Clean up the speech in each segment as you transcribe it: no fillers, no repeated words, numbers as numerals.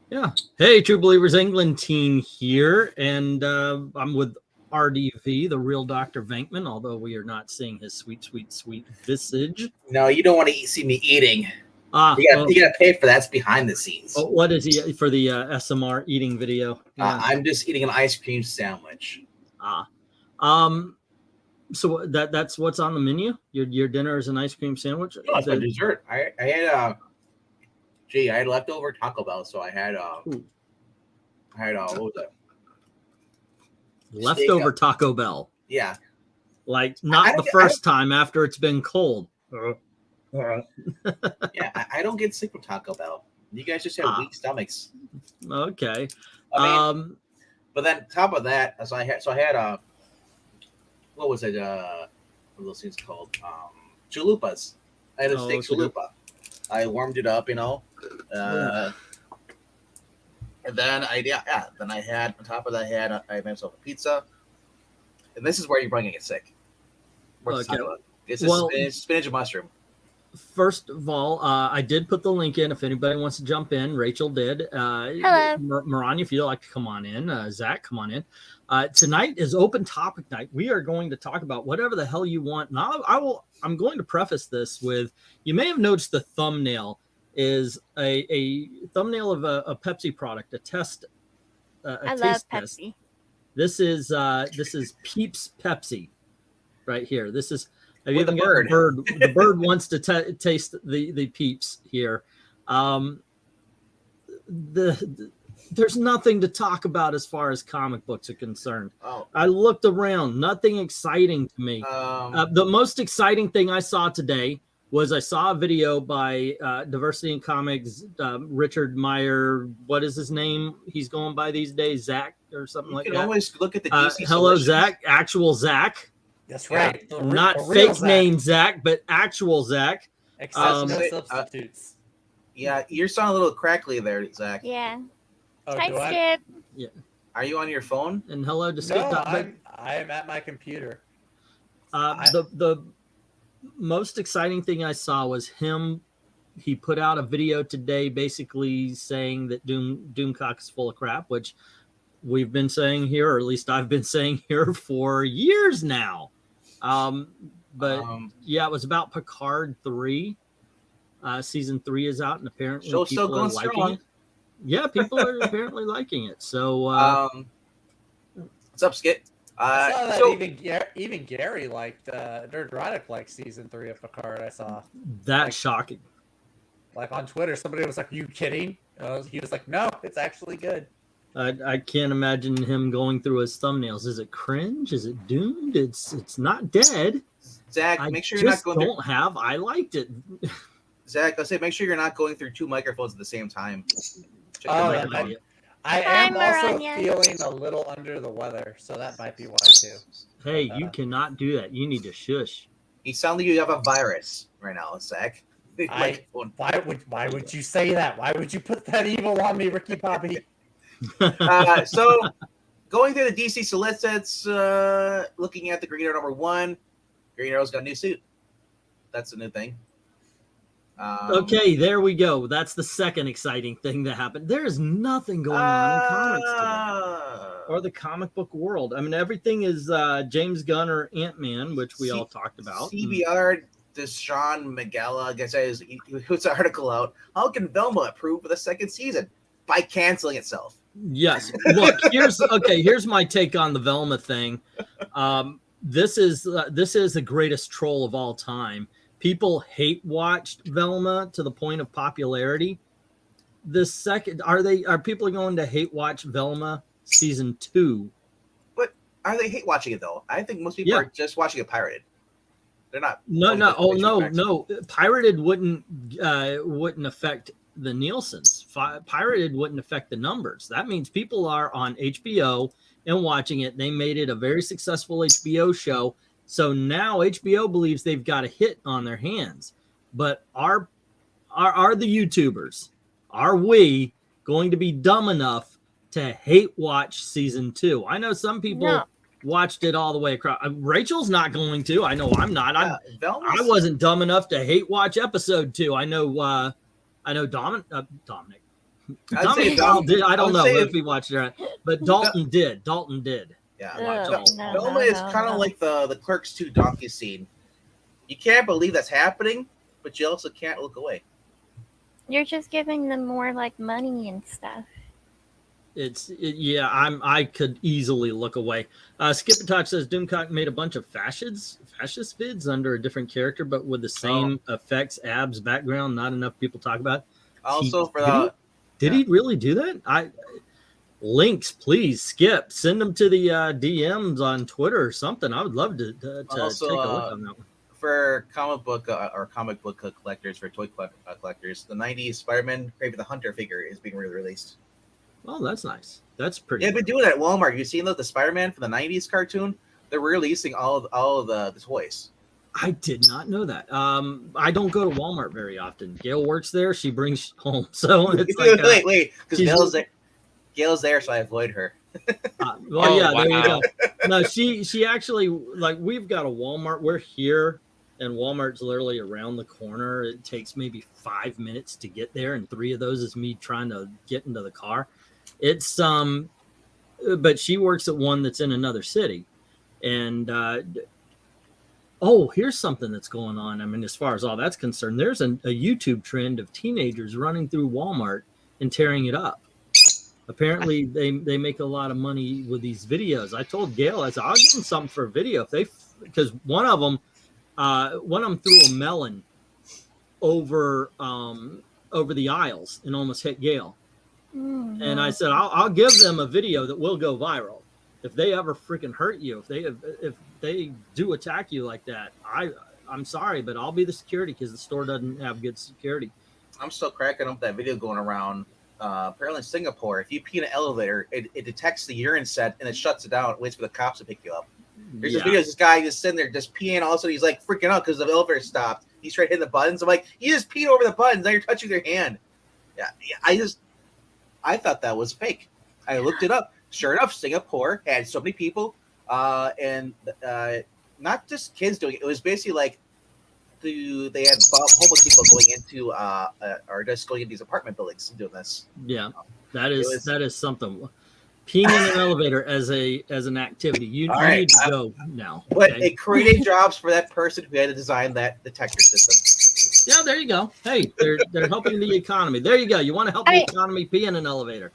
Yeah. Hey, True Believers England team here, and I'm with RDV, the real Dr. Venkman, although we are not seeing his sweet, sweet, sweet visage. No, you don't want to see me eating. Ah, you gotta pay for that. It's behind the scenes. Oh, what is he for the SMR eating video? Yeah. I'm just eating an ice cream sandwich. So that's what's on the menu. Your dinner is an ice cream sandwich. No, it's my dessert. I had I had leftover Taco Bell, so I had what was that? Leftover Taco Bell. Yeah, like not the first time after it's been cold. Yeah, I don't get sick from Taco Bell. You guys just have weak stomachs. Okay. I mean, but then top of that, I had what was it? What are those things called? Chalupas. I had a steak chalupa. I warmed it up, you know. And then then I had on top of that I made myself a pizza. And this is where you're bringing it sick. Okay. This is spinach and mushroom. First of all, I did put the link in if anybody wants to jump in. Rachel did. Hello. Maranya, if you'd like to come on in. Zach, come on in. Tonight is open topic night. We are going to talk about whatever the hell you want. Now, I'm going to preface this with, you may have noticed the thumbnail is a thumbnail of a Pepsi product, a test. I love Pepsi. This is Peeps Pepsi right here. This is. Have you even got bird. the bird? The bird wants to taste the Peeps here. There's nothing to talk about as far as comic books are concerned. Oh. I looked around, nothing exciting to me. The most exciting thing I saw today was I saw a video by Diversity in Comics, Richard Meyer. What is his name? He's going by these days, Zach or something like that. You can always look at the DC hello, solutions. Zach. Actual Zach. That's right. Yeah. Not fake name Zach, but actual Zach. Except no substitutes. Yeah, you're sounding a little crackly there, Zach. Yeah. Oh, Hi, Skip. Yeah. Are you on your phone? And hello to Skip. No, I am at my computer. The most exciting thing I saw was him. He put out a video today basically saying that Doomcock is full of crap, which we've been saying here, or at least I've been saying here for years now. Yeah, it was about Picard 3. Season 3 is out, and apparently people are liking it. Yeah, people are apparently liking it. So, what's up, Skip? I saw that even Gary liked Nerdrotic liked season 3 of Picard. I saw that's shocking. Like on Twitter, somebody was like, "Are you kidding?" He was like, "No, it's actually good." I can't imagine him going through his thumbnails. Is it cringe? Is it doomed? It's not dead. Zach, make sure you're not going. I liked it. Zach, let's say make sure you're not going through two microphones at the same time. I am also feeling a little under the weather, so that might be why too. Hey, you cannot do that. You need to shush. You sound like you have a virus right now, Zach. Why would you say that? Why would you put that evil on me, Ricky Bobby? So, going through the DC solicits, looking at the Green Arrow #1, Green Arrow's got a new suit. That's a new thing. Okay, there we go. That's the second exciting thing that happened. There is nothing going on in comics today, or the comic book world. I mean, everything is James Gunn or Ant-Man, which we all talked about. CBR Deshaun Magella, I guess he puts an article out. How can Velma approve for the second season? By canceling itself. Yes. Look, here's my take on the Velma thing. This is the greatest troll of all time. People hate watched Velma to the point of popularity. Are people going to hate watch Velma season 2? But are they hate watching it though? I think most people are just watching it pirated. They're not. No. Pirated wouldn't affect the Nielsen's. Pirated wouldn't affect the numbers. That means people are on HBO and watching it. They made it a very successful HBO show. So now HBO believes they've got a hit on their hands. But are the YouTubers, are we going to be dumb enough to hate watch season 2? I know some people watched it all the way across. Rachel's not going to. I know I'm not. I wasn't dumb enough to hate watch episode 2. I know Dominic. say Dalton did. I don't know say if he watched it, but Dalton did. Dalton did. Yeah, No, is kind of like the Clerks 2 donkey scene. You can't believe that's happening, but you also can't look away. You're just giving them more like money and stuff. Yeah. I could easily look away. Skip and Touch says Doomcock made a bunch of fascist vids under a different character, but with the same effects, abs, background. Not enough people talk about it. Also, did he really do that? Links, please, Skip. Send them to the DMs on Twitter or something. I would love to also, take a look on that one. For comic book collectors, for toy collectors, the 90s Spider-Man Kraven the Hunter figure is being released. Oh, that's nice. That's pretty. Yeah, I've been doing that at Walmart. You've seen the Spider-Man from the 90s cartoon? They're releasing all of the toys. I did not know that. I don't go to Walmart very often. Gail works there. She brings home. So it's like wait, because Gail's there, so I avoid her. There you go. No, she actually, like, we've got a Walmart. We're here, and Walmart's literally around the corner. It takes maybe 5 minutes to get there, and 3 of those is me trying to get into the car. It's but she works at one that's in another city, and here's something that's going on. I mean, as far as all that's concerned, there's a YouTube trend of teenagers running through Walmart and tearing it up. Apparently, they make a lot of money with these videos. I told Gail, I said, I'll give them something for a video because one of them threw a melon over the aisles and almost hit Gail. Mm-hmm. And I said, I'll give them a video that will go viral. If they ever freaking hurt you, if they do attack you like that, I'm sorry, but I'll be the security because the store doesn't have good security. I'm still cracking up that video going around. Apparently in Singapore, if you pee in an elevator, it detects the urine set and it shuts it down. It waits for the cops to pick you up. There's this video of this guy just sitting there just peeing. All of a sudden he's like freaking out because the elevator stopped. He's trying to hit the buttons. I'm like, you just peed over the buttons. Now you're touching their hand. Yeah. I thought that was fake. I looked it up. Sure enough, Singapore had so many people, and not just kids doing it. It was basically like they had homeless people going into or just going into these apartment buildings and doing this. Yeah, that is something. Peeing in an elevator as an activity. You need to go now. But it created jobs for that person who had to design that detector system. Yeah, there you go. Hey, they're helping the economy. There you go. You want to help the economy? Pee in an elevator.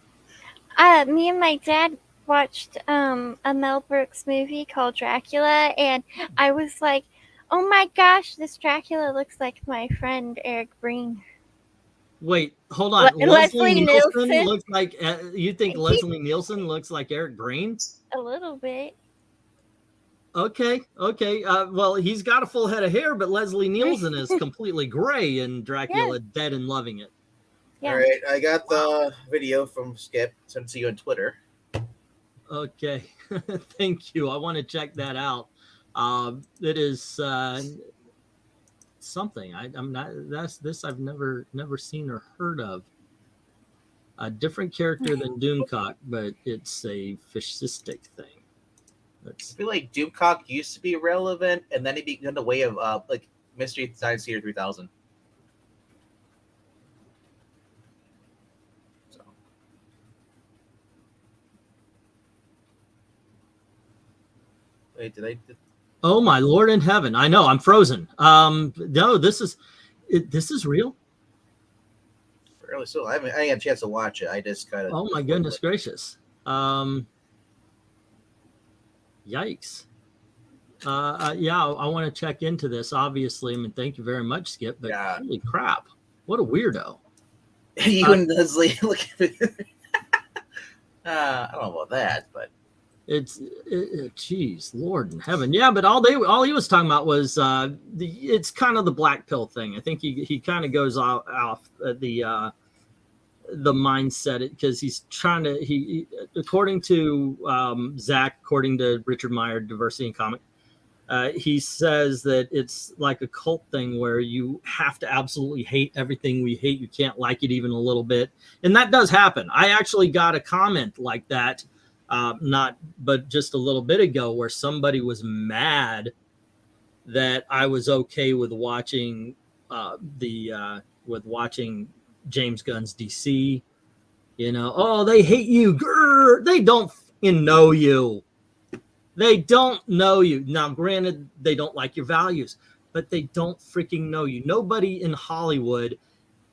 Me and my dad watched a Mel Brooks movie called Dracula, and I was like, oh my gosh, this Dracula looks like my friend Eric Breen. Wait, hold on. Leslie Nielsen looks like you think Leslie Nielsen looks like Eric Breen? A little bit. Okay. Well, he's got a full head of hair, but Leslie Nielsen is completely gray in Dracula, Dead and Loving It. Yeah. All right, I got the video from Skip. Sent to you on Twitter. Okay, thank you. I want to check that out. It is something I'm not. This I've never seen or heard of. A different character than Doomcock, but it's a fascistic thing. I feel like Doomcock used to be relevant, and then he began the way of like Mystery Science Theater 3000. Wait, Oh my Lord in heaven! I know I'm frozen. No, this is real. Fairly so. I didn't have a chance to watch it. I just kind of. Oh my goodness gracious! Yikes! Yeah, I want to check into this. Obviously, I mean, thank you very much, Skip. But holy crap, what a weirdo! You and Leslie look at it. I don't know about that, but. Geez, Lord in heaven. Yeah, but all he was talking about was it's kind of the black pill thing. I think he kind of goes off the mindset because he's trying to he according to ZACK, according to Richard Meyer, Diversity in Comic, he says that it's like a cult thing where you have to absolutely hate everything we hate. You can't like it even a little bit, and that does happen. I actually got a comment like that. But just a little bit ago where somebody was mad that I was okay with watching James Gunn's DC You know, oh, they hate you. Grr, they don't fucking know you. They don't know you. Now, granted, they don't like your values, but they don't freaking know you. Nobody in Hollywood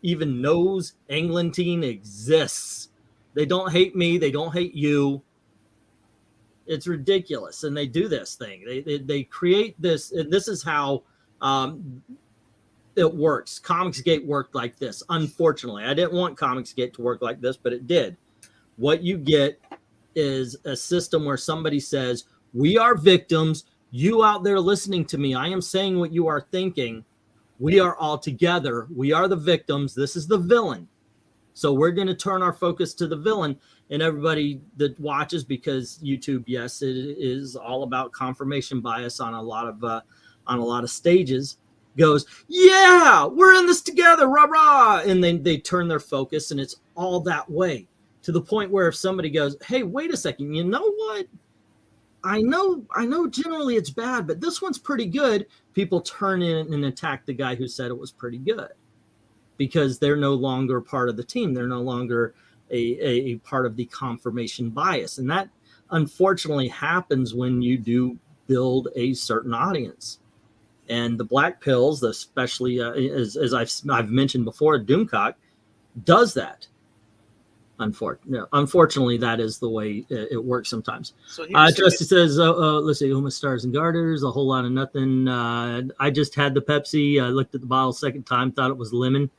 even knows Englentine exists. They don't hate me. They don't hate you. It's ridiculous. And they do this thing. They create this, and this is how it works. Comicsgate worked like this. Unfortunately, I didn't want Comicsgate to work like this, but it did. What you get is a system where somebody says, we are victims. You out there listening to me, I am saying what you are thinking. We are all together. We are the victims. This is the villain. So we're going to turn our focus to the villain. And everybody that watches, because YouTube, yes, it is all about confirmation bias on a lot of stages, goes, yeah, we're in this together, rah rah, and then they turn their focus, and it's all that way, to the point where if somebody goes, hey, wait a second, you know what? I know generally it's bad, but this one's pretty good. People turn in and attack the guy who said it was pretty good, because they're no longer part of the team. They're no longer a part of the confirmation bias. And that unfortunately happens when you do build a certain audience. And the black pills, especially as I've mentioned before, Doomcock does that. Unfortunately, that is the way it works sometimes. So Trusty says, let's see, Uma Stars and Garters, a whole lot of nothing. I just had the Pepsi. I looked at the bottle second time, thought it was lemon.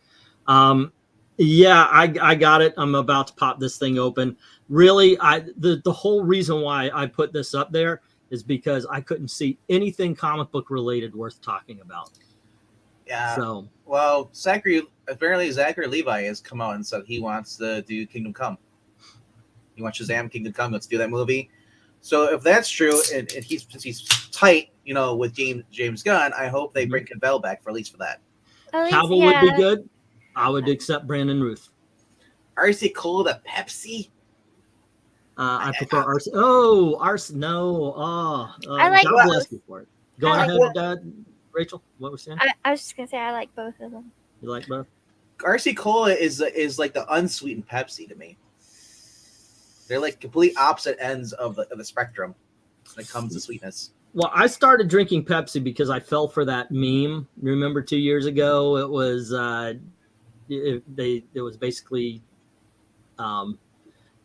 Yeah, I got it. I'm about to pop this thing open. Really, the whole reason why I put this up there is because I couldn't see anything comic book related worth talking about. Yeah. So, well, apparently Zachary Levi has come out and said he wants to do Kingdom Come. He wants Shazam Kingdom Come. Let's do that movie. So if that's true, and he's tight, with James Gunn, I hope they bring Cavell back at least for that. Cavill would be good. I would accept Brandon Ruth. RC Cole the Pepsi. I prefer RC. Oh, RC. No. I like God bless you for it. Go ahead, Rachel. What was saying? I was just gonna say I like both of them. You like both? RC Cola is like the unsweetened Pepsi to me. They're like complete opposite ends of the spectrum when it comes to sweetness. Well, I started drinking Pepsi because I fell for that meme. Remember 2 years ago? It was it was basically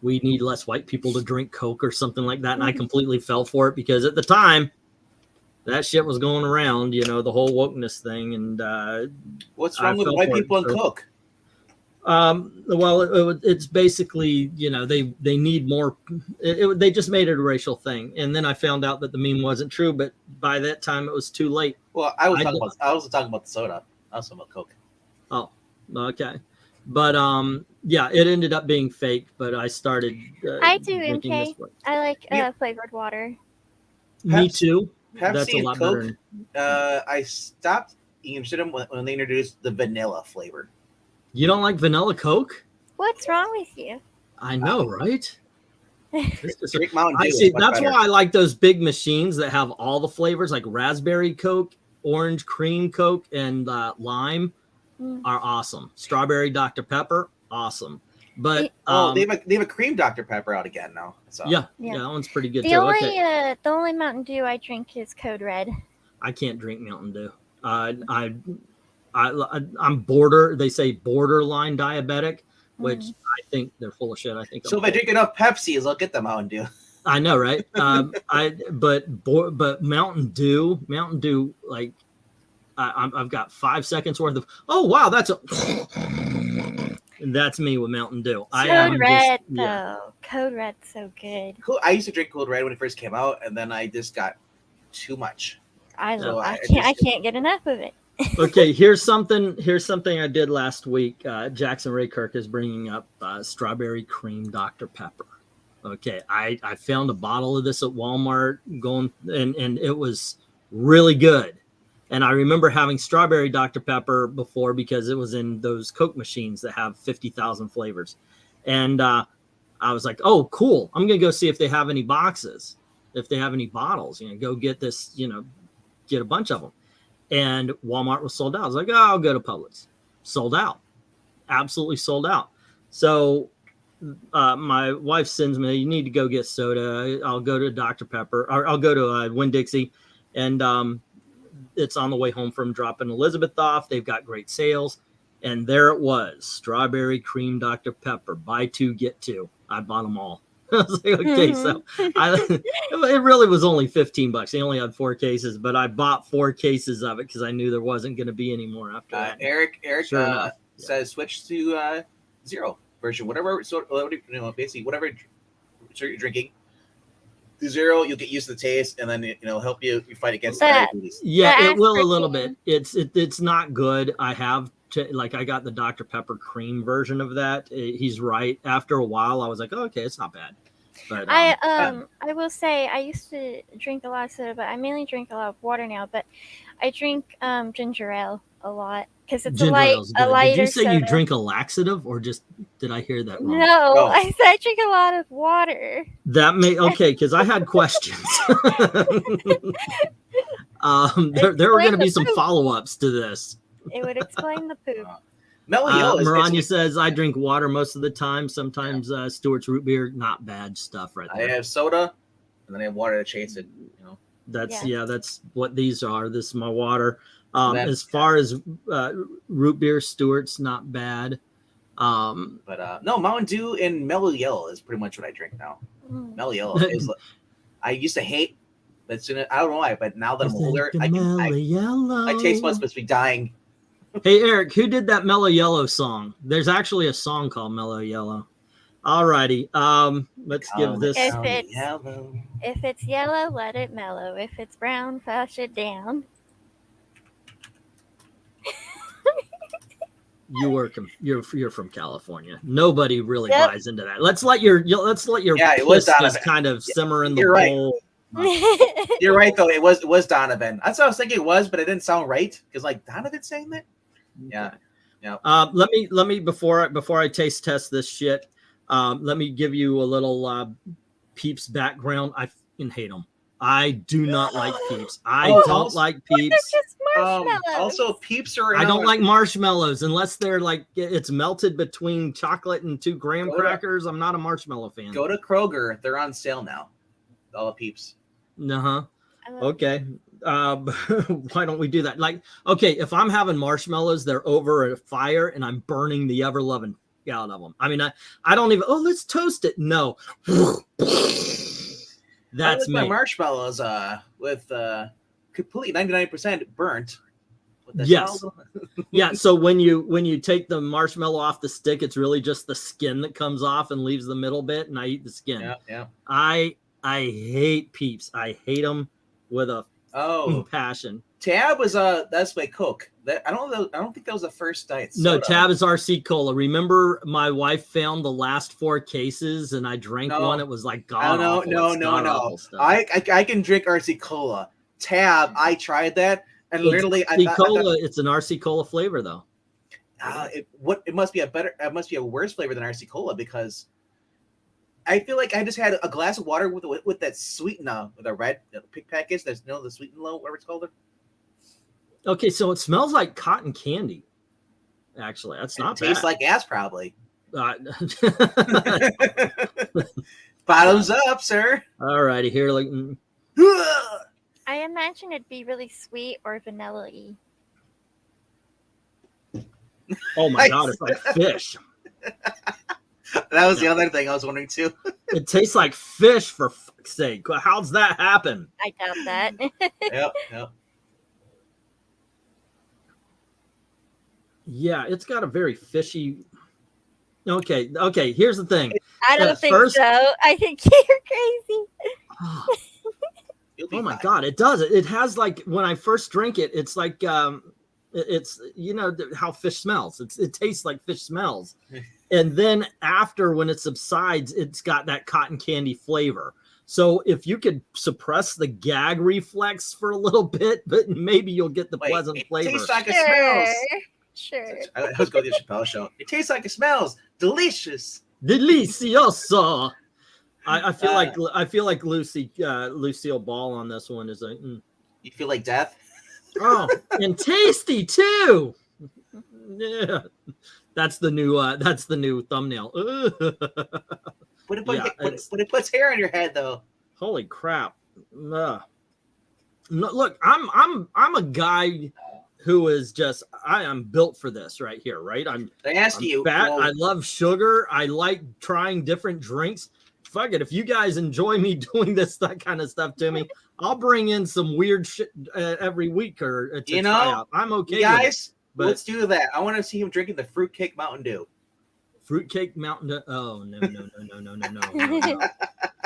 we need less white people to drink Coke or something like that, and I completely fell for it because at the time that shit was going around, the whole wokeness thing. And what's wrong with white people and Coke? Well, it's basically, they need more. They just made it a racial thing, and then I found out that the meme wasn't true. But by that time, it was too late. Well, I wasn't talking about the soda. I was talking about Coke. Oh, okay. But yeah, it ended up being fake. But I started. I do, MK. I like flavored water. Me too. Pepsi That's a lot and Coke, better. I stopped eating them when they introduced the vanilla flavor. You don't like vanilla Coke? What's wrong with you? I know, right? Drink Mountain Dew. I see. That's why I like those big machines that have all the flavors, like raspberry Coke, orange cream Coke, and lime are awesome. Strawberry Dr. Pepper, awesome. But they have a cream Dr. Pepper out again now. So. Yeah, that one's pretty good too. The only Mountain Dew I drink is Code Red. I can't drink Mountain Dew. I'm they say borderline diabetic, which I think they're full of shit. I think so. If I drink enough Pepsis, I'll get the Mountain Dew. I know, right? But Mountain Dew, like I've got 5 seconds worth of. Oh wow, that's me with Mountain Dew. Code Red, though. Code Red's so good. Cool. I used to drink Code Red when it first came out, and then I just got too much. I can't get enough of it. Okay, here's something I did last week. Jackson Ray Kirk is bringing up strawberry cream Dr. Pepper. Okay, I found a bottle of this at Walmart and it was really good. And I remember having strawberry Dr. Pepper before because it was in those Coke machines that have 50,000 flavors. And I was like, oh, cool. I'm going to go see if they have any boxes, if they have any bottles, go get this, get a bunch of them. And Walmart was sold out. I was like, oh, I'll go to Publix. Sold out. Absolutely sold out. So my wife sends me, you need to go get soda. I'll go to Dr. Pepper, or I'll go to Winn-Dixie, and it's on the way home from dropping Elizabeth off. They've got great sales. And there it was, strawberry cream Dr. Pepper, buy 2, get 2. I bought them all. I was like, okay, so it really was only $15. They only had 4 cases, but I bought 4 cases of it because I knew there wasn't going to be any more after that. Eric says switch to zero version, whatever. So basically whatever you're drinking. To zero, you'll get used to the taste, and then help you fight against diabetes. Yeah, it will a little bit. It's not good. I have. I got the Dr. Pepper cream version of that. He's right. After a while, I was like, oh, okay, it's not bad. But I will say I used to drink a lot of soda, but I mainly drink a lot of water now. But I drink ginger ale a lot because it's a lighter Did you say soda. You drink a laxative, or just did I hear that wrong? No, I said I drink a lot of water. That may because I had questions. There were going to be some follow-ups to this. It would explain the poop. Maranya says, I drink water most of the time. Sometimes Stewart's root beer, not bad stuff right there. I have soda, and then I have water to chase it. That's what these are. This is my water. As far as root beer, Stewart's not bad. But no, Mountain Dew and Mellow Yellow is pretty much what I drink now. Mellow Yellow is. I used to hate, but I don't know why. But now that I'm older, my taste buds must be dying. Hey, Eric, who did that Mellow Yellow song? There's actually a song called Mellow Yellow. All righty. Let's give this. If it's yellow, let it mellow. If it's brown, flush it down. You're from California. Nobody really buys into that. Let's let your piss just kind of simmer in the bowl. You're right though. It was Donovan. That's what I was thinking it was, but it didn't sound right because Donovan saying that. Yeah. Let me before I taste test this shit. Let me give you a little Peeps background. I fucking hate them. I do not like Peeps. I don't like Peeps. Just marshmallows. Also, Peeps are. I don't like marshmallows unless they're it's melted between chocolate and 2 graham crackers. I'm not a marshmallow fan. Go to Kroger. They're on sale now. All the Peeps. Okay. Why don't we do that? If I'm having marshmallows, they're over a fire and I'm burning the ever loving out of them. I mean, I don't even. Oh, let's toast it. No. That's me. My marshmallows with completely 99% burnt. Yes. Yeah. So when you take the marshmallow off the stick, it's really just the skin that comes off and leaves the middle bit, and I eat the skin. Yeah. I hate Peeps. I hate them with a passion. Tab was that's my Coke. I don't think that was the first diet soda. No, Tab is RC Cola. Remember, my wife found the last 4 cases, and I drank one. It was like god awful. No. I can drink RC Cola. Tab, I tried that, and literally, it's an RC Cola flavor though. It must be a worse flavor than RC Cola because I feel like I just had a glass of water with that sweetener with a red pick package. There's the sweet and low, whatever it's called. Okay, so it smells like cotton candy. Actually, that's not bad. Tastes like ass, probably. Bottoms up, sir. All righty, here. I imagine it'd be really sweet or vanilla-y. Oh my god, it's like fish. That was the other thing I was wondering too. It tastes like fish, for fuck's sake. How's that happen? I doubt that. Yep. Yeah, it's got a very fishy. Okay. Here's the thing. I don't think so. I think you're crazy. Oh my god, it does. It has when I first drink it, it's like it's how fish smells. It tastes like fish smells, and then after when it subsides, it's got that cotton candy flavor. So if you could suppress the gag reflex for a little bit, but maybe you'll get the pleasant flavor. It tastes like it smells. Sure. Let's go to the Chappelle show. It tastes like it smells. Delicious. Delicioso. I feel like Lucille Ball on this one is a. You feel like death? Oh, and tasty too. Yeah. That's the new thumbnail. But it puts hair on your head though. Holy crap! No, look, I'm a guy who is just I am built for this right here. Right? I'm fat. I love sugar. I like trying different drinks. Fuck it. If you guys enjoy me doing that kind of stuff to me, I'll bring in some weird shit every week or to try out. I'm okay. Guys, let's do that. I want to see him drinking the fruitcake Mountain Dew. Fruitcake Mountain Dew. Oh no.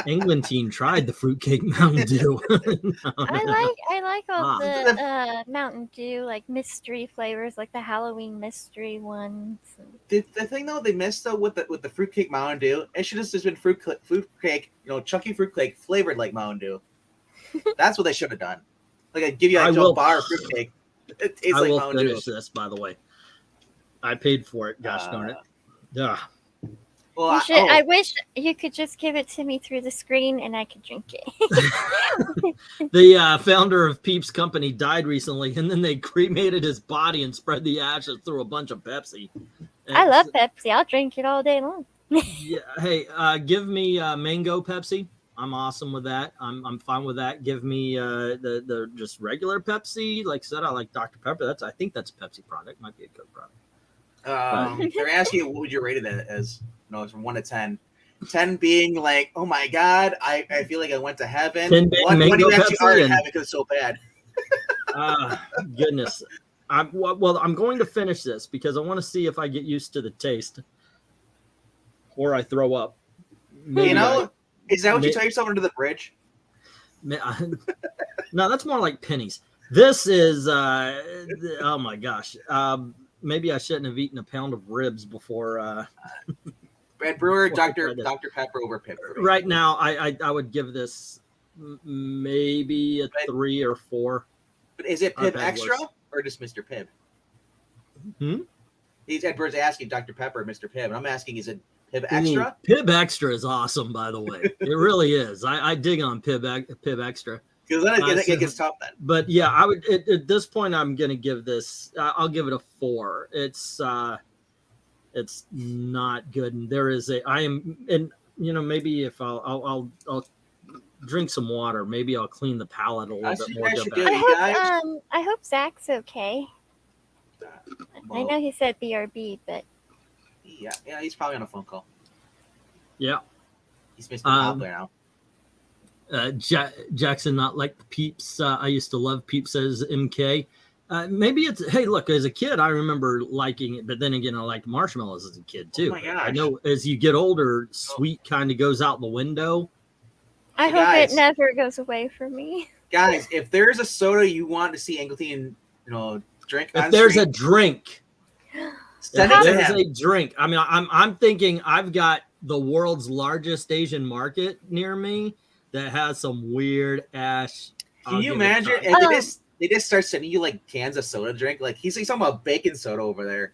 England team tried the fruitcake Mountain Dew. I like all the Mountain Dew like mystery flavors, like the Halloween mystery ones. The thing though they missed though with the fruitcake Mountain Dew, it should have just been fruitcake, chunky fruitcake flavored like Mountain Dew. That's what they should have done. Like I give you a bar of fruitcake. It tastes like Mountain Dew. I will finish this, by the way. I paid for it. Gosh darn it. Yeah. Well, I wish you could just give it to me through the screen and I could drink it. The founder of Peeps Company died recently, and then they cremated his body and spread the ashes through a bunch of Pepsi. I love Pepsi. I'll drink it all day long. Yeah. Hey, give me mango Pepsi. I'm awesome with that. I'm fine with that. Give me the just regular Pepsi. Like I said, I like Dr. Pepper. I think that's a Pepsi product. Might be a Coke product. They're asking you what would you rate it as? No, it's from 1 to 10. 10 being like, oh my god, I feel like I went to heaven. 10 being one mango you actually Pepsi are in heaven because it's so bad. Goodness. I'm going to finish this because I want to see if I get used to the taste or I throw up. Maybe is that what you tell yourself under the bridge? No, that's more like pennies. This is oh my gosh. Maybe I shouldn't have eaten a pound of ribs before. Brad Brewer, Dr. Pepper over Pepper. Right now, I would give this maybe a 3 or 4. But is it Pibb Extra or just Mr. Pibb? Edward's asking Dr. Pepper or Mr. Pibb, and I'm asking, is it Pibb Extra? Pibb Extra is awesome, by the way. It really is. I dig on Pibb Extra. Because then it gets tough then. But yeah, I would at this point I'm gonna give this. I'll give it a 4. It's not good, and maybe if I'll drink some water, maybe I'll clean the palate a little bit more. I hope Zach's okay. I know he said BRB, but yeah, he's probably on a phone call. Yeah, he's missing out there now. Jackson, not like the Peeps. I used to love Peeps as MK. Maybe it's, hey, look, as a kid, I remember liking it, but then again, I liked marshmallows as a kid too. Oh my gosh. I know as you get older, sweet kind of goes out the window. I hope it never goes away from me. Guys, if there's a soda you want to see Angleton, drink, if there's a drink, send it to him. There's a drink. I mean, I'm thinking I've got the world's largest Asian market near me that has some weird ash. Can you imagine? And they just start sending you like cans of soda to drink. Like he's talking about baking soda over there.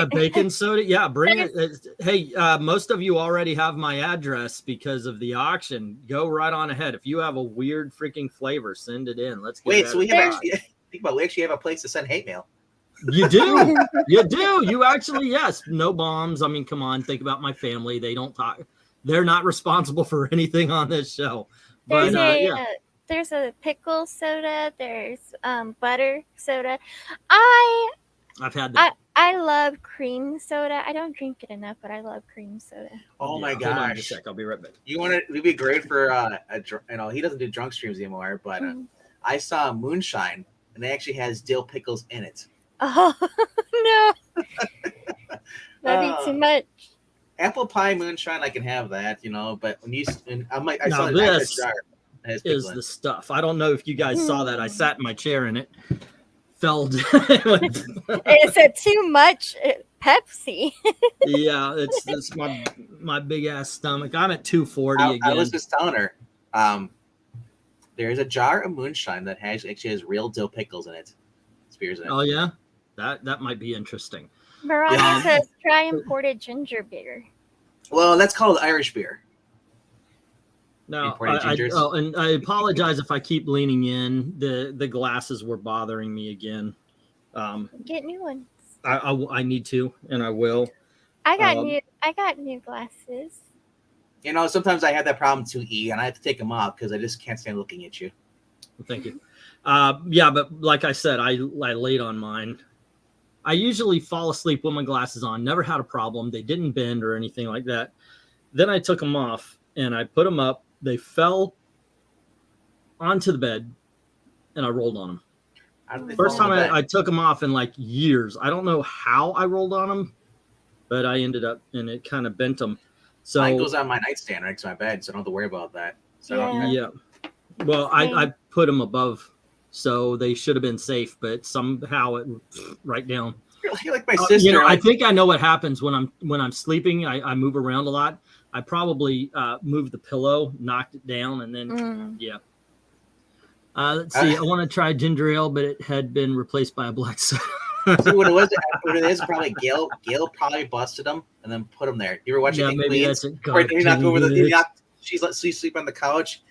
Bacon soda, yeah. Bring it. Hey, most of you already have my address because of the auction. Go right on ahead. If you have a weird freaking flavor, send it in. Let's get so we actually have a place to send hate mail. You do. You do. You actually, yes. No bombs. I mean, come on. Think about my family. They don't talk. They're not responsible for anything on this show. But there's a pickle soda. There's butter soda. I've had that. I love cream soda. I don't drink it enough, but I love cream soda. Oh my gosh! Hold on a sec. I'll be right back. It'd be great for he doesn't do drunk streams anymore, but I saw Moonshine, and it actually has dill pickles in it. Oh no! That'd be too much. Apple pie moonshine, I can have that, but I saw this jar. Is the stuff. I don't know if you guys saw that. I sat in my chair and it fell down. It's a too much Pepsi. Yeah, it's my big ass stomach. I'm at 240 again. I was just telling her, there's a jar of moonshine that actually has real dill pickles in it. Spears in it. Oh yeah, that might be interesting. Maranya says try imported ginger beer. Well, that's called Irish beer. No, and I apologize if I keep leaning in. The glasses were bothering me again. Get new ones. I need to, and I will. I got new glasses. You know, sometimes I have that problem too, E, and I have to take them off because I just can't stand looking at you. Thank you. Yeah, but like I said, I laid on mine. I usually fall asleep with my glasses on. Never had a problem. They didn't bend or anything like that. Then I took them off and I put them up. They fell onto the bed and I rolled on them. First time I took them off in like years. I don't know how I rolled on them, but I ended up, and it kind of bent them. So mine goes on my nightstand next to my bed, so I don't have to worry about that. So yeah. Well, I put them above, so they should have been safe, but somehow it right down. You're like my sister. You know, I think I know what happens when I'm sleeping. I move around a lot. I probably moved the pillow, knocked it down, and then yeah. Let's see. I want to try ginger ale, but it had been replaced by a black soda. See what it was? What it is? Probably Gail probably busted them and then put them there. You were watching? Yeah, maybe Queens, that's it. where he knocked over the. She lets you sleep on the couch.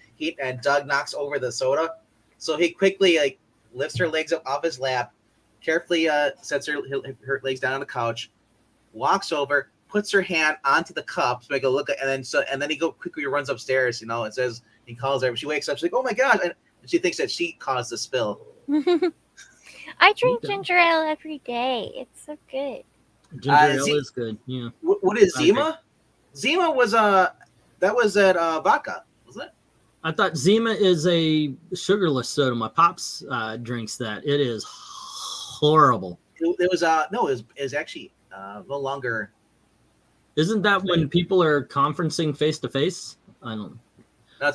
And Doug knocks over the soda, so he quickly like lifts her legs up off his lap, carefully sets her legs down on the couch, walks over, puts her hand onto the cup to make a look, and then he quickly runs upstairs. You know, it says he calls her. She wakes up. She's like, "Oh my god!" And she thinks that she caused the spill. I drink ginger ale every day. It's so good. Ginger ale is good. Yeah. What is Zima? Zima was that was at vodka, wasn't it? I thought Zima is a sugarless soda. My pops drinks that. It is horrible. It was no, it was actually no longer. Isn't that when people are conferencing face to face? I don't know.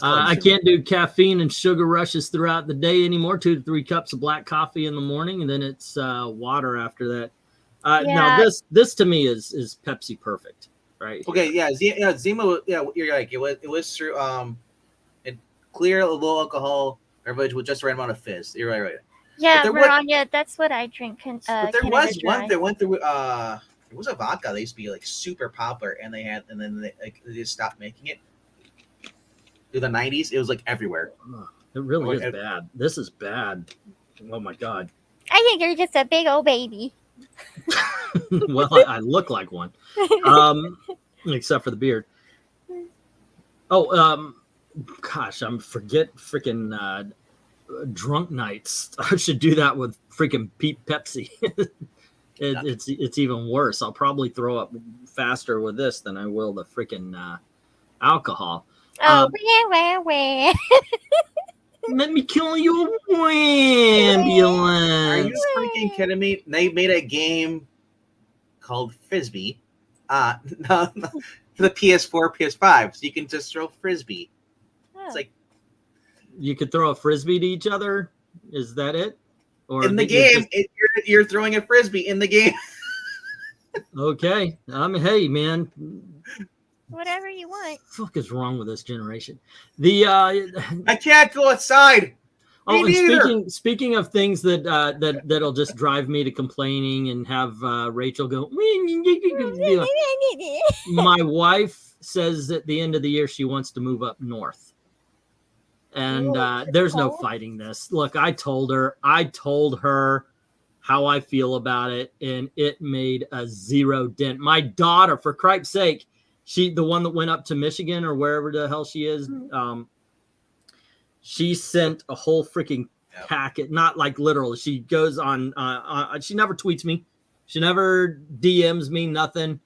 I can't do caffeine and sugar rushes throughout the day anymore. 2 to 3 cups of black coffee in the morning, and then it's water after that. Now this to me is Pepsi perfect, right? Okay, yeah, Zima. Yeah, you're right. It was through clear, low alcohol beverage with just the right amount of fizz. You're right. Yeah, Maranya, that's what I drink. But there was one that went through. It was a vodka. They used to be like super popular, and then they just stopped making it. Through the 90s, it was like everywhere. It really is bad. This is bad. Oh my god. I think you're just a big old baby. Well, I look like one. Except for the beard. Oh, gosh, I'm freaking drunk nights. I should do that with freaking Pepsi. It's even worse. I'll probably throw up faster with this than I will the freaking alcohol. Oh, where? Let me kill you, ambulance. Are you freaking kidding me? They made a game called Frisbee. No, for the PS4, PS5, so you can just throw Frisbee. Oh. It's like you could throw a Frisbee to each other. Is that it? Or in the game, you're throwing a Frisbee in the game. Okay. Hey, man. Whatever you want. What the fuck is wrong with this generation? I can't go outside. Oh, and speaking of things that'll just drive me to complaining and have Rachel go. My wife says at the end of the year she wants to move up north, and there's no fighting this. Look, I told her how I feel about it, and it made a zero dent. My daughter, for Christ's sake. The one that went up to Michigan or wherever the hell she is, she sent a whole freaking packet, not like literal. She goes on, she never tweets me. She never DMs me, nothing.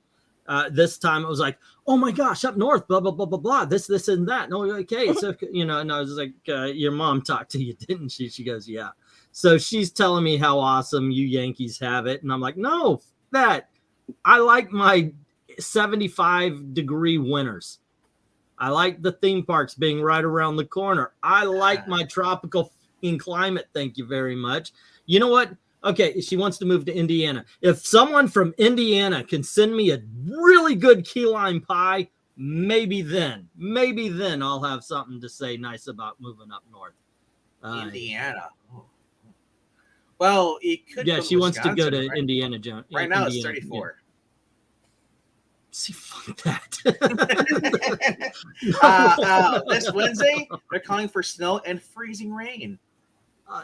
This time it was like, oh my gosh, up north, blah, blah, blah, blah, blah, this and that. No, okay. It's okay. You know, and I was like, your mom talked to you, didn't she? She goes, yeah. So she's telling me how awesome you Yankees have it. And I'm like, no, I like my 75-degree winters. I like the theme parks being right around the corner. I like my tropical climate. Thank you very much. You know what? Okay, she wants to move to Indiana. If someone from Indiana can send me a really good key lime pie, maybe then I'll have something to say nice about moving up north. Indiana. Well, it could. Yeah, she wants to go to Indiana. Right now it's 34. Yeah. See, fuck that. This Wednesday, they're calling for snow and freezing rain.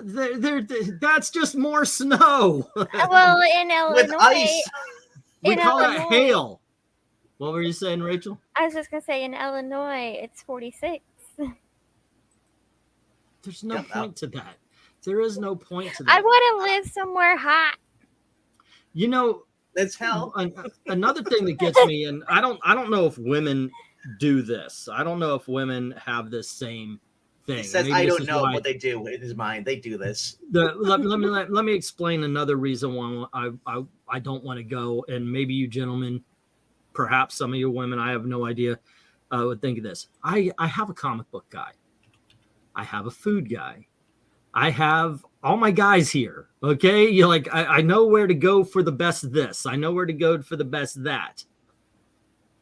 That's just more snow. Well, in Illinois, With ice. We in call that Illinois- hail. What were you saying, Rachel? I was just gonna say in Illinois it's 46. There's no Yeah, point to that. There is no point to I that. want to live somewhere hot. You know, That's hell. another thing that gets me, and I don't know if women do this. I don't know if women have this same thing. He says, Maybe I this don't is know why- what they do in his mind. They do this. Let me explain another reason why I don't want to go, and maybe you gentlemen, perhaps some of you women, I have no idea, would think of this. I have a comic book guy. I have a food guy. I have all my guys here. Okay, you're like I know where to go for the best this. I know where to go for the best that.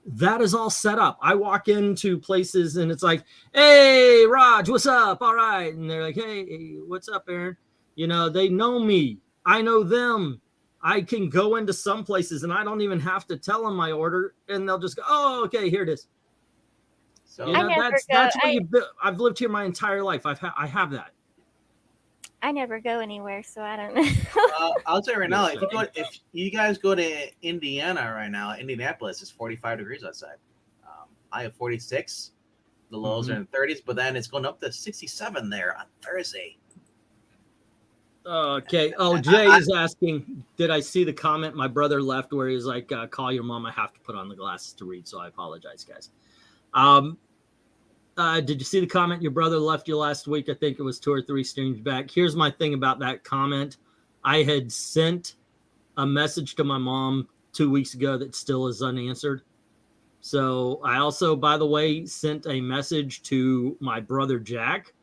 That is all set up. I walk into places and it's like, hey, Raj, what's up? All right. And they're like, hey, what's up, Aaron? You know, they know me. I know them. I can go into some places and I don't even have to tell them my order. And they'll just go, oh, okay, here it is. So You know, never that's go- what I've lived here my entire life. I have that. I never go anywhere, so I don't know. I'll tell you right now, if you guys go to Indiana right now, Indianapolis is 45 degrees outside. I have 46. The lows are in the 30s, but then it's going up to 67 there on Thursday. Okay. Oh, Jay is asking, did I see the comment my brother left where he's like, call your mom. I have to put on the glasses to read, so I apologize, guys. Did you see the comment your brother left you last week? I think it was 2 or 3 streams back. Here's my thing about that comment. I had sent a message to my mom 2 weeks ago that still is unanswered. So I also, by the way, sent a message to my brother Jack,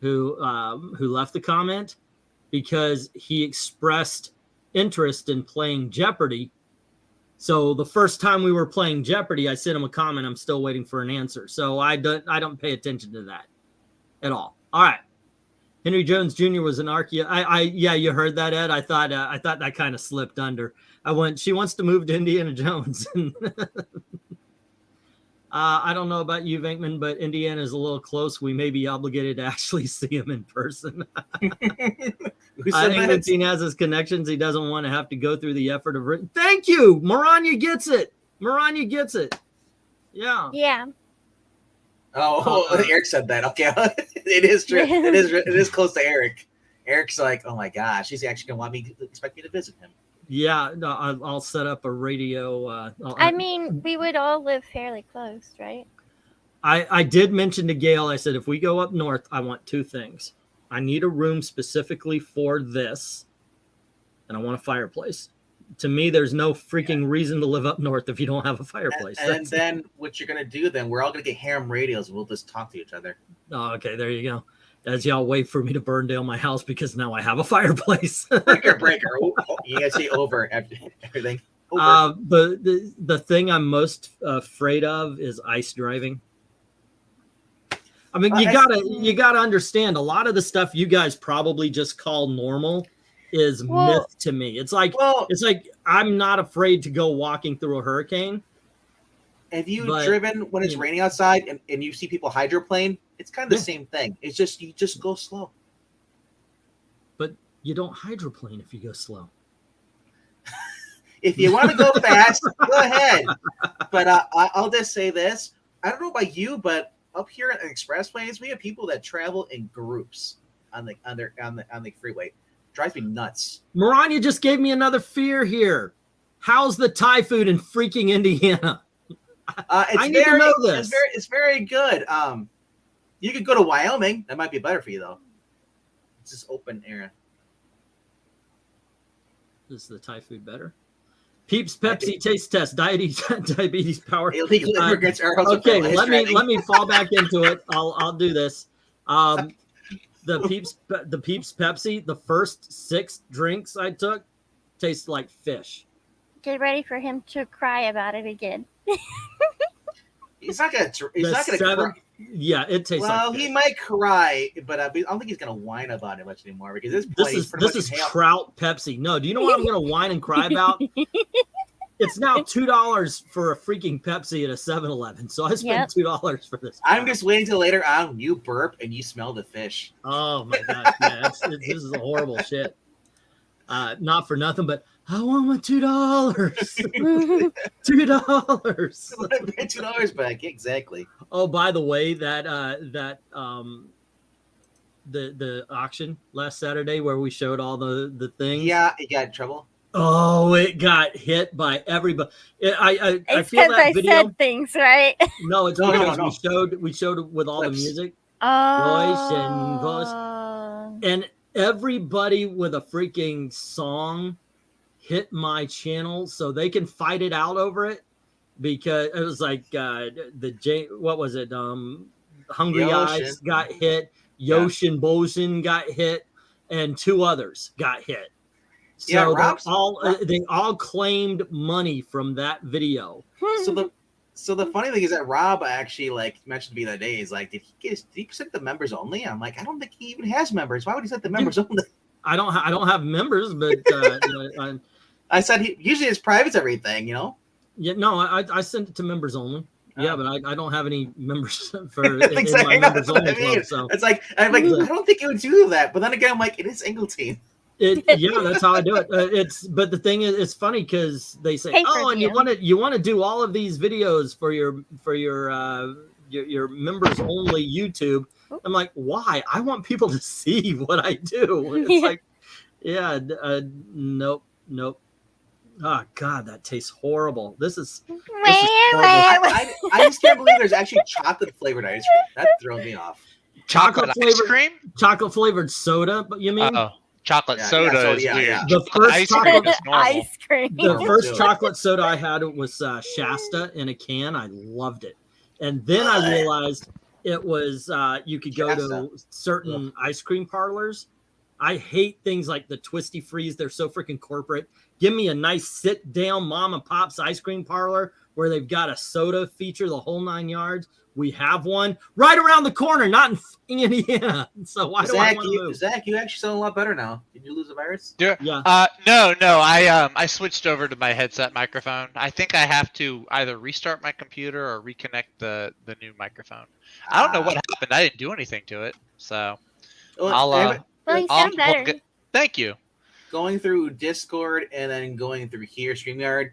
who left the comment because he expressed interest in playing Jeopardy. So the first time we were playing Jeopardy, I sent him a comment. I'm still waiting for an answer. So I don't pay attention to that at all. All right. Henry Jones Jr. was an archaeo. Yeah, you heard that, Ed. I thought that kind of slipped under. She wants to move to Indiana Jones. I don't know about you, Venkman, but Indiana is a little close. We may be obligated to actually see him in person. I think that Dean has his connections. He doesn't want to have to go through the effort of written. Thank you. Maranya gets it. Maranya gets it. Yeah. Yeah. Oh, Eric said that. Okay. It is true. It is close to Eric. Eric's like, oh my gosh, he's actually going to want me to expect me to visit him. Yeah, no, I'll set up a radio. I mean, we would all live fairly close, right? I did mention to Gail, I said, if we go up north, I want 2 things. I need a room specifically for this, and I want a fireplace. To me, there's no freaking reason to live up north if you don't have a fireplace. And then what you're going to do, then we're all going to get ham radios, and we'll just talk to each other. Oh, okay, there you go. As y'all wait for me to burn down my house because now I have a fireplace. breaker. You guys say over everything. But the thing I'm most afraid of is ice driving. I mean, you gotta understand a lot of the stuff you guys probably just call normal is myth to me. It's like I'm not afraid to go walking through a hurricane. Have you driven when it's raining outside and you see people hydroplane? It's kind of the same thing. It's just you just go slow. But you don't hydroplane if you go slow. If you want to go fast, go ahead. But I'll just say this: I don't know about you, but up here at the expressways, we have people that travel in groups on the freeway. Drives me nuts. Maranya just gave me another fear here. How's the Thai food in freaking Indiana? I need to know this. It's very good. You could go to Wyoming. That might be better for you though. It's just open area. Is the Thai food better? Peeps Pepsi taste test. Diabetes power. Illegal immigrants are also okay, let me fall back into it. I'll do this. The Peeps Pepsi, the first 6 drinks I took taste like fish. Get ready for him to cry about it again. He's not gonna cry. Yeah, it tastes like fish. He might cry, but I don't think he's gonna whine about it much anymore because this is trout Pepsi. No, do you know what I'm gonna whine and cry about? It's now $2 for a freaking Pepsi at a 7-Eleven. So I spent $2 for this. I'm just waiting till later on you burp and you smell the fish. Oh my gosh, yeah, this is a horrible shit. Not for nothing, but I want my $2. $2. $2 back, exactly. Oh, by the way, that the auction last Saturday where we showed all the things. Yeah, it got in trouble. Oh, it got hit by everybody. I It's feel because that I video. said things, right? No, it's No, because no. we showed it with all Clips. the music. Oh. And everybody with a freaking song hit my channel so they can fight it out over it, because it was like what was it? Hungry Yoshin. Eyes got hit, Yoshin Bosin got hit, and 2 others got hit. So Yeah, they all claimed money from that video. So the funny thing is that Rob actually mentioned to me the other day, he's like, did he set the members only? I'm like, I don't think he even has members. Why would he set the members only? I don't have members, but I said he usually has privates everything, you know. Yeah, no, I sent it to members only. Yeah, but I don't have any members for Exactly. in my members only I mean. club. So it's like I don't think it would do that. But then again, I'm like, it is Ingleton. yeah, that's how I do it. But the thing is, it's funny because they say, oh, and you want to do all of these videos for your members only YouTube. I'm like, why? I want people to see what I do. It's like, nope. Oh God, that tastes horrible. This is horrible. I just can't believe there's actually chocolate flavored ice cream. That throws me off. Chocolate ice cream? Chocolate flavored soda, but you mean? Chocolate soda is weird. Yeah. The first ice cream. The first chocolate soda I had was Shasta in a can. I loved it, and then I realized it was you could go to certain ice cream parlors. I hate things like the Twisty Freeze. They're so freaking corporate. Give me a nice sit down mom and pop's ice cream parlor where they've got a soda feature, the whole 9 yards. We have one right around the corner, not in Indiana. So why do I want to move? Zach, you actually sound a lot better now. Did you lose the virus? Yeah. No. I switched over to my headset microphone. I think I have to either restart my computer or reconnect the new microphone. I don't know what happened. I didn't do anything to it. So Well, you sound better. Thank you. Going through Discord and then going through here, StreamYard,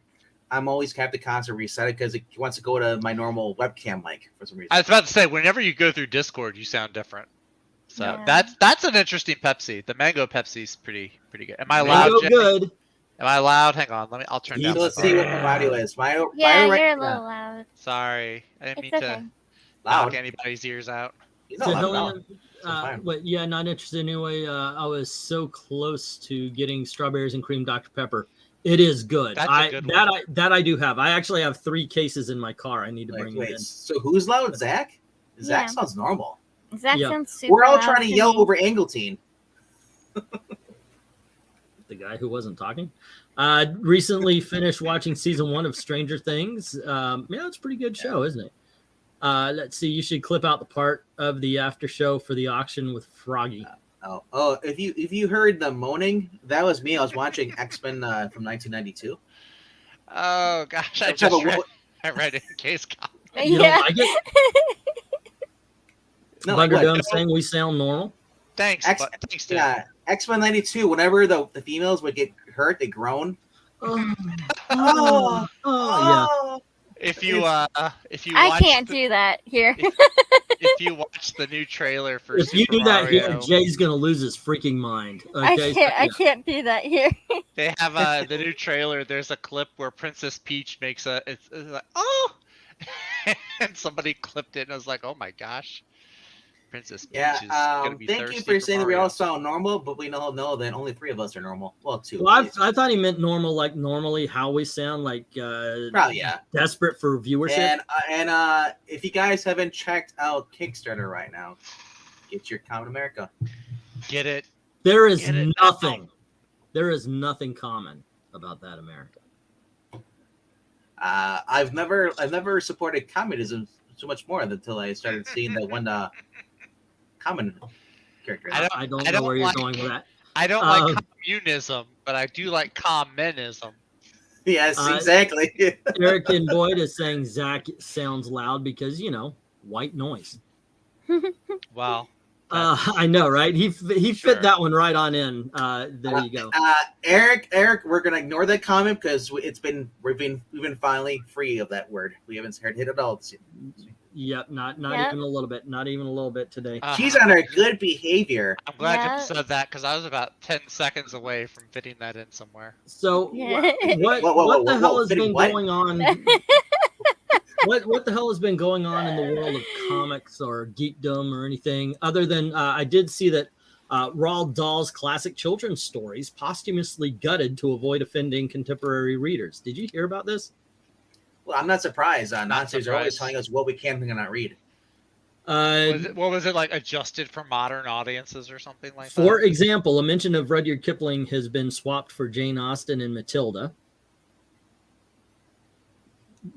I'm always have to constantly reset it because it wants to go to my normal webcam mic for some reason. I was about to say, whenever you go through Discord, you sound different. So that's an interesting Pepsi. The mango Pepsi's pretty good. Am I loud? Good. Am I loud? Hang on. I'll turn down. So let's see what my audio is. You're a little loud. Sorry, I didn't mean to knock anybody's ears out. But yeah, not interested anyway. I was so close to getting strawberries and cream Dr. Pepper. It is good. That's a good one. I do have. I actually have 3 cases in my car. I need to bring them in. So who's loud? Zach? Zach sounds normal. Zach sounds super We're all loud trying to yell over Angleton. The guy who wasn't talking. Recently finished watching season 1 of Stranger Things. It's a pretty good show, isn't it? Let's see. You should clip out the part of the after show for the auction with Froggy. If you heard the moaning, that was me. I was watching X-Men from 1992. Oh gosh, I just read it in case. You don't like it? Thunderdome saying we sound normal. Thanks. Thanks, Tim. Yeah, X-Men 92. Whenever the females would get hurt, they groan. Yeah. If you I watch can't do that here. if you watch the new trailer for if Super you do that Mario, here, Jay's gonna lose his freaking mind. Okay? I can't do that here. They have the new trailer. There's a clip where Princess Peach makes it's like and somebody clipped it and I was like, oh my gosh, Princess Peach is gonna be thank you for saying that we all sound normal, but we know that only 3 of us are normal. Well, 2. Well, I thought he meant normal, like normally how we sound, like probably desperate for viewership. And if you guys haven't checked out Kickstarter right now, get your Common America. Get it. There is nothing. There is nothing common about that America. I've never supported communism so much more until I started seeing that one common character. I don't know where you're going with that. I don't like communism, but I do like communism. Yes, exactly. Eric and Boyd is saying Zach sounds loud because, you know, white noise. Wow. I know, right? He Sure. fit that one right on in. There you go. Eric, we're gonna ignore that comment because we've been finally free of that word. We haven't heard it at all. Yep, not Yep. even a little bit. Not even a little bit today. She's on her good behavior. I'm glad Yeah. you said that because I was about 10 seconds away from fitting that in somewhere. So Yeah. what the hell has been what? going on? What the hell has been going on in the world of comics or geekdom or anything other than I did see that Roald Dahl's classic children's stories posthumously gutted to avoid offending contemporary readers. Did you hear about this? Well, I'm not surprised. Not Nazis are always surprised. telling us what we can and cannot read. What was it like adjusted for modern audiences or something like that? For example, a mention of Rudyard Kipling has been swapped for Jane Austen and Matilda.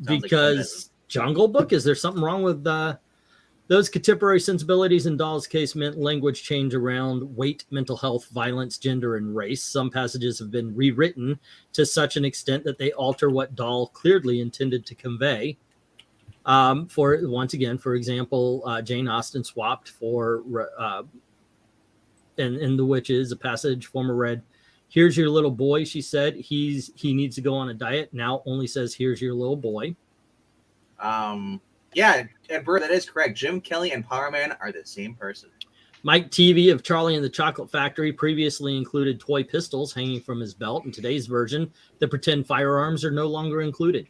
Sounds Because Jungle Book, is there something wrong with those contemporary sensibilities in Dahl's case meant language change around weight, mental health, violence, gender, and race. Some passages have been rewritten to such an extent that they alter what Dahl clearly intended to convey. For example, Jane Austen swapped for in The Witches, a passage former read, "Here's your little boy," she said. He needs to go on a diet. Now only says, "Here's your little boy." Yeah, and Burr, that is correct. Jim Kelly and Power Man are the same person. Mike TV of Charlie and the Chocolate Factory previously included toy pistols hanging from his belt. In today's version, the pretend firearms are no longer included.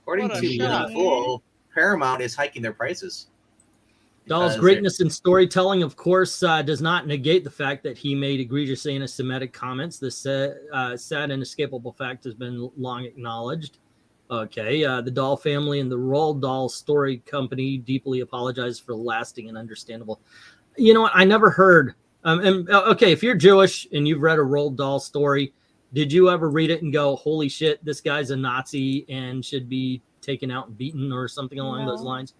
According What a to shame. Fool, Paramount is hiking their prices. Dahl's Because greatness in storytelling, of course, does not negate the fact that he made egregious anti-Semitic comments. This sad and inescapable fact has been long acknowledged. Okay, the Dahl family and the Roald Dahl Story Company deeply apologize for lasting and understandable. You know what? I never heard. Okay, if you're Jewish and you've read a Roald Dahl story, did you ever read it and go, "Holy shit, this guy's a Nazi and should be taken out and beaten" or something along those lines?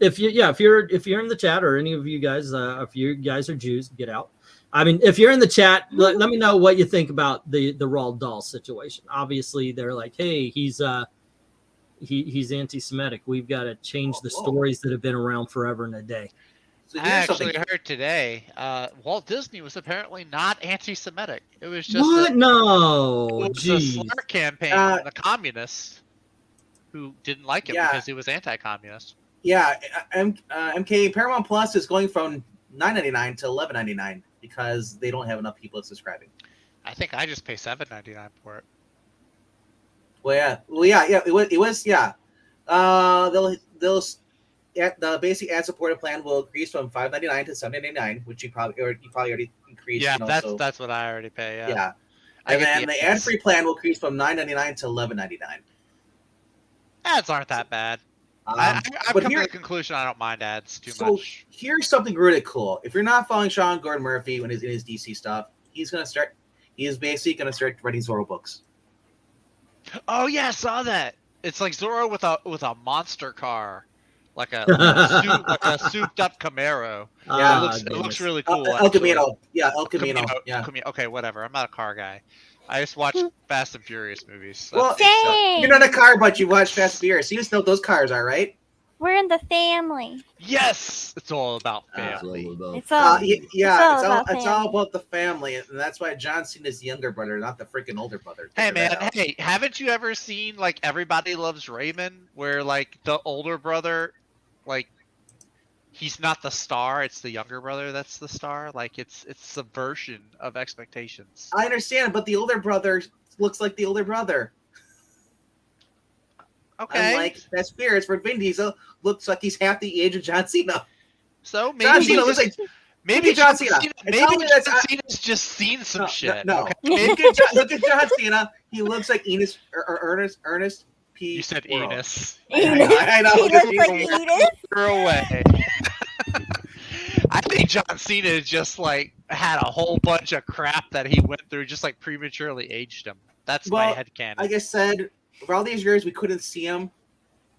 If you're in the chat, or any of you guys, if you guys are Jews, get out. I mean, if you're in the chat, let me know what you think about the Roald Dahl situation. Obviously, they're like, "Hey, he's anti-Semitic. We've got to change the stories that have been around forever and a day." So I here's actually something. heard today Walt Disney was apparently not anti-Semitic. It was just What? No, it was a geez. slur campaign from the communists who didn't like him Yeah. because he was anti-communist. Yeah, MK Paramount Plus is going from $9.99 to $11.99 because they don't have enough people subscribing. I think I just pay $7.99 for it. Well, yeah. It was. The basic ad-supported plan will increase from $5.99 to $7.99, which you probably already increased. Yeah, you know, that's what I already pay. Yeah. yeah. I And get then the ad-free plan will increase from $9.99 to $11.99. Ads aren't that bad. I've but come here- to the conclusion I don't mind ads too So much. here's something really cool. If you're not following Sean Gordon Murphy when he's in his DC stuff, he is basically gonna start writing Zorro books. Oh yeah, I saw that. It's like Zorro with a monster car, like a souped up Camaro. Yeah, It looks really cool. El actually. Camino. Yeah, El Camino. Yeah. Okay, whatever. I'm not a car guy. I just watch Fast and Furious movies. So Well, Dang. you're not a car, but you watch Fast and Furious. You just know what those cars are, right? We're in the family. yes, it's all about family. It's all. It's all about the family, and that's why John Cena's the younger brother, not the freaking older brother. Hey Figure that man, out. hey, haven't you ever seen like Everybody Loves Raymond, where like the older brother, like he's not the star, it's the younger brother that's the star. Like it's subversion of expectations. I understand, but the older brother looks like the older brother. Okay, Unlike Fast and Furious, where Vin Diesel looks like he's half the age of John Cena. so John maybe Cena looks like maybe John Cena. Maybe And tell me John that's- Cena's just seen some No, shit. no. Okay? Look at John Cena. He looks like Enos or Ernest P. You said Worrell. Enos. I know. He looks He's like a- Edith. You're away. I think John Cena just like had a whole bunch of crap that he went through, just like prematurely aged him. That's my Well, headcanon. Like I said, for all these years we couldn't see him.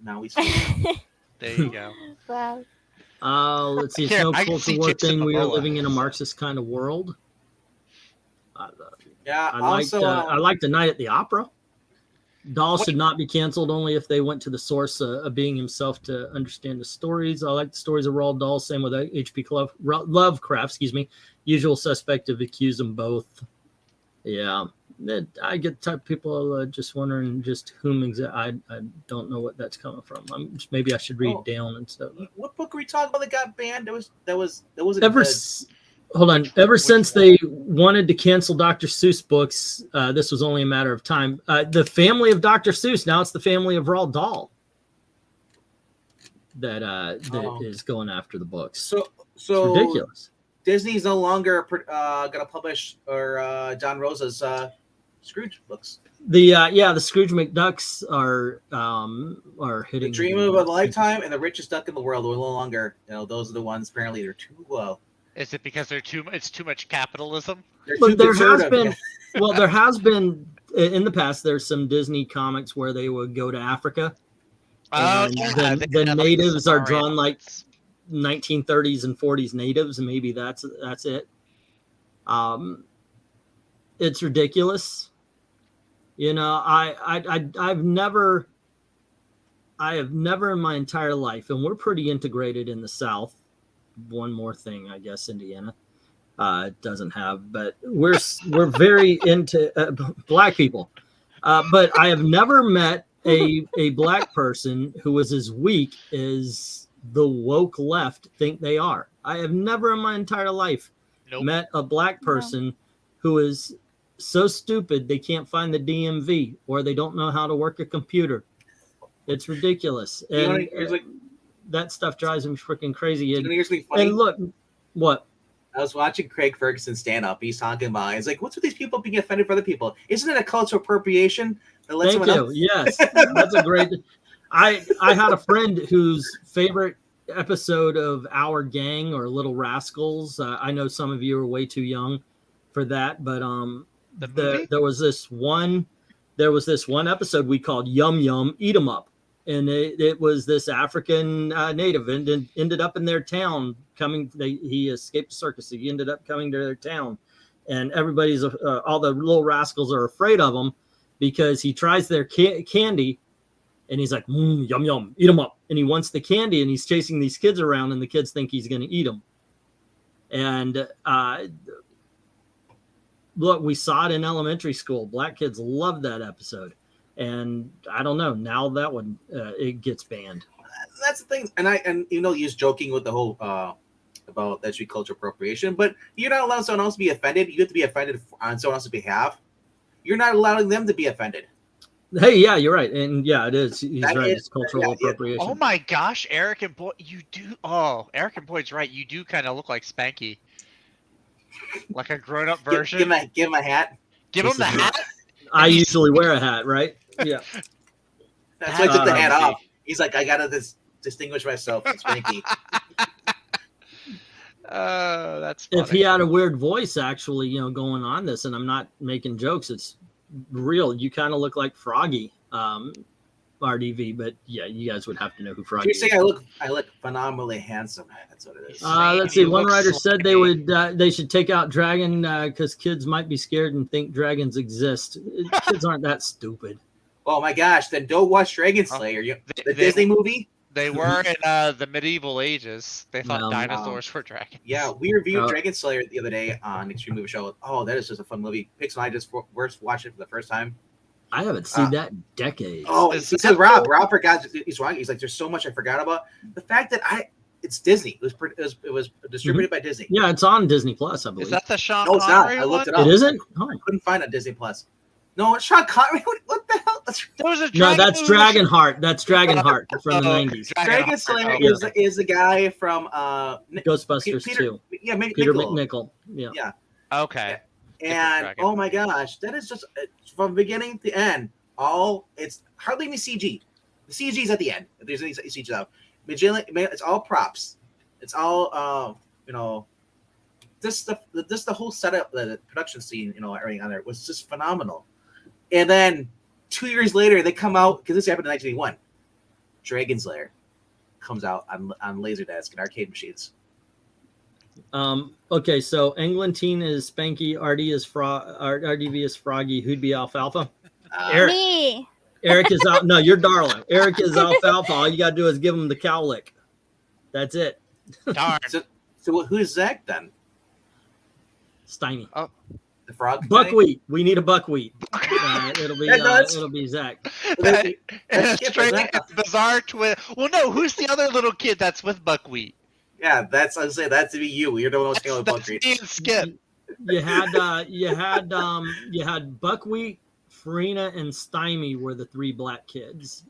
Now we see him. There you go. Wow. Let's see. It's Here, no I can culture see war Jason thing. We are Momoa. living in a Marxist kind of world. Yeah. I liked Also, I liked A Night at the Opera. Dahl should not be canceled only if they went to the source of being himself to understand the stories. I like the stories of Roald Dahl. Same with H.P. Lovecraft, excuse me. Usual suspect of accuse them both. Yeah. I get the type of people just wondering just whom exactly. I don't know what that's coming from. Maybe I should read down and stuff. What book were we talking about that got banned? That was Hold on. Ever since they wanted to cancel Dr. Seuss books, this was only a matter of time. The family of Dr. Seuss, now it's the family of Roald Dahl that is going after the books. So it's ridiculous. Disney's no longer going to publish John Rosa's Scrooge books. The Scrooge McDucks are hitting. The Dream of a Lifetime and The Richest Duck in the World will no longer. Those are the ones. Apparently, they're too low. Is it because it's too much capitalism? But there has been in the past. There's some Disney comics where they would go to Africa. The natives are drawn like 1930s and 40s natives, and maybe that's it. It's ridiculous. I have never in my entire life, and we're pretty integrated in the South. One more thing, I guess Indiana doesn't have, but we're very into black people. But I have never met a black person who was as weak as the woke left think they are. I have never in my entire life met a black person who is so stupid they can't find the DMV or they don't know how to work a computer. It's ridiculous. And that stuff drives me freaking crazy. And look, what? I was watching Craig Ferguson stand up. He's talking about, he's like, what's with these people being offended for other people? Isn't it a cultural appropriation? Thank you. Yes, that's a great. I had a friend whose favorite episode of Our Gang or Little Rascals. I know some of you are way too young for that, but there was this one episode we called Yum Yum Eat 'Em Up. And it was this African native and ended up in their town he escaped the circus. He ended up coming to their town, and everybody's all the little rascals are afraid of him because he tries their candy and he's like, yum, yum, eat them up. And he wants the candy and he's chasing these kids around and the kids think he's going to eat them. And look, we saw it in elementary school. Black kids loved that episode. And I don't know. Now that one it gets banned. That's the thing. And he's joking with the whole about that should be cultural appropriation, but you're not allowing someone else to be offended. You have to be offended on someone else's behalf. You're not allowing them to be offended. Hey, yeah, you're right, and yeah, it is. He's right. It's cultural appropriation. Oh my gosh, Eric and Boyd, you do. Oh, Eric and Boyd's right. You do kind of look like Spanky, like a grown-up version. Give him a hat. Give him the hat. I usually wear a hat, right? Yeah. That's why I took the hat off. He's like, I gotta distinguish myself from Spanky. That's funny. If he had a weird voice, actually, going on this, and I'm not making jokes, it's real. You kind of look like Froggy, RDV, but yeah, you guys would have to know who Froggy is. You're saying I look phenomenally handsome. That's what it is. Let's see. One writer said they should take out Dragon because kids might be scared and think dragons exist. Kids aren't that stupid. Oh my gosh! Then don't watch Dragon Slayer. The Disney movie. They were in the medieval ages. They thought dinosaurs were dragons. Yeah, we reviewed Dragon Slayer the other day on Extreme Movie Show. Oh, that is just a fun movie. Pix and I just watched it for the first time. I haven't seen that in decades. Oh, because Rob forgot. He's wrong. He's like, there's so much I forgot about. The fact that it's Disney. It was distributed by Disney. Yeah, it's on Disney Plus, I believe. Is that the Sean No, it's not. I looked it up. It isn't? Oh. I couldn't find it on Disney Plus. No, it's Sean Connery. What the hell? That's Dragonheart. That's Dragonheart from the 90s. Dragon Slayer is the guy from Ghostbusters 2. Yeah, Peter McNichol. Yeah. Okay. And oh my gosh, that is just from beginning to end. It's hardly any CG. The CG is at the end. If there's any CG out, it's all props. It's all Just the whole setup, the production scene, everything on there was just phenomenal. And then 2 years later, they come out because this happened in 1981. Dragon Slayer comes out on Laserdisc and arcade machines. Okay, so Englantine is Spanky, RDV is Froggy. Who'd be Alfalfa? Me. Eric is out. No, you're Darla. Eric is alfalfa. All you got to do is give him the cow lick. That's it. Darn. So who's Zach then? Stymie. Oh. The frog? Buckwheat. We need a buckwheat. It'll be Zach. Straight bizarre twist. Well, no, who's the other little kid that's with Buckwheat? Yeah, that's I was saying that's to be you. You're the one who's going with Buckwheat. Me and Skip. You had Buckwheat, Farina, and Stymie were the 3 black kids.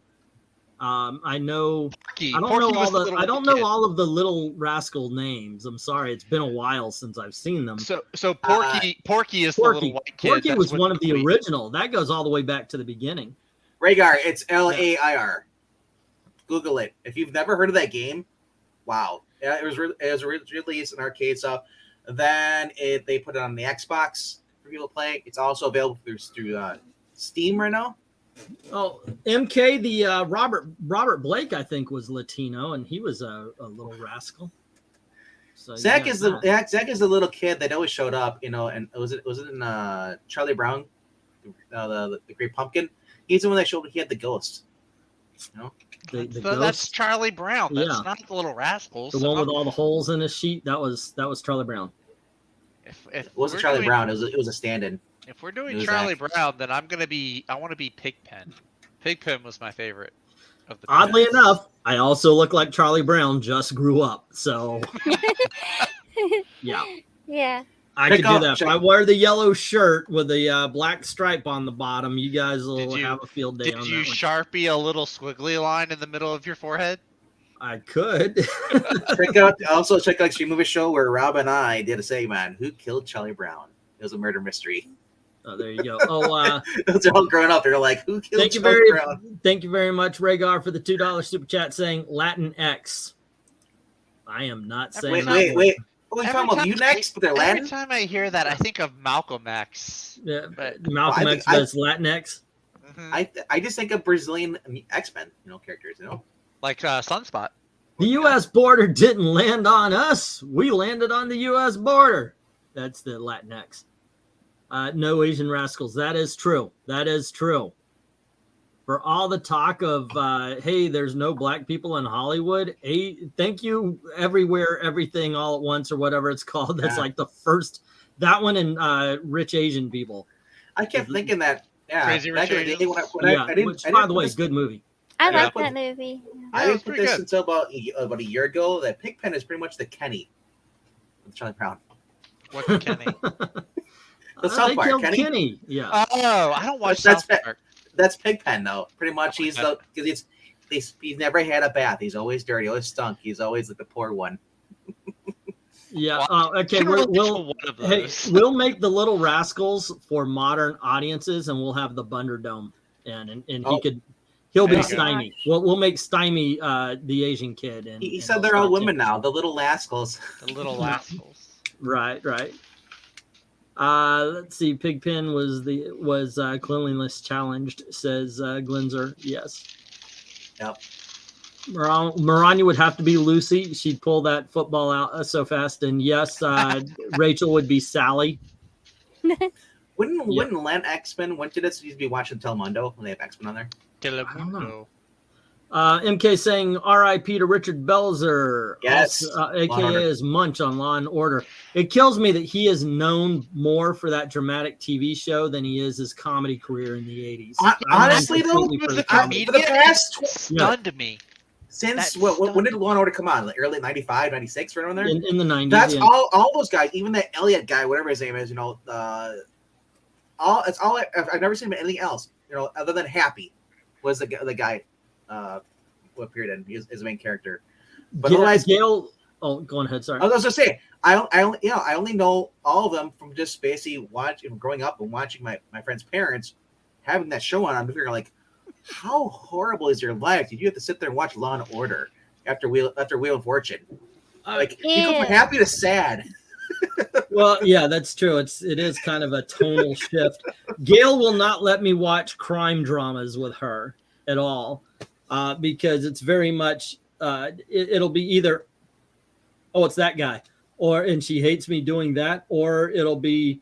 I know. Porky. I don't know all of the little rascal names. I'm sorry, it's been a while since I've seen them. So Porky is the little white kid. Porky was one of the original. That goes all the way back to the beginning. Rhaegar, it's LAIR. Google it. If you've never heard of that game, wow. It was released in arcade stuff. Then they put it on the Xbox for people to play. It's also available through Steam right now. Oh, MK, the Robert Blake, I think, was Latino, and he was a little rascal. So Zach is the little kid that always showed up, and was it in Charlie Brown, the Great Pumpkin? He's the one that showed he had the ghost. The So ghost? that's Charlie Brown. That's not the little rascals. The one with all the holes in his sheet. That was Charlie Brown. If it wasn't Charlie Brown. It was a stand-in. If we're doing Charlie Brown, then I want to be Pigpen. Pigpen was my favorite of the Oddly enough, I also look like Charlie Brown, just grew up. So yeah. Yeah. I could do that. If I wear the yellow shirt with the black stripe on the bottom, you guys will have a field day on that. Did you Sharpie a little squiggly line in the middle of your forehead? I could. check out Extreme Movie Show where Rob and I did a segment. Who killed Charlie Brown? It was a murder mystery. Oh, there you go. Oh, they're all growing up. They're like, who killed Charlie Brown? Thank you very much, Rhaegar, for the $2 super chat saying Latin X. I am not saying that. Wait. What are you talking about? Unix, but they're Latin? Every time I hear that, I think of Malcolm X. Yeah, Malcolm X does Latinx. Mm-hmm. I just think of Brazilian X-Men, characters, Like Sunspot. The U.S. border didn't land on us. We landed on the U.S. border. That's the Latinx. No Asian rascals. That is true. That is true. For all the talk of, hey, there's no black people in Hollywood. Thank you, everywhere, everything, all at once, or whatever it's called. That's like the first. That one and Rich Asian People. I kept thinking that. Yeah, Crazy Rich Asians. Which, by the way, good movie. I like that movie. I didn't put this until about a year ago. That Pigpen is pretty much the Kenny of Charlie Brown. What's the Kenny? The South Park Kenny. Yeah. Oh, I don't watch South Park. That's Pigpen though. Pretty much, he's he's never had a bath. He's always dirty, always stunk. He's always like the poor one. Yeah. Okay. We'll make the Little Rascals for modern audiences, and we'll have the Bunderdome, and he'll be Stymie. We'll make Stymie the Asian kid. And he said they're all women now. The Little Rascals. The Little Rascals. Right. Let's see. Pigpen was cleanliness challenged, says Glinzer. Yes. Yep. Maranya would have to be Lucy. She'd pull that football out so fast. And yes, Rachel would be Sally. Wouldn't Len X-Men? When did this used to be watching Telemundo when they have X-Men on there? Telemundo. MK saying R.I.P. to Richard Belzer, yes, aka as Munch on Law and Order. It kills me that he is known more for that dramatic TV show than he is his comedy career in the 80s. Honestly, though, for the past stunned me. Since when did Law and Order come on? Like early 95, 96, right around there? In the 90s. That's all those guys, even that Elliot guy, whatever his name is, I've never seen him in anything else, other than Happy was the guy. What period in his main character, but otherwise, Gail. Oh, go ahead. Sorry. I was just saying, I only know all of them from just basically growing up and watching my friends' parents having that show on. I'm figuring like, how horrible is your life? Did you have to sit there and watch Law and Order after Wheel of Fortune? You go from happy to sad. Well, yeah, that's true. It is kind of a tonal shift. Gail will not let me watch crime dramas with her at all. Because it's very much it'll be either it's that guy, and she hates me doing that, or it'll be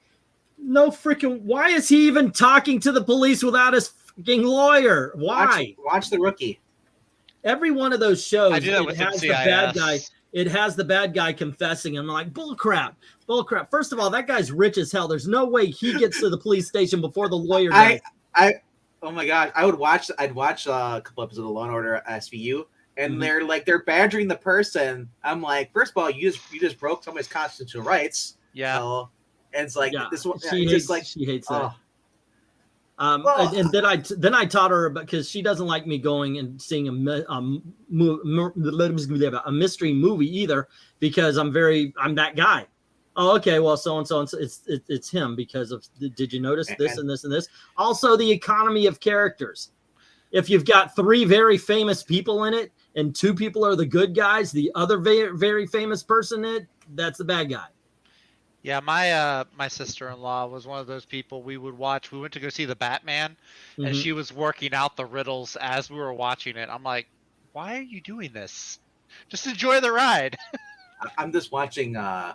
no freaking why is he even talking to the police without his fucking lawyer. Why? Watch The Rookie. Every one of those shows, I do that it with has NCIS. the bad guy. It has the bad guy confessing. I'm like, bull crap. First of all, that guy's rich as hell. There's no way he gets to the police station before the lawyer does. Oh my gosh, I'd watch a couple episodes of Law and Order SVU, and they're badgering the person. I'm like, first of all, you just broke somebody's constitutional rights. Yeah. So, and it's like this one. She hates that. Well, and then I taught her about, because she doesn't like me going and seeing a mystery movie either, because I'm that guy. Oh, okay. Well, so and so, it's him because of. Did you notice this and this and this? Also, the economy of characters. If you've got 3 very famous people in it and 2 people are the good guys, the other very, very famous person in it, that's the bad guy. Yeah, my sister-in-law was one of those people we would watch. We went to go see the Batman, and she was working out the riddles as we were watching it. I'm like, why are you doing this? Just enjoy the ride. I'm just watching our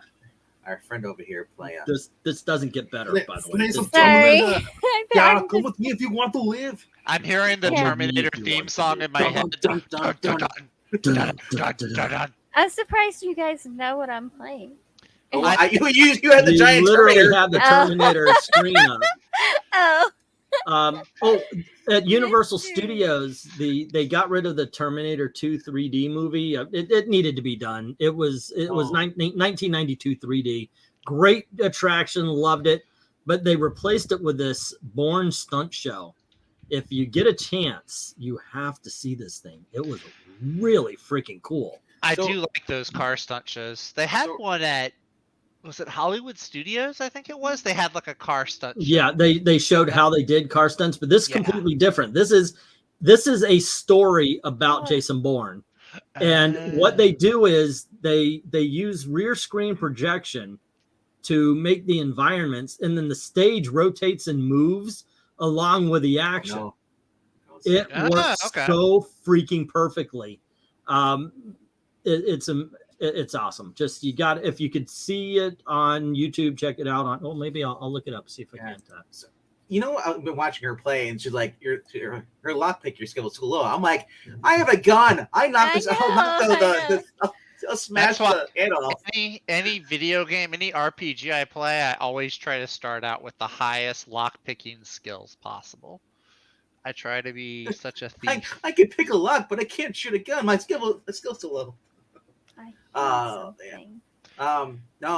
friend over here play. This doesn't get better, by the way. Sorry. Yeah, come with me if you want to live. I'm hearing the Terminator theme song in my head. I'm surprised you guys know what I'm playing. Oh, you had the giant Terminator. Have the Terminator screen up. At Universal Studios, they got rid of the Terminator 2 3D movie. It needed to be done. It was 1992 3D. Great attraction, loved it, but they replaced it with this Bourne stunt show. If you get a chance, you have to see this thing. It was really freaking cool. I do like those car stunt shows. They had one at, was it Hollywood Studios? I think it was. They had like a car stunt show. Yeah, they showed how they did car stunts, but this is completely different. This is a story about Jason Bourne. And what they do is they use rear screen projection to make the environments, and then the stage rotates and moves along with the action. It works so freaking perfectly. It's awesome. Just if you could see it on YouTube, check it out on. Oh, maybe I'll look it up, see if I can. You know, I've been watching her play, and she's like, her lockpick, your skill is too low. I'm like, I have a gun. I knocked this. I'll smash the head off. Any video game, any RPG I play, I always try to start out with the highest lockpicking skills possible. I try to be such a thief. I can pick a lock, but I can't shoot a gun. My skill's too low. No.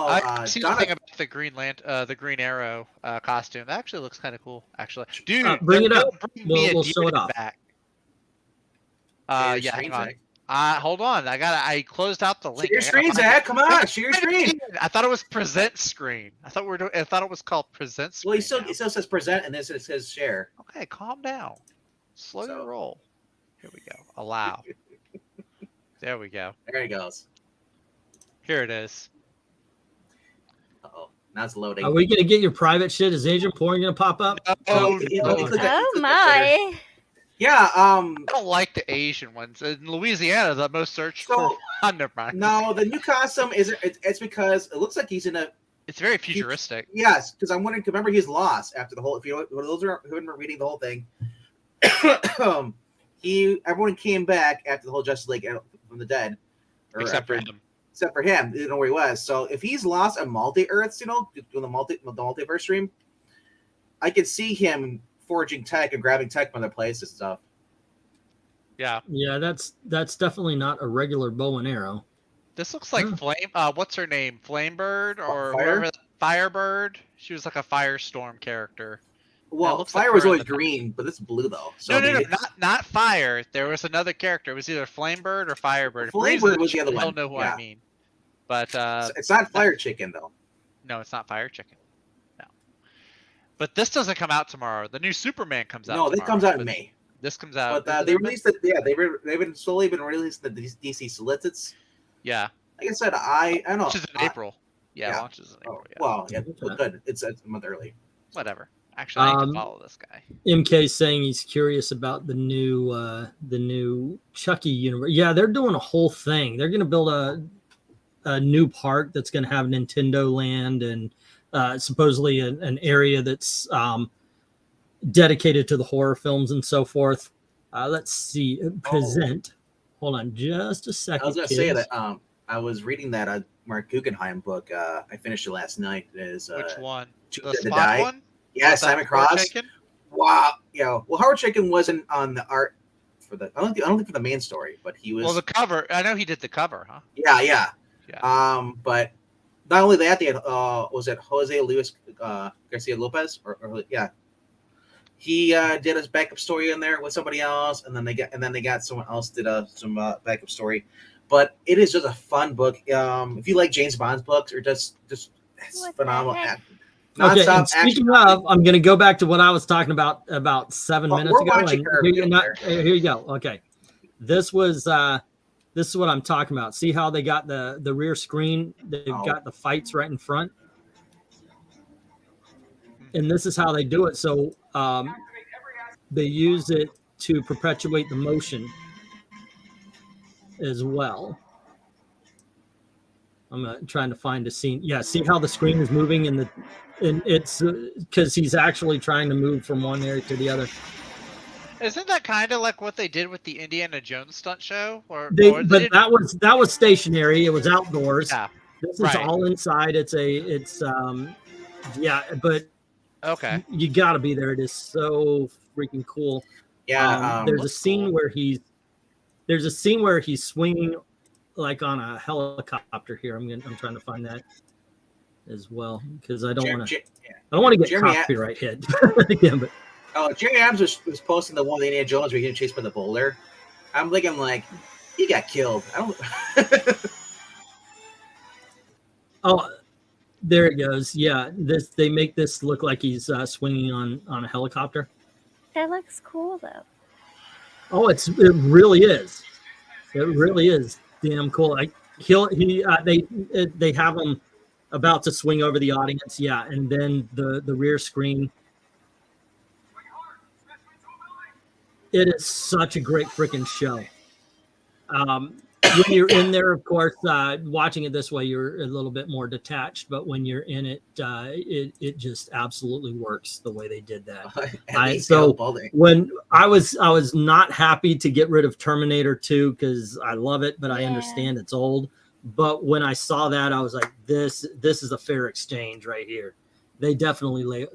I see the thing about the the Green Arrow costume. That actually looks kind of cool. Actually, dude, bring it up. We'll show it off. Back. Yeah, hang on. Hold on. I closed out the link. Share your screen, Zach. Come on, share your screen. I thought it was present screen. I thought it was called present screen. Well, it still says present, and then it says share. Okay, calm down. Slow your roll. Here we go. Allow. There we go. There it goes. Here it is. Uh-oh. Now it's loading. Are we going to get your private shit? Is Agent Porn going to pop up? Oh my. Yeah. I don't like the Asian ones. In Louisiana, the most searched for. Never mind. No, the new costume it's because it looks like he's in a. It's very futuristic. Yes, because I'm wondering. Remember, he's lost after the whole. If you those who haven't been reading the whole thing, everyone came back after the whole Justice League from the dead, Except for him. Except for him, they didn't know where he was. So if he's lost on multi-Earths, doing the multiverse stream, I could see him forging tech and grabbing tech from other places and stuff. Yeah. Yeah, that's definitely not a regular bow and arrow. This looks like what's her name? Flamebird or whatever. Firebird. She was like a Firestorm character. Well, Fire was always green, but it's blue though. So no, not Fire. There was another character. It was either Flamebird or Firebird. Flamebird was the other one. I don't know who I mean. But it's not Fire Chicken though. No, it's not Fire Chicken. No. But this doesn't come out tomorrow. The new Superman comes out. No, this comes out in May. This comes out. But they released it. Yeah, they've been slowly releasing the DC solicits. Yeah. Like I said, I don't know. Launches in April. Yeah, launches in April. Yeah. Well, yeah, good. It's a month early. Whatever. Actually, I need to follow this guy. MK saying he's curious about the new Chucky universe. Yeah, they're doing a whole thing. They're going to build a new park that's going to have Nintendo Land and supposedly an area that's dedicated to the horror films and so forth. Let's see. Present. Hold on just a second. I was going to kids. say that I was reading that Mark Guggenheim book. I finished it last night. Is Which one? Too The Dead to Spot Die. one? Yeah, Was that Simon Howard Cross. Chaykin? Wow. Yeah. Well, Howard Chaykin wasn't on the art for the. I don't think for the main story, but he was. Well, the cover. I know he did the cover, huh? Yeah. Yeah. But not only that, they had was it Jose Luis Garcia Lopez or yeah. He did his backup story in there with somebody else, and then they got someone else did some backup story. But it is just a fun book. If you like James Bond's books, or just it's What phenomenal. the heck? Okay, Nonstop and speaking action. of, I'm going to go back to what I was talking about 7 Well, minutes we're ago. watching And her here you go. Okay, this is what I'm talking about. See how they got the rear screen? They've got the fights right in front, and this is how they do it. So they use it to perpetuate the motion as well. I'm trying to find a scene. Yeah, see how the screen is moving and it's because he's actually trying to move from one area to the other. Isn't that kind of like what they did with the Indiana Jones stunt show? But that was stationary. It was outdoors. Yeah. This is all inside. Yeah, but okay. You got to be there. It is so freaking cool. Yeah. There's a scene where he's swinging like on a helicopter here. I'm trying to find that as well because I don't want to get Jeremy copyright hit again. But Jeremy Adams was posting the one with Indiana Jones where he getting chased by the boulder. I'm thinking like he got killed. I don't. Oh, there it goes. Yeah, they make this look like he's swinging on a helicopter. That looks cool though. Oh, it really is. It really is damn cool. They have him about to swing over the audience. Yeah, and then the rear screen. It is such a great freaking show. When you're in there, of course, watching it this way, you're a little bit more detached. But when you're in it, it just absolutely works the way they did that. So when I was not happy to get rid of Terminator 2 because I love it, but I understand it's old. But when I saw that, I was like, this is a fair exchange right here. They definitely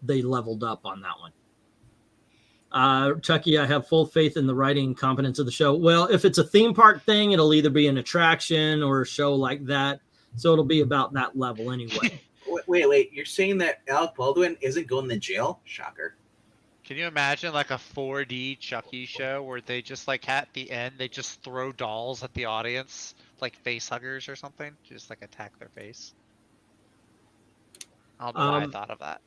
they leveled up on that one. Chucky, I have full faith in the writing competence of the show. Well, if it's a theme park thing, it'll either be an attraction or a show like that. So it'll be about that level anyway. Wait. You're saying that Alec Baldwin isn't going to jail? Shocker. Can you imagine like a 4D Chucky show where they just like at the end, they just throw dolls at the audience, like face huggers or something, just like attack their face? I don't know why I thought of that.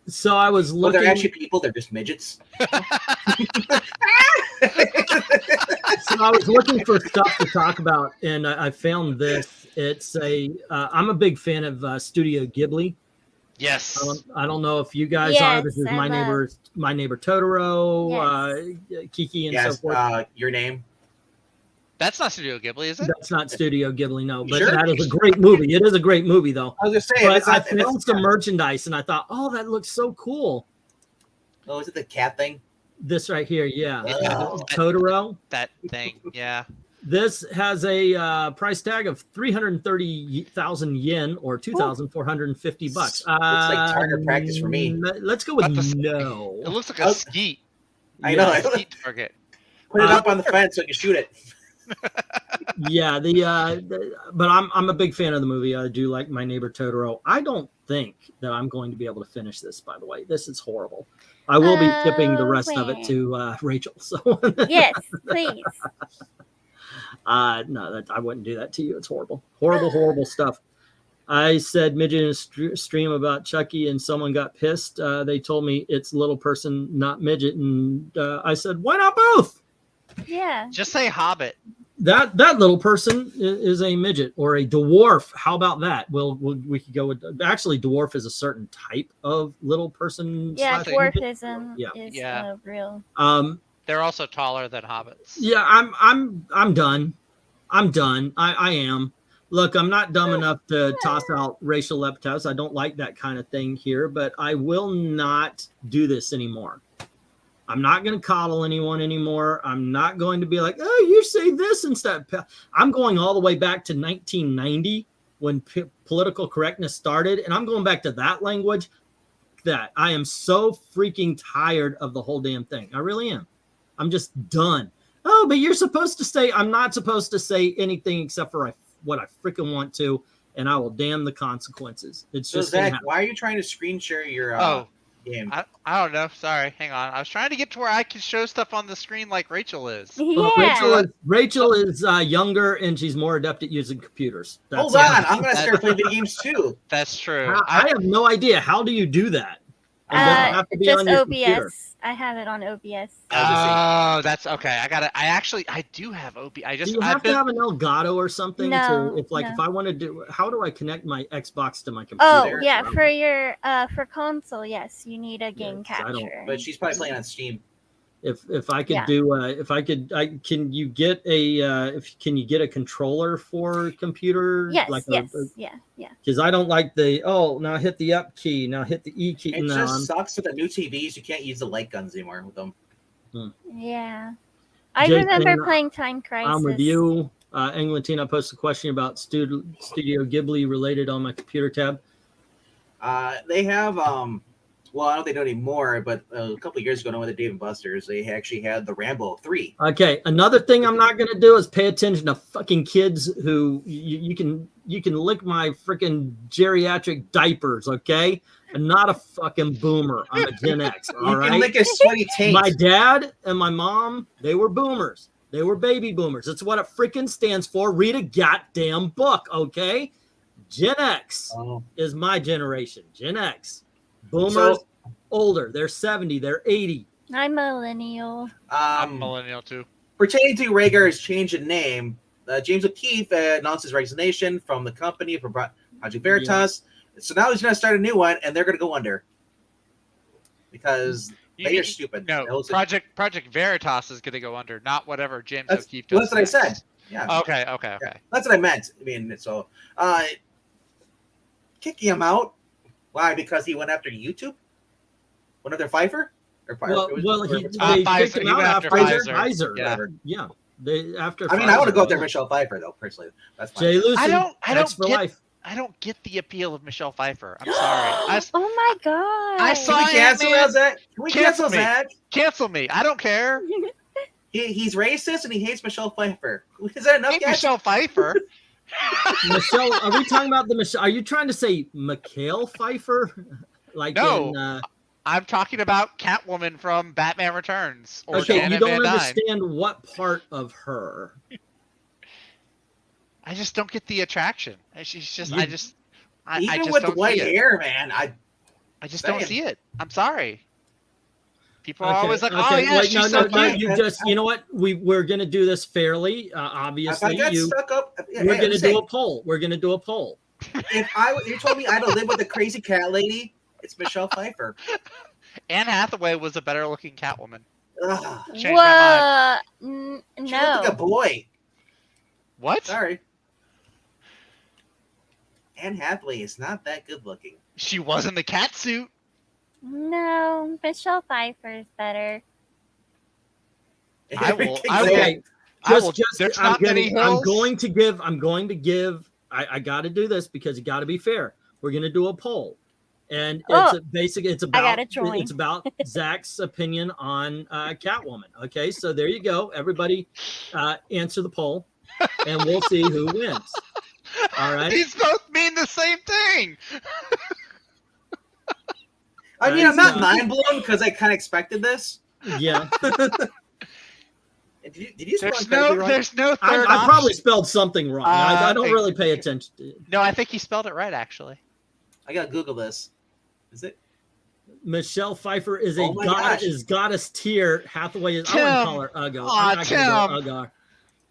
So I was looking. Well, they're actually people. They're just midgets. So I was looking for stuff to talk about, and I found this. It's I'm a big fan of Studio Ghibli. Yes. I don't know if you guys are. This is My Neighbor Totoro, Kiki, and so forth. Your Name. That's not Studio Ghibli, is it? That's not Studio Ghibli, no. But that is a great movie. It is a great movie, though. I was just saying. But I found some merchandise, and I thought, oh, that looks so cool. Oh, is it the cat thing? This right here, yeah. Oh. Totoro. That thing, yeah. This has a price tag of 330,000 yen or $2,450. Looks like target practice for me. Let's go with no. It looks like a skeet. I know. Skeet target. Put it up on the fence so you can shoot it. Yeah, but I'm a big fan of the movie. I do like My Neighbor Totoro. I don't think that I'm going to be able to finish this, by the way. This is horrible. I will be tipping the rest of it to Rachel. So yes, please. No, I wouldn't do that to you. It's horrible. Horrible stuff. I said midget in a stream about Chucky and someone got pissed. They told me it's little person, not midget. And I said, why not both? Yeah. Just say Hobbit. That little person is a midget or a dwarf. How about that? Well, we could go with actually dwarf is a certain type of little person. Yeah, dwarfism is real. They're also taller than hobbits. Yeah, I'm done. I am. Look, I'm not dumb enough to toss out racial epithets. I don't like that kind of thing here, but I will not do this anymore. I'm not going to coddle anyone anymore. I'm not going to be like, oh, you say this instead. I'm going all the way back to 1990 when political correctness started, and I'm going back to that language. That I am so freaking tired of the whole damn thing. I really am. I'm just done. Oh, but you're supposed to say, I'm not supposed to say anything except for what I freaking want to, and I will damn the consequences. It's So just Zach, why are you trying to screen share your game? I don't know. Sorry. Hang on. I was trying to get to where I can show stuff on the screen like Rachel is. Well, Yeah. Rachel is younger and she's more adept at using computers. Hold on, I'm gonna start playing video games too. That's true. I have no idea. How do you do that? It doesn't have to be Just on your OBS. computer. I have it on OBS. Oh, that's okay. I do have OB. Do you have to have an Elgato or something? No, If no. I want to do, how do I connect my Xbox to my computer? Oh yeah, for your for console, yes, you need a game 'cause I don't- capture. But she's probably playing on Steam. If I could Yeah. do can you get a controller for computer? Yes, Like yes, yeah. Because I don't like now hit the up key, now hit the E key. It No, just sucks with the new TVs. You can't use the light guns anymore with them. Yeah. I Jason, remember playing Time Crisis. I'm with you. Englantina posted a question about Studio Ghibli related on my computer tab. They have well, I don't think they do anymore, but a couple of years ago, with the Dave and Buster's, they actually had the Rambo 3. Okay, another thing I'm not going to do is pay attention to fucking kids who you can lick my freaking geriatric diapers. Okay, I'm not a fucking boomer. I'm a Gen X. All You right. can lick a sweaty taint. My dad and my mom, they were boomers. They were baby boomers. That's what it freaking stands for. Read a goddamn book, okay? Gen X is my generation. Gen X. Boomers, older. They're 70. They're 80. I'm millennial. I'm millennial too. Pertaining to Rhaegar's change in name, James O'Keefe announced his resignation from the company for Project Veritas. So now he's going to start a new one, and they're going to go under because they are stupid. No, Project Veritas is going to go under, not whatever James O'Keefe Well, does. that's what I said. Yeah. Okay. Yeah, that's what I meant. I mean, so kicking him out. Why? Because he went after YouTube? Went after Pfeiffer? Or They kicked him out after Pfizer. Yeah. After I mean, I want to go after Michelle Pfeiffer though, personally. That's fine. Jay Lucy, I don't get the appeal of Michelle Pfeiffer. I'm sorry. Oh my god. I saw Can we cancel Ant-Man. Zach? Can we cancel me. Zach? Cancel me. I don't care. He's racist and he hates Michelle Pfeiffer. Is that enough, Hate guys? Michelle Pfeiffer. Michelle, are we talking about the Michelle? Are you trying to say Mikhail Pfeiffer? Like No. I'm talking about Catwoman from Batman Returns. Or okay, Janet you don't Van Dyne. understand what part of her. I just don't get the attraction. She's just, I just with don't white see it. hair, man. I just don't see it. I'm sorry. People are always like, "Oh yeah, wait, she's so cute." You know what? We're gonna do this fairly. Obviously, If I got stuck up, we're gonna do a poll. We're gonna do a poll. If you told me I had to live with a crazy cat lady, it's Michelle Pfeiffer. Anne Hathaway was a better looking Catwoman. Ugh. Changed my No. She looked like a boy. What? Sorry. Anne Hathaway is not that good looking. She was in the cat suit. No, Michelle Pfeiffer's better. I will. Okay, There's not many hills. I'm going to give. I got to do this because you got to be fair. We're going to do a poll, and it's about Zach's opinion on Catwoman. Okay, so there you go. Everybody, answer the poll, and we'll see who wins. All right. These both mean the same thing. I mean, I'm not mind blown because I kind of expected this. Yeah. Did you spell There's incredibly no. wrong? There's no third. I probably spelled something wrong. I don't really pay attention to it. No, I think he spelled it right actually. I gotta Google this. Is it? Michelle Pfeiffer is Oh my gosh. goddess tier. Hathaway is. Tim. I wouldn't call her Uggo. Aw, I'm not gonna go Uggar.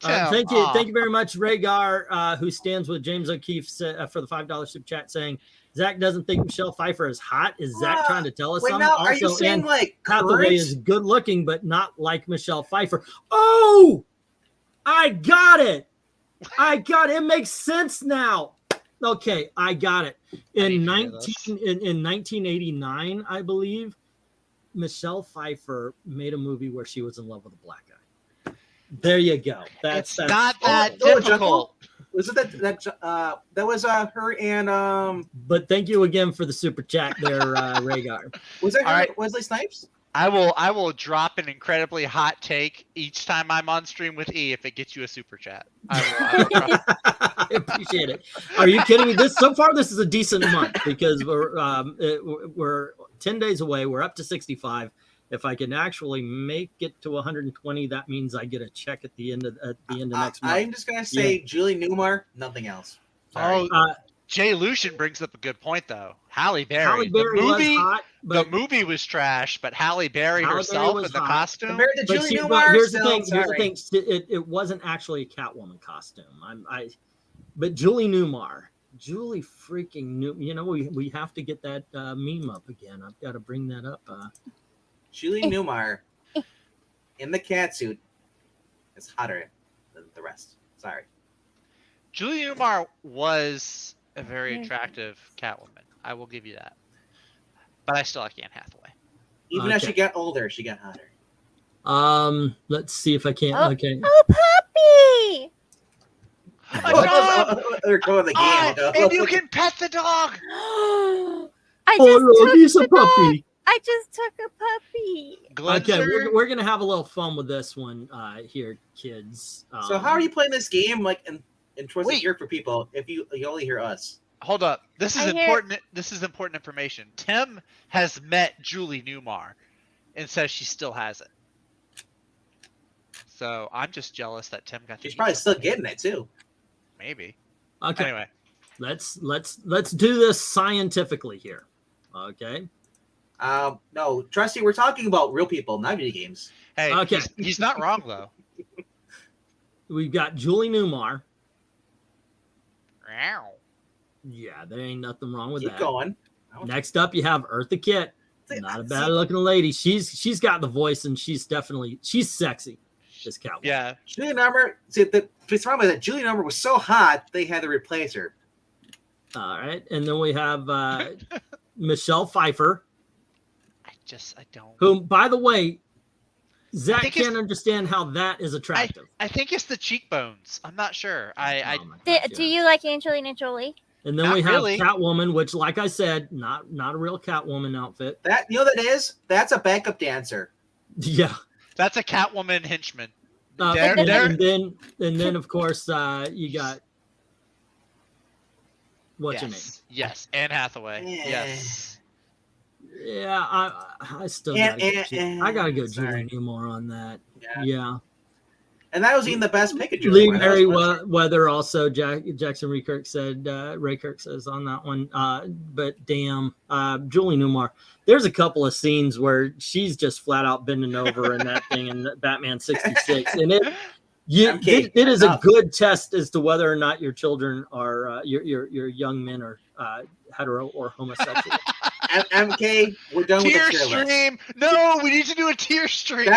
Tim, Thank you very much, Rhaegar, who stands with James O'Keefe for the $5 super chat, saying Zach doesn't think Michelle Pfeiffer is hot. Is Zach trying to tell us Wait, something? now, are you Also, saying Anne like Hathaway current? is good looking, but not like Michelle Pfeiffer. Oh, I got it. I got it. It makes sense now. Okay, I got it. In 1989, I believe, Michelle Pfeiffer made a movie where she was in love with a black guy. There you go. That's not that difficult. Was it that was her and But thank you again for the super chat there, Rhaegar. Was that her, right. Wesley Snipes? I will drop an incredibly hot take each time I'm on stream with E if it gets you a super chat. I appreciate it. Are you kidding me? So far this is a decent month because we're 10 days away. We're up to 65. If I can actually make it to 120, that means I get a check at the end of next month. I'm just gonna say Julie Newmar, nothing else. Sorry. Jay Lucian brings up a good point though. Halle Berry. Halle Berry was hot, the movie was trash, but Halle Berry herself in the costume. Compared to Julie Newmar, here's the thing. It wasn't actually a Catwoman costume. But Julie Newmar. Julie freaking New. You know, we have to get that meme up again. I've got to bring that up. Julie Newmar in the catsuit is hotter than the rest. Sorry. Julie Newmar was a very attractive Catwoman. I will give you that. But I still like Anne Hathaway. Even as she got older, she got hotter. Let's see if I can. Okay. Oh, puppy! They're going the game. And you can pet the dog. He's a puppy. I just took a puppy. Okay, we're gonna have a little fun with this one here, kids. So how are you playing this game like and towards the ear for people if you only hear us? Hold up. This is important. This is important information. Tim has met Julie Newmar and says she still has it. So I'm just jealous that Tim got. She's probably still getting it too. Maybe. Okay. Anyway, let's do this scientifically here. Okay. No, Trusty, we're talking about real people, not video games. Hey, okay. He's not wrong though. We've got Julie Newmar. Wow. Yeah, there ain't nothing wrong with Keep that. going. Next up, you have Eartha Kitt. Not a bad looking lady. She's got the voice and she's sexy. This Catwoman. Yeah. Julie Newmar. See, the problem is that Julie Newmar was so hot they had to replace her. All right, and then we have Michelle Pfeiffer. I don't. Who, by the way, Zach can't understand how that is attractive. I think it's the cheekbones. I'm not sure. Do you like Angelina Jolie? And then we have Catwoman, which, like I said, not a real Catwoman outfit. That that is? That's a backup dancer. Yeah, that's a Catwoman henchman. And then of course you got what's your name? Yes, Anne Hathaway. Yes. Yeah, I still gotta go Julie Newmar on that. Yeah. And that was even the best pick of Lee Merriweather also. Jackson Raykirk says on that one. But damn, Julie Newmar. There's a couple of scenes where she's just flat out bending over in that thing in Batman 66, and it is a good test as to whether or not your children are your young men are hetero or homosexual. MK, we're done with the tier stream. No, we need to do a tier stream.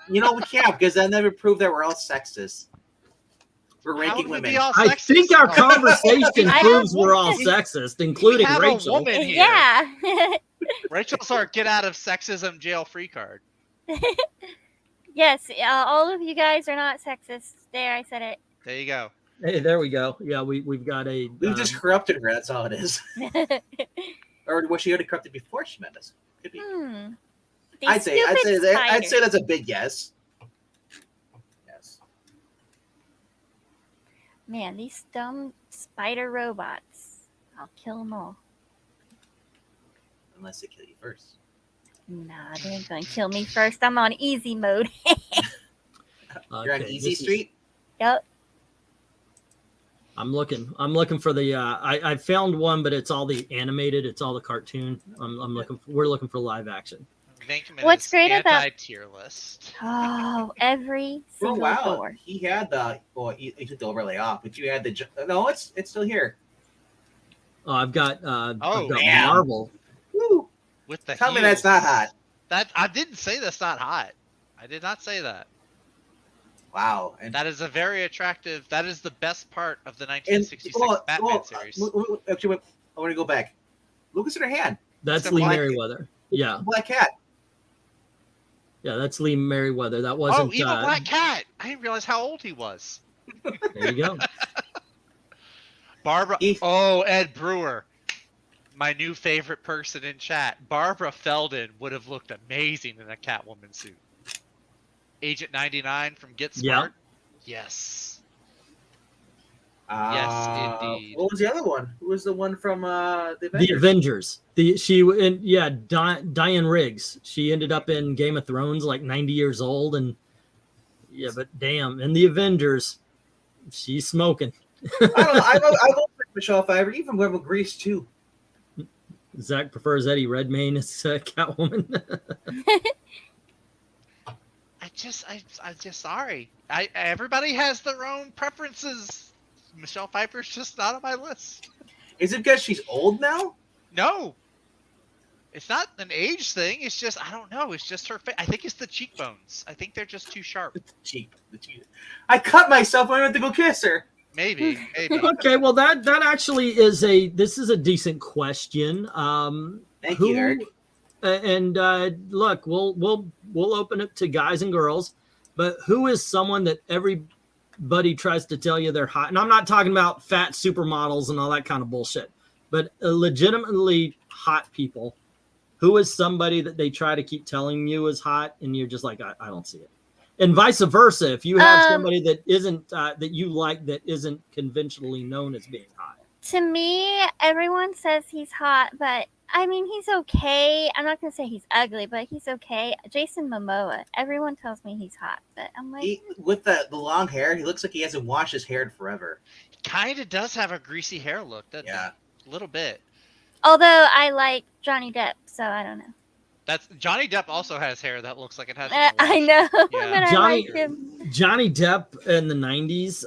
We can't because that never proved that we're all sexist. We're ranking women. I think our conversation proves we're all sexist, including Rachel. Yeah. Rachel's our get out of sexism jail free card. Yes, all of you guys are not sexist. There, I said it. There you go. Hey, there we go. Yeah, we've got a. We've just corrupted her. That's all it is. Or was she already corrupted before she met us? Could be. I'd say that's a big yes. Yes. Man, these dumb spider robots. I'll kill them all. Unless they kill you first. Nah, they ain't gonna kill me first. I'm on easy mode. You're on easy street? Yep. I'm looking for the I found one, but it's all the animated, it's all the cartoon. We're looking for live action. VENKMAN What's great about tier list? Oh, every single door. He had he took the overlay off, but you had it's still here. Oh, I've got man. Marvel. Woo. With the Tell me that's not hot. I didn't say that's not hot. I did not say that. Wow. And That is a very attractive. That is the best part of the 1966 Batman series. Actually, I want to go back. Look at her hand. That's Lee Merriweather. Yeah. Black Cat. Yeah, that's Lee Merriweather. That wasn't. Oh, Evil Black Cat. I didn't realize how old he was. There you go. Barbara. Oh, Ed Brewer. My new favorite person in chat. Barbara Feldon would have looked amazing in a Catwoman suit. Agent 99 from Get Smart. Yeah. Yes. Yes, indeed. What was the other one? Who was the one from the Avengers? Diane Riggs. She ended up in Game of Thrones, like 90 years old, and yeah, but damn, in the Avengers, she's smoking. I don't know. I've always liked Michelle Pfeiffer, even with Grease too. Zach prefers Eddie Redmayne as Catwoman. I'm just sorry. Everybody has their own preferences. Michelle Pfeiffer's just not on my list. Is it because she's old now? No. It's not an age thing. It's just, I don't know. It's just her face. I think it's the cheekbones. I think they're just too sharp. The cheek. I cut myself when I went to go kiss her. Maybe. Okay, well that actually is this is a decent question. Thank you, Eric. And look, we'll open it to guys and girls, but who is someone that everybody tries to tell you they're hot? And I'm not talking about fat supermodels and all that kind of bullshit, but legitimately hot people. Who is somebody that they try to keep telling you is hot, and you're just like, I don't see it. And vice versa, if you have somebody that isn't that you like that isn't conventionally known as being hot. To me, everyone says he's hot, but I mean, he's okay. I'm not gonna say he's ugly, but he's okay. Jason Momoa. Everyone tells me he's hot, but I'm like, with the long hair, he looks like he hasn't washed his hair in forever. He kind of does have a greasy hair look. A little bit. Although I like Johnny Depp, so I don't know. That's Johnny Depp also has hair that looks like it has. I know, Yeah. but I like him. Johnny Depp in the 90s.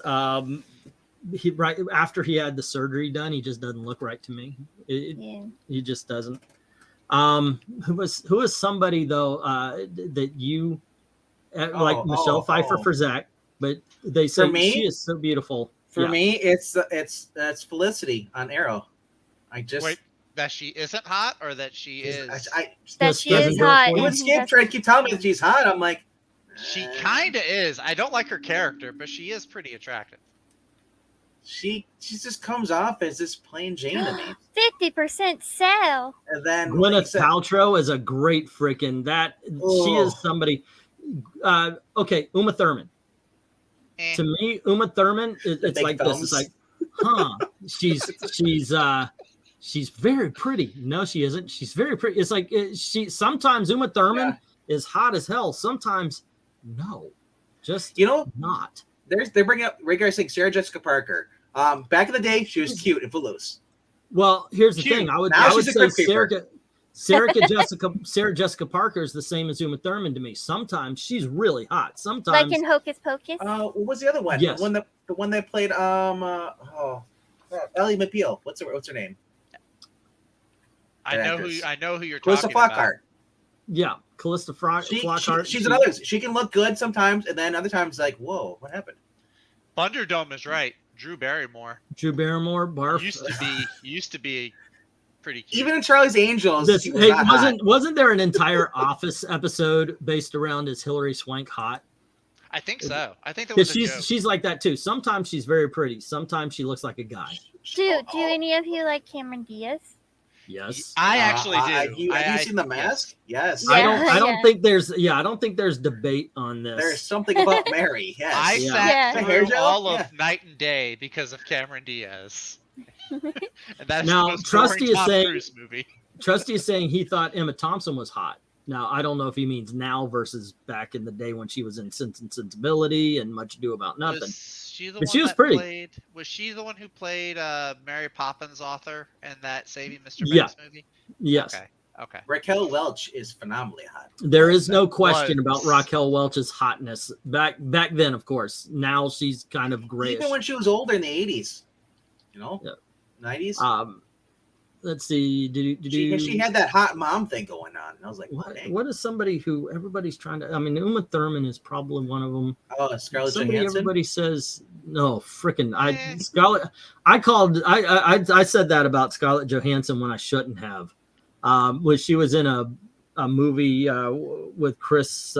He right after he had the surgery done, he just doesn't look right to me. He just doesn't. Who is somebody though that you like Michelle Pfeiffer for Zach, but they say she is so beautiful. For me, it's Felicity on Arrow. Wait, that she isn't hot or that she is. That she is hot. When Skip tried to keep telling me that she's hot, I'm like, she kind of is. I don't like her character, but she is pretty attractive. She just comes off as this plain Jane to me. 50% sell. And then Gwyneth Paltrow is a great freaking she is somebody. Okay, Uma Thurman. To me, Uma Thurman, it's like thumbs. this. It's like, she's very pretty. No, she isn't. She's very pretty. It's like sometimes Uma Thurman is hot as hell. Sometimes no, just not. They bring up regular saying Sarah Jessica Parker. Back in the day, she was cute and footloose. Well, here's the thing. I would say Sarah Jessica Parker is the same as Uma Thurman to me. Sometimes she's really hot. Sometimes, like in Hocus Pocus. What was the other one? Yes. The one that played Ellie McBeal. What's her name? I know who you're Calista talking about. Flockhart. Yeah, Calista Flockhart. She's another. She can look good sometimes, and then other times like, whoa, what happened? Thunderdome is right. Drew Barrymore, barf. used to be pretty cute. Even in Charlie's Angels, wasn't there an entire Office episode based around is Hilary Swank hot? I think so. I think that was she's like that too. Sometimes she's very pretty. Sometimes she looks like a guy. Do any of you like Cameron Diaz? Yes, I actually do. Have you seen The Mask? Yes. I don't think there's debate on this. There's something about Mary. Yes. I sat through all of Night and Day because of Cameron Diaz. And that's now Trusty is saying movie. Trusty is saying he thought Emma Thompson was hot. Now I don't know if he means now versus back in the day when she was in Sense and Sensibility and Much Ado About Nothing. She was pretty. Was she the one who played Mary Poppins author in that Saving Mr. Banks movie? Yes. Okay. Raquel Welch is phenomenally hot. There is no question about Raquel Welch's hotness. Back then, of course. Now she's kind of grayish. Even when she was older in the 80s. 90s. let's see. She had that hot mom thing going on. And I was like, what is somebody who everybody's trying to? I mean, Uma Thurman is probably one of them. Oh, Scarlett Johansson. Everybody says no. Freaking Scarlett. I said that about Scarlett Johansson when I shouldn't have. When she was in a movie with Chris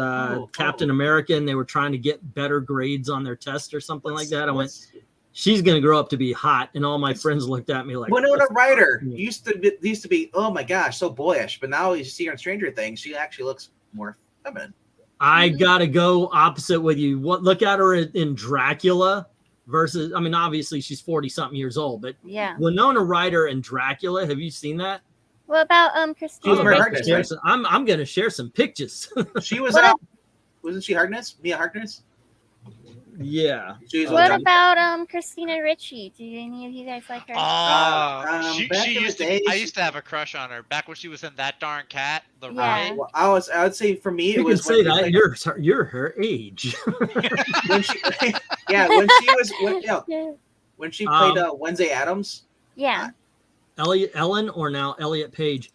Captain America, and they were trying to get better grades on their test or something like that. I went, she's gonna grow up to be hot, and all my friends looked at me like, Winona Ryder used to be, oh my gosh, so boyish, but now you see her in Stranger Things, she actually looks more feminine. I gotta go opposite with you. Look at her in Dracula versus, I mean, obviously she's 40-something years old, but Winona Ryder and Dracula, have you seen that? What about Christina? I'm gonna share some pictures. She was wasn't she Harkness? Mia Harkness? Yeah. What about Christina Ricci? Do any of you guys like her? I used to have a crush on her back when she was in That Darn Cat. Well, I would say for me it was say that you're her age. when she played Wednesday Addams. Yeah. Ellen or now Elliot Page.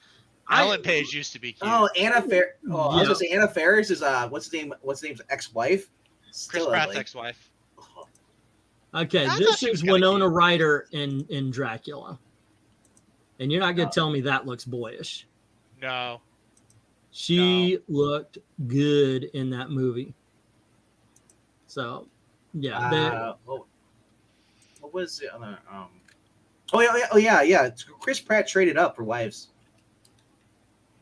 Ellen Page used to be cute. Oh, Anna Faris. I was gonna say Anna Faris is what's the name's ex-wife. Chris Pratt's ex-wife. Okay, this is Winona Ryder in Dracula, and you're not gonna tell me that looks boyish. No, she looked good in that movie. So, yeah. What was the other? Oh yeah. Chris Pratt traded up for wives.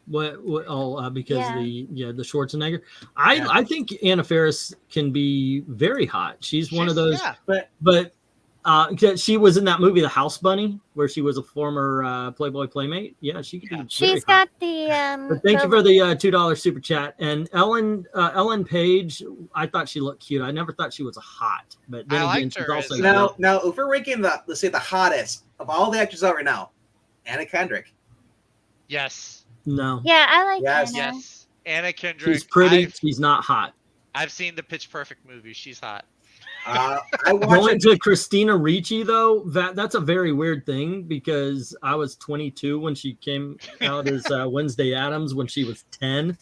What? Because the Schwarzenegger. I think Anna Faris can be very hot. She's one of those. Yeah. But she was in that movie, The House Bunny, where she was a former Playboy playmate. Yeah, she could be. She's got the. But thank you for the $2 super chat. And Ellen Page, I thought she looked cute. I never thought she was hot, but then again, she's also now if we're ranking let's say the hottest of all the actors out right now, Anna Kendrick. Yes. No. Yeah, I like Anna. Yes. Anna Kendrick. She's pretty. She's not hot. I've seen the Pitch Perfect movie. She's hot. Going to Christina Ricci though, that's a very weird thing because I was 22 when she came out as Wednesday Addams when she was 10.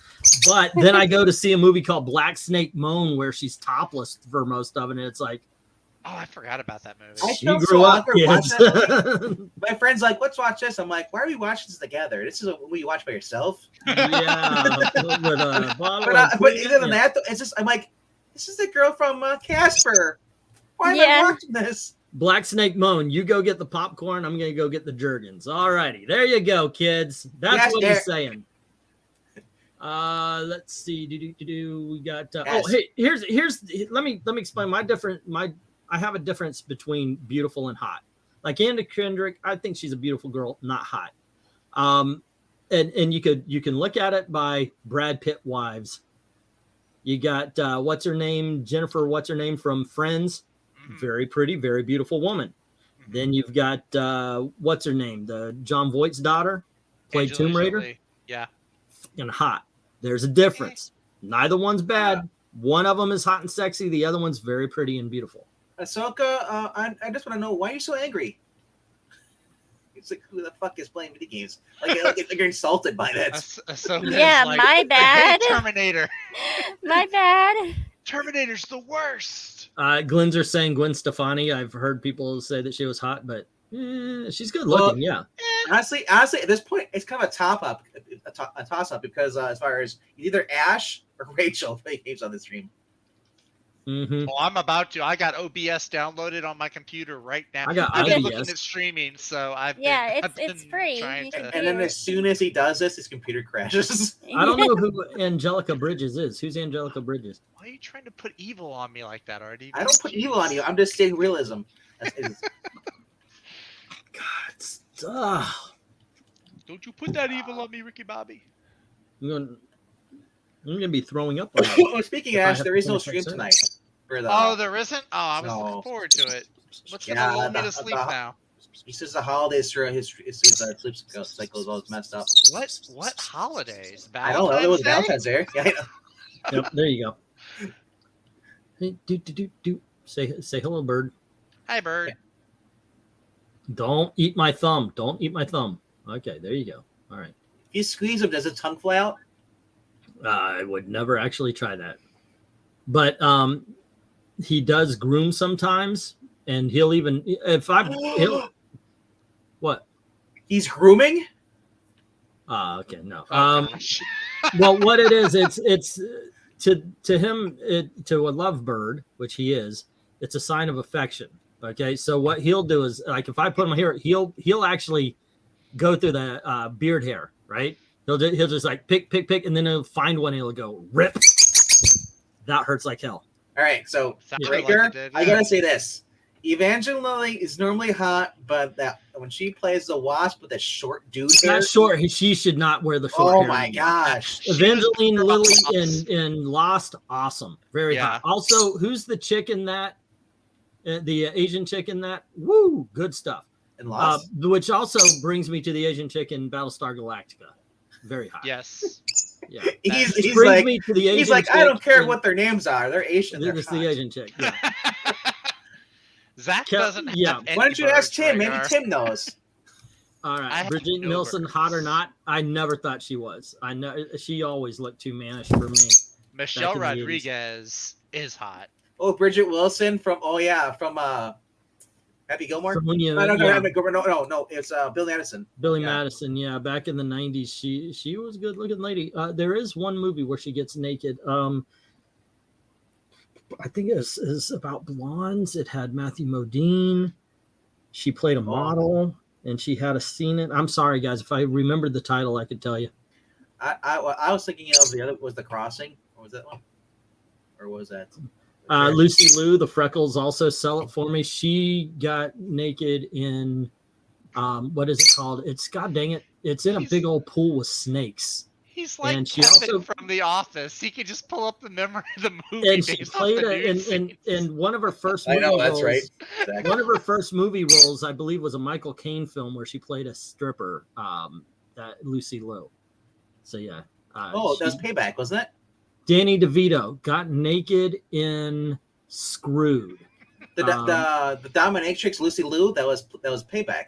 But then I go to see a movie called Black Snake Moan where she's topless for most of it, and it's like, oh, I forgot about that movie. She grew up, kids. My friend's like, let's watch this. I'm like, why are we watching this together? This is a movie you watch by yourself. Yeah. With a bottle but other than that, it's just, I'm like, this is the girl from Casper. Why am I watching this? Black Snake Moan, you go get the popcorn. I'm going to go get the Jergens. All righty. There you go, kids. That's what he's saying. Let's see. We got, let me explain I have a difference between beautiful and hot. Like Anna Kendrick, I think she's a beautiful girl, not hot. And you can look at it by Brad Pitt wives. You got what's her name from Friends, very pretty, very beautiful woman. Then you've got what's her name, the John Voight's daughter, played Tomb Raider, and hot. There's a difference. Neither one's bad. One of them is hot and sexy. The other one's very pretty and beautiful. Ahsoka, I just want to know why you're so angry. It's like, who the fuck is playing video games? Like you're insulted by that. Yeah, my bad. Terminator. My bad. Terminator's the worst. Glenn's are saying Gwen Stefani. I've heard people say that she was hot, but she's good looking. Yeah. Honestly, at this point, it's kind of a toss up because as far as either Ash or Rachel play games on the stream. Mm-hmm. Well, I'm about to. I got OBS downloaded on my computer right now. I got I've been OBS. looking at streaming, so it's free. And then as soon as he does this, his computer crashes. I don't know who Angelica Bridges is. Who's Angelica Bridges? Why are you trying to put evil on me like that, Artie? I don't put evil on you. I'm just saying realism. God, don't you put that evil on me, Ricky Bobby? I'm gonna be throwing up on Well, speaking of Ash, there is no stream tonight. There isn't? Oh, I was looking forward to it. What's gonna lull me to sleep now? He says the holidays through his sleep cycle is all messed up. What holidays? I don't know. There was Valentine's Day. Yeah, I know. Yep, there you go. Hey, do. Say hello, bird. Hi, bird. Don't eat my thumb. Don't eat my thumb. Okay, there you go. All right. If you squeeze him, does his tongue fly out? I would never actually try that. But he does groom sometimes, and he'll even what? He's grooming? Okay, no. Gosh. Well, what it is, it's to him, to a lovebird, which he is, it's a sign of affection. Okay, so what he'll do is, like, if I put him here, he'll actually go through the beard hair, right? He'll just like pick, and then he'll find one and he'll go rip. That hurts like hell. All right, so Sounded right like here, it did, I yeah. gotta say this: Evangeline Lilly is normally hot, but that when she plays the Wasp with that short dude hair, Not short. She should not wear the short oh hair my anymore. gosh! Evangeline She was Lilly in Lost, awesome, very Yeah. hot. Also, who's the chick in that? The Asian chick in that? Woo, good stuff. And Lost. Which also brings me to the Asian chick in Battlestar Galactica, very hot. Yes. Yeah. he's Brings like, me to the Asian he's like, chick I don't care in- what their names are; they're Asian. They're It's hot. the Asian chick. Yeah. Zach Ke- doesn't yeah. have any Why don't you ask birds Tim? Maybe radar. Tim knows. All I right, have Brigitte no Nielsen, birds. hot or not? I never thought she was. I know she always looked too mannish for me. Michelle Back in the 80s. Rodriguez is hot. Oh, Bridget Wilson from Happy Gilmore. From when you, No, yeah, no, it's Bill Anderson. Billy Yeah. Madison, yeah, back in the 90s, she was a good looking lady. There is one movie where she gets naked. I think it's about blondes. It had Matthew Modine. She played a model, and she had a scene in. I'm sorry, guys, if I remembered the title, I could tell you. I was thinking of the other was The Crossing. Or was that one? Or was that? Lucy Liu, the freckles also sell it for me. She got naked in what is it called? It's, god dang it, it's in a big old pool with snakes. He's like And she Kevin also- from The Office. He could just pull up the memory of the movie. And she based played off the it news in one of her first I movie know roles. that's right. Exactly. One of her first movie roles, I believe, was a Michael Caine film where she played a stripper, that Lucy Liu. So yeah. Oh, that was Payback, wasn't it? Danny DeVito got naked in Screwed. The dominatrix Lucy Liu. That was Payback.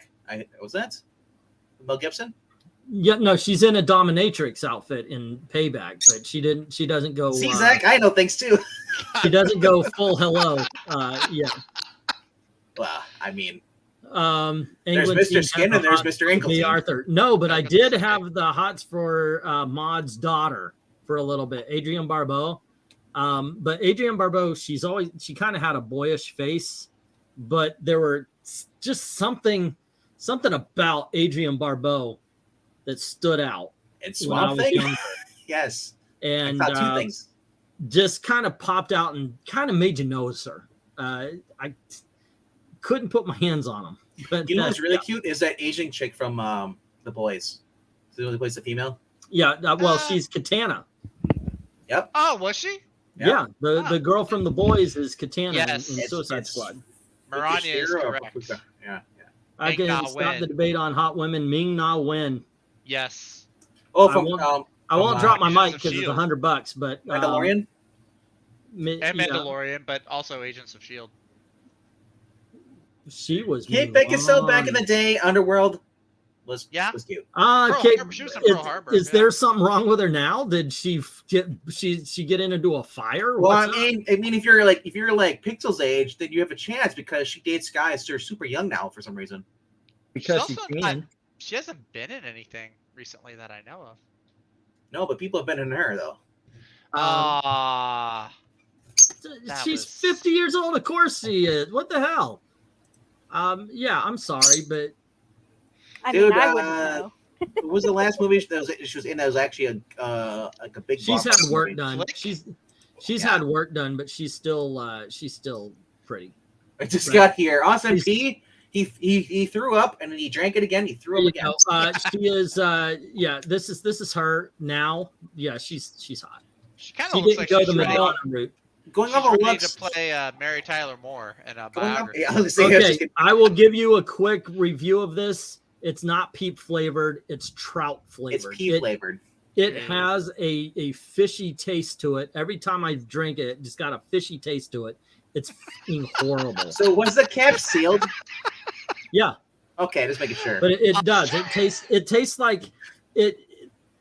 Was that Mel Gibson? Yeah, no, she's in a dominatrix outfit in Payback, but she doesn't go. See, Zach, I know things too. She doesn't go full hello. Yeah. Well, I mean, England there's Mr. team Skin had and there's the hots Mr. for Inkleton. B. Arthur. No, but I did have the hots for Maud's daughter for a little bit, Adrienne Barbeau. But Adrienne Barbeau, she kind of had a boyish face, but there were just something about Adrienne Barbeau that stood out. And when I Swamp was Thing. younger. Yes. And I saw two things. just kind of popped out and kind of made you notice her. I couldn't put my hands on them. But You know what's really cute is that Asian chick from The Boys. The one who plays the female. Yeah, well, she's Katana. Yep. Oh, was she? Yeah, the girl from The Boys is Katana Yes. in Suicide Squad. Maranya is correct. Yeah. I Ming can Na stop Wen. the debate on hot women. Ming Na Wen. Yes. Oh, I from won't drop my Agents mic of because it's S.H.I.E.L.D.. $100, but Mandalorian. And Mandalorian, but also Agents of S.H.I.E.L.D. She was. Kate Beckinsale back in the day, Underworld was cute. Kate, She was in Pearl Harbor. is there something wrong with her now? Did she get into a fire? Well, What's up? I mean, if you're like Pixel's age, then you have a chance because she dates guys who are super young now for some reason. Because She's she also can. She hasn't been in anything recently that I know of. No, but people have been in her though. That She's was- 50 years old. Of course she is. What the hell? Yeah, I'm sorry, but I Dude, mean, I wouldn't know. What was the last movie she was in? That was actually like a big. she's had blockbuster work movie? done. Flick? She's Yeah. had work done, but she's still pretty. I just Right. got here. Austin She's- P. He threw up and then he drank it again. He threw up again. She is. Yeah, this is her now. Yeah, she's hot. She kind She of looks didn't like go she's the ready, Madonna route. Going she's off of ready looks. to play Mary Tyler Moore in a Going off, biography. yeah, I was gonna say, Okay, I will give you a quick review of this. It's not peep flavored. It's trout it's flavored. pea flavored. It Mm. has a fishy taste to it. Every time I drink it, it just got a fishy taste to it. It's fucking horrible. So was the cap sealed? Yeah. Okay, just making sure. But it does. It tastes like it.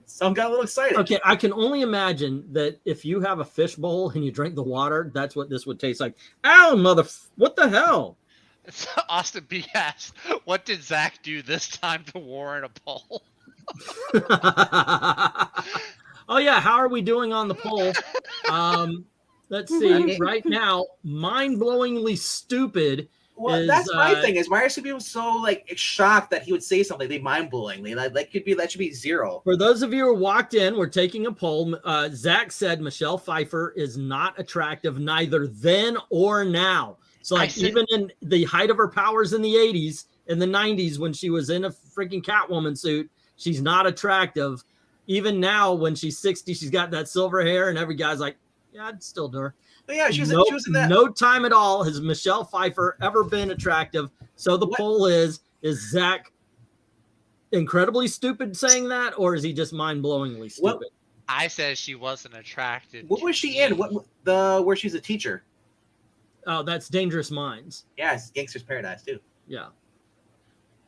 Some got a little excited. Okay, I can only imagine that if you have a fish bowl and you drink the water, that's what this would taste like. Ow, what the hell? Austin B asked, "What did Zach do this time to warrant a poll?" Oh yeah, how are we doing on the poll? Let's see. Right now, mind-blowingly stupid. Well, that's my thing. Is why are some people so like shocked that he would say something? They mind-blowingly. That should be 0. For those of you who walked in, we're taking a poll. Zach said Michelle Pfeiffer is not attractive neither then or now. So like even in the height of her powers in the 80s, in the 90s, when she was in a freaking Catwoman suit, she's not attractive. Even now, when she's 60, she's got that silver hair, and every guy's like, yeah, I'd still do her. But yeah, she was in that. No time at all has Michelle Pfeiffer ever been attractive. So the poll is Zach incredibly stupid saying that, or is he just mind-blowingly stupid? I said she wasn't attracted. What was she in? Where she's a teacher? Oh, that's Dangerous Minds. Yeah, it's Gangster's Paradise too. Yeah.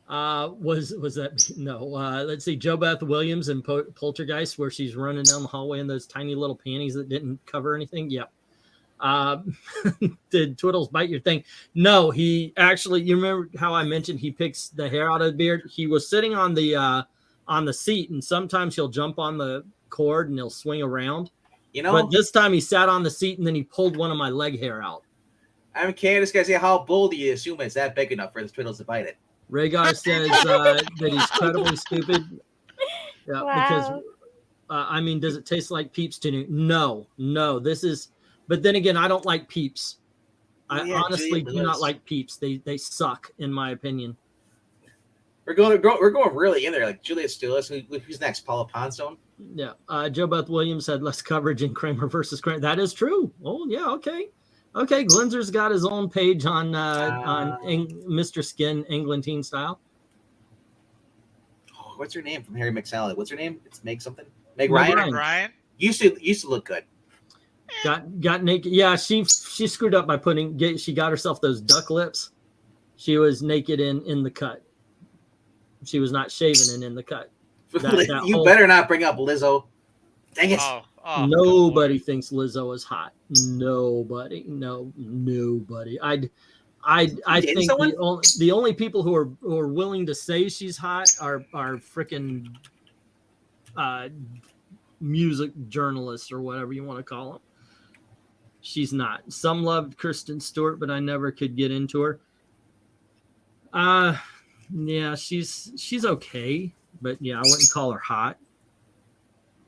Was that no? Let's see, Jo Beth Williams in Poltergeist, where she's running down the hallway in those tiny little panties that didn't cover anything. Yep. Did Twiddles bite your thing? No, he actually. You remember how I mentioned he picks the hair out of the beard? He was sitting on the seat, and sometimes he'll jump on the cord and he'll swing around. You know, but this time he sat on the seat and then he pulled one of my leg hair out. I'm curious, guys. How bold do you assume it's that big enough for the Twiddles to bite it? Rhaegar says that he's incredibly stupid. Yeah, wow. Because I mean, does it taste like Peeps to you? No. This is, but then again, I don't like Peeps. I honestly do not like Peeps. They suck, in my opinion. We're going really in there. Like Julia Stiles, who's next? Paula Poundstone. Yeah. Jo Beth Williams had less coverage in Kramer versus Kramer. That is true. Oh yeah. Okay. Glinzer's got his own page on Mr. Skin Englentine style. Oh, what's her name from Harry McSally? What's her name? It's Meg something. Meg Ryan. Used to look good. Got naked. Yeah, she screwed up by she got herself those duck lips. She was naked in the cut. She was not shaven and in the cut. You better not bring up Lizzo. Dang it. Oh, nobody thinks Lizzo is hot. Nobody. Nobody. I think the only people who are willing to say she's hot are freaking music journalists or whatever you want to call them. She's not. Some loved Kristen Stewart, but I never could get into her. Yeah, she's okay, but yeah, I wouldn't call her hot.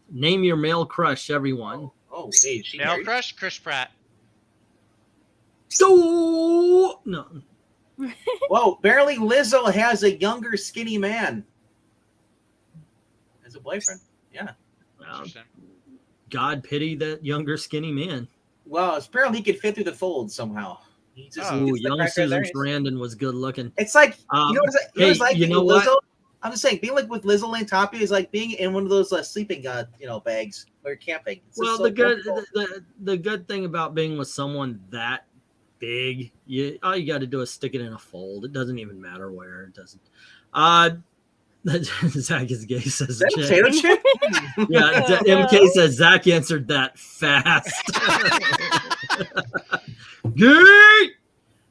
Name your male crush, everyone. Oh, hey, male crush, Chris Pratt. So no. Whoa, apparently Lizzo has a younger, skinny man as a boyfriend. Yeah. God pity that younger, skinny man. Well, apparently he could fit through the folds somehow. Young Susan Sarandon was good looking. It's like you know what? Lizzo. I'm just saying, being like with Lizzo Lane Tapia is like being in one of those sleeping, bags or camping. It's the good thing about being with someone that big, all you got to do is stick it in a fold. It doesn't even matter where. It doesn't. Zach is gay, says potato chip. Yeah, MK says Zach answered that fast. Gay.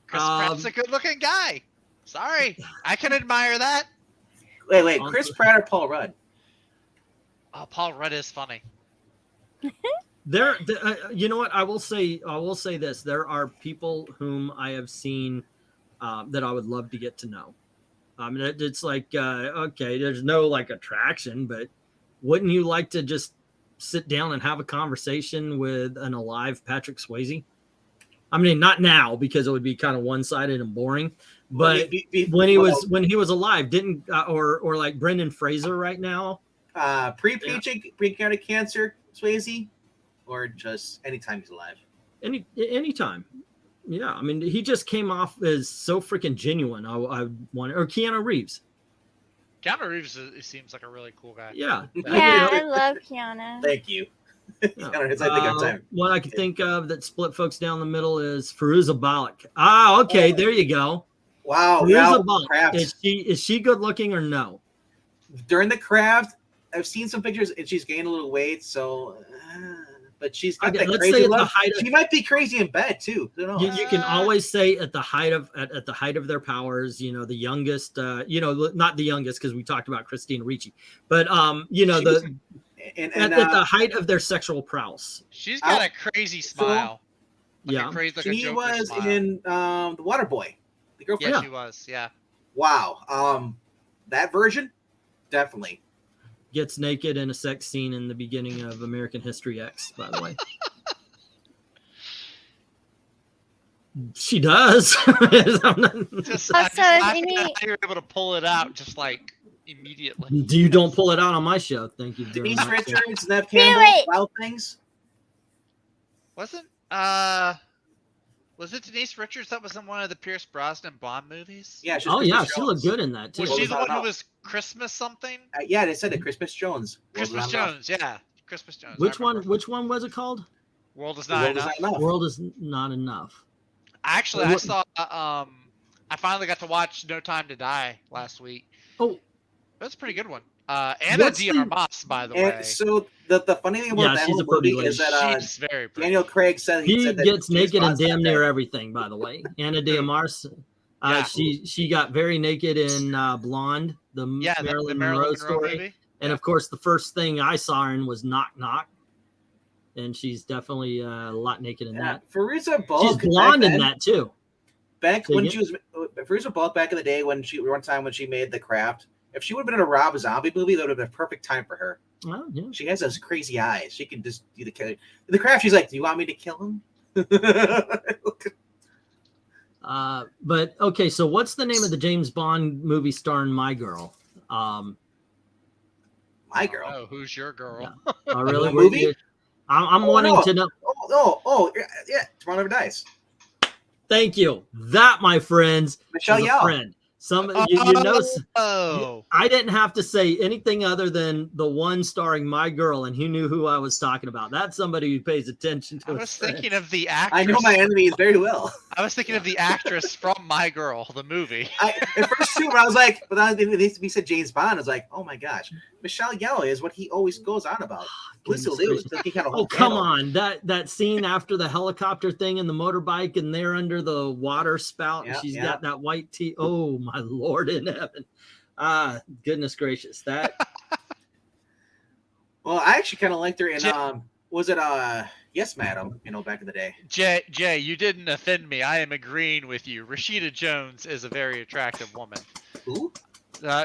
Chris Pratt's a good-looking guy. Sorry, I can admire that. Wait, Chris Pratt or Paul Rudd? Oh, Paul Rudd is funny. You know what? I will say this. There are people whom I have seen that I would love to get to know. I mean, it's like, okay, there's no like attraction, but wouldn't you like to just sit down and have a conversation with an alive Patrick Swayze? I mean, not now because it would be kind of one-sided and boring. But when he was alive, didn't or like Brendan Fraser right now, pre-pancreatic cancer, Swayze, or just anytime he's alive, anytime. Yeah, I mean, he just came off as so freaking genuine. I want, or Keanu Reeves. Keanu Reeves seems like a really cool guy. Yeah, I love Keanu. Thank you. What I can think of that split folks down the middle is Fairuza Balak. Ah, okay, there you go. Wow. Fairuza Balk, Craft. is she good looking or no? During the craft, I've seen some pictures and she's gained a little weight. So, but she's got that let's crazy say at look. the height of, She might be crazy in bed too. Who knows? you can always say at the height of at the height of their powers, you know, the youngest, you know, not the youngest because we talked about Christina Ricci, but you know, at the height of their sexual prowess. She's got a crazy smile. Yeah, she was in the Waterboy, the girlfriend. Yeah, she was. Yeah. Wow. That version, definitely gets naked in a sex scene in the beginning of American History X. By the way, she does. Just, Also, how any- you're able to pull it out just like immediately. You don't pull it out on my show. Thank you very Denise much. Richards, Nev Campbell, it. Wild Things. Was it Denise Richards that was in one of the Pierce Brosnan Bond movies? Yeah. Oh yeah, she looked good in that too. Was she the that one who about? was Christmas something? Yeah, they said it. Christmas Jones. Christmas Jones, yeah. Christmas Jones. Which one? Which one was it called? World is The not World Is enough. Not Enough. World is not enough. Actually, I saw. I finally got to watch No Time to Die last week. Oh, That's a pretty good one. Anna What's de the- Armas, by the way. And so the funny thing about that she's whole a pretty movie is lady. that She's very pretty. Daniel Craig said he said that gets James naked in Bond said damn near that. everything. By the way, Anna de Armas. Yeah. She got very naked in Blonde, the Yeah, the Marilyn Marilyn Monroe Monroe story. movie. And of course, the first thing I saw her in was Knock Knock, and she's definitely a lot naked in Yeah, that. Fairuza Balk. She's blonde back in then, that too. Back Say when again? she was Fairuza Balk back in the day when she made The Craft. If she would have been in a Rob Zombie movie, that would have been a perfect time for her. Oh yeah. She has those crazy eyes. She can just do the killing. In The Craft, she's like, "Do you want me to kill him?" But okay, so what's the name of the James Bond movie starring My Girl? My girl. Oh, who's your girl? Yeah. Oh, really? The movie? I'm wanting to know. Yeah, Tomorrow Never Dies. Thank you. That, my friends, Michelle is a Yeoh. friend. You know, Oh. I didn't have to say anything other than the one starring My Girl, and he knew who I was talking about. That's somebody who pays attention to I his was friends. thinking of the actress. I know my enemies very well. I was thinking of the actress from My Girl, the movie. At first, too, when I was like, but then he said James Bond, I was like, oh my gosh, Michelle Yeoh is what he always goes on about. Listen, Goodness Lou, he had a Oh, whole come panel. on. That scene after the helicopter thing and the motorbike, and they're under the water spout, and Yeah, she's yeah. got that white tee. Oh, my Lord in heaven. Goodness gracious. That Well, I actually kind of liked her in, Jay- was it Yes, Madam, back in the day. Jay, you didn't offend me. I am agreeing with you. Rashida Jones is a very attractive woman. Who?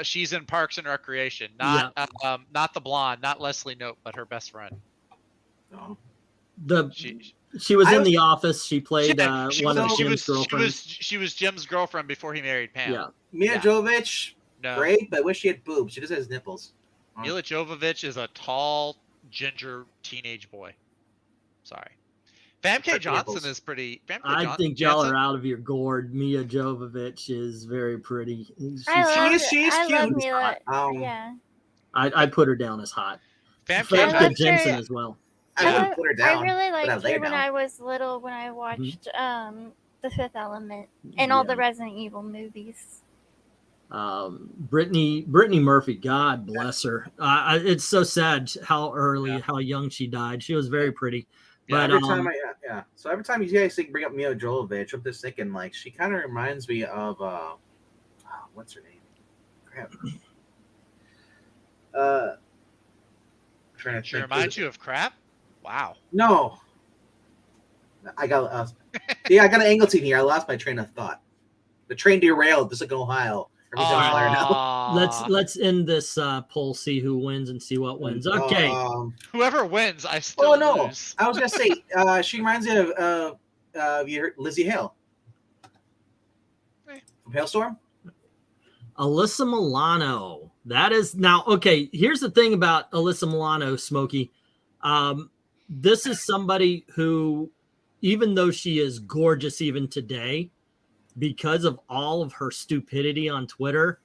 She's in Parks and Recreation. Not the blonde, not Leslie Knope, but her best friend. No. she was I in was- The Office. She played She one of was- Jim's girlfriends. She was Jim's girlfriend before he married Pam. Yeah. Mia Yeah. Jovovich, No. great, but I wish she had boobs. She just has nipples. Mila Jovovich is a tall, ginger teenage boy. Sorry. Famke Her Johnson nipples. is pretty. I think y'all are out of your gourd. Mia Jovovich is very pretty. She's I love cute. Mila. Um, Yeah. I put her down as hot. Famke I Famke loved Jensen her. as well. I Yeah. wouldn't put her down. I really but I liked lay her when down. I was little, when I watched The Fifth Element and all the Resident Evil movies. Brittany Murphy, God bless her. It's so sad how young she died. She was very pretty. Yeah, But Every time So every time you guys bring up Mia Jovovich, I'm just thinking like she kind of reminds me of what's her name? Crap. Trying to She think. reminds you of crap? Wow. No. I got I got an angle team here. I lost my train of thought. The train derailed just like in Ohio. Everything's on fire now. Aw. let's end this poll, see who wins and see what wins. Okay. Whoever wins, I still Oh no! lose. I was gonna say she reminds me of Lizzie Hale from Hailstorm. Alyssa Milano. That is now okay. Here's the thing about Alyssa Milano, Smokey. This is somebody who, even though she is gorgeous even today, because of all of her stupidity on Twitter,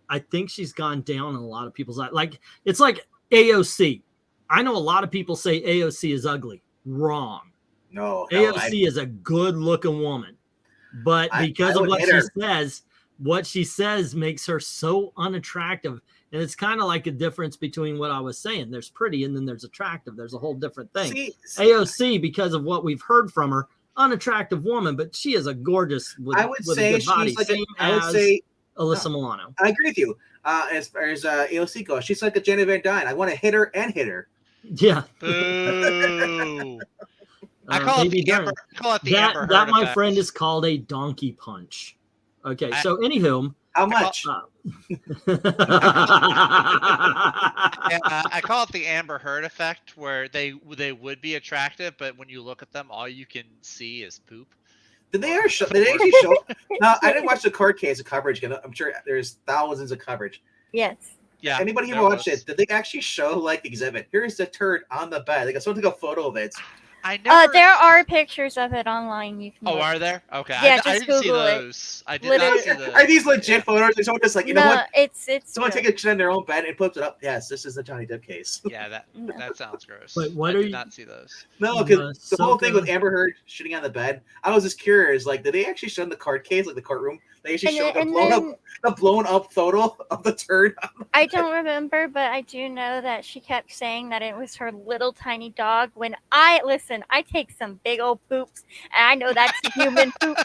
I think she's gone down in a lot of people's eyes. Like it's like AOC. I know a lot of people say AOC is ugly. Wrong. No, AOC is a good looking woman. but because I of would hit her. what she says makes her so unattractive. And it's kind of like a difference between what I was saying. There's pretty and then there's attractive. There's a whole different thing. See, AOC, because of what we've heard from her, unattractive woman, but she is a gorgeous with, I would with say a good body. she's like Same I would as say Alyssa Milano. I agree with you. As far as AOC goes, she's like a Janet Van Dyne. I want to hit her and hit her. Yeah. Boo. I call it the Amber. I call it the Amber Heard that, my effect. friend, is called a donkey punch. Okay, so anywho, how much? I call it the Amber Heard effect, where they would be attractive, but when you look at them, all you can see is poop. Did they ever show? Did they actually show? No, I didn't watch the court case of coverage. I'm sure there's thousands of coverage. Yes. Yeah. Anybody who watched it? Did they actually show like the exhibit? Here's the turd on the bed. They got someone took a photo of it. I never. There are pictures of it online. You can. Oh, look. are there? Okay. Yeah, I just didn't see Google it. those. I did not see those. Are these legit photos? Or someone just like, you know what? It's Someone real. take a shit in their own bed and puts it up. Yes, this is the Johnny Depp case. Yeah, that sounds gross. Wait, what I are did you- not see those. No, because the whole thing Ahsoka. with Amber Heard shitting on the bed, I was just curious. Like, did they actually show in the court case, like the courtroom? They actually showed the blown up photo of the turd. I don't remember, but I do know that she kept saying that it was her little tiny dog. When I take some big old poops, and I know that's human poops.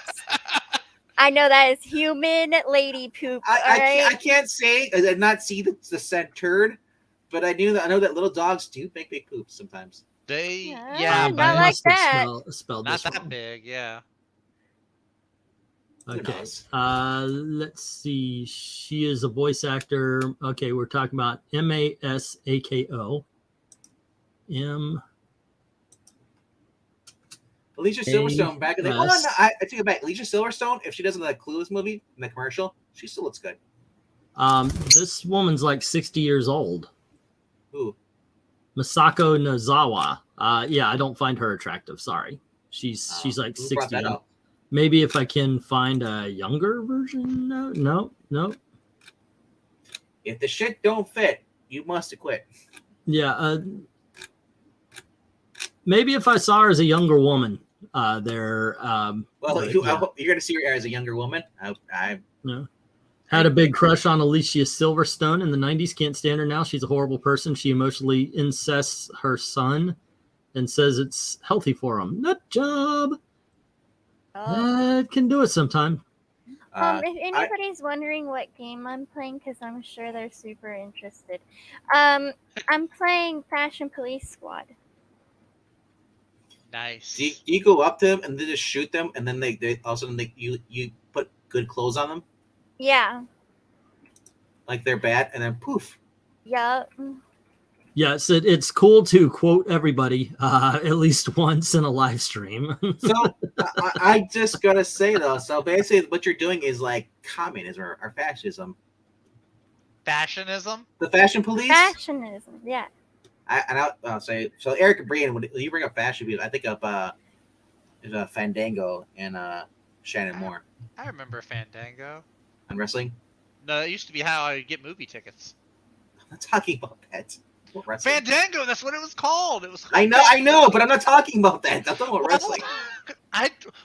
I know that is human lady poop. I can't say I did not see the said turd, but I know that little dogs do make big poops sometimes. They Yeah, but not I like must have that. spelled not this that wrong. big. Yeah. Okay. knows? Let's see. She is a voice actor. Okay, we're talking about MASAKO. Alicia Silverstone back in the Yes. no, I take it back. Alicia Silverstone, if she doesn't like Clueless movie in the commercial, she still looks good. This woman's like 60 years old. Ooh. Masako Nozawa. Yeah, I don't find her attractive. Sorry. She's like Who brought 60. that up? Maybe if I can find a younger version. No. If the shit don't fit, you must quit. Yeah. Maybe if I saw her as a younger woman, Well, yeah. you're gonna see her as a younger woman. I No. Had a big crush on Alicia Silverstone in the 90s. Can't stand her now. She's a horrible person. She emotionally incests her son and says it's healthy for him. Nut job. Can do it sometime. If anybody's wondering what game I'm playing, because I'm sure they're super interested, I'm playing Fashion Police Squad. Nice. do you go up to them and then just shoot them, and then they all of a sudden you put good clothes on them, Yeah. like they're bad, and then poof. Yeah. Yes, it's cool to quote everybody at least once in a live stream. So I just gotta say though, so basically what you're doing is like communism or fascism. Fashionism? The fashion police. Fashionism. Yeah. I'll say so. Eric and Breen, when you bring up fashion people, I think of Fandango and Shannon Moore I remember Fandango. on wrestling. No, it used to be how I get movie tickets. I'm not talking about that. What wrestling? Fandango, that's what it was called. It was. I know, but I'm not talking about that. I'm talking about wrestling.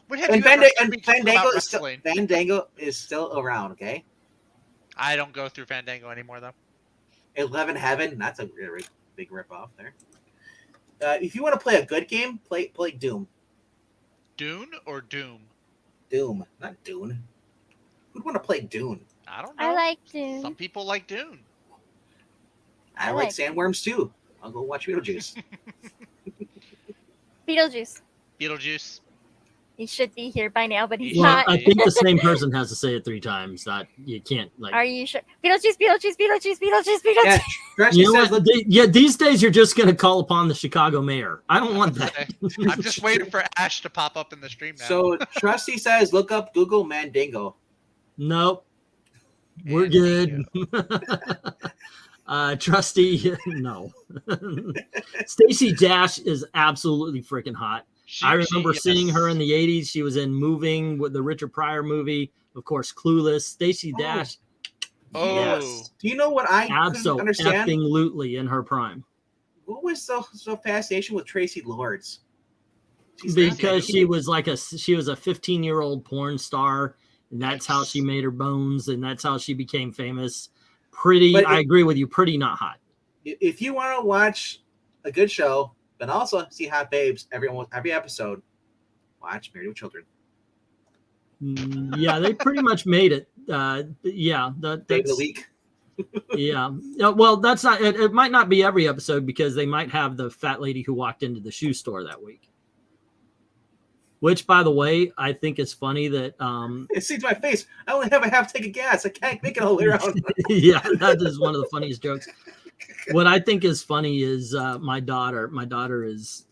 When have And you ever heard me talk Fandango about is still, wrestling? Fandango is still around. Okay, I don't go through Fandango anymore though. 11 Heaven. That's a really big rip off there. If you want to play a good game, play Doom. Dune or Doom? Doom, not Dune. Who'd want to play Dune? I don't know. I like to. Some people like Dune. I I like like sandworms too. I'll go watch Beetlejuice. Beetlejuice. Beetlejuice. He should be here by now, but he's Well, not. I think the same person has to say it 3 times. That you can't like. Are you sure? Beetlejuice, Beetlejuice, Beetlejuice, Beetlejuice, Beetlejuice. Yeah, Trusty You know says, what? These days you're just going to call upon the Chicago mayor. I don't want that. I'm just waiting for Ash to pop up in the stream now. so Trusty says, look up Google Mandingo. Nope. We're good. Trusty, no. Stacey Dash is absolutely freaking hot. I remember seeing her in the 80s. She was in Moving with the Richard Pryor movie. Of course, Clueless. Stacey Dash. Oh. Yes. Do you know what I couldn't understand? Absolutely in her prime. What was so fascination with Tracy Lords? Because she was like a 15-year-old porn star, and that's how she made her bones, and that's how she became famous. I agree with you. Pretty not hot. If you want to watch a good show, but also see hot babes every episode, watch Married with Children. Yeah, they pretty much made it. Yeah, that's Day of the week. Yeah. Well, that's not. It might not be every episode because they might have the fat lady who walked into the shoe store that week. Which, by the way, I think is funny that it sees my face. I only have a half tank of gas. I can't make it all the way around. Yeah, that is one of the funniest jokes. What I think is funny is my daughter. My daughter is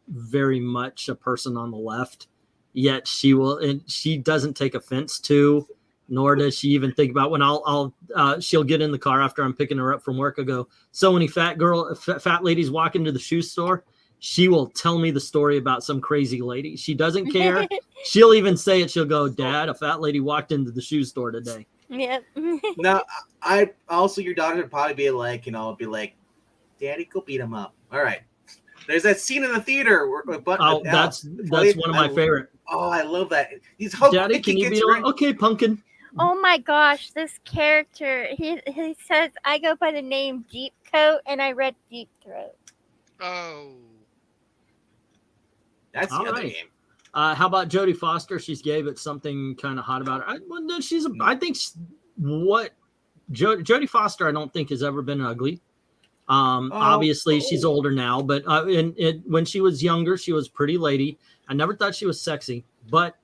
very much a person on the left, yet she doesn't take offense to, nor does she even think about when she'll get in the car after I'm picking her up from work. I go, so when fat ladies walk into the shoe store, she will tell me the story about some crazy lady. She doesn't care. She'll even say it. She'll go, Dad, a fat lady walked into the shoe store today. Yep. Now, your daughter would probably be like, Daddy, go beat him up. All right. There's that scene in the theater. That's one of my favorite. Oh, I love that. Daddy, can you beat him? Okay, pumpkin. Oh my gosh, this character, he says, I go by the name Deep Coat, and I read Deep Throat. Oh. That's the other game. How about Jodie Foster? She's gay, but something kind of hot about her. Jodie Foster, I don't think has ever been ugly. Obviously, she's older now, but when she was younger, she was a pretty lady. I never thought she was sexy, but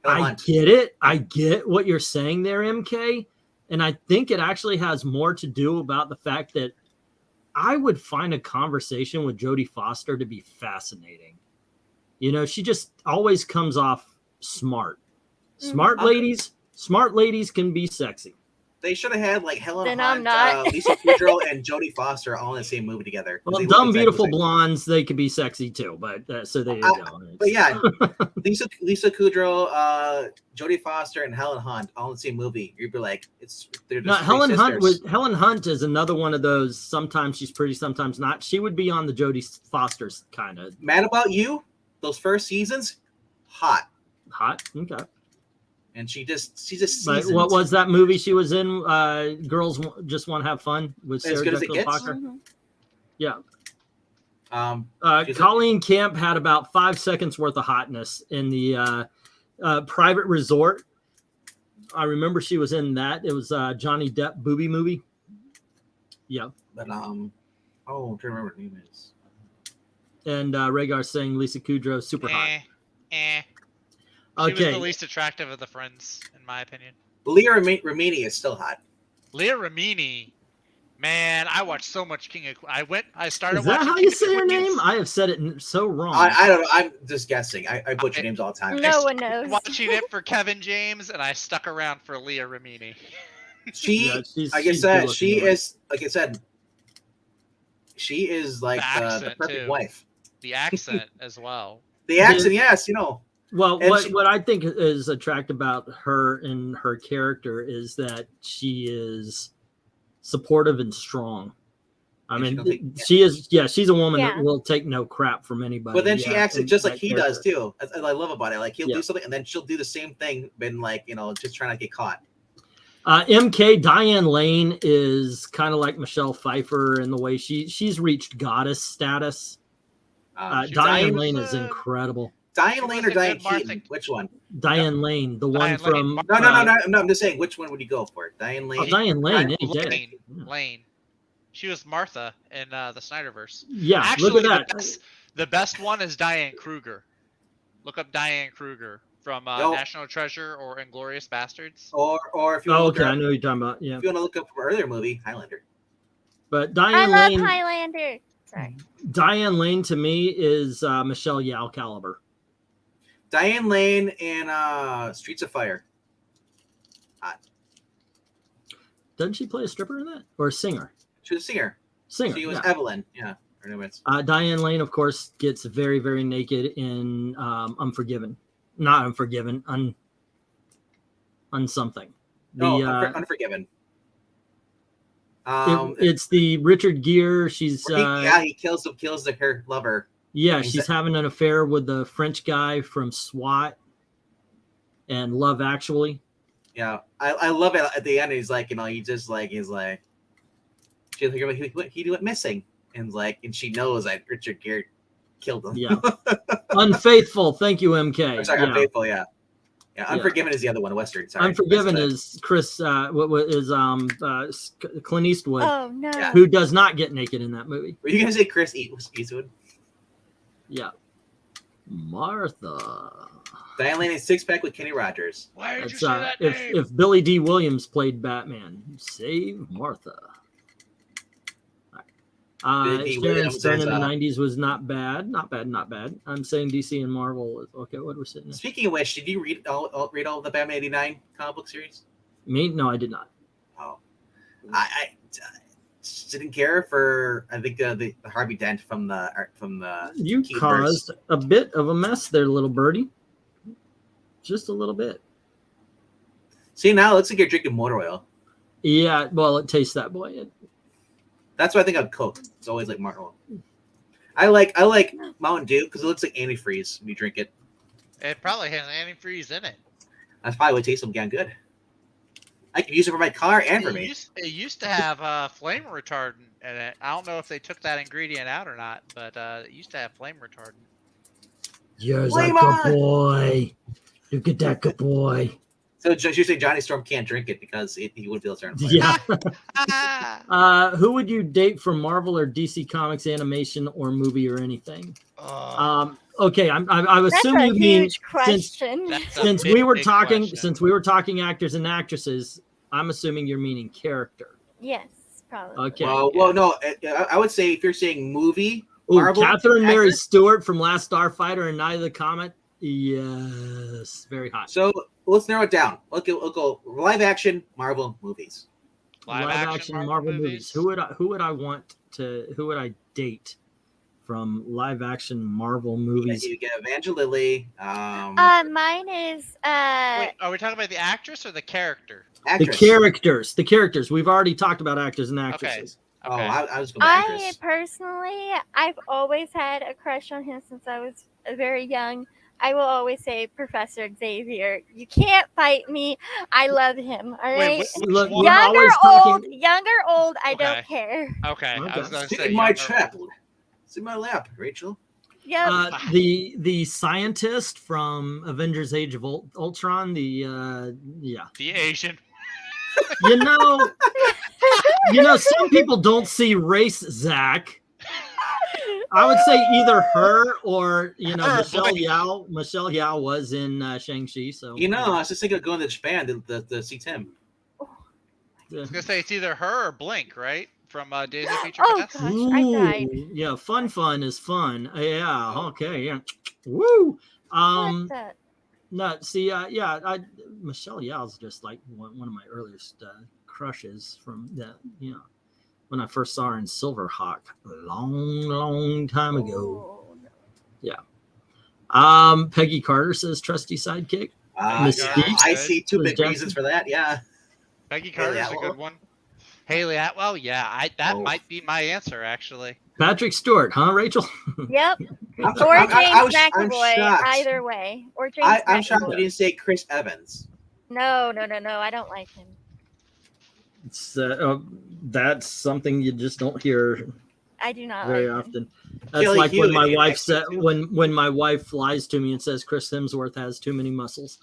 I get it. I get what you're saying there, MK. And I think it actually has more to do about the fact that I would find a conversation with Jodie Foster to be fascinating. She just always comes off smart. Smart ladies can be sexy. They should have had like Helen Hunt, Lisa Kudrow, and Jodie Foster all in the same movie together. Well, dumb, beautiful blondes, they could be sexy too. But so there you go. But yeah, Lisa Kudrow, Jodie Foster, and Helen Hunt all in the same movie. You'd be like, Helen Hunt is another one of those. Sometimes she's pretty, sometimes not. She would be on the Jodie Foster's kind of. Mad About You, those first seasons, hot. Okay. And she just seasoned. What was that movie she was in? Girls Just Want to Have Fun with Sarah Jessica Parker. Mm-hmm. Yeah. Colleen Camp had about 5 seconds worth of hotness in the Private Resort. I remember she was in that. It was Johnny Depp booby movie. Yeah. But I'm trying to remember what her name is. And Rhaegar saying Lisa Kudrow super hot. She was the least attractive of the friends, in my opinion. Leah Remini is still hot. Leah Remini, man, I watched so much King of. I started. Is that watching how you say her name? I have said it so wrong. I don't know. I'm just guessing. I butcher names all the time. No one knows. Watching it for Kevin James, and I stuck around for Leah Remini. She is like the perfect wife. The accent as well. The accent, yes, Well, what I think is attractive about her and her character is that she is supportive and strong. I mean, she's a woman that will take no crap from anybody. But then she acts just like he does too. That's what I love about it. Like he'll do something and then she'll do the same thing, been like, just trying not to get caught. MK Diane Lane is kind of like Michelle Pfeiffer in the way she's reached goddess status. Diane Lane is incredible. Diane Lane or Diane Keaton? Which one? Diane Lane, the one from. No. I'm just saying, which one would you go for? Diane Lane. Oh, Diane Lane. Lane. She was Martha in the Snyderverse. Yeah, actually, look at that. The best one is Diane Kruger. Look up Diane Kruger from National Treasure or Inglourious Bastards. Or if you want I know what you're talking about. Yeah. If you want to look up an earlier movie, Highlander. But Diane Lane. I love Highlander. Sorry. Diane Lane to me is Michelle Yeoh caliber. Diane Lane in Streets of Fire. Hot. Doesn't she play a stripper in that? Or a singer? She was a singer. She was Evelyn. Yeah. Her name is. Diane Lane, of course, gets very, very naked in Unforgiven. Not Unforgiven. Something. Unforgiven. It's the Richard Gere. She's he kills her lover. Yeah, she's having an affair with the French guy from SWAT and Love Actually. Yeah, I love it at the end. He's like, you know, he's like, he went missing, and she knows that Richard Gere killed him. Yeah, Unfaithful. Thank you, MK. Sorry, Unfaithful. Yeah. Unforgiven is the other one. Western. Sorry. Unforgiven is Chris. What is Clint Eastwood? Oh no. Who does not get naked in that movie? Were you gonna say Chris Eastwood? Yeah. Martha. Diane Lane's six-pack with Kenny Rogers. Why did you say that name? If Billy D. Williams played Batman, save Martha. Sharon Stone in the 90s was not bad. Not bad. I'm saying DC and Marvel is okay. What we're sitting at. Speaking of which, did you read all of the Batman '89 comic book series? Me? No, I did not. Oh, I didn't care for. I think the Harvey Dent from the. You caused a bit of a mess there, little birdie. Just a little bit. See, now it looks like you're drinking motor oil. Yeah, well, it tastes that way. That's why I think of Coke. It's always like motor oil. I like Mountain Dew because it looks like antifreeze when you drink it. It probably has antifreeze in it. That's probably what tastes damn good. I can use it for my car and for me. It used to have flame retardant in it. I don't know if they took that ingredient out or not, but it used to have flame retardant. You're a good boy. Look at that good boy. So you say Johnny Storm can't drink it because he would feel a certain way. Yeah. Who would you date from Marvel or DC Comics animation or movie or anything? Okay, I assume you mean since we were talking actors and actresses. I'm assuming you're meaning character. Yes, probably. Okay. Well, no, I would say if you're saying movie, Marvel, Catherine Mary Stewart from Last Starfighter and Night of the Comet. Yes, very hot. So let's narrow it down. We'll go live action Marvel movies. Live action Marvel movies. Who would I date from live action Marvel movies? You get Evangeline. Mine is. Wait, are we talking about the actress or the character? Actress. The characters. We've already talked about actors and actresses. Okay. I was going actress. Personally, I've always had a crush on him since I was very young. I will always say Professor Xavier. You can't fight me. I love him. All right. Look, younger, old. I don't care. Okay. I was going to say in my trap. It's in my lap, Rachel. Yep. The scientist from Avengers: Age of Ultron. The Asian. Some people don't see race, Zach. I would say either her or Michelle Yeoh. Michelle Yeoh was in Shang-Chi, so I was just thinking of going to Japan to see Tim. I was gonna say it's either her or Blink, right? From Days of Future Past. Gosh, I died. Yeah, fun is fun. Yeah, okay, yeah. Woo. No, see, Michelle Yeoh's just like one of my earliest crushes from that, when I first saw her in Silverhawk a long time ago. Yeah. Peggy Carter says trusty sidekick. Mystique. I see two big reasons for that. Yeah. Peggy Carter's a good one. Haley Atwell. Yeah, that might be my answer actually. Patrick Stewart, huh, Rachel? Yep. Or James McAvoy. Either way. Or James. I'm shocked you didn't say Chris Evans. No. I don't like him. It's that's something you just don't hear. I do not very often. That's like when my wife said when my wife lies to me and says Chris Hemsworth has too many muscles.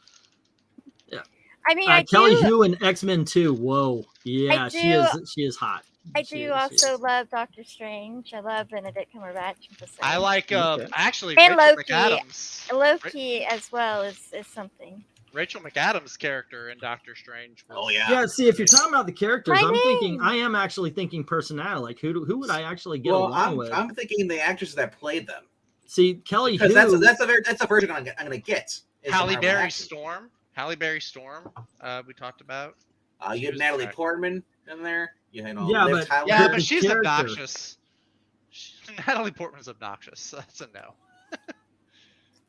Yeah. I mean, Kelly Hu in X-Men 2. Whoa. Yeah, she is hot. I do also love Doctor Strange. I love Benedict Cumberbatch. I like actually and Rachel Loki. McAdams. Loki as well is something. Rachel McAdams' character in Doctor Strange. Yeah. See, if you're talking about the characters, I am actually thinking personality. Like who would I actually get along with? I'm thinking the actresses that played them. See, Kelly Hu. That's the version I'm gonna get. Halle Berry Storm. Halle Berry Storm. We talked about. You had Natalie Portman in there. But she's obnoxious. Natalie Portman's obnoxious. So that's a no.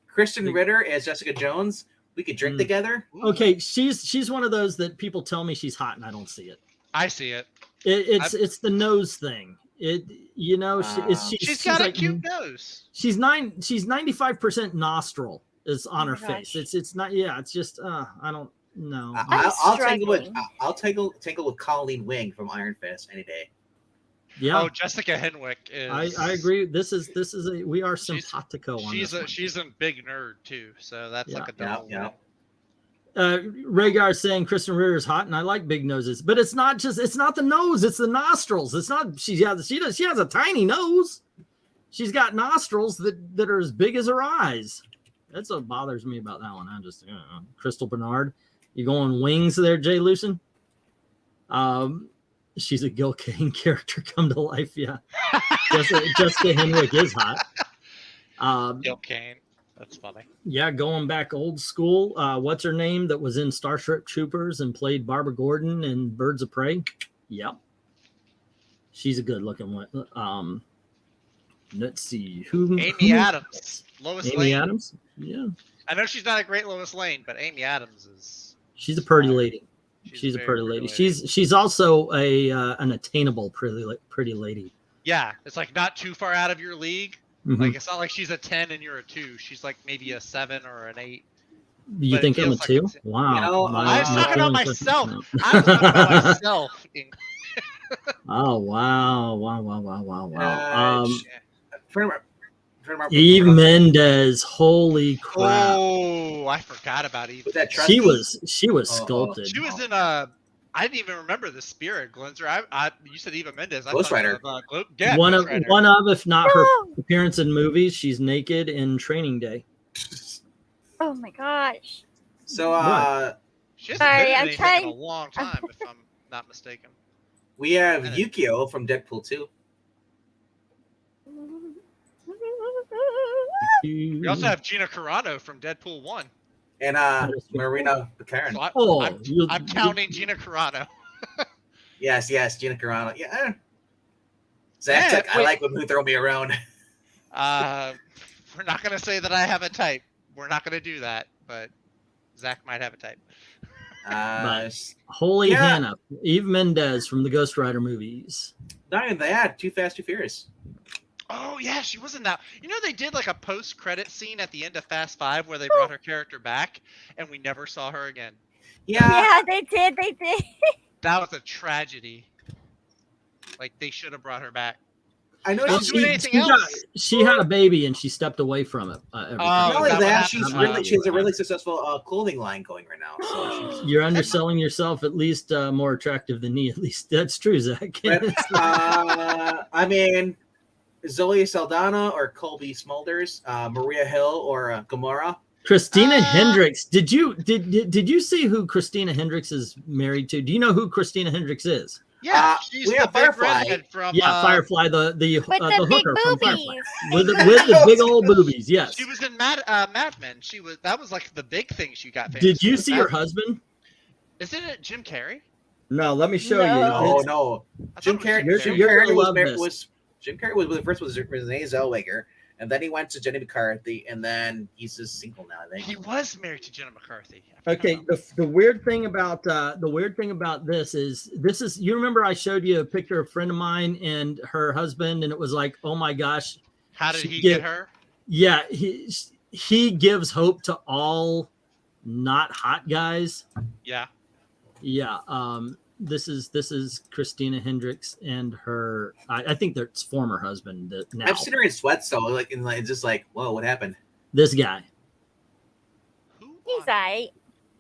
Kristen Ritter as Jessica Jones. We could drink together. Okay, she's one of those that people tell me she's hot and I don't see it. I see it. It's the nose thing. You know, She's got a cute nose. She's 95% nostril is on her gosh. face. It's not. Yeah, it's just. I don't know. I'll tangle with Colleen Wing from Iron Fist any day. Yeah. Oh, Jessica Henwick is. I agree. This is we are simpatico on she's this. She's a big nerd too, so that's like a double. Yeah. Rhaegar saying Kristen Ritter is hot, and I like big noses, but it's not the nose, it's the nostrils. It's not she has a tiny nose. She's got nostrils that are as big as her eyes. That's what bothers me about that one. I'm just Crystal Bernard. You going wings there, Jay Lucen? She's a Gil Kane character come to life. Yeah, Jessica Henwick is hot. Gil Kane. That's funny. Yeah, going back old school. What's her name that was in Starship Troopers and played Barbara Gordon in Birds of Prey? Yep. She's a good looking one. Let's see. Amy Adams. Lois Amy Lane. Adams? Yeah. I know she's not a great Lois Lane, but Amy Adams is. She's a pretty lady. She's a very pretty lady. She's also an attainable pretty lady. Yeah, it's like not too far out of your league. Mhm. Like it's not like she's a 10 and you're a 2. She's like maybe a 7 or an 8. You But think it I'm a feels like 2? it's- Wow. You know, I was talking about myself. No. I was talking about myself. Oh wow. Friend of mine- Eve Mendez, holy crap! Oh, I forgot about Eve. With that She Trusty? was sculpted. She was in I didn't even remember the Spirit Glenser. You said Eva Mendes. Ghost Rider. Yeah, one Ghost of Rider. if not her No. appearance in movies. She's naked in Training Day. Oh my gosh. So What? She hasn't Sorry, been in I'm anything trying- in a long time, if I'm not mistaken. we have Yukio from Deadpool 2. We also have Gina Carano from Deadpool 1. And Marina Bakarin. So I'm counting Gina Carano. Yes, Gina Carano. Yeah. Yeah, Zach, I wait. like when you throw me around. We're not going to say that I have a type. We're not going to do that, but Zach might have a type. Holy Yeah. Hannah, Eve Mendez from the Ghost Rider movies. Not even that. Too Fast, Too Furious. Oh, yeah, she was in that. You know, they did like a post-credit scene at the end of Fast 5 where they brought her character back, and we never saw her again. Yeah. Yeah, they did. That was a tragedy. Like, they should have brought her back. I know Well, she's doing anything else? She had a baby and she stepped away from it. Oh, not only is that that, what she happened? has a really successful clothing line going right now. So she's, You're underselling yourself at least more attractive than me. At least that's true, Zach. I mean, Zoe Saldana or Colby Smulders, Maria Hill or Gamora. Christina Hendricks. Did you see who Christina Hendricks is married to? Do you know who Christina Hendricks is? Yeah, she's we the have big Firefly. redhead from Firefly, the With the big hooker from Firefly, boobies. with the big old boobies. Yes. She was in Mad Men. That was like the big thing she got famous Did you for. see her husband? Isn't it Jim Carrey? No, let me show No. you. No. I Jim thought it Carrey. was Jim you're Carrey gonna was love married. this. Jim Carrey was first was Renee Zellweger, and then he went to Jenny McCarthy, and then he's just single now. I think. He was married to Jenna McCarthy. I Okay, forgot. the weird thing about this is you remember I showed you a picture of a friend of mine and her husband, and it was like, oh my gosh, How did she he get- get her? yeah, he gives hope to all not hot guys. Yeah. Yeah, this is Christina Hendricks and her. I think that's former husband now. I've seen her in sweats, so like, and like, it's just like, whoa, what happened? This guy. Who? He's alright.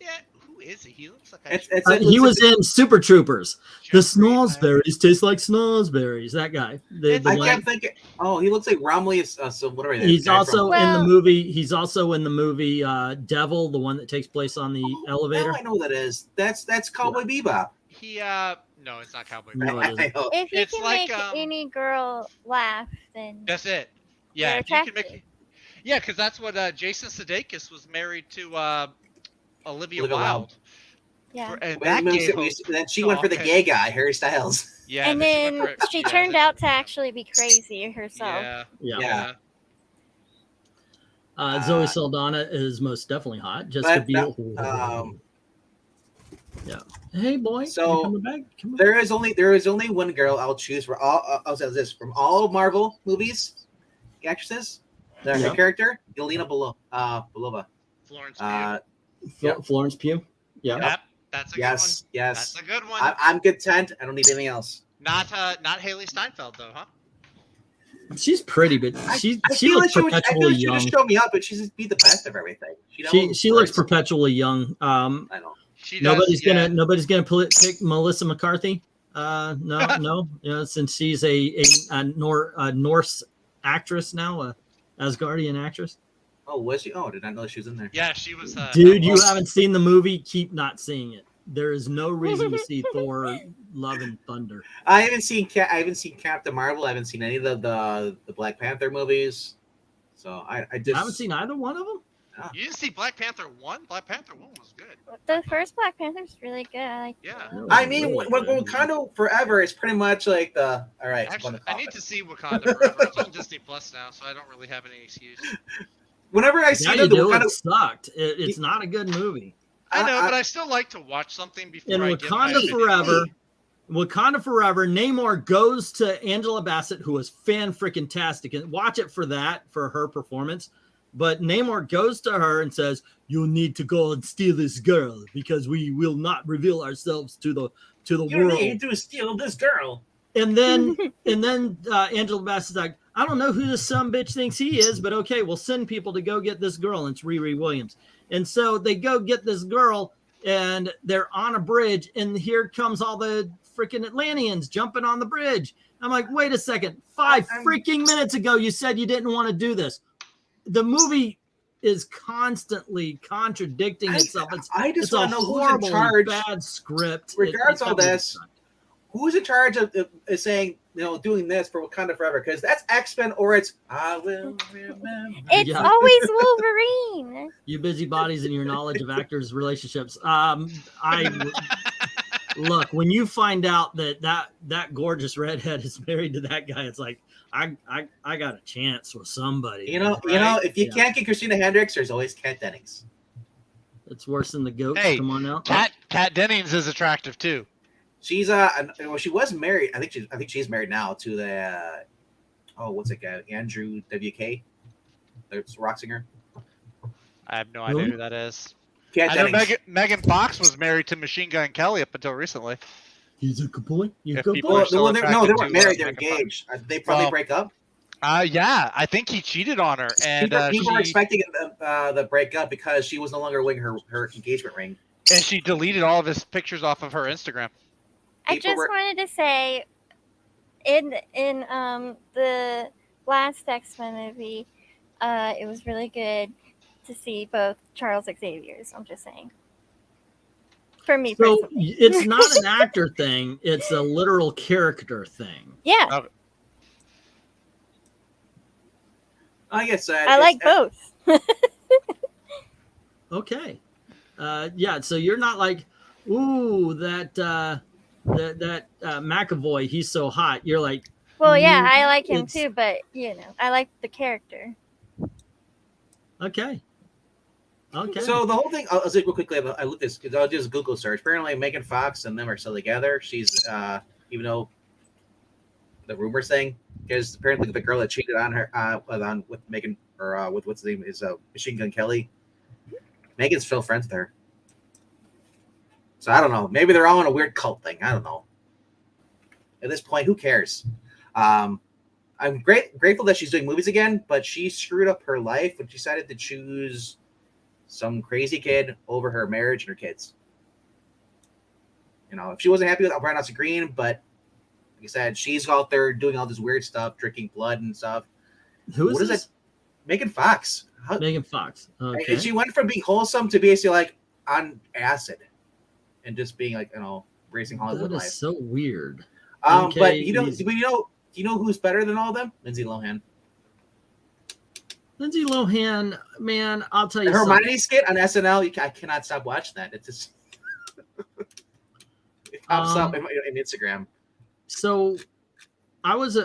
Yeah. Who is he? He looks like He was in Super Troopers. The Jeffrey snozberries taste like snozberries. That guy. The I one- can't think. Oh, he looks like Romley. So whatever. that He's guy also from- in the Well- movie. He's also in the movie Devil, the one that takes place on the elevator. Now I know what that is. That's Cowboy Bebop. He no, it's not Cowboy. No, Bebop. it isn't. know. If you It's can like, make any girl laugh, then That's it. Yeah, They're if you can attractive. make. Yeah, because that's what Jason Sudeikis was married to Olivia Olivia Wilde. Wilde. yeah. And Then that gave hope. then she went for the gay guy, Harry Styles. Yeah, And then she then went for- she yeah, turned then- out to actually be crazy herself. Yeah. Yeah. Yeah. Zoe Saldana is most definitely hot. Jessica But, Biel. Yeah. Hey, boy. So, you coming back? Come on. there is only one girl I'll choose for all. I'll say this from all Marvel movies, the actresses, her Yeah. character, Yelena Belova. Florence Yep. Florence Pugh. Yeah. Yep, that's a good one. Yes, yes. That's a good one. I'm content. I don't need anything else. Not Haley Steinfeld though, huh? She's pretty, but she feel looks like perpetually she young. would show me up, but she's just be the best of everything. She looks perpetually young. I know. She does, nobody's gonna pick Melissa McCarthy. No. You know, since she's a Norse actress now, a Asgardian actress. Oh, was she? Oh, did I know she was in there? Yeah, she was. Dude, you haven't seen the movie. Keep not seeing it. There is no reason to see Thor: Love and Thunder. I haven't seen Captain Marvel. I haven't seen any of the Black Panther movies. So I haven't seen either one of them. You didn't see Black Panther 1? Black Panther 1 was good. The first Black Panther's really good. I like Yeah. I mean, Wakanda Forever is pretty much like the all right. Actually, I need to see Wakanda Forever. It's on Disney Plus now, so I don't really have any excuse. Whenever I see the Wakanda, it sucked. It's not a good movie. I know, but I still like to watch something before In I Wakanda Forever. Wakanda Forever, Namor goes to Angela Bassett, who was fan-freaking-tastic, and watch it for her performance. But Namor goes to her and says, "You need to go and steal this girl because we will not reveal ourselves to the world. You need to steal this girl." And then Angela Bassett's like, "I don't know who this sumbitch thinks he is, but okay, we'll send people to go get this girl." And it's Riri Williams. And so they go get this girl, and they're on a bridge, and here comes all the freaking Atlanteans jumping on the bridge. I'm like, wait a second, 5 freaking minutes ago you said you didn't want to do this. The movie is constantly contradicting itself. I just want to know horrible, who's in charge. bad script. Regardless of this, who's in charge of saying, doing this for Wakanda Forever? Because that's X-Men, or it's I will remember. It's always Wolverine. You busybodies and your knowledge of actors' relationships. Look, when you find out that gorgeous redhead is married to that guy, it's like I got a chance with somebody. If you can't get Christina Hendricks, there's always Kat Dennings. It's worse than the goat. Hey, come on now. Kat Dennings is attractive too. She's she was married. I think she's married now to the what's it guy? Andrew WK, the rock singer. I have no idea who that is. Kat I know Dennings. Megan Fox was married to Machine Gun Kelly up until recently. He's a good boy. If Good people boy. are still they attracted weren't to, married. They're Megan Fox. engaged. They probably break up. Yeah, I think he cheated on her, and people were expecting the breakup because she was no longer wearing her engagement ring. And she deleted all of his pictures off of her Instagram. I just wanted to say, in the last X-Men movie, it was really good to see both Charles Xavier's. I'm just saying. For me, So personally. it's not an actor thing; it's a literal character thing. Yeah, Okay. I guess I like both. Okay, yeah. So you're not like, ooh, that McAvoy, he's so hot. You're like, Well, yeah, I like him It's- too, but I like the character. okay. So the whole thing, I'll say real quickly. I looked this because I'll just Google search. Apparently, Megan Fox and them are still together. She's even though the rumors saying, because apparently the girl that cheated on her with Megan or with what's his name is Machine Gun Kelly. Megan's still friends with her. So I don't know. Maybe they're all in a weird cult thing. I don't know. At this point, who cares? I'm grateful that she's doing movies again, but she screwed up her life when she decided to choose some crazy kid over her marriage and her kids. If she wasn't happy with Brian Austin Green, but like I said, she's out there doing all this weird stuff, drinking blood and stuff. Who is this? Megan Fox. Megan Fox. Okay. And she went from being wholesome to basically like on acid and just being like, racing Hollywood That life. is so weird. But Okay, do you know who's better than all of them? Lindsay Lohan. Lindsay Lohan, man, I'll tell you Her something. Hermione skit on SNL, I cannot stop watching that. It's just it pops up in Instagram. So I was a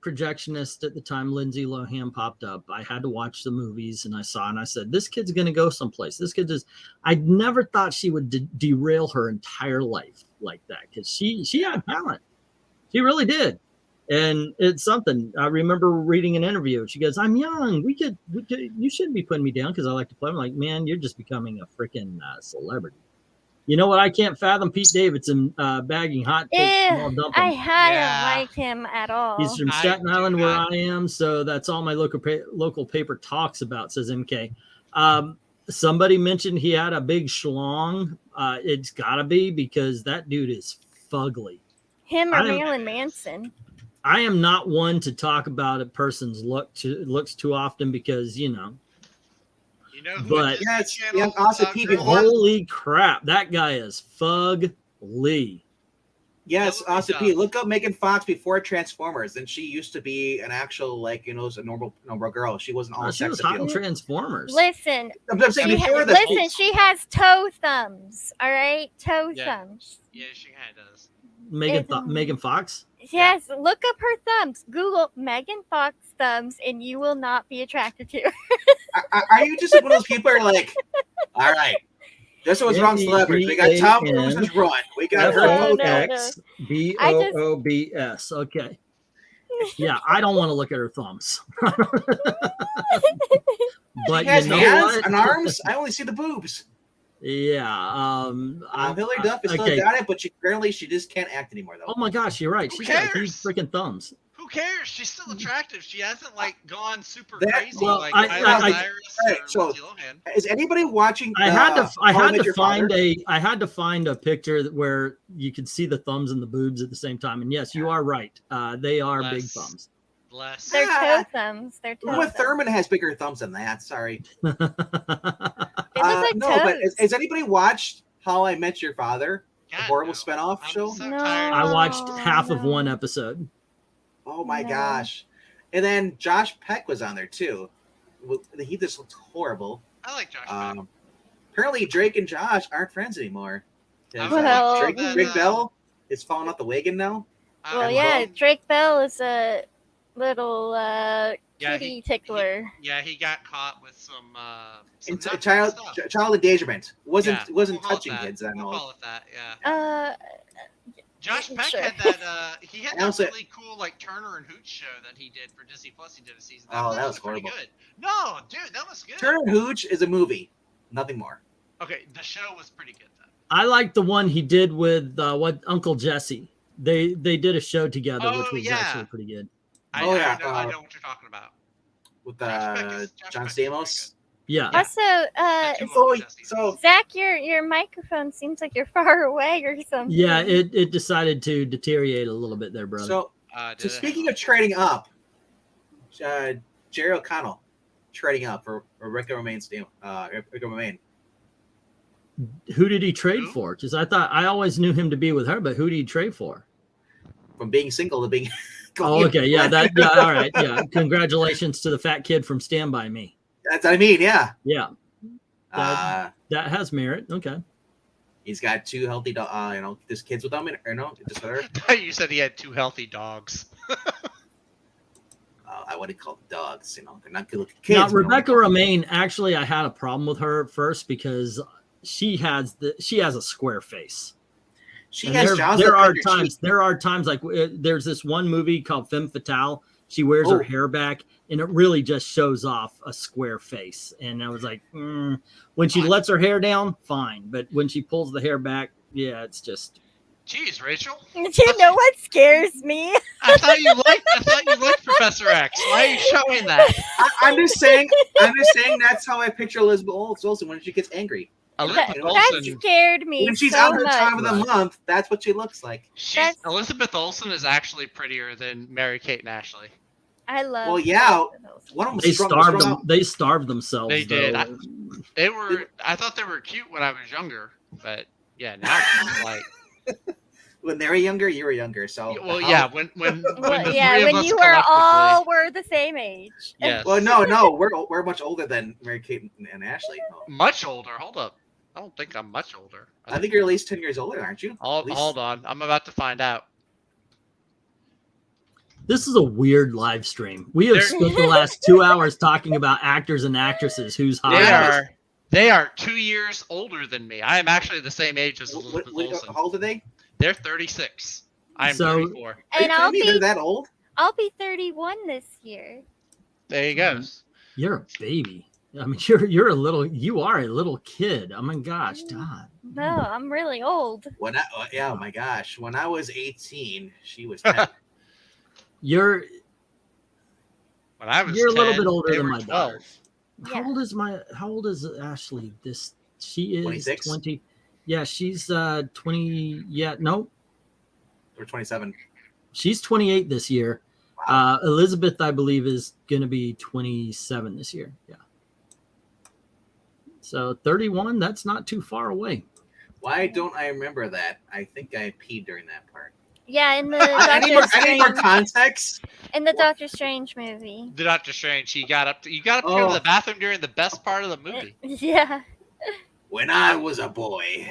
projectionist at the time Lindsay Lohan popped up. I had to watch the movies, and I said, this kid's going to go someplace. This kid is. I never thought she would derail her entire life like that, because she had talent. She really did. And it's something. I remember reading an interview. She goes, "I'm young. We could. You shouldn't be putting me down because I like to play." I'm like, man, you're just becoming a freaking celebrity. You know what? I can't fathom Pete Davidson bagging hot takes. I hadn't liked him at all. He's from Staten Island, where I am, so that's all my local paper talks about. Says MK. Somebody mentioned he had a big schlong. It's got to be because that dude is fugly. Him or Marilyn Manson. I am not one to talk about a person's looks too often because, you know. You know who but also holy crap, that guy is fugly. Yes, also Pete, look up Megan Fox before Transformers. And she used to be an actual, like, you know, a normal girl. She wasn't all she was hot in Transformers. Listen, I'm saying she has toe thumbs. All right, toe thumbs. Yeah, she kind of does. Megan Fox. Yes, look up her thumbs. Google Megan Fox thumbs, and you will not be attracted to her. Are you just one of those people who are like, all right, this was wrong celebrities. We got Tom Cruise's run. We got FOXBOOBS. Okay. Yeah, I don't want to look at her thumbs. But she has you know hands what? and arms. I only see the boobs. Yeah. Hillary Duff is still got it, but she just can't act anymore, though. Oh my gosh, you're right. She's got huge freaking thumbs. Who cares? She's still attractive. She hasn't like gone super crazy like so is anybody watching? I had to find a picture where you could see the thumbs and the boobs at the same time. And yes, you are right. They are big thumbs. They're toe thumbs. Uma Thurman has bigger thumbs than that. Sorry. They look like no, but has anybody watched How I Met Your Father? The horrible spinoff show? No, I watched half of one episode. Oh my gosh. And then Josh Peck was on there too. He just looks horrible. I like Josh Peck. Apparently Drake and Josh aren't friends anymore. Drake Bell is falling off the wagon now. Well, yeah, Drake Bell is a little kitty tickler. He got caught with some child endangerment. Wasn't touching that. kids. I know. We'll call it that. Yeah. Josh Peck had that. He had that really cool like Turner and Hooch show that he did for Disney Plus. He did a season. That was horrible. Good. No, dude, that was good. Turner and Hooch is a movie, nothing more. Okay, the show was pretty good then. I like the one he did with Uncle Jesse. They did a show together, which was actually pretty good. I know what you're talking about. With John Stamos. Yeah. Also, Zach, your microphone seems like you're far away or something. Yeah, it decided to deteriorate a little bit there, brother. So speaking of trading up, Jerry O'Connell trading up for Rick Romain's team. Rick Romain. Who did he trade for? Because I always knew him to be with her, but who did he trade for? From being single to being. Oh, okay, yeah, all right, yeah. Congratulations to the fat kid from Stand By Me. That's what I mean, yeah. Yeah. That has merit. Okay. He's got two healthy, there's kids with him, just her. You said he had two healthy dogs. I wouldn't call them dogs, they're not good looking kids. Now, Rebecca Romaine, actually, I had a problem with her at first because she has a square face. There are times like there's this one movie called Femme Fatale. She wears her hair back, and it really just shows off a square face. And I was like, when she lets her hair down, fine, but when she pulls the hair back, yeah, it's just. Jeez, Rachel. Do you know what scares me? I thought you liked Professor X. Why are you showing that? I'm just saying that's how I picture Elizabeth Olsen when she gets angry. That scared me. When she's so out her much. time of the month, that's what she looks like. Elizabeth Olsen is actually prettier than Mary-Kate and Ashley. I love. Well, yeah, one of them They starved themselves. They did. I thought they were cute when I was younger, but yeah, now it's like. When they were younger, you were younger. So when you were the same age. Yes. Well, no, we're much older than Mary-Kate and Ashley. Much older. Hold up. I don't think I'm much older. I think you're at least 10 years older, aren't you? Hold on. I'm about to find out. This is a weird live stream. We have spent the last 2 hours talking about actors and actresses who's hot. They are 2 years older than me. I am actually the same age as Elizabeth Olsen. How old are they? They're 36. I'm 34. And I'll be they're that old? I'll be 31 this year. There you go. You're a baby. I mean, you are a little kid. Oh my gosh, God. No, I'm really old. Oh my gosh. When I was 18, she was 10. You're a little bit older than my 12. daughter. Yeah. How old is Ashley? She is 26? 20. Yeah, she's 20. Yeah, no. Or 27. She's 28 this year. Wow. Elizabeth, I believe, is going to be 27 this year. Yeah. So 31, that's not too far away. Why don't I remember that? I think I peed during that part. Yeah, in the I need more context. in the Doctor Strange movie. The Doctor Strange. You got up to go to the bathroom during the best part of the movie. Yeah. When I was a boy,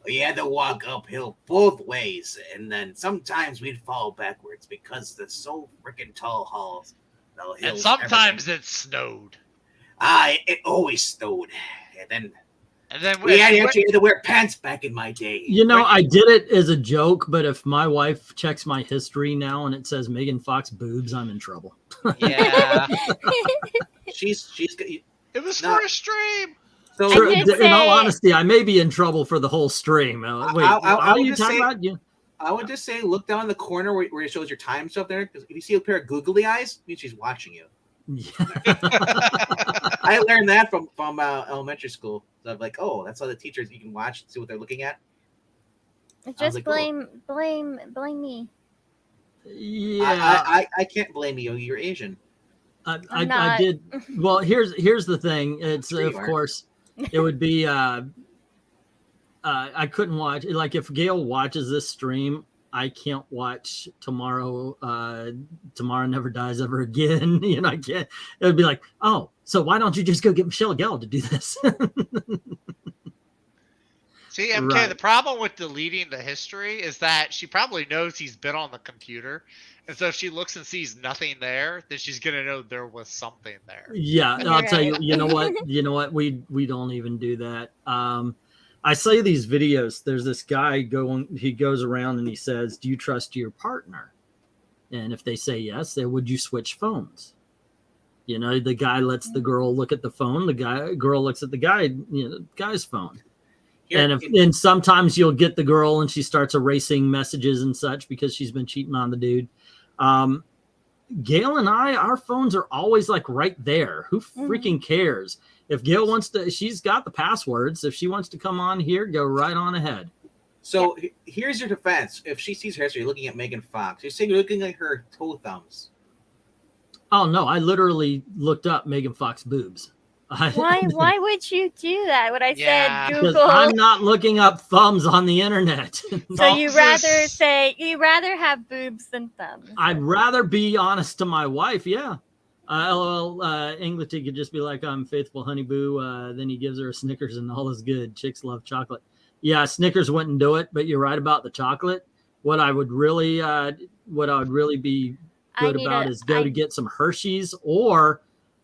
we had to walk uphill both ways, and then sometimes we'd fall backwards because they're so freaking tall halls. And sometimes it snowed. It always snowed. And then we actually had to wear pants back in my day. You know, I did it as a joke, but if my wife checks my history now and it says Megan Fox boobs, I'm in trouble. Yeah. It was for a stream. So, in all honesty, I may be in trouble for the whole stream. Wait, are you talking about? You? I would just say look down in the corner where it shows your time stuff there. Because if you see a pair of googly eyes, it means she's watching you. Yeah. I learned that from elementary school. So I'm like, oh, that's how the teachers you can watch and see what they're looking at. Just like, blame me. Yeah, I can't blame you. You're Asian. I did. Well, here's the thing. It's of course it would be. I couldn't watch. Like if Gail watches this stream, I can't watch Tomorrow. Tomorrow Never Dies Ever Again. You know, I can't. It would be like, oh, so why don't you just go get Michelle Gellar to do this? See, MK, right. The problem with deleting the history is that she probably knows he's been on the computer. And so if she looks and sees nothing there, then she's going to know there was something there. Yeah, I'll tell you, you know what? We don't even do that. I say these videos, there's this guy he goes around and he says, do you trust your partner? And if they say yes, then would you switch phones? You know, the guy lets the girl look at the phone. Girl looks at the guy's phone. And sometimes you'll get the girl and she starts erasing messages and such because she's been cheating on the dude. Gail and our phones are always like right there. Who freaking cares? If Gail wants to, she's got the passwords. If she wants to come on here, go right on ahead. So here's your defense. If she sees her history, you're looking at Megan Fox. You're saying you're looking at her toe thumbs. Oh, no. I literally looked up Megan Fox boobs. Why would you do that? What I said, Google. I'm not looking up thumbs on the internet. So you rather have boobs than thumbs. I'd rather be honest to my wife. Yeah. LOL. Englity could just be like, I'm faithful honey boo. Then he gives her a Snickers and all is good. Chicks love chocolate. Yeah. Snickers wouldn't do it, but you're right about the chocolate. What I would really be good about is go to get some Hershey's or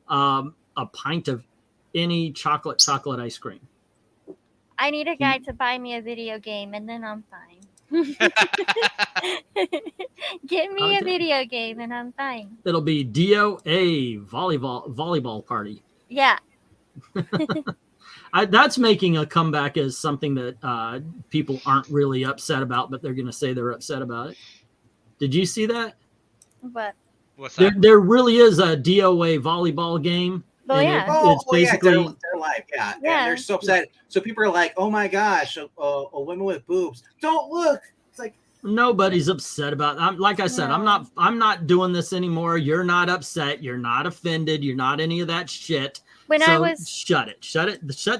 a pint of any chocolate ice cream. I need a guy to buy me a video game and then I'm fine. Get me a video game and I'm fine. It'll be DOA volleyball party. Yeah. That's making a comeback as something that people aren't really upset about, but they're going to say they're upset about it. Did you see that? What? What's that? There really is a DOA volleyball game. Oh, yeah. It's basically they're live. Yeah. And they're so upset. So people are like, oh my gosh, a woman with boobs. Don't look. It's like nobody's upset about it. Like I said, No. I'm not doing this anymore. You're not upset. You're not offended. You're not any of that shit. Shut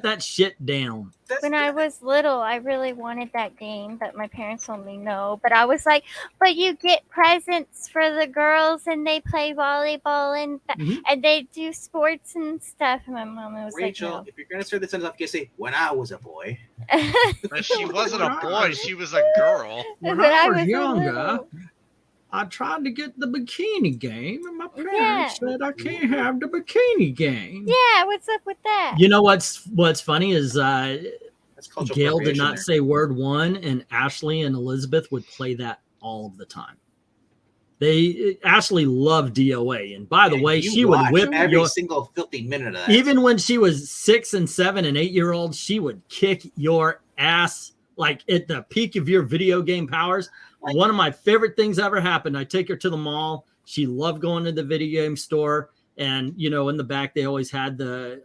that shit down. When I was little, I really wanted that game, but my parents told me no. But I was like, but you get presents for the girls and they play volleyball and they do sports and stuff. And my mom was Rachel, like, no. if you're going to start this sentence off, you say, when I was a boy. But she wasn't a boy. She was a girl. When I was younger. I tried to get the bikini game, and my parents said I can't have the bikini game. Yeah, what's up with that? You know what's funny is That's cultural Gail did appropriation not there. say word one, and Ashley and Elizabeth would play that all of the time. Ashley loved DOA, and by the And way, you she would watch whip every single filthy minute of that. Even when she was 6 and 7 and 8-year-old, she would kick your ass like at the peak of your video game powers. One of my favorite things ever happened. I take her to the mall. She loved going to the video game store, and you know, in the back they always had the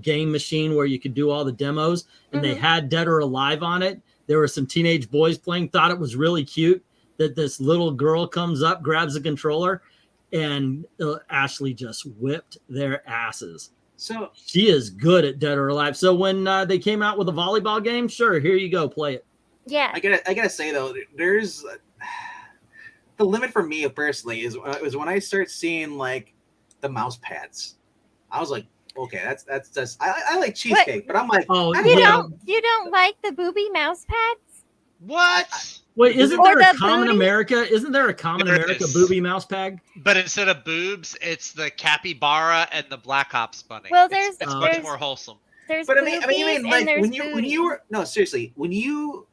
game machine where you could do all the demos, and they had Dead or Alive on it. There were some teenage boys playing, thought it was really cute that this little girl comes up, grabs the controller, and Ashley just whipped their asses. So she is good at Dead or Alive. So when they came out with a volleyball game, sure, here you go, play it. Yeah. I gotta say though, there's the limit for me personally is when I start seeing like the mouse pads. I was like, okay, that's just I like cheesecake, but I'm like, you don't like the booby mouse pads? What? Wait, isn't there a common booty? America? Isn't there a common There America is. booby mouse pad? But instead of boobs, it's the capybara and the Black Ops bunny. Well, it's much there's- more wholesome. There's But I boobies mean, like and there's when you booty. were no seriously when you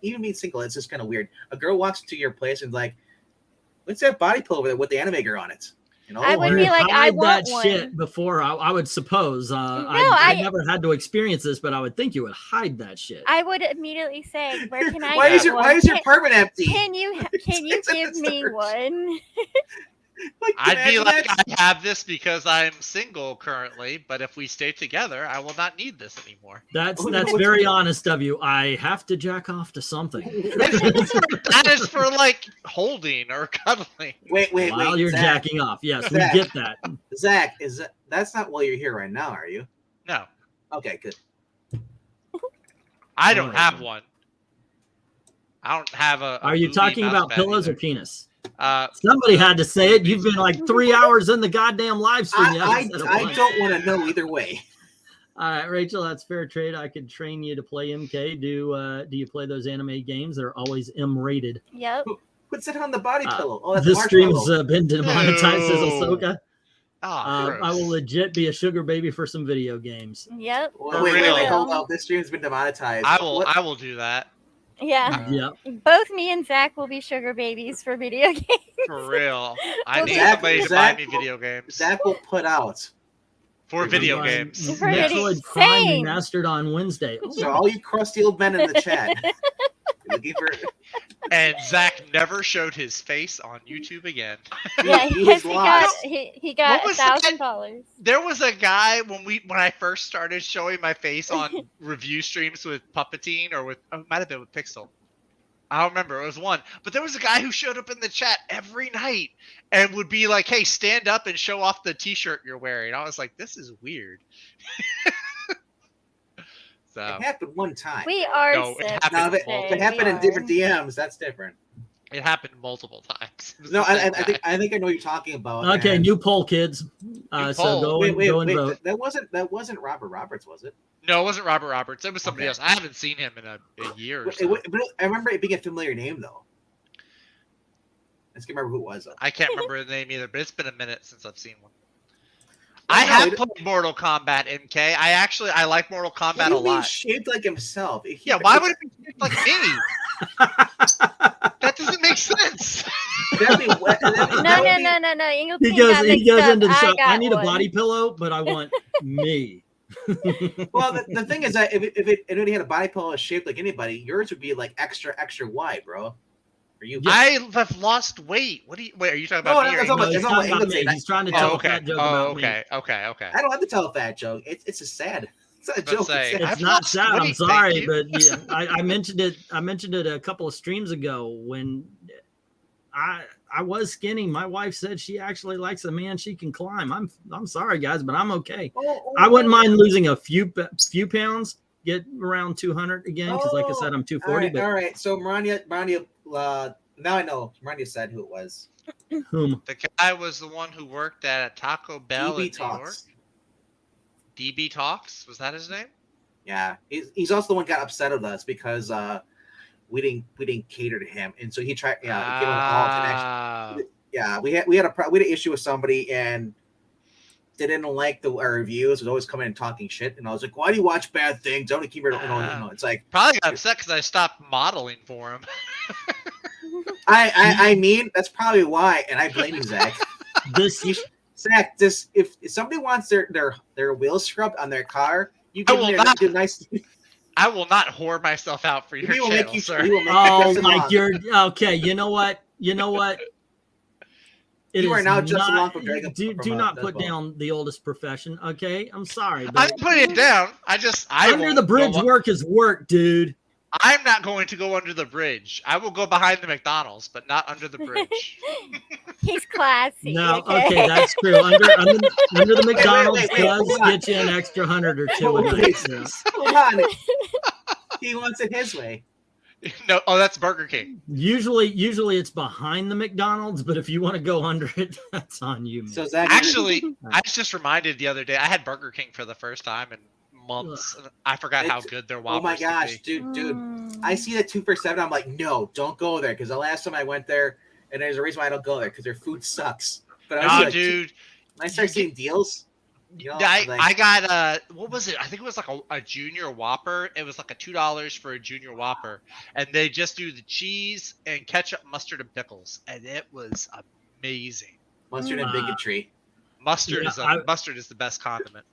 even being single, it's just kind of weird. A girl walks to your place and like, what's that body pillow over there with the animator on it? You know, I would be like, I hide want that one. shit before. I would suppose. I never had to experience this, but I would think you would hide that shit. I would immediately say, "Where can I why get is your one? why is your apartment empty? Can you It's in give the me storage. one?" Like, I'd be imagine like, that. I have this because I'm single currently, but if we stay together, I will not need this anymore. That's Oh, no, what's very that? honest of you. I have to jack off to something. That is for like holding or cuddling. Wait, While you're Zach, jacking off. Yes, we Zach. get that. Zach, that's not why you're here right now, are you? No, Okay, good. I don't Oh. have one. I don't have a. Are you booby talking mouse about pad pillows or either. penis? Somebody had to say it. You've been like 3 hours in the goddamn live stream. You I haven't said a word. don't want to know either way. All right, Rachel, that's fair trade. I could train you to play MK. Do you play those anime games? They're always M-rated. Yep. What's it on the body pillow? Oh, that's This stream's marshmallow. been demonetized as Ew. Ahsoka. Oh, I will legit be a sugar baby for some video games. Yep. Wait, hold up. This stream's been demonetized. I will do that. Yeah. Yeah. Both me and Zach will be sugar babies for video games. For real. I Well, need Zach- somebody to buy Zach- me video games. Zach will put out. For video Um, games. For video- Metroid Prime Same. remastered on Wednesday. Ooh. So all you crusty old men in the chat. Looking for And Zach never showed his face on YouTube again. Yeah, he yes, was he got What was that? $1,000. There was a guy when I first started showing my face on review streams with Puppeteen or with it might have been with Pixel. I don't remember. It was one. But there was a guy who showed up in the chat every night and would be like, hey, stand up and show off the t-shirt you're wearing. I was like, this is weird. So It happened one time. We are No, it sick happened Now, if it, multiple if it happened in We different are. DMs, that's different. it happened multiple times. It was No, the same guy. I think I know what you're talking about. Okay, and- new poll, kids. So poll. go Wait, and, go and vote. that wasn't Robert Roberts, was it? No, it wasn't Robert Roberts. It was somebody Okay. else. I haven't seen him in a year or But so. I remember it being a familiar name though. I just can't remember who it was though. I can't remember the name either, but it's been a minute since I've seen one. No, I no, have it- played Mortal Kombat MK. I like Mortal Kombat What do a you mean lot. shaped like himself? Yeah, why would it be shaped like me? That doesn't make sense. That'd be wet. No. Ingleton He goes got mixed up. into the shop. I got need a one. body pillow, but I want me. Well, the thing is that if it only had a body pillow shaped like anybody, yours would be like extra wide, bro. For you. I have lost weight. What do you? Wait, are you talking No, about me? that's Or not No, he's it's talking not about me. Ingleton. He's trying to oh, tell a okay. fat joke Oh, about me. okay. I don't have to tell a fat joke. It's a sad. It's not a Let's joke. say, It's sad. It's I've not lost sad. I'm weight, sorry, thank but yeah, I mentioned it. I mentioned it a couple of streams ago when I was skinny. My wife said she actually likes a man she can climb. I'm sorry, guys, but I'm okay. I wouldn't mind losing a few pounds, get around 200 again, because like I said, I'm 240. All right. So Maranya, now I know. Maranya said who it was. But whom? The guy was the one who worked at a Taco Bell in DB New York. Talks. DB Talks, was that his name? Yeah, he's also the one who got upset with us because we didn't cater to him, and so he tried. Yeah, give him all connection. Yeah, we had an issue with somebody, and they didn't like our reviews. Was always coming and talking shit, and I was like, "Why do you watch bad things? Don't keep it." It's like probably got upset because I stopped modeling for him. I mean, that's probably why, and I blame you, Zach. Zach, if somebody wants their wheels scrubbed on their car, you can do nice. I will not whore myself out for your channel, sir. Oh, Mike, you're okay. You know what? You are now just along from Dragon. Do not put down the oldest profession, okay? I'm sorry. I'm putting it down. Under the bridge work is work, dude. I'm not going to go under the bridge. I will go behind the McDonald's, but not under the bridge. He's classy. No, okay, that's true. Under the McDonald's does get you an extra 100 or 2 a night. Hold on. He wants it his way. No, that's Burger King. Usually it's behind the McDonald's, but if you want to go under it, that's on you, man. So Zach, actually, I was just reminded the other day, I had Burger King for the first time in months. I forgot how good their Whoppers. Oh my gosh, dude! I see the 2 for $7. I'm like, no, don't go there, because the last time I went there, and there's a reason why I don't go there, because their food sucks. But I was dude, when I start seeing deals. I got what was it? I think it was like a junior Whopper. It was like a $2 for a junior Whopper, and they just do the cheese and ketchup, mustard, and pickles, and it was amazing. Mustard and bigotry. Mustard is the best condiment.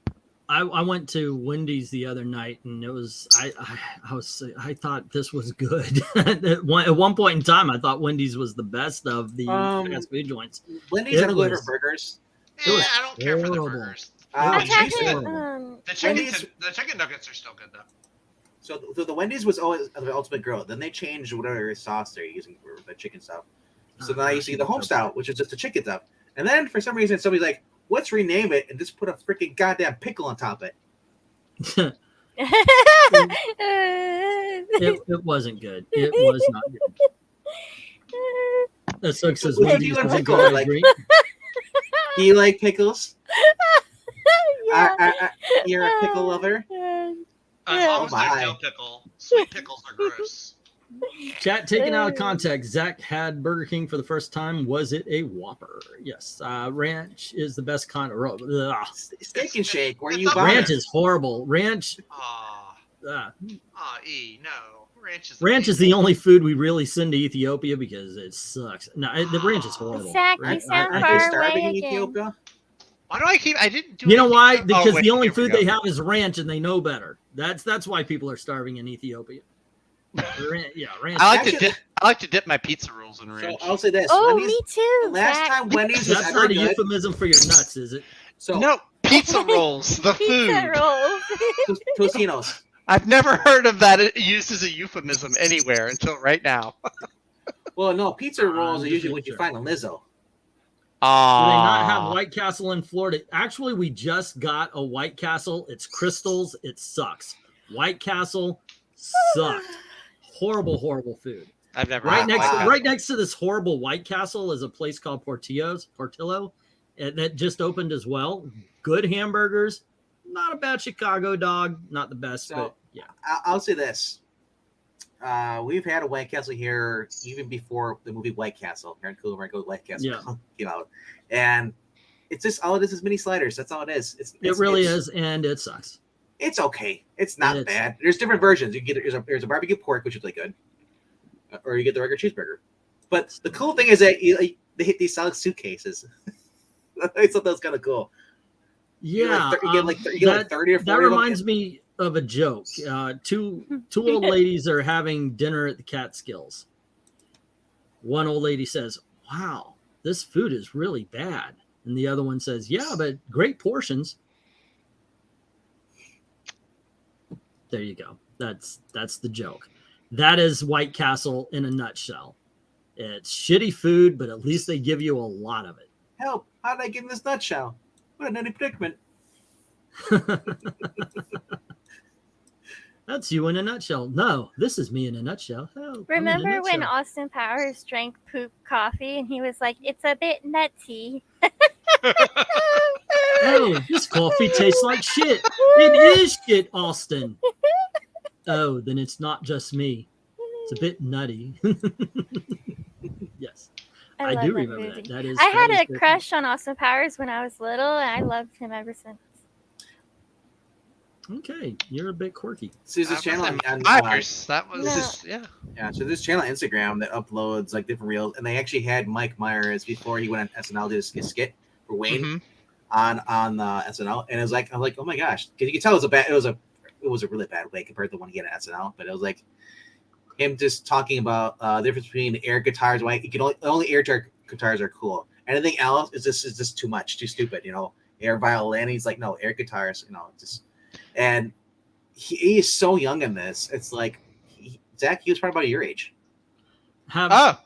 I went to Wendy's the other night, and it was I thought this was good. At one point in time, I thought Wendy's was the best of the fast food joints. Wendy's are good for burgers. I don't care for the burgers. The chicken nuggets are still good though. So the Wendy's was always the ultimate grill. Then they changed whatever sauce they're using for the chicken stuff. So now you see the home style, which is just the chicken stuff. And then for some reason somebody's like, let's rename it and just put a freaking goddamn pickle on top of it. It wasn't good. It was not good. The Sook says Wendy's wasn't good. I agree. Do you like pickles? Yeah. You're a pickle lover? I always like dill pickle. Sweet pickles are gross. Chat taken out of context. Zach had Burger King for the first time. Was it a Whopper? Yes. Ranch is the best kind of Steak and Shake. Where you Ranch is horrible. Ranch. No. Ranch is the only food we really send to Ethiopia because it sucks. No, the ranch is horrible. Zach, you sound far away again. Ethiopia? Why do I keep? I didn't do. You know why? Because the only food they have is ranch, and they know better. That's why people are starving in Ethiopia. Ranch. I like to dip my pizza rolls in ranch. So I'll say this. Oh, Wendy's, me too. Last time Wendy's was that's not a euphemism for your nuts, is it? So no, pizza rolls. The pizza food. rolls. Tostinos. I've never heard of that used as a euphemism anywhere until right now. Well, no, pizza rolls are usually what you find in Lizzo. Do they not have White Castle in Florida? Actually, we just got a White Castle. It's crystals. It sucks. White Castle sucked. Horrible food. I've never right next to this horrible White Castle is a place called Portillo, that just opened as well. Good hamburgers. Not a bad Chicago dog. Not the best, but yeah. I'll say this. We've had a White Castle here even before the movie White Castle. Here in Cooler, White Castle came out. And it's just all it is mini sliders. That's all it is. It really is, and it sucks. It's okay. It's not bad. There's different versions. You get there's a barbecue pork, which is really good, or you get the regular cheeseburger. But the cool thing is that they sell suitcases. I thought that was kind of cool. Yeah, you get like 30 or 40. That reminds me of a joke. Two old ladies are having dinner at the Catskills. One old lady says, "Wow, this food is really bad," and the other one says, "Yeah, but great portions." There you go. That's the joke. That is White Castle in a nutshell. It's shitty food, but at least they give you a lot of it. Help! How did I get in this nutshell? What a nutty predicament. That's you in a nutshell. No, this is me in a nutshell. Help, remember when Austin Powers drank poop coffee and he was like, "It's a bit nutty." Oh, this coffee tastes like shit. It is shit, Austin. Oh, then it's not just me. It's a bit nutty. Yes. I love do that remember movie. that. That is. I had that a is crush on Austin Powers when I was little, and I loved him ever since. Okay, you're a bit quirky. So this channel on Myers. That was No. yeah. So this channel on Instagram that uploads like different reels, and they actually had Mike Myers before he went on SNL to do a skit for Wayne on SNL, and it was like I'm like, oh my gosh, because you could tell it was a really bad way compared to the one he had at SNL, but it was like him just talking about the difference between air guitars. Why you can only air guitars are cool. Anything else is just too much, too stupid. You know, air violin. He's like, no, air guitars. You know, just. And he is so young in this. It's like Zach, he was probably about your age. I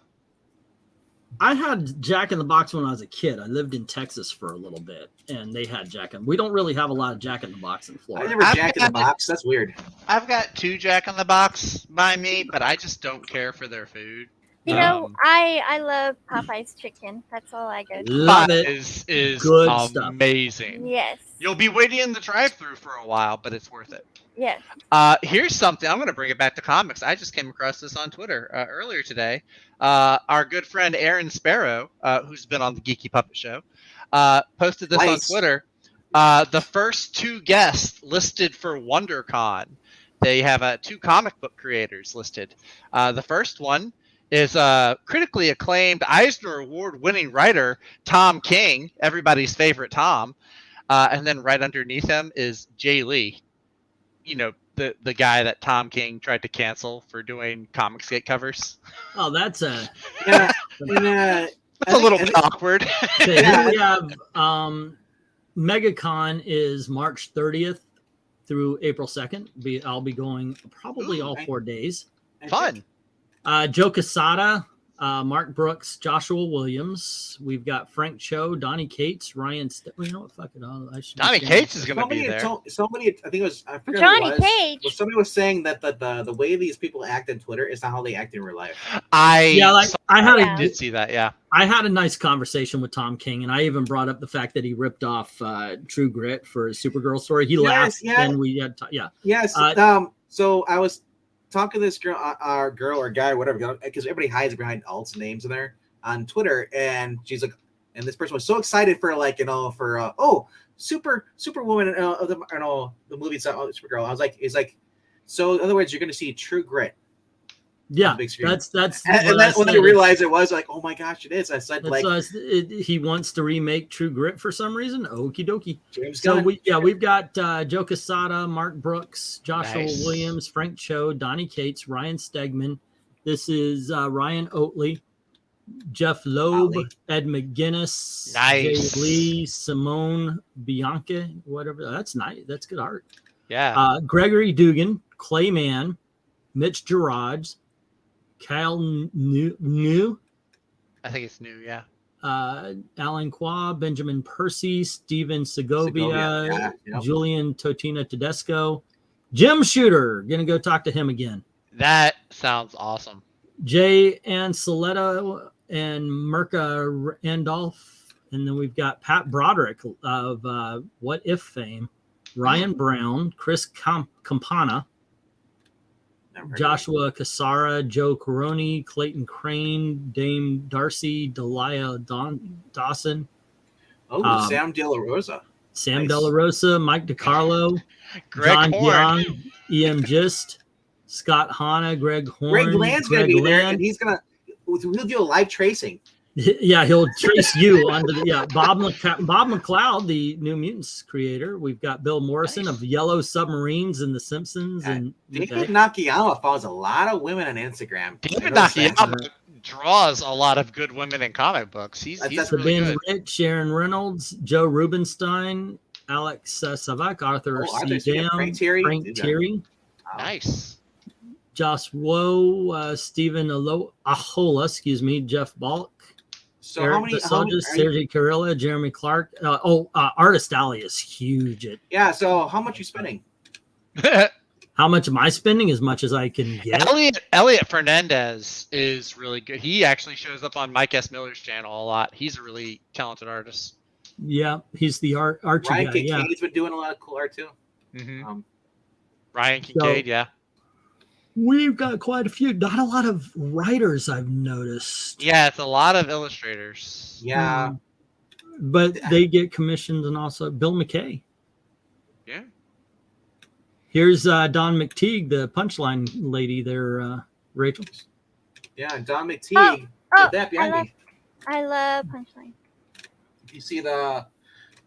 had Jack in the Box when I was a kid. I lived in Texas for a little bit, and they had Jack in. We don't really have a lot of Jack in the Box in Florida. I never Jack in the Box. That's weird. I've got 2 Jack in the Box by me, but I just don't care for their food. You know, I love Popeye's chicken. That's all I go to. Love it. Is Good amazing. Stuff. Yes. You'll be waiting in the drive-thru for a while, but it's worth it. Yes. Here's something. I'm going to bring it back to comics. I just came across this on Twitter earlier today. Our good friend Aaron Sparrow, who's been on the Geeky Puppet Show, posted this on Twitter. The first 2 guests listed for WonderCon. They have 2 comic book creators listed. The first one is critically acclaimed Eisner Award-winning writer Tom King, everybody's favorite Tom. And then right underneath him is Jay Lee, you know, the guy that Tom King tried to cancel for doing Comicsgate covers. Oh, that's a that's a little bit awkward. Okay, here we have MegaCon is March 30th through April 2nd. I'll be going probably all 4 days. Fun. Joe Quesada, Mark Brooks, Joshua Williams. We've got Frank Cho, Donnie Cates, Ryan. You know what? Fuck it. Donnie Cates is going to be there. Somebody, I think it was Johnny Cage. Well, somebody was saying that the way these people act on Twitter is not how they act in real life. I did see that. Yeah, I had a nice conversation with Tom King, and I even brought up the fact that he ripped off True Grit for his Supergirl story. He laughed, and we had yes. So I was talking to this girl, or guy, or whatever, because everybody hides behind alts names in there on Twitter, and she's like, and this person was so excited for Superwoman, the movie Supergirl. I was like, it's like, so in other words, you're going to see True Grit. Yeah, that's and then when I realized it was like, oh my gosh, it is. I said he wants to remake True Grit for some reason. Okie dokie. James so Gunn. we've got Joe Quesada, Mark Brooks, Joshua Williams, Frank Cho, Donnie Cates, Ryan Stegman. This is Ryan Oatley, Jeff Loeb, Ed McGuinness, Jay Lee, Simone Bianca, whatever. That's nice. That's good art. Yeah. Gregory Dugan, Clay Mann, Mitch Gerards, Kyle New. I think it's new, yeah. Alan Qua, Benjamin Percy, Steven Segovia, Julian Totina Tedesco, Jim Shooter. Gonna go talk to him again. That sounds awesome. Jay Anceletta and Mirka Randolph. And then we've got Pat Broderick of What If fame, Ryan Brown, Chris Campana, Joshua Cassara, Joe Coroni, Clayton Crane, Dame Darcy, Delia Dawson. Sam De La Rosa. Sam De La Rosa, Mike DiCarlo, Greg John Young, EM Gist, Scott Hanna, Greg Horn. Greg Land's going to be there, and he'll do a live tracing. Yeah, he'll trace you onto the Bob McLeod, the New Mutants creator. We've got Bill Morrison of Yellow Submarines and The Simpsons. And David Nakayama follows a lot of women on Instagram. David Nakayama draws a lot of good women in comic books. He's really good. Rich, Sharon Reynolds, Joe Rubenstein, Alex Savak, Arthur C. Dam, Frank Thierry. Nice. Josh Woe, Stephen Ahola, Jeff Balk. So Eric Sergey Carilla, Jeremy Clark. Artist Alley is huge. So how much are you spending? How much am I spending? As much as I can get. Elliot Fernandez is really good. He actually shows up on Mike S. Miller's channel a lot. He's a really talented artist. Yeah, he's the Archie Ryan guy. Kincaid's been doing a lot of cool art too. Ryan Kincaid, We've got quite a few. Not a lot of writers I've noticed. Yeah, it's a lot of illustrators. Yeah. But they get commissioned, and also Bill McKay. Yeah. Here's Don McTeague, the punchline lady there, Rachel. Yeah, Don McTeague. With that behind me. I love Punchline. You see the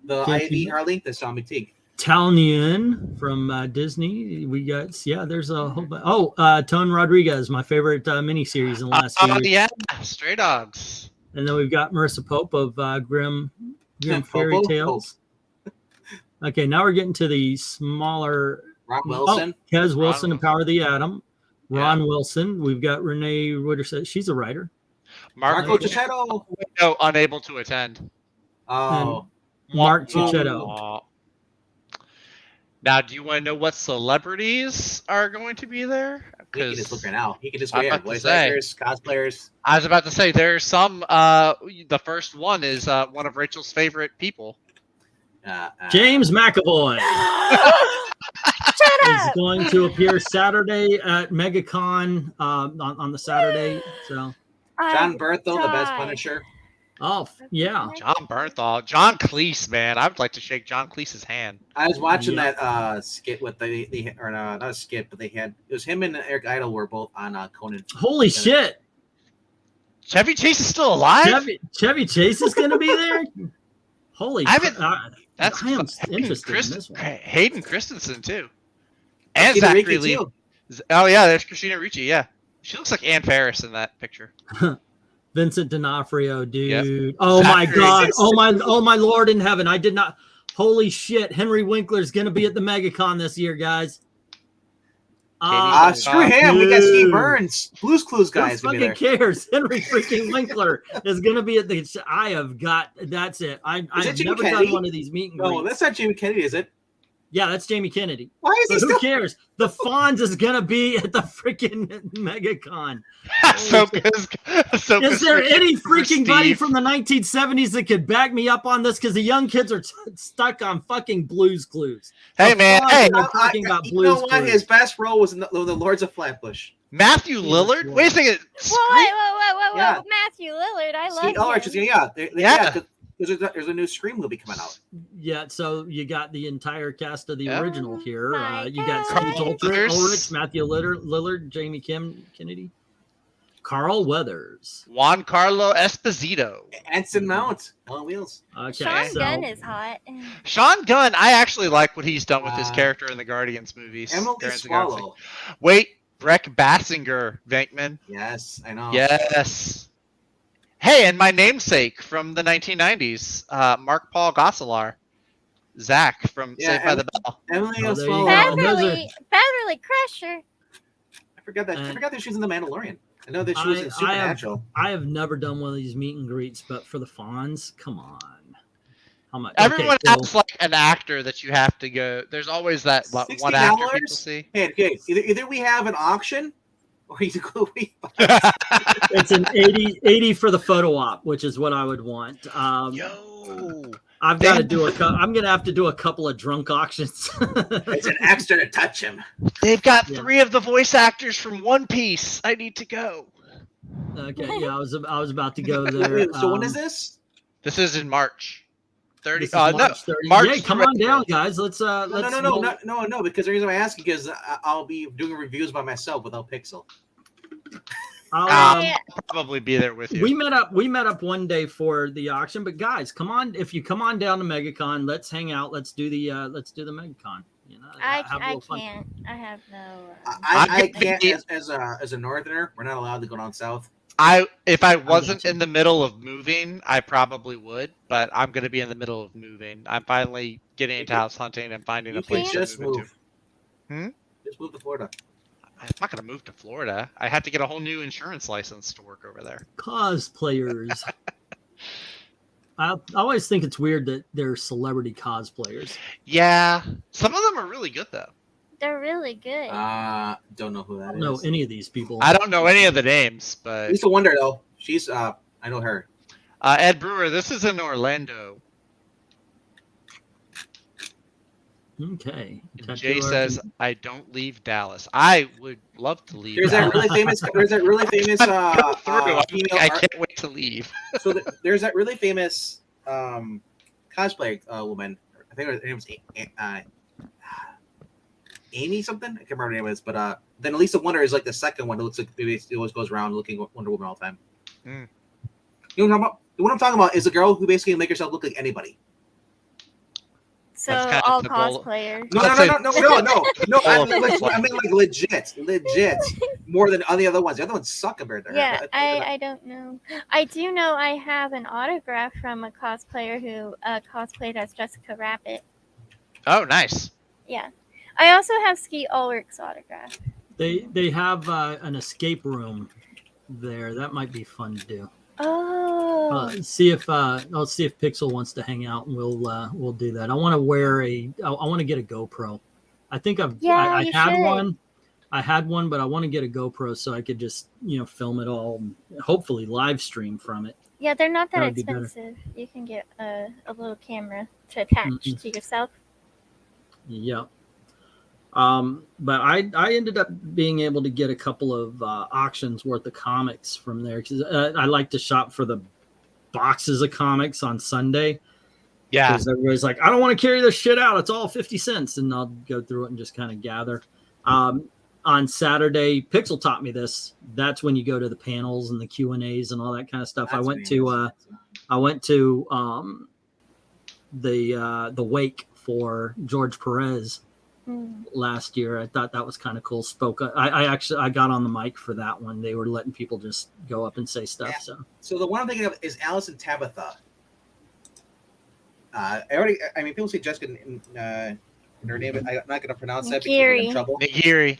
Ivy Harley? That's Don McTeague. Talnian from Disney. We got, there's a whole bunch. Oh, Tone Rodriguez, my favorite miniseries in the last few years. Yeah, Stray Dogs. And then we've got Marissa Pope of Grim Fairy Tales. Okay, now we're getting to the smaller. Ron Wilson. Kez Wilson of Power of the Atom. Ron Wilson. We've got Renee Witter. She's a writer. Marco Cicchetto. No, unable to attend. Oh. And Mark Cicchetto. Now, do you want to know what celebrities are going to be there? He can just look right now. He can just wear voice actors, cosplayers. I was about to say there's some. The first one is one of Rachel's favorite people. James McAvoy. Shut up! He's going to appear Saturday at MegaCon on the Saturday. So John Bernthal, the best Punisher. Oh, yeah. John Bernthal. John Cleese, man. I would like to shake John Cleese's hand. I was watching that skit with not a skit, but it was him and Eric Idle were both on Conan. Holy shit. Chevy Chase is still alive? Chevy Chase is going to be there? Holy that's I am interested in this one. Hayden Christensen, too. And Christina Zach Ricci, Ricci. too. Oh, yeah, there's Christina Ricci, yeah. She looks like Ann Faris in that picture. Vincent D'Onofrio, dude. Yep. Oh Zach my God. Ricci. Oh my Lord in heaven. I did not. Holy shit. Henry Winkler's going to be at the MegaCon this year, guys. Screw him. We got Steve Burns. Blues Clues guys. Who fucking cares? Henry freaking Winkler is going to be at the. That's it. I've never done one of these meet and greets. No, that's not Jamie Kennedy, is it? Yeah, that's Jamie Kennedy. Why is he still? Who cares? The Fonz is going to be at the freaking MegaCon. Is there any freaking buddy from the 1970s that could back me up on this? Because the young kids are stuck on fucking Blues Clues. Hey, man. Hey, they're talking about you Blues know what? Clues. His best role was in the Lords of Flatbush. Matthew Lillard? Wait a second. Whoa. Yeah. Matthew Lillard. I love him. Yeah. There's a new Scream movie coming out. Yeah, so you got the entire cast of the original here. my You got God. Steve Ulrich, Matthew Lillard, Jamie Kennedy, Carl Weathers, Juan Carlo Esposito, Anson Mount on wheels. Okay, Sean Gunn is hot. Sean Gunn. I actually like what he's done with his character in the Guardians movies. Emily Swallow. Wait, Breck Basinger, Venkman. Yes, I know. Yes. Hey, and my namesake from the 1990s, Mark Paul Gosselaar, Zach from Saved by the Bell. Emily there you Swallow. go. Beverly Crusher. I forgot that she was in The Mandalorian. I know that she was in Supernatural. I have never done one of these meet and greets, but for the Fonz, come on. How much? Everyone has like an actor that you have to go. There's always that one actor people see. Hey, either we have an auction, or you go. It's an 80 for the photo op, which is what I would want. I've got to do I'm gonna have to do a couple of drunk auctions. It's an extra to touch him. They've got 3 of the voice actors from One Piece. I need to go. Okay, yeah, I was about to go there. So when is this? This is in March. 30. March 30. March. Yeah, come on down, guys. Let's No. Because the reason I ask is I'll be doing reviews by myself without Pixel. I'll probably be there with you. We met up one day for the auction, but guys, come on! If you come on down to MegaCon, let's hang out. Let's do the MegaCon. You know, I can't. I have no. I can't as a northerner. We're not allowed to go down south. If I wasn't in the middle of moving, I probably would, but I'm going to be in the middle of moving. I'm finally getting into house hunting and finding a place to move into. Just move to Florida. I'm not going to move to Florida. I had to get a whole new insurance license to work over there. Cosplayers. I always think it's weird that they're celebrity cosplayers. Yeah. Some of them are really good, though. They're really good. Don't know who that is. I don't know any of these people. I don't know any of the names, but Lisa Wonder, though. She's, I know her. Ed Brewer, this is in Orlando. Okay. Jay says, "I don't leave Dallas. I would love to leave." There's that really famous. There's that really famous female. I can't wait to leave. So there's that really famous cosplay woman. I think her name was Amy something. I can't remember her name is, but then Lisa Wonder is like the second one who looks like it always goes around looking Wonder Woman all the time. Mm. You know what I'm talking about? What I'm talking about is a girl who basically make herself look like anybody. So all cosplayers. No. I mean like legit, more than all the other ones. The other ones suck compared to her. Yeah, I don't know. I do know I have an autograph from a cosplayer who cosplayed as Jessica Rabbit. Oh, nice. Yeah, I also have Skeet Ulrich's autograph. They have an escape room there. That might be fun to do. Oh. I'll see if Pixel wants to hang out, and we'll do that. I want to wear I want to get a GoPro. I think I had one. I had one, but I want to get a GoPro so I could just film it all, and hopefully live stream from it. Yeah, they're not that expensive. You can get a little camera to attach to yourself. Yeah. But I ended up being able to get a couple of auctions worth of comics from there because I like to shop for the boxes of comics on Sunday. Yeah, because everybody's like, I don't want to carry this shit out. It's all 50 cents, and I'll go through it and just kind of gather. On Saturday, Pixel taught me this. That's when you go to the panels and the Q&As and all that kind of stuff. I went to the wake for George Perez last year. I thought that was kind of cool. I got on the mic for that one. They were letting people just go up and say stuff. Yeah. So the one I'm thinking of is Alice and Tabitha. People say Jessica in her name. I'm not going to pronounce that because I'm in trouble. Nagiri.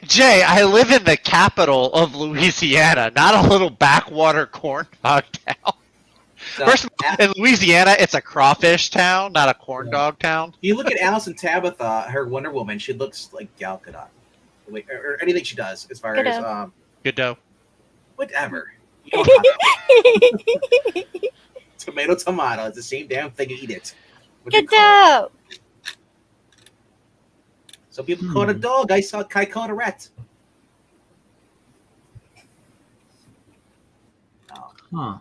Jay, I live in the capital of Louisiana, not a little backwater corn dog town. So, first of all, in Louisiana, it's a crawfish town, not a corn dog town. If you look at Alice and Tabitha, her Wonder Woman, she looks like Gal Gadot. Or anything she does, as far as Godot. Whatever. Tomato, it's the same damn thing. Eat it. Godot. So people call it a dog. I call it a rat. Huh.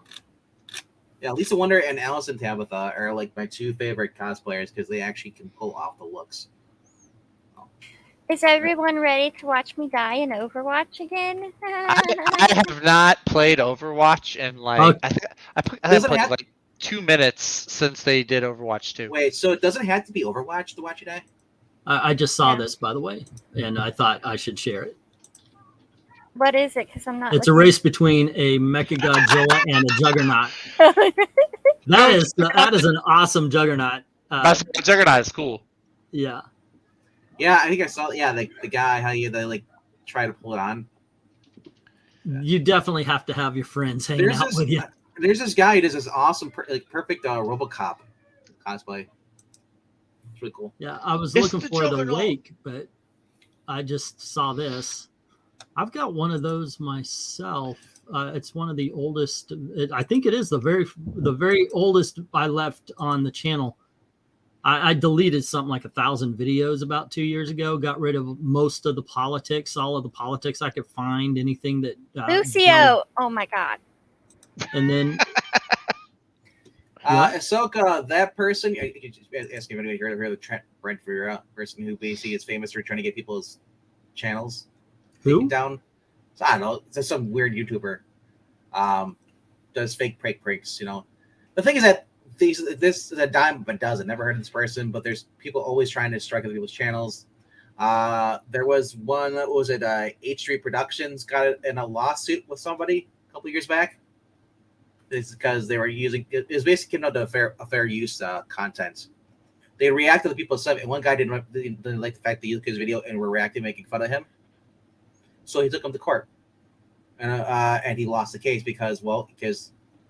Yeah, Lisa Wonder and Alice and Tabitha are like my two favorite cosplayers because they actually can pull off the looks. Is everyone ready to watch me die in Overwatch again? I have not played Overwatch in I played like 2 minutes since they did Overwatch 2. Wait, so it doesn't have to be Overwatch to watch you die? I just saw this, by the way, and I thought I should share it. What is it? Because I'm not. It's a race between a Mechagodzilla and a Juggernaut. That is an awesome Juggernaut. Juggernaut is cool. Yeah. Yeah, I think I saw. Yeah, the guy how they like try to pull it on. You definitely have to have your friends hanging out with you. There's this guy who does this awesome, perfect RoboCop cosplay. It's really cool. Yeah, I was looking for the wake, but I just saw this. I've got one of those myself. It's one of the oldest. I think it is the very oldest I left on the channel. I deleted something like 1,000 videos about 2 years ago. Got rid of most of the politics, all of the politics I could find, anything that. Lucio, oh my god. And then. Ahsoka, that person. You can just ask if anybody heard of the Trent Brentford person who basically is famous for trying to get people's channels. Who? Down. So I don't know. It's just some weird YouTuber. Does fake pranks. The thing is that this is a dime of a dozen. Never heard of this person, but there's people always trying to strike other people's channels. There was one. Was it H3 Productions got in a lawsuit with somebody a couple years back? It's because they were using it was basically a fair use content. They reacted to people's stuff, and one guy didn't like the fact that he used his video and were reacting, making fun of him. So he took him to court, and he lost the case because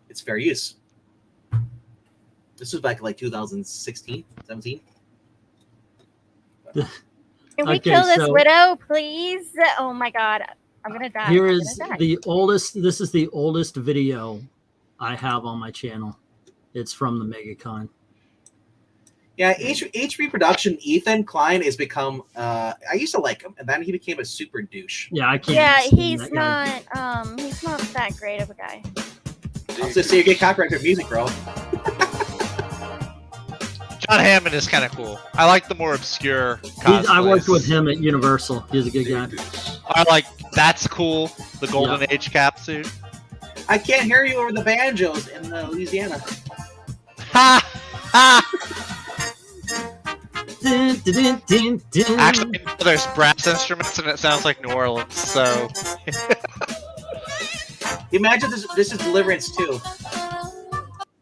it's fair use. This was back in like 2016, 17. Can we kill this widow, please? Oh my god, I'm gonna die. Here is the oldest. This is the oldest video I have on my channel. It's from the MegaCon. Yeah, HB Production, Ethan Klein has become. I used to like him, and then he became a super douche. Yeah, I can't. Yeah, stand he's that guy. not. He's not that great of a guy. I'll just say you get copyrighted music, bro. John Hammond is kind of cool. I like the more obscure I worked cosplays. with him at Universal. He's a good guy. I like That's Cool, the Golden Age cap suit. I can't hear you over the banjos in Louisiana. Ha! Ha! Dun, dun, dun, dun. Actually, there's brass instruments and it sounds like New Orleans, so... Imagine this is Deliverance 2.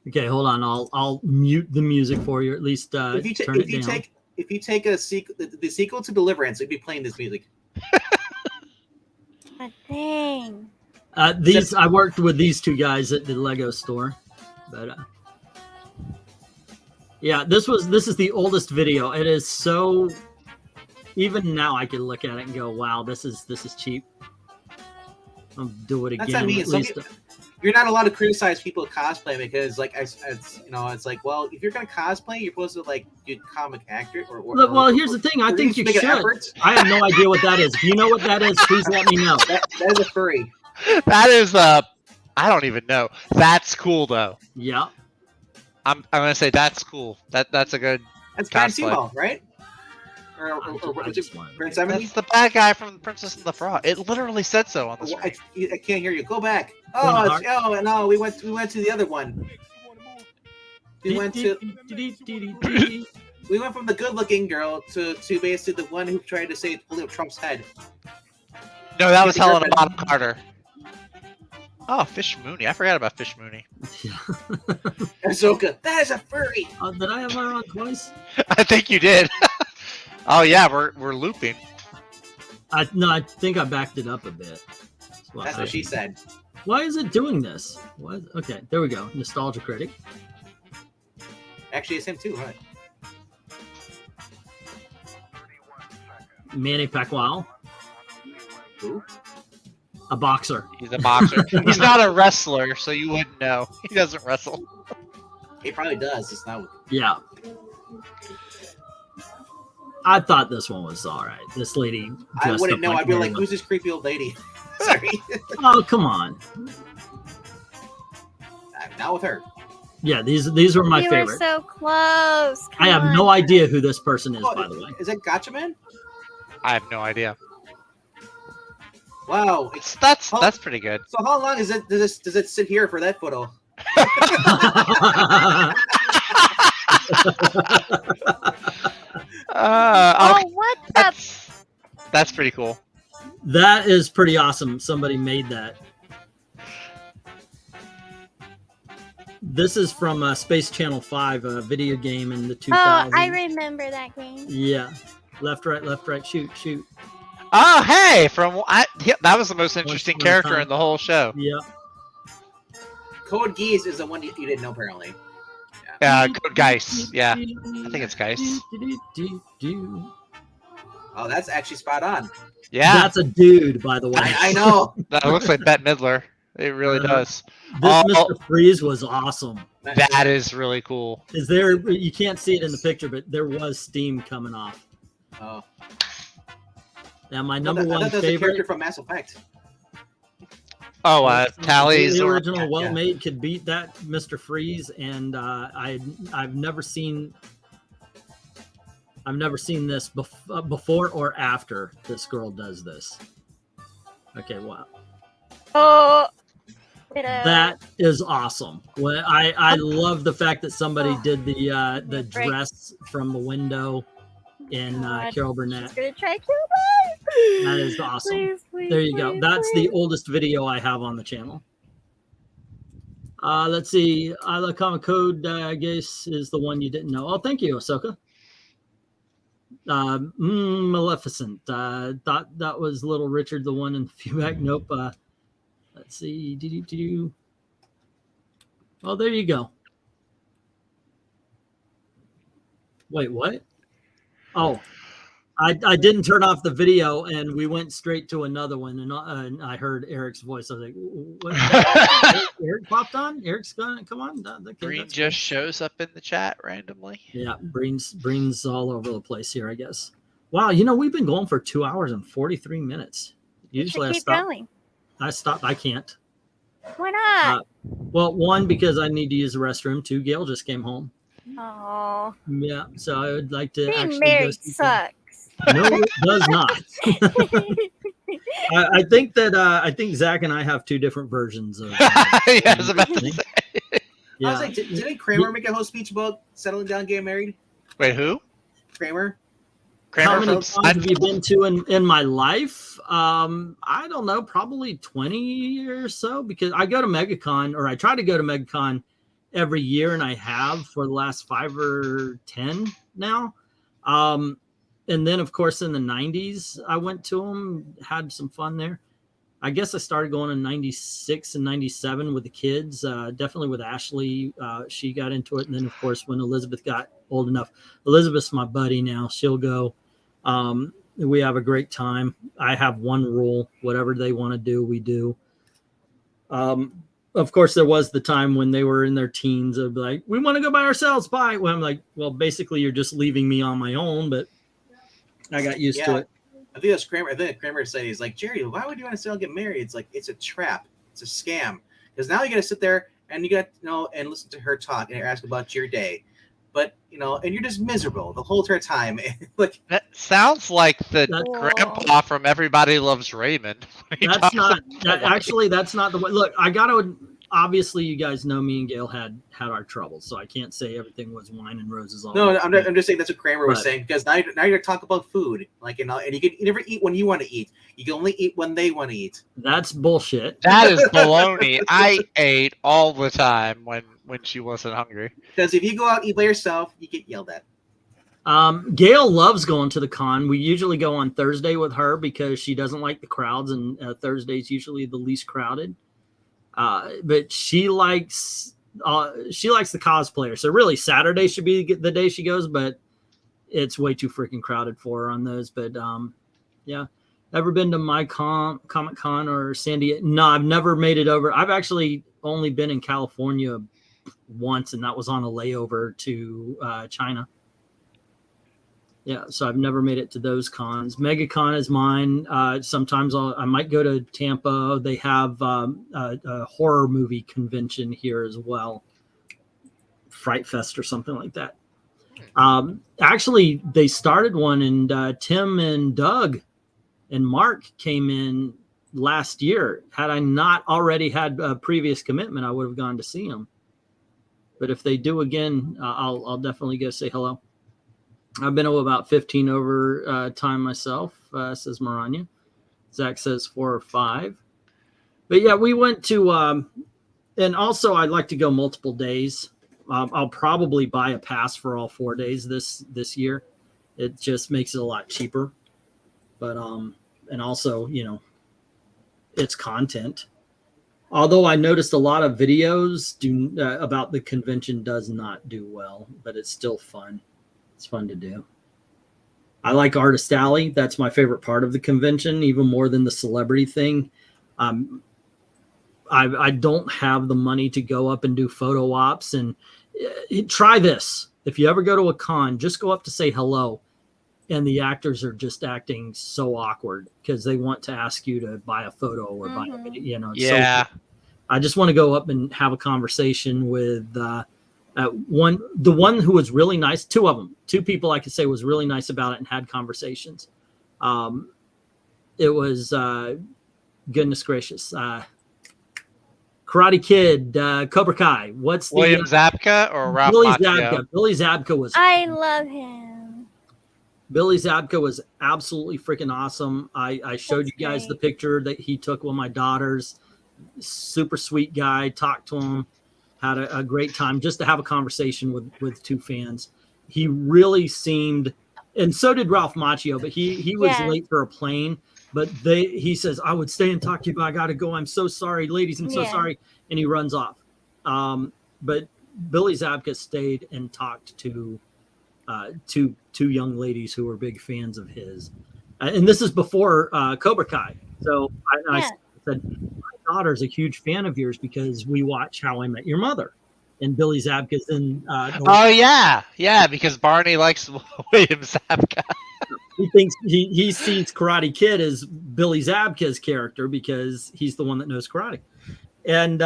Okay, hold on. I'll mute the music for you. At least If you turn it down. take a sequel, the sequel to Deliverance, it'd be playing this music. Dang. I worked with these two guys at the Lego store, but yeah, this is the oldest video. It is so. Even now, I can look at it and go, "Wow, this is cheap." I'll do it again. That's what I mean. At least. You're not allowed to criticize people cosplay because, like, it's like, well, if you're gonna cosplay, you're supposed to like do comic actor Well, here's the thing. I think you should. I have no idea what that is. If you know what that is, please let me know. That is a furry. That is I don't even know. That's cool though. Yeah. I'm gonna say that's cool. That's a good. That's Baron cosplay. Simo, right? Or Baron Semony? That's the bad guy from Princess and the Frog. It literally said so on the screen. I can't hear you. Go back. Oh, no, we went to the other one. We went from the good-looking girl to basically the one who tried to say Trump's head. No, that was Helena Bonham Carter. Oh, Fish Mooney. I forgot about Fish Mooney. Ahsoka. That is a furry. Did I have her on twice? I think you did. Oh yeah, we're looping. No, I think I backed it up a bit. That's what she said. Why is it doing this? What? Okay, there we go. Nostalgia Critic. Actually, it's him too, right? Manny Pacquiao. Who? A boxer. He's a boxer. He's not a wrestler, so you wouldn't know. He doesn't wrestle. He probably does. It's not. Yeah. I thought this one was all right. This lady. I wouldn't know. I'd be like, "Who's this creepy old lady?" Sorry. Oh, come on. Not with her. Yeah, these were my favorite. You were so close. I have no idea who this person is, by the way. Is that Gotcha Man? I have no idea. Wow, that's pretty good. So how long does it sit here for that photo? Okay. What the? That's pretty cool. That is pretty awesome. Somebody made that. This is from Space Channel 5, a video game in the 2000s. Oh, I remember that game. Yeah. Left, right, shoot, shoot. Oh, hey! That was the most interesting character in the whole show. Yeah. Code Geass is the one you didn't know, apparently. Code Geass. Yeah. I think it's Geass. Oh, that's actually spot on. Yeah. That's a dude, by the way. I know. That looks like Bette Midler. It really does. This Mr. Freeze was awesome. That is really cool. Is there? You can't see it in the picture, but there was steam coming off. Oh. Now my number one favorite. favorite Character from Mass Effect. Oh, Tally's the original well-made could beat that Mr. Freeze, and I've never seen this before or after this girl does this. Okay, wow. Oh, that is awesome. Well, I love the fact that somebody did the dress from the window in Carol Burnett. She's gonna try kill That is awesome. Please, there you go. That's the oldest video I have on the channel. Let's see. I love Comic Code, I guess, is the one you didn't know. Oh, thank you, Ahsoka. Maleficent. Thought that was Little Richard, the one in the feedback. Nope. Let's see. Oh, there you go. Wait, what? Oh, I didn't turn off the video, and we went straight to another one, and I heard Eric's voice. I was like, what? Eric popped on? Eric's gonna come on? Okay, Breen that's just cool. shows up in the chat randomly. Yeah, Breen's all over the place here, I guess. Wow, you know, we've been going for 2 hours and 43 minutes. Usually I keep stop. going. I stopped. I can't. Why not? Well, one, because I need to use the restroom. Two, Gail just came home. Oh, Yeah, so I would like to being actually married sucks. No, it does not. I think that I think Zach and I have two different versions of. Yeah, I was about to say. I was like, didn't Kramer make a whole speech about settling down, getting married? Wait, who? Kramer. How many from cons have you been to in my life? I don't know, probably 20 or so, because I go to MegaCon, or I try to go to MegaCon every year, and I have for the last 5 or 10 now. And then, of course, in the 90s, I went to them, had some fun there. I guess I started going in 96 and 97 with the kids, definitely with Ashley. She got into it. And then, of course, when Elizabeth got old enough, Elizabeth's my buddy now. She'll go. We have a great time. I have one rule: whatever they want to do, we do. Of course, there was the time when they were in their teens of like, we want to go by ourselves. Bye. Well, I'm like, well, basically, you're just leaving me on my own. But I got used to it. I think that's Kramer. I think Kramer said, he's like, Jerry, why would you want to still get married? It's like, it's a trap. It's a scam. Because now you got to sit there and you got to and listen to her talk and ask about your day. But, and you're just miserable the whole entire time. Like, that sounds like the grandpa from Everybody Loves Raymond. That's not actually. That's not the way. Look, I got to. Obviously, you guys know me and Gail had our troubles, so I can't say everything was wine and roses all. No, I'm just saying that's what Kramer was saying, because now you're going to talk about food, and you never eat when you want to eat. You can only eat when they want to eat. That's bullshit. That is baloney. I ate all the time when she wasn't hungry. Because if you go out and eat by yourself, you get yelled at. Gail loves going to the con. We usually go on Thursday with her because she doesn't like the crowds, and Thursday's usually the least crowded. But she likes the cosplayers. So really, Saturday should be the day she goes, but it's way too freaking crowded for her on those. But yeah, ever been to my Comic Con or San Diego? No, I've never made it over. I've actually only been in California once, and that was on a layover to China. Yeah, so I've never made it to those cons. MegaCon is mine. Sometimes I might go to Tampa. They have a horror movie convention here as well, Fright Fest or something like that. Actually, they started one, and Tim and Doug and Mark came in last year. Had I not already had a previous commitment, I would have gone to see them. But if they do again, I'll definitely go say hello. I've been to about 15 over time myself, says Maranya. Zach says 4 or 5. But yeah, we went to, and also I'd like to go multiple days. I'll probably buy a pass for all 4 days this year. It just makes it a lot cheaper. But, and also, it's content. Although I noticed a lot of videos about the convention does not do well, but it's still fun. It's fun to do. I like Artist Alley. That's my favorite part of the convention, even more than the celebrity thing. I don't have the money to go up and do photo ops. And try this. If you ever go to a con, just go up to say hello. And the actors are just acting so awkward because they want to ask you to buy a photo or buy a video. Yeah. So I just want to go up and have a conversation with the one who was really nice. 2 of them, 2 people I could say was really nice about it and had conversations. It was goodness gracious, Karate Kid, Cobra Kai. What's the William Zabka or Ralph Billy Macchio? Zabka? Billy Zabka was. I love him. Billy Zabka was absolutely freaking awesome. I showed you guys the picture that he took with my daughters. Super sweet guy. Talked to him. Had a great time just to have a conversation with 2 fans. He really seemed, and so did Ralph Macchio, but he was late for a plane. But he says, I would stay and talk to you, but I got to go. I'm so sorry, ladies. I'm so sorry. And he runs off. But Billy Zabka stayed and talked to two young ladies who were big fans of his, and this is before Cobra Kai. So I said, my daughter's a huge fan of yours because we watch How I Met Your Mother, and Billy Zabka's in. Oh yeah, because Barney likes William Zabka. He thinks he sees Karate Kid as Billy Zabka's character because he's the one that knows karate. And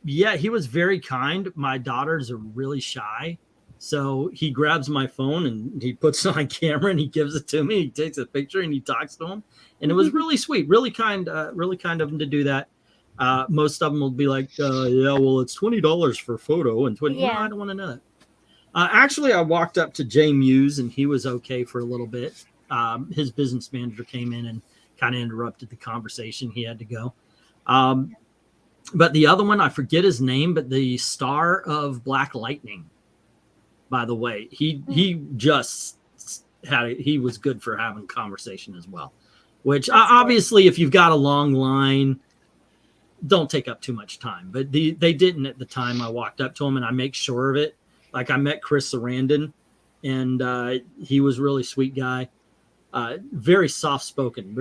yeah, he was very kind. My daughters are really shy. So he grabs my phone and he puts it on camera and he gives it to me. He takes a picture and he talks to him. And it was really sweet, really kind of him to do that. Most of them will be like, yeah, well, it's $20 for a photo. And 20. Yeah. No, I don't want to know that. Actually, I walked up to Jay Muse and he was okay for a little bit. His business manager came in and kind of interrupted the conversation. He had to go. But the other one, I forget his name, but the star of Black Lightning, by the way, he just he was good for having conversation as well, which obviously if you've got a long line, don't take up too much time, but they didn't at the time. I walked up to him and I make sure of it. Like I met Chris Sarandon and he was a really sweet guy. Very soft spoken,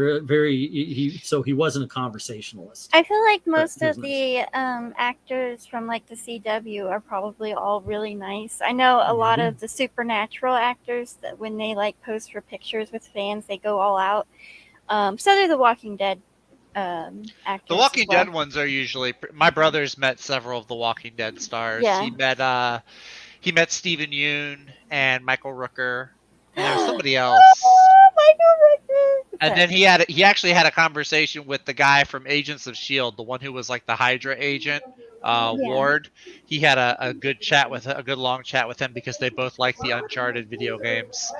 so he wasn't a conversationalist. I feel like most of the actors from like the CW are probably all really nice. I know a lot of the supernatural actors that when they like pose for pictures with fans, they go all out. So they're the Walking Dead actors. The Walking Dead ones are usually. My brother's met several of the Walking Dead stars. Yeah. He met Stephen Yeun and Michael Rooker. And there was somebody else. And then he actually had a conversation with the guy from Agents of S.H.I.E.L.D., the one who was like the Hydra agent, Ward. He had a good long chat with him because they both like the Uncharted video games.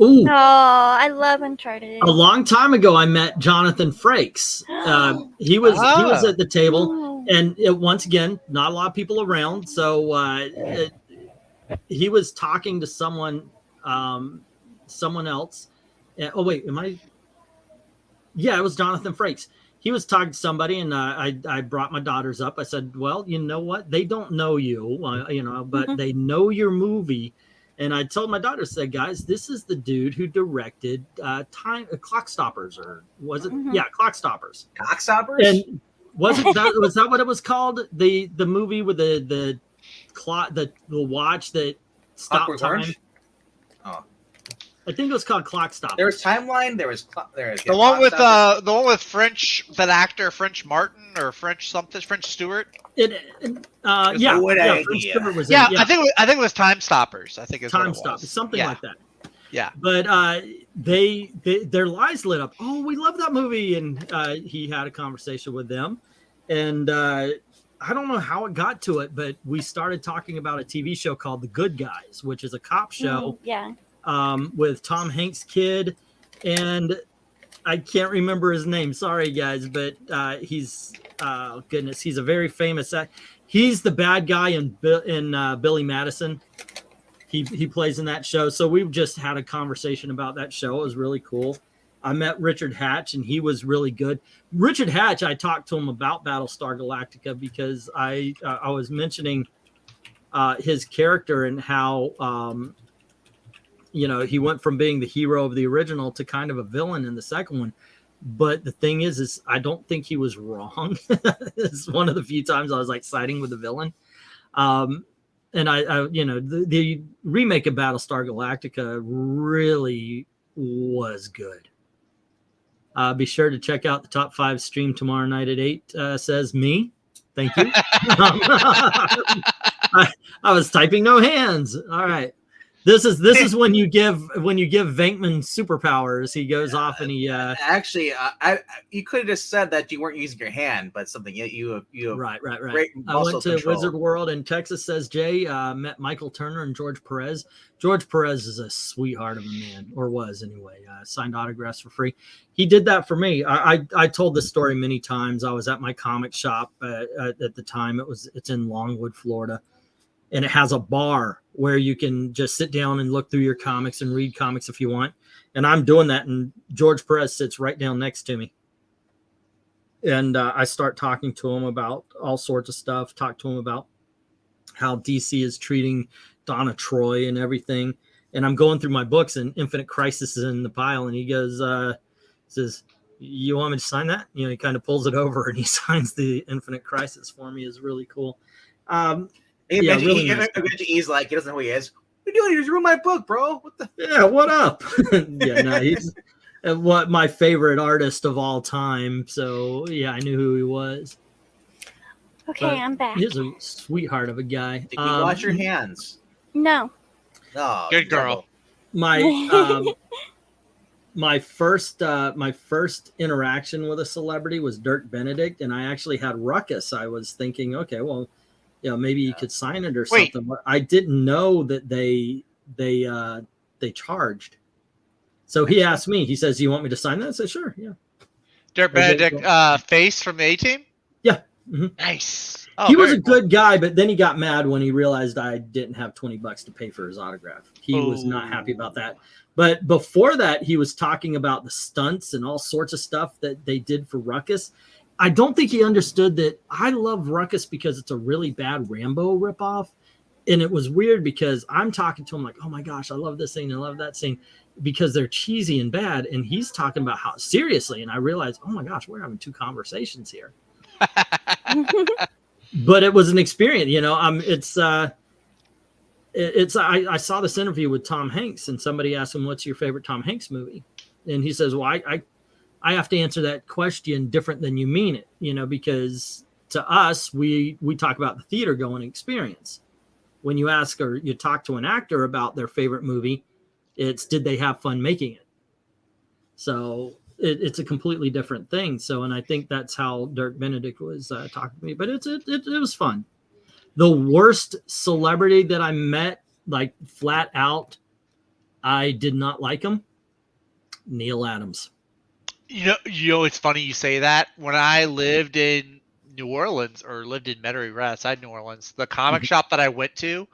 Ooh. Oh, I love Uncharted. A long time ago, I met Jonathan Frakes. He was at the table, and once again, not a lot of people around. So he was talking to someone else. Oh wait, yeah, it was Jonathan Frakes. He was talking to somebody, and I brought my daughters up. I said, well, you know what? They don't know you, but they know your movie. And I told my daughters, said, guys, this is the dude who directed Clock Stoppers, or was it? Yeah, Clock Stoppers. Clock Stoppers? And was that what it was called? The movie with the watch that stopped time? Oh. I think it was called Clock Stoppers. There was Timeline. There was the one with that actor French Martin or French something, French Stewart. I think it was Time Stoppers. I think it's Time Stoppers, something like that. Yeah, but their lives lit up. Oh, we love that movie, and he had a conversation with them, and I don't know how it got to it, but we started talking about a TV show called The Good Guys, which is a cop show. With Tom Hanks' kid, and I can't remember his name. Sorry, guys, but he's he's a very famous actor. He's the bad guy in Billy Madison. He plays in that show. So we've just had a conversation about that show. It was really cool. I met Richard Hatch, and he was really good. Richard Hatch, I talked to him about Battlestar Galactica because I was mentioning his character and how he went from being the hero of the original to kind of a villain in the second one. But the thing is I don't think he was wrong. It's one of the few times I was like siding with the villain. And the remake of Battlestar Galactica really was good. Be sure to check out the top 5 stream tomorrow night at 8, says me. Thank you. I was typing no hands. All right. This is when you give Venkman superpowers. He goes off and he actually you could have just said that you weren't using your hand, but something you right. I went to Wizard World in Texas, says Jay. Met Michael Turner and George Perez. George Perez is a sweetheart of a man, or was anyway. Signed autographs for free. He did that for me. I told this story many times. I was at my comic shop at the time. It's in Longwood, Florida. And it has a bar where you can just sit down and look through your comics and read comics if you want. And I'm doing that. And George Perez sits right down next to me. And I start talking to him about all sorts of stuff. Talk to him about how DC is treating Donna Troy and everything. and I'm going through my books, and Infinite Crisis is in the pile, and he goes, says, "You want me to sign that?" You know, he kind of pulls it over and he signs the Infinite Crisis for me. Is really cool. Yeah, really nice. He's like, he doesn't know who he is. What are you doing? You just ruined my book, bro. What the? Yeah, what up? Yeah, no, he's my favorite artist of all time. So yeah, I knew who he was. Okay, But I'm back. He's a sweetheart of a guy. Did you wash your hands? No. No. Good girl. My my first interaction with a celebrity was Dirk Benedict, and I actually had Ruckus. I was thinking, okay, well, you know, maybe you could sign it or Wait. something. But I didn't know that they charged. So he asked me. He says, "You want me to sign that?" I said, "Sure, yeah." Dirk Benedict, face from the A-Team? Yeah. Mhm. Nice. Oh, He was very a good guy, but then he got mad when he realized I didn't have $20 to pay for his autograph. He was not happy about that. But before that, he was talking about the stunts and all sorts of stuff that they did for Ruckus. I don't think he understood that I love Ruckus because it's a really bad Rambo ripoff. And it was weird because I'm talking to him like, "Oh my gosh, I love this scene. I love that scene," because they're cheesy and bad. And he's talking about how seriously. And I realized, oh my gosh, we're having two conversations here. But it was an experience, you know. I saw this interview with Tom Hanks, and somebody asked him, "What's your favorite Tom Hanks movie?" And he says, "Well, I have to answer that question different than you mean it, you know, because to us, we talk about the theater going experience. When you ask or you talk to an actor about their favorite movie, it's did they have fun making it? So it's a completely different thing. So, and I think that's how Dirk Benedict was talking to me. But it was fun. The worst celebrity that I met, like flat out, I did not like him. Neil Adams. You know, it's funny you say that. When I lived in New Orleans, or lived in Metairie right outside New Orleans, the comic shop that I went to,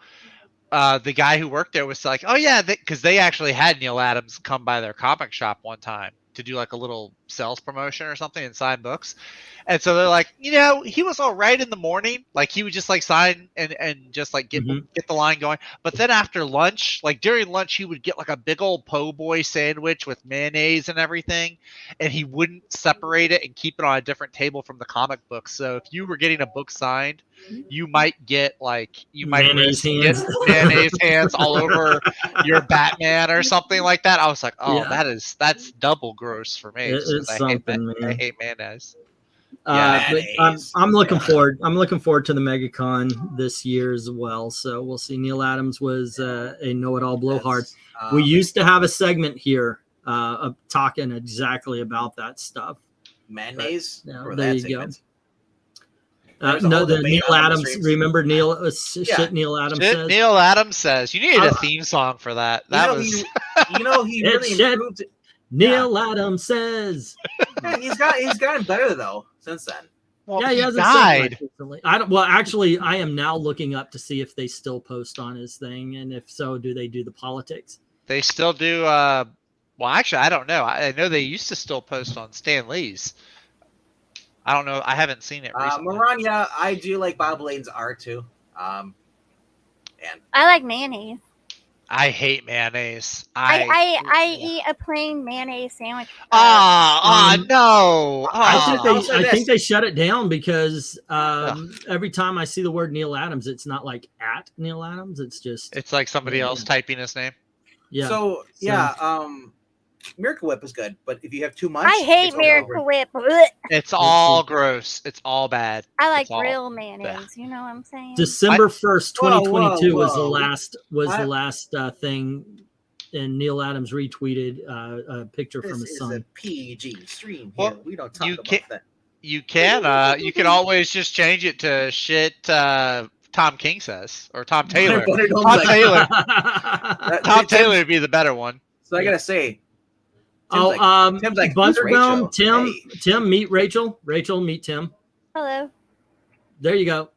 the guy who worked there was like, "Oh yeah," because they actually had Neil Adams come by their comic shop one time to do like a little sales promotion or something and sign books. And so they're like, you know, he was all right in the morning. Like he would just like sign and just like get the line going. But then after lunch, like during lunch, he would get like a big old po' boy sandwich with mayonnaise and everything. And he wouldn't separate it and keep it on a different table from the comic book. So if you were getting a book signed, you might get like, mayonnaise hands. Get mayonnaise hands all over your Batman or something like that. I was like, oh, Yeah. that's double gross for me. It's something, man. I hate mayonnaise. But I'm looking forward. I'm looking forward to the MegaCon this year as well. So we'll see. Neil Adams was a know-it-all blowhard. We used to have a segment here of talking exactly about that stuff. Mayonnaise. But, there you go. No, the Neil Adams. Remember Neil? Shit, Neil Adams says. Neil Adams says. You needed a theme song for that. That was. He really improved it. Neil Adams says. Yeah, he's gotten better though since then. Well, yeah, he hasn't died recently. Actually, I am now looking up to see if they still post on his thing, and if so, do they do the politics? They still do. Well, actually, I don't know. I know they used to still post on Stan Lee's. I don't know. I haven't seen it recently. Maranya, I do like Bob Lane's art too. And I like mayonnaise. I hate mayonnaise. I eat a plain mayonnaise sandwich. No. I think they shut it down because every time I see the word Neil Adams, it's not like at Neil Adams. It's like somebody else typing his name. Yeah. So Miracle Whip is good, but if you have too much, I hate Miracle Whip. It's all gross. It's all bad. I like real mayonnaise. You know what I'm saying? December 1st, 2022 was the last thing, and Neil Adams retweeted a picture from his son. This is a PG stream here. We don't talk about that. You can always just change it to shit. Tom King says, or Tom Taylor. Tom Taylor would be the better one. So I gotta say. Tim's like Bunderbaum, Tim, meet Rachel. Rachel, meet Tim. Hello. There you go.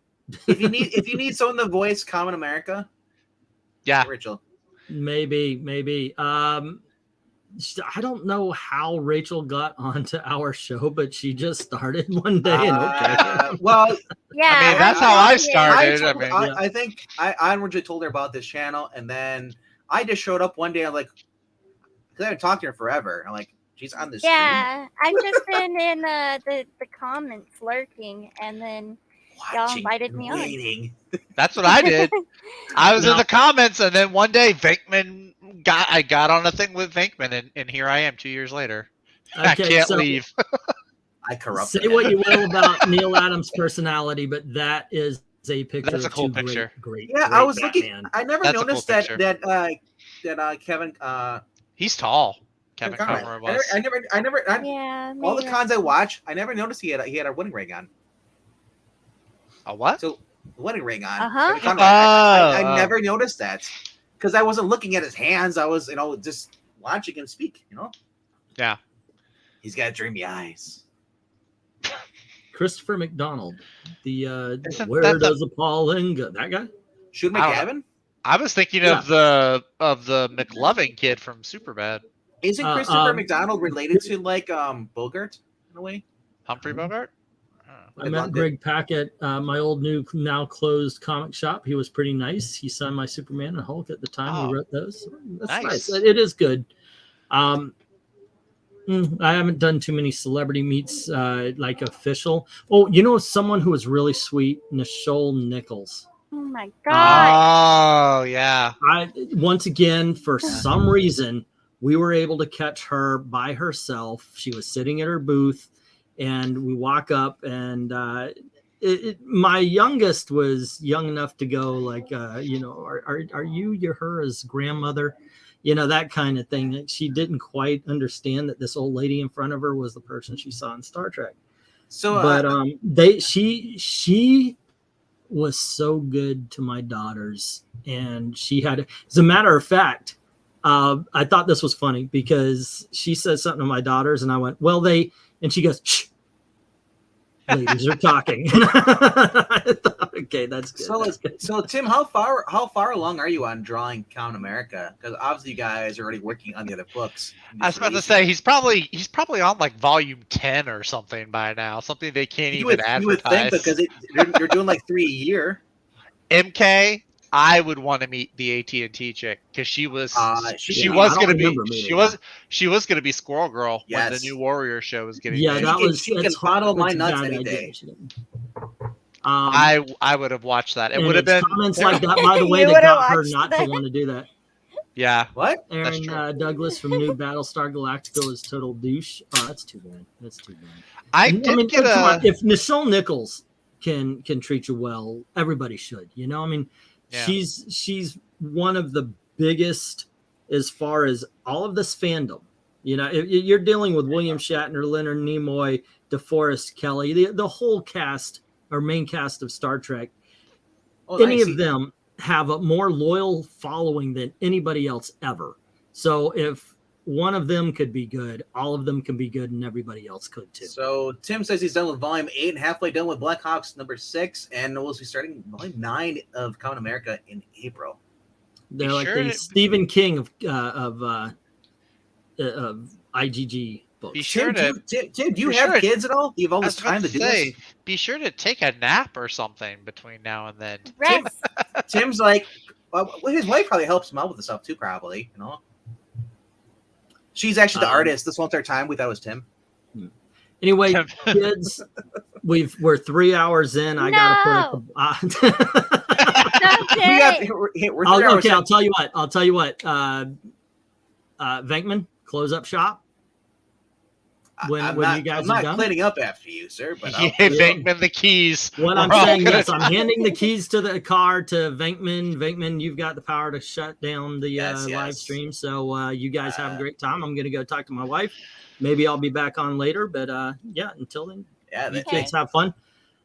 if you need someone to voice Common America, yeah, Rachel. Maybe. I don't know how Rachel got onto our show, but she just started one day and well, yeah. I mean, that's how I started. I think I originally told her about this channel, and then I just showed up one day. I'm like, because I haven't talked to her forever. I'm like, she's on this. Yeah, I've just been in the comments lurking, and then y'all invited me waiting. That's what I did. I was in the comments, and then one day I got on a thing with Venkman, and here I am 2 years later. I can't leave. I corrupted. Say what you will about Neil Adams' personality, but that is a picture. That's a cool picture. Great. Yeah, I was looking. I never That's noticed cool that Kevin. He's tall. Kevin Conroy was. I never. Yeah. All the cons I watched, I never noticed he had a wedding ring on. A what? So the wedding ring on. Uh-huh. I never noticed that because I wasn't looking at his hands. I was, just watching him speak. Yeah. He's got dreamy eyes. Christopher McDonald, where does Appalling go? That guy? Shoot McGavin? I was thinking of the McLovin kid from Superbad. Isn't Christopher McDonald related to Bogart in a way? Humphrey Bogart? I met Greg Packett, my old now closed comic shop. He was pretty nice. He signed my Superman and Hulk at the time we wrote those. That's nice. It is good. I haven't done too many celebrity meets official. Oh, someone who was really sweet, Nichole Nichols. Oh my god. Oh yeah. Once again, for some reason, we were able to catch her by herself. She was sitting at her booth, and we walk up, and my youngest was young enough to go are you her grandmother? That kind of thing. She didn't quite understand that this old lady in front of her was the person she saw in Star Trek. So, but she was so good to my daughters, and she had, as a matter of fact, I thought this was funny because she said something to my daughters, and I went, and she goes, "Shh, ladies are talking." I thought, okay, that's good. So Tim, how far along are you on drawing Count America? Because obviously you guys are already working on the other books. I was about to say he's probably on volume 10 or something by now. Something they can't even advertise. You would think because you're doing 3 a year. MK, I would want to meet the AT&T chick because she was going to be Squirrel Girl when the new Warrior show was getting. Yeah, she can follow my nuts any day. I would have watched that. It would have been comments like that, by the way, that got her not to want to do that. Yeah. What? Aaron Douglas from New Battlestar Galactica is total douche. Oh, that's too bad. If Nichole Nichols can treat you well, everybody should. She's one of the biggest as far as all of this fandom. You're dealing with William Shatner, Leonard Nimoy, DeForest Kelley, the whole cast or main cast of Star Trek. Any of them have a more loyal following than anybody else ever. So if one of them could be good, all of them can be good, and everybody else could too. So Tim says he's done with volume 8 and halfway done with Black Hawks number 6, and we'll be starting volume 9 of Count America in April. They're the Stephen King of IGG books. Be sure Tim, do you have kids at all? Do you have all this time to do this? Be sure to take a nap or something between now and then. Tim's like, his wife probably helps him out with the stuff too, probably. She's actually the artist. This won't our time. We thought it was Tim. Anyway, kids, we're 3 hours in. I gotta put up. I'll tell you what. Venkman, close up shop. I'm not cleaning up after you, sir. But Venkman the keys. What I'm saying is, I'm handing the keys to the car to Venkman. Venkman, you've got the power to shut down the live stream. So you guys have a great time. I'm gonna go talk to my wife. Maybe I'll be back on later. But until then, you kids have fun.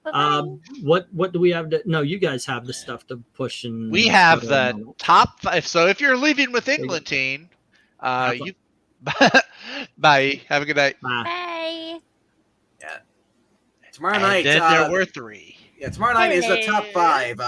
What do we have to? No, you guys have the stuff to push, and we have the top 5. So if you're leaving with England, teen, you. Bye. Have a good night. Bye. Yeah. Tomorrow night. Then there were 3. Yeah. Tomorrow night is the top 5.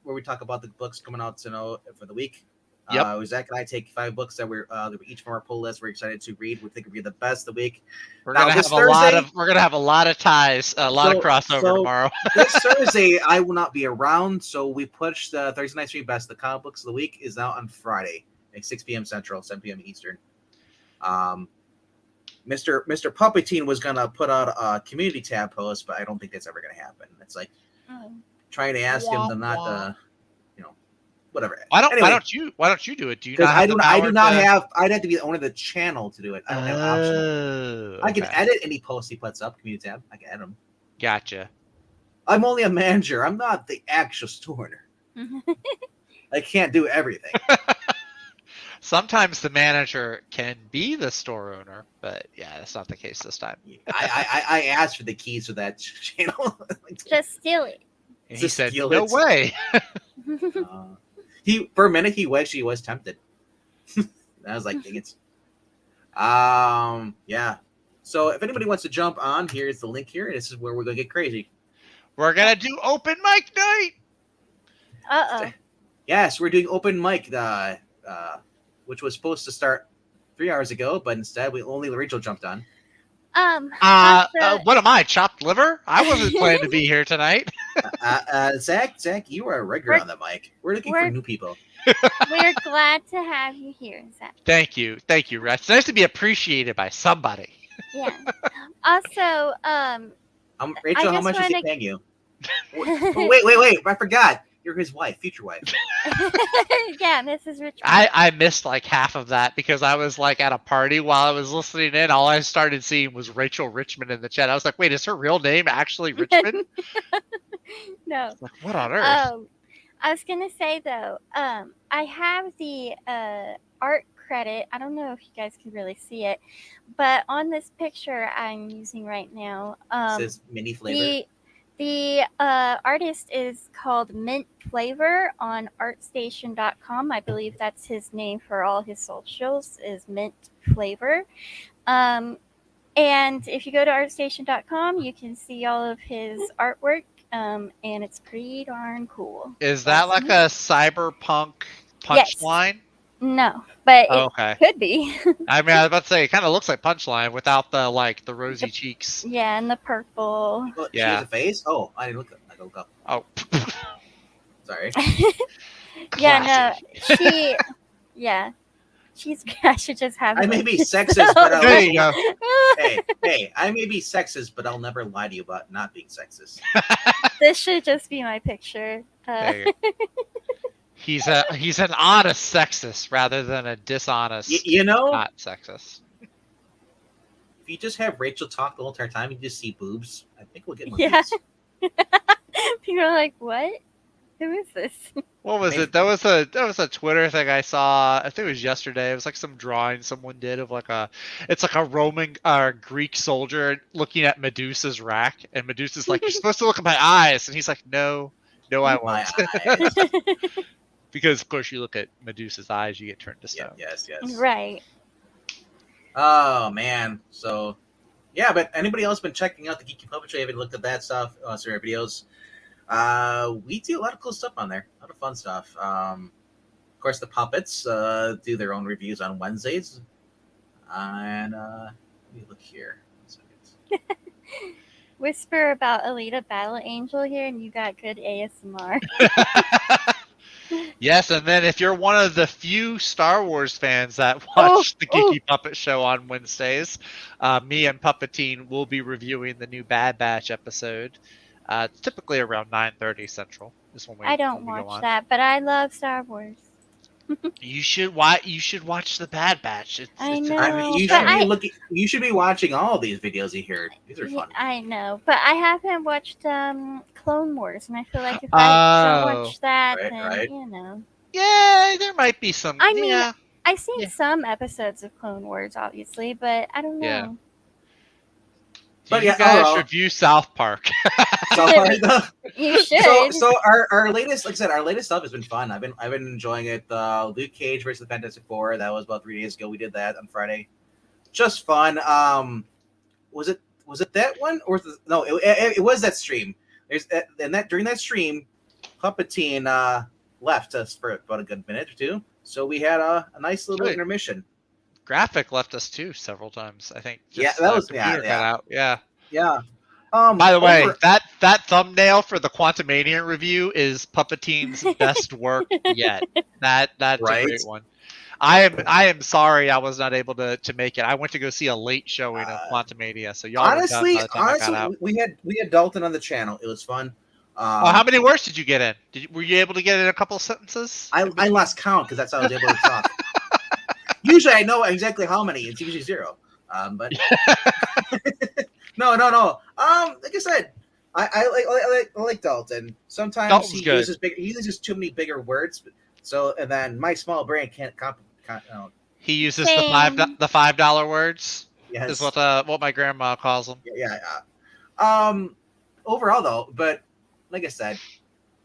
Where we talk about the books coming out, for the week. Yep. Zach and I take 5 books that we're each from our pull list. We're excited to read. We think will be the best of the week. We're Now, gonna this have a lot Thursday- of ties, a lot of crossover tomorrow. This Thursday, I will not be around, so we pushed the Thursday night stream best. The comic books of the week is out on Friday at 6 p.m. Central, 7 p.m. Eastern. Mr. Puppetine was gonna put out a community tab post, but I don't think that's ever gonna happen. It's like trying to ask him to not, whatever. Why don't Anyway, Why don't you do it? Do you because not have I do not have. I'd have to be the owner of the channel to do it. I don't have option. Oh, I can okay. edit any post he puts up. Community tab. I can edit them. Gotcha. I'm only a manager. I'm not the actual store owner. I can't do everything. Sometimes the manager can be the store owner, but yeah, that's not the case this time. I asked for the keys for that channel. Just steal it. And he Just said, steal "No it." way." He for a minute he was tempted. I was like, dang it. Yeah. So if anybody wants to jump on, here's the link here. This is where we're gonna get crazy. We're gonna do open mic night. Yes, we're doing open mic, which was supposed to start 3 hours ago, but instead only Rachel jumped on. What am I? Chopped liver? I wasn't planning to be here tonight. Zach, you are a regular on the mic. We're looking for new people. We're glad to have you here, Zach. Thank you, Rex. It's nice to be appreciated by somebody. Yeah. Also, Rachel, how much is he paying you? Wait! I forgot. You're his wife, future wife. yeah, Mrs. Richmond. I missed like half of that because I was like at a party while I was listening in. All I started seeing was Rachel Richmond in the chat. I was like, wait, is her real name actually Richmond? No. Like, what on earth? I was gonna say though, I have the art credit. I don't know if you guys can really see it, but on this picture I'm using right now, it says mini flavor. The artist is called Mint Flavor on artstation.com. I believe that's his name for all his socials is Mint Flavor. And if you go to artstation.com, you can see all of his artwork, and it's pretty darn cool. Is that like a cyberpunk punchline? No, but okay. It could be. I mean, I was about to say it kind of looks like Punchline without the rosy cheeks. Yeah, and the purple. Well, she has a face. Oh, I didn't look up. Oh, sorry. Yeah, no, yeah, she's. I should just have. I may be sexist, but there you go. Hey, I may be sexist, but I'll never lie to you about not being sexist. This should just be my picture. There you go. He's an honest sexist rather than a dishonest. Not sexist. If you just have Rachel talk the whole entire time, you just see boobs. I think we'll get more. Yeah. People are like, "What? Who is this?" What was it? That was a Twitter thing I saw. I think it was yesterday. It was like some drawing someone did of it's like a Roman Greek soldier looking at Medusa's rack, and Medusa's like, "You're supposed to look at my eyes," and he's like, "No, I won't." Because of course you look at Medusa's eyes, you get turned to stone. Yes. Right. Oh man. So yeah, but anybody else been checking out the Geeky Puppetry? I haven't looked at that stuff. Sorry, our videos. We do a lot of cool stuff on there. A lot of fun stuff. Of course, the puppets do their own reviews on Wednesdays. And let me look here. Whisper about Alita Battle Angel here, and you got good ASMR. Yes, and then if you're one of the few Star Wars fans that watch the Geeky Puppet Show on Wednesdays, me and Puppetine will be reviewing the new Bad Batch episode. Typically around 9:30 Central. I don't watch that, but I love Star Wars. You should watch the Bad Batch. I know. I mean, you should be watching all these videos you hear. These are fun. I know, but I haven't watched Clone Wars, and I feel like if I don't watch that, then you know. Yeah, there might be some. I mean, I've seen some episodes of Clone Wars, obviously, but I don't know. Yeah. But you guys review South Park. South Park, though. You should. So our latest, like I said, our latest stuff has been fun. I've been enjoying it. Luke Cage versus the Fantastic Four. That was about 3 days ago. We did that on Friday. Just fun. Was it that one or no? It was that stream. During that stream, Puppetine left us for about a good minute or two. So we had a nice little Right. intermission. Graphic left us too several times. I think. Yeah, Just, that was computer cut out. Yeah. Yeah. By the way, that thumbnail for the Quantumania review is Puppeteen's best work yet. That's Right? a great one. I am sorry I was not able to make it. I went to go see a late showing of Quantumania, so y'all honestly, were done by the time I got out. we had Dalton on the channel. It was fun. How many words did you get in? Were you able to get in a couple sentences? I lost count because that's how I was able to talk. Usually I know exactly how many. It's usually 0. But no. Like I said, I like Dalton. Sometimes Dalton's good. he uses too many bigger words. So and then my small brain can't He uses the $5 words. Yes. Is what my grandma calls them. Yeah. Overall though, but like I said,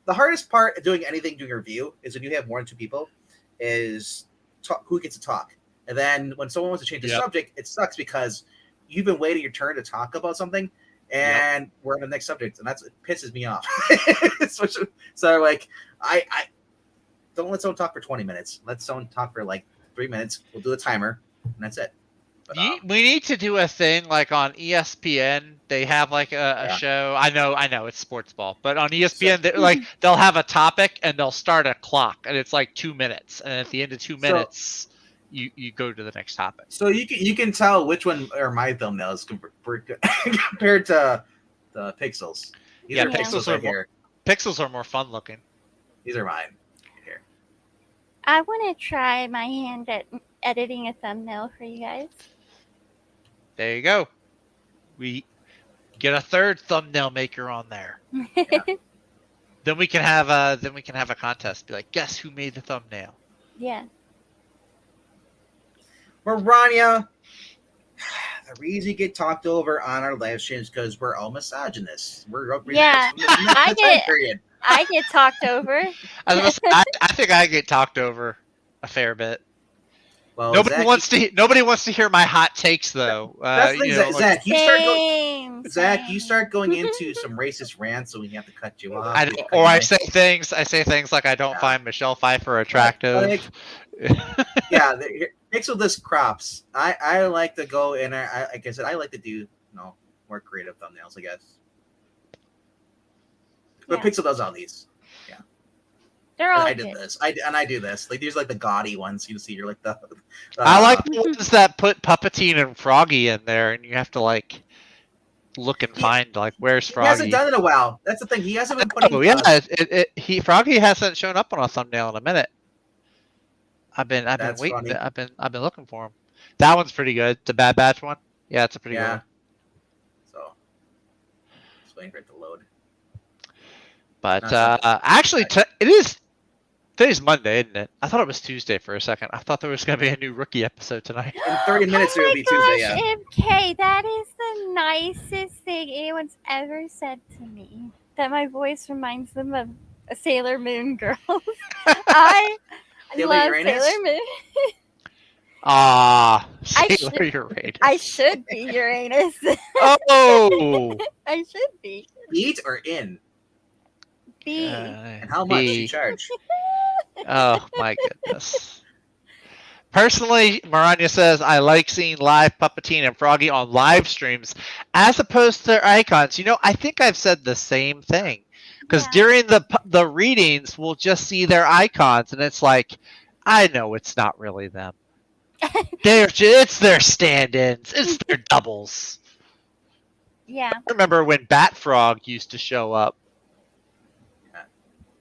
the hardest part of doing anything during a review is when you have more than 2 people, is who gets to talk. And then when someone wants to change the subject, it sucks because you've been waiting your turn to talk about something, and we're on the next subject, and it pisses me off. So like, I don't let someone talk for 20 minutes. Let someone talk for like 3 minutes. We'll do a timer, and that's it. But, we need to do a thing like on ESPN. They have like a show. I know it's sports ball, but on ESPN, they'll have a topic and they'll start a clock, and it's like 2 minutes, and at the end of 2 minutes, you go to the next topic. So you can tell which one are my thumbnails compared to the Pixels. Pixels are more fun looking. These are mine. Here. I want to try my hand at editing a thumbnail for you guys. There you go. We get a third thumbnail maker on there. Yeah. Then we can have a contest. Be like, guess who made the thumbnail? Yeah. Maranya, the reason you get talked over on our live streams because we're all misogynists. I get talked over. I think I get talked over a fair bit. Well, nobody wants to hear my hot takes though. Zach, you start going into some racist rants, so we have to cut you off. I say things like I don't find Michelle Pfeiffer attractive. Pixel disc crops. I like to go in. Like I said, I like to do more creative thumbnails, I guess. But Pixel does all these. Yeah. They're all I did this. I do this. Like these are like the gaudy ones. You see, you're like the. I like the ones that put Puppetine and Froggy in there, and you have to like look and find like where's Froggy. He hasn't done it in a while. That's the thing. He hasn't been putting. Froggy hasn't shown up on a thumbnail in a minute. I've been waiting. Funny. I've been looking for him. That one's pretty good. The Bad Batch one. Yeah, it's a pretty good one. So, just waiting for it to load. But actually, today's Monday, isn't it? I thought it was Tuesday for a second. I thought there was going to be a new rookie episode tonight. In 30 minutes, it will be Tuesday. Yeah. MK, that is the nicest thing anyone's ever said to me. That my voice reminds them of a Sailor Moon girl. I love Sailor Moon. Sailor Uranus. I should be Uranus. Oh! I should be. Eat or in? B. And how much do you charge? Oh my goodness. Personally, Maranya says, I like seeing live Puppetine and Froggy on live streams as opposed to their icons. I think I've said the same thing. Because during the readings, we'll just see their icons, and it's like, I know it's not really them. It's their stand-ins. It's their doubles. Yeah. I remember when Bat Frog used to show up.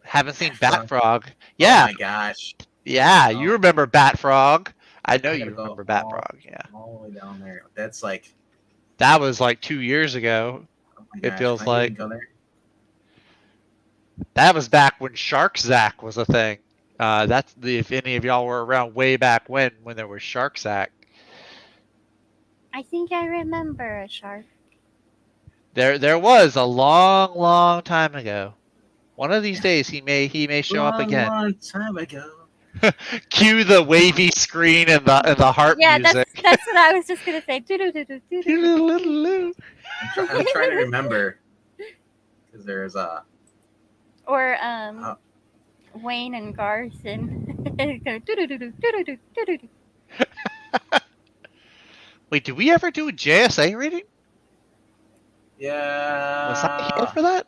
Haven't seen Bat Frog. Yeah. Oh my gosh. Yeah, you remember Bat Frog. I know you remember Bat Frog. Yeah. All the way down there. That's like. That was like 2 years ago. It feels like. That was back when Shark ZACK was a thing. If any of y'all were around way back when there was Shark ZACK. I think I remember a shark. There was a long time ago. One of these days he may show up again. Long time ago. Cue the wavy screen and the harp music. Yeah, that's what I was just gonna say. I'm trying to remember because there's a. Or Wayne and Garth and go doo-doo-doo-doo, doo-doo-doo, doo-doo-doo. Wait, did we ever do a JSA reading? Yeah. Was I here for that?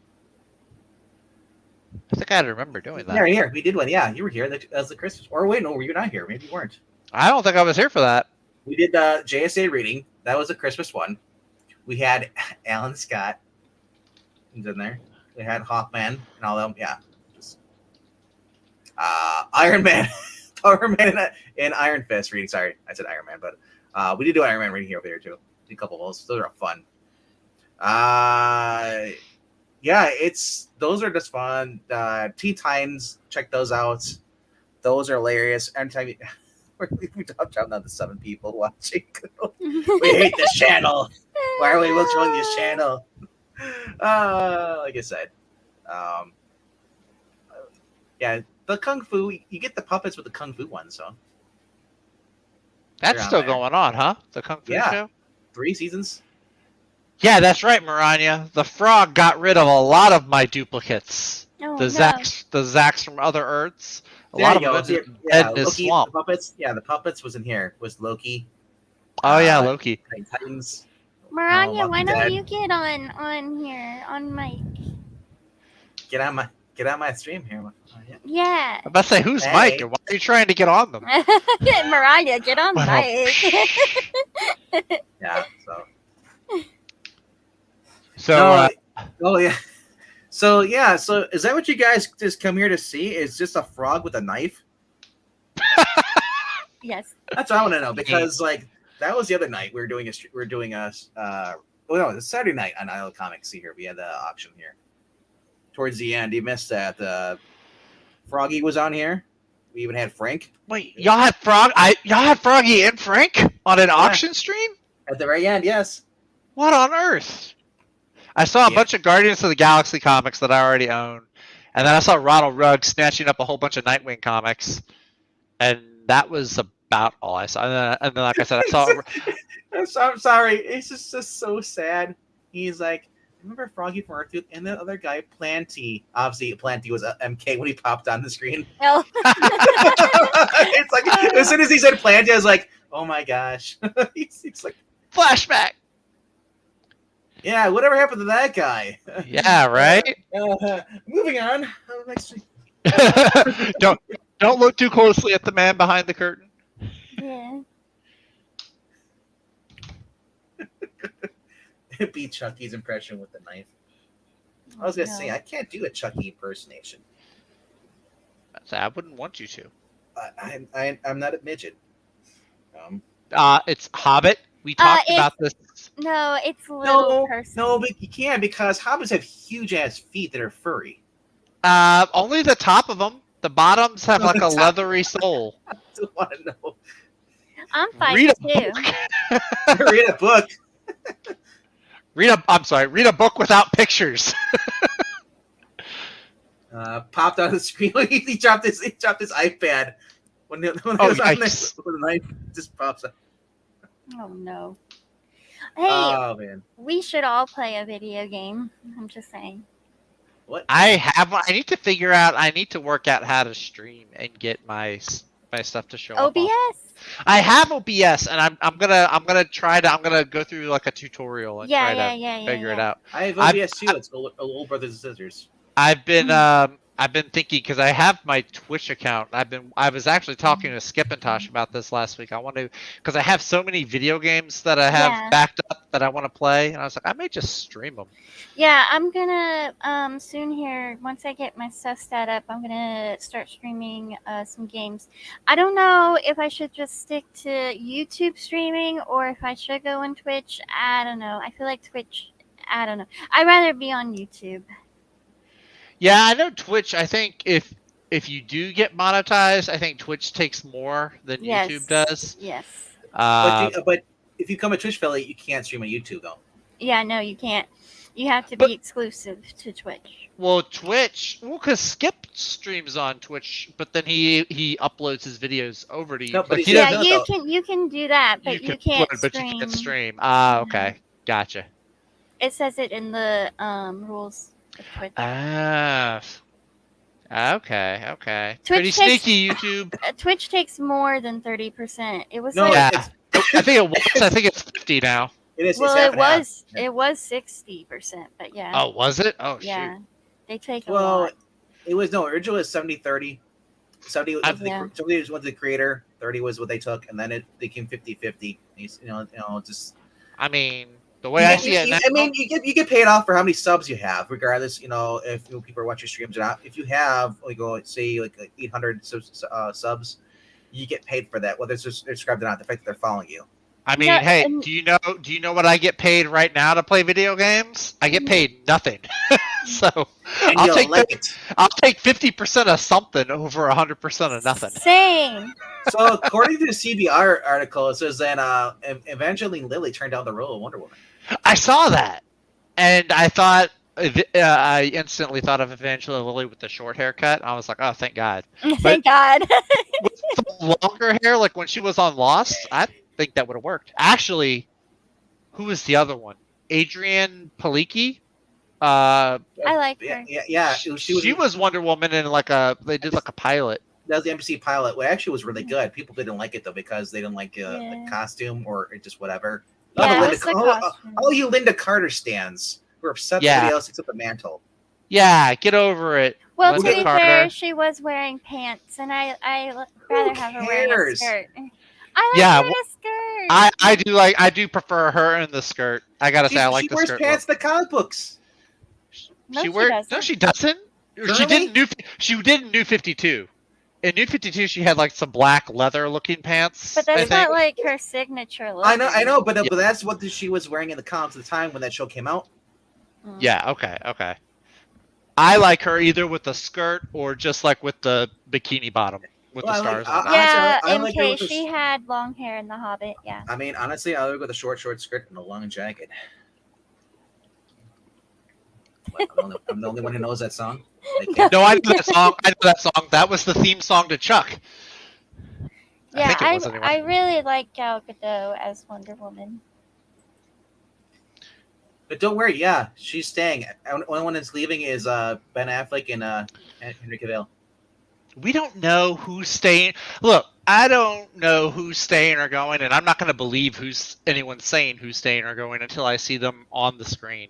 I think I remember doing that. Yeah, here we did one. Yeah, you were here. That's the Christmas. Or wait, no, were you not here? Maybe you weren't. I don't think I was here for that. We did the JSA reading. That was a Christmas one. We had Alan Scott in there. We had Hawkman and all them. Yeah. Iron Man, Power Man, and Iron Fist reading. Sorry, I said Iron Man, but we did do Iron Man reading here over there too. Did a couple of those. Those are fun. Yeah, those are just fun. Tea Times, check those out. Those are hilarious. Anytime we dropped down to 7 people watching. We hate this channel. Why are we joining this channel? Like I said, yeah, the Kung Fu. You get the puppets with the Kung Fu one, so That's still going on, huh? The Kung Fu show? 3 seasons. Yeah, that's right, Maranya. The frog got rid of a lot of my duplicates. Oh, The Zacks from other Earths. A There lot you of go. them in this Loki, swamp. the puppets. Yeah, the puppets was in here. Was Loki. Oh yeah, Loki. Titans. Maranya, why Walking don't Dead. you get on here on mic? Get on my stream here. Oh, yeah. Yeah. I'm about to say, who's Hey. Mike, and why are you trying to get on them? Maranya, get on Well, mic. Yeah. So. So, No, oh yeah. So yeah. So is that what you guys just come here to see? Is just a frog with a knife? Yes. That's what I want to know, because like that was the other night we were doing it's Saturday night on Isle Comics. See here, we had the auction here. Towards the end, you missed that. Froggy was on here. We even had Frank wait, y'all had Froggy and Frank on an auction stream? at the very end. Yes. What on earth? I saw a bunch of Guardians of the Galaxy comics that I already own, and then I saw Ronald Rugg snatching up a whole bunch of Nightwing comics, and that was about all I saw. And then like I said, I saw. I'm sorry. It's just so sad. He's like, remember Froggy from Earthtooth and the other guy, Planty. Obviously, Planty was MK when he popped on the screen. Oh. It's like as soon as he said Planty, I was like, oh my gosh. He's like, Flashback. yeah, whatever happened to that guy? Yeah, right. Moving on. Next. Don't look too closely at the man behind the curtain. Yeah. Be Chucky's impression with the knife. I was gonna say I can't do a Chucky impersonation. I wouldn't want you to. I'm not a midget. It's Hobbit. We talked about this. No, it's little person. No, but you can, because hobbits have huge ass feet that are furry. Only the top of them. The bottoms have like a leathery sole. I don't want to know. I'm fine Read a too. book. Read a book. Read a book without pictures. Popped out of the screen. he dropped his iPad when it was on there. The knife just pops up. Oh no. Hey, Oh man. we should all play a video game. I'm just saying. What? I need to figure out. I need to work out how to stream and get my stuff to show up. OBS? I have OBS, and I'm gonna go through like a tutorial and try to figure it out. I have OBS too. It's old brothers and sisters. I've been thinking, because I have my Twitch account. I was actually talking to Skip and Tosh about this last week. I want to, because I have so many video games that I have backed up that I want to play, and I was like, I may just stream them. Yeah, I'm gonna soon here. Once I get my stuff set up, I'm gonna start streaming some games. I don't know if I should just stick to YouTube streaming or if I should go on Twitch. I don't know. I feel like Twitch. I don't know. I'd rather be on YouTube. Yeah, I know Twitch. I think if you do get monetized, I think Twitch takes more than YouTube does. Yes. But if you become a Twitch affiliate, you can't stream on YouTube though. Yeah, no, you can't. You have to be exclusive to Twitch. Well, because Skip streams on Twitch, but then he uploads his videos over to you. No, but yeah, you can do that, but you can't stream. But you can't stream. Okay, gotcha. It says it in the rules of Twitch. Okay. Twitch Pretty takes- sneaky, YouTube. Twitch takes more than 30%. It was No, like, Yeah. I think it was. I think it's 50 now. it is. well, it's half and half. it was 60%, but yeah. Oh, was it? Oh, yeah. shoot. They take a Well, lot. it was no. Originally, it was 70-30. 70 was Yeah. 70 was the creator. 30 was what they took, and then it became 50-50. You know, just. I mean, the way I see it now. I mean, you get paid off for how many subs you have, regardless. You know, if people are watching streams or not. If you have like say like 800 subs, you get paid for that, whether it's subscribed or not. The fact that they're following you. I mean, Yeah, hey, and- do you know what I get paid right now to play video games? I get paid nothing. So And I'll you take like it. I'll take 50% of something over 100% of nothing. Same. So according to the CBR article, it says that Evangeline Lilly turned down the role of Wonder Woman. I saw that, and I thought I instantly thought of Evangeline Lilly with the short haircut. I was like, oh, thank God. Thank God. With the longer hair, like when she was on Lost, I think that would have worked. Actually, who was the other one? Adrienne Palicki. I like her. Yeah. She was Wonder Woman in they did like a pilot. That was the NBC pilot. Well, actually, was really good. People didn't like it though because they didn't like the Yeah. costume or just whatever. Yeah, Oh, it was the costume. all you Linda Carter stands who are upset with Yeah. everybody else except the mantle. Yeah, get over it. Well, Linda to be Carter. fair, she was wearing pants, and I rather have her wearing a cares? skirt. I like Yeah, her in a skirt. I do prefer her in the skirt. I gotta say I like she the wears skirt. pants in the comic books. No, she she wears doesn't. no, she doesn't. She Really? did in New 52. In New 52, she had like some black leather looking pants. But I that's think. not like her signature look. I know, but Yeah. that's what she was wearing in the comics at the time when that show came out. Mm. Yeah. Okay. I like her either with the skirt or just like with the bikini bottom with Well, the I like- stars. on it. Yeah, Honestly, I like her MK, with the- she had long hair in The Hobbit. Yeah. I mean, honestly, I would go with a short skirt and a long jacket. Like, I'm the only one who knows that song. Like, No, I know that song. That was the theme song to Chuck. Yeah, think it was anyway. I really like Gal Gadot as Wonder Woman. But don't worry, yeah, she's staying. The only one that's leaving is Ben Affleck and Henry Cavill. We don't know who's staying. Look, I don't know who's staying or going, and I'm not going to believe anyone's saying who's staying or going until I see them on the screen,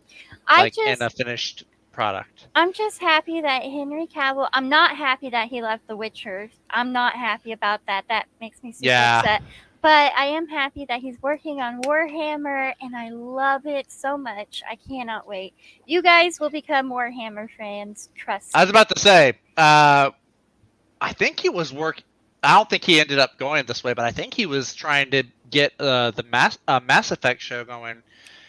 in a finished product. I'm just happy that Henry Cavill. I'm not happy that he left The Witcher. I'm not happy about that. That makes me super upset. But I am happy that he's working on Warhammer, and I love it so much. I cannot wait. You guys will become Warhammer fans. Trust me. I was about to say, I think he was I don't think he ended up going this way, but I think he was trying to get the Mass Effect show going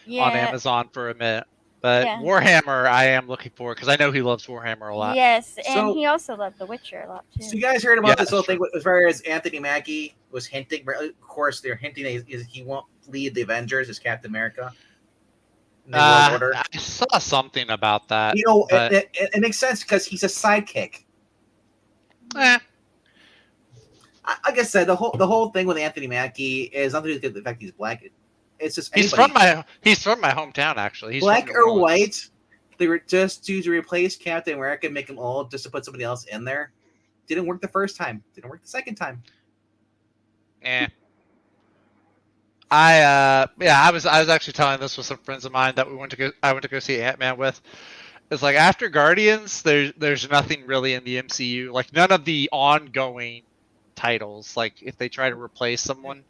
on Amazon for a minute. But Yeah. Warhammer, I am looking for because I know he loves Warhammer a lot. Yes, and So- he also loved The Witcher a lot too. So you guys heard about Yeah, this whole that's thing as far as Anthony Mackie was hinting. Of course, they're hinting that he won't lead the Avengers as Captain America. New World Order. I saw something about that. You know, but- it makes sense because he's a sidekick. Eh, Like I said, the whole thing with Anthony Mackie is nothing to do with the fact he's black. It's just he's anybody. from my hometown actually. He's Black from New or Orleans. white. They were just to replace Captain America and make him old, just to put somebody else in there. Didn't work the first time. Didn't work the second time. Yeah. I was actually telling this with some friends of mine that I went to go see Ant-Man with. It's like after Guardians, there's nothing really in the MCU. Like none of the ongoing titles, like if they try to replace someone,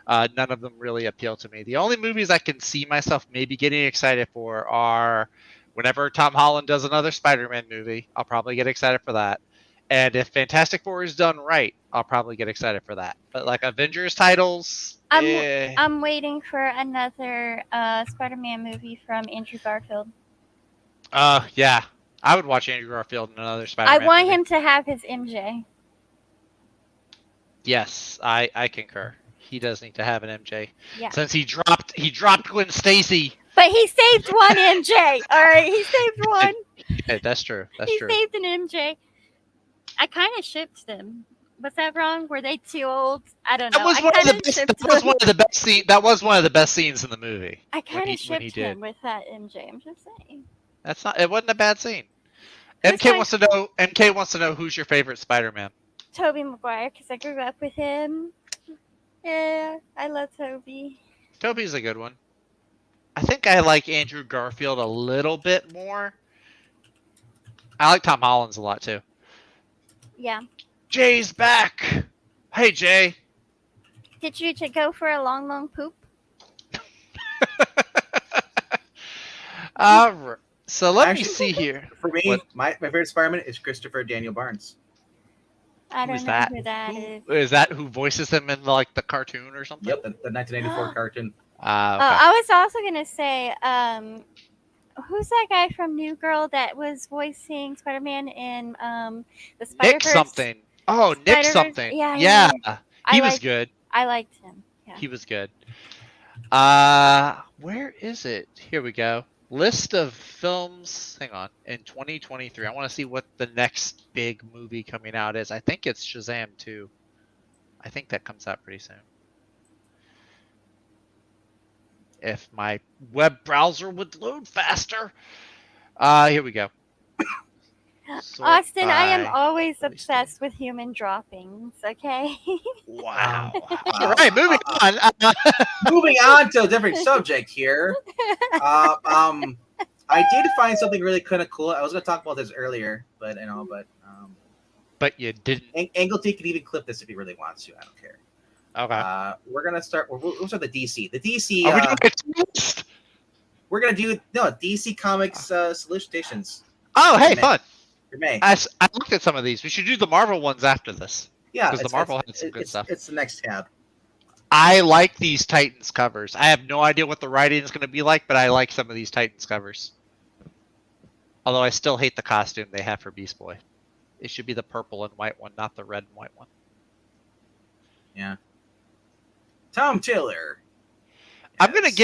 none of them really appeal to me. The only movies I can see myself maybe getting excited for are whenever Tom Holland does another Spider-Man movie, I'll probably get excited for that. And if Fantastic Four is done right, I'll probably get excited for that. But like Avengers titles, I'm waiting for another Spider-Man movie from Andrew Garfield. yeah, I would watch Andrew Garfield in another Spider-Man I want movie. him to have his MJ. Yes, I concur. He does need to have an MJ. Yeah. Since he dropped Gwen Stacy. But he saved one MJ. All right, he saved one. Yeah, that's true. That's He true. saved an MJ. I kind of shipped them. Was that wrong? Were they too old? I don't know. That was one of the best. That was one of the best scenes. That was one of the best scenes in the movie. I kind when of he shipped did. him with that MJ. I'm just saying. That's not. It wasn't a bad scene. MK wants to know. MK wants to know who's your favorite Spider-Man. Tobey Maguire, because I grew up with him. Yeah, I love Tobey. Tobey's a good one. I think I like Andrew Garfield a little bit more. I like Tom Holland's a lot too. Yeah. Jay's back. Hey Jay. Did you go for a long, long poop? So let me Actually, see here. For me, What? my favorite Spider-Man is Christopher Daniel Barnes. I don't Who's know that? who that is. Is that who voices him in like the cartoon or something? Yep, the 1984 cartoon. Okay. Oh, I was also gonna say, who's that guy from New Girl that was voicing Spider-Man in the Spider-Verse? Nick something. Oh, Nick Spider-Verse? something. Yeah, Yeah. yeah. He I was liked- good. I liked him. Yeah. He was good. Where is it? Here we go. List of films. Hang on. In 2023, I want to see what the next big movie coming out is. I think it's Shazam 2. I think that comes out pretty soon. If my web browser would load faster. Here we go. Sort Austin, I am by always release obsessed with human droppings, okay? Wow. Wow. All right, moving on. Moving on to a different subject here. I did find something really kind of cool. I was going to talk about this earlier, but But you didn't. Anglety can even clip this if he really wants to. I don't care. Okay. We're gonna start. We'll start the DC. The DC. Are we doing a list? We're gonna do DC Comics Solicitations Oh, hey, May. fun. for May. I looked at some of these. We should do the Marvel ones after this. Yeah, 'cause the Marvel had some good it's, stuff. It's the next tab. I like these Titans covers. I have no idea what the writing is going to be like, but I like some of these Titans covers. Although I still hate the costume they have for Beast Boy. It should be the purple and white one, not the red and white one. Yeah. Tom Taylor. I'm gonna Yes.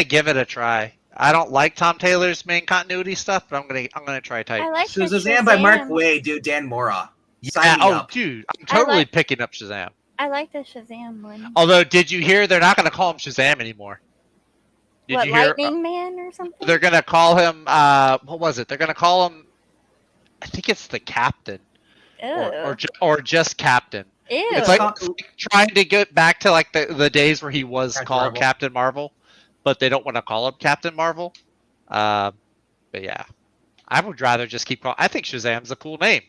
give it a try. I don't like Tom Taylor's main continuity stuff, but I'm gonna try I Titans. like the Shazam by Mark Shazam. Waid, dude. Dan Mora. Yeah, Sign me oh, up. dude, I'm I totally like- picking up Shazam. I like the Shazam one. Although, did you hear they're not gonna call him Shazam anymore? Did What, you hear? Lightning Man or something? They're gonna call him. What was it? They're gonna call him. I think it's the Captain, or just Captain. Ew. It's like trying to get back to like the days where he was Captain called Marvel. Captain Marvel, but they don't want to call him Captain Marvel. But yeah, I would rather just keep calling. I think Shazam's a cool name,